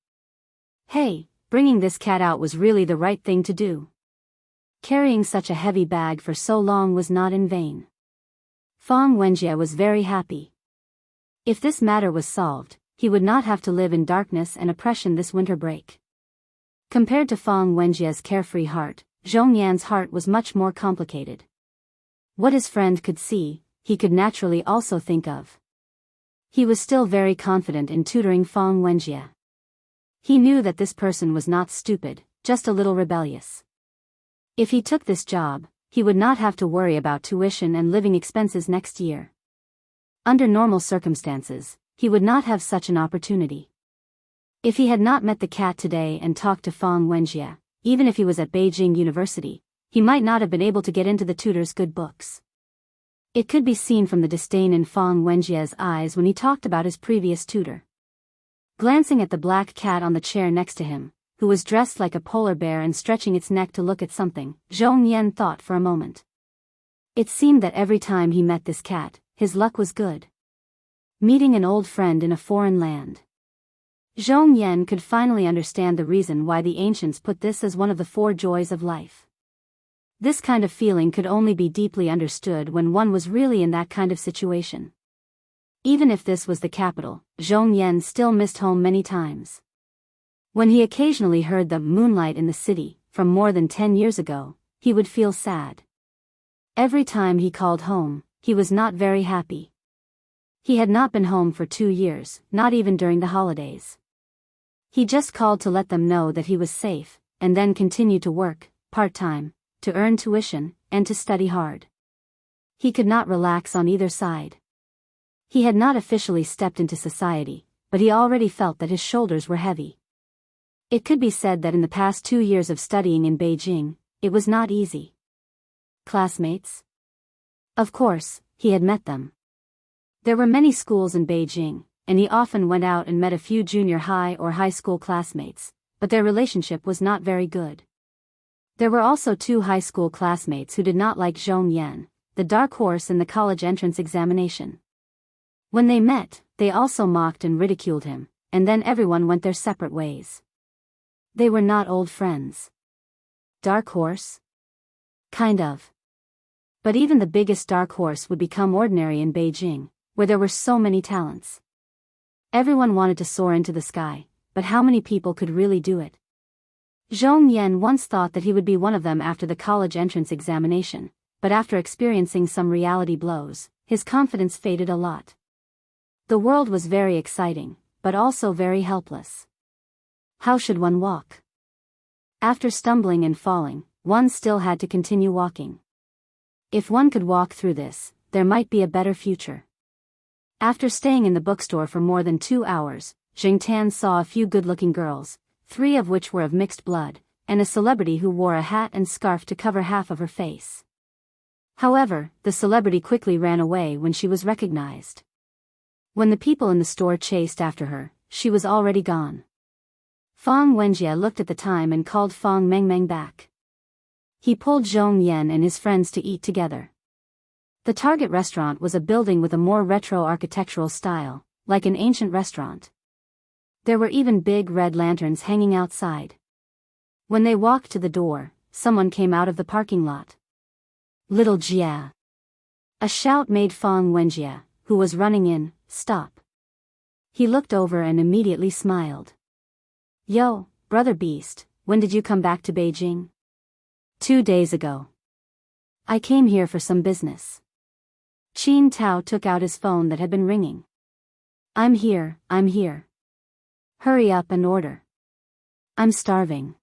Hey, bringing this cat out was really the right thing to do. Carrying such a heavy bag for so long was not in vain. Fang Wenjie was very happy. If this matter was solved, he would not have to live in darkness and oppression this winter break. Compared to Fang Wenjie's carefree heart, Zhong Yan's heart was much more complicated. What his friend could see, he could naturally also think of. He was still very confident in tutoring Fang Wenjie. He knew that this person was not stupid, just a little rebellious. If he took this job, he would not have to worry about tuition and living expenses next year. Under normal circumstances, he would not have such an opportunity. If he had not met the cat today and talked to Fang Wenjie, even if he was at Beijing University, he might not have been able to get into the tutor's good books. It could be seen from the disdain in Fang Wenjie's eyes when he talked about his previous tutor. Glancing at the black cat on the chair next to him, who was dressed like a polar bear and stretching its neck to look at something, Zhong Yan thought for a moment. It seemed that every time he met this cat, his luck was good. Meeting an old friend in a foreign land. Zhong Yan could finally understand the reason why the ancients put this as one of the 4 joys of life. This kind of feeling could only be deeply understood when one was really in that kind of situation. Even if this was the capital, Zhong Yan still missed home many times. When he occasionally heard the moonlight in the city, from more than 10 years ago, he would feel sad. Every time he called home, he was not very happy. He had not been home for 2 years, not even during the holidays. He just called to let them know that he was safe, and then continued to work, part-time, to earn tuition, and to study hard. He could not relax on either side. He had not officially stepped into society, but he already felt that his shoulders were heavy. It could be said that in the past 2 years of studying in Beijing, it was not easy. Classmates? Of course, he had met them. There were many schools in Beijing, and he often went out and met a few junior high or high school classmates, but their relationship was not very good. There were also 2 high school classmates who did not like Zhong Yan, the dark horse in the college entrance examination. When they met, they also mocked and ridiculed him, and then everyone went their separate ways. They were not old friends. Dark horse? Kind of. But even the biggest dark horse would become ordinary in Beijing, where there were so many talents. Everyone wanted to soar into the sky, but how many people could really do it? Zhong Yan once thought that he would be one of them after the college entrance examination, but after experiencing some reality blows, his confidence faded a lot. The world was very exciting, but also very helpless. How should one walk? After stumbling and falling, one still had to continue walking. If one could walk through this, there might be a better future. After staying in the bookstore for more than 2 hours, Jing Tan saw a few good-looking girls, 3 of which were of mixed blood, and a celebrity who wore a hat and scarf to cover half of her face. However, the celebrity quickly ran away when she was recognized. When the people in the store chased after her, she was already gone. Fang Wenjie looked at the time and called Fang Mengmeng back. He pulled Zhong Yan and his friends to eat together. The target restaurant was a building with a more retro architectural style, like an ancient restaurant. There were even big red lanterns hanging outside. When they walked to the door, someone came out of the parking lot. Little Jia. A shout made Fang Wenjie, who was running in, stop. He looked over and immediately smiled. Yo, brother Beast, when did you come back to Beijing? 2 days ago. I came here for some business. Qin Tao took out his phone that had been ringing. I'm here. Hurry up and order. I'm starving.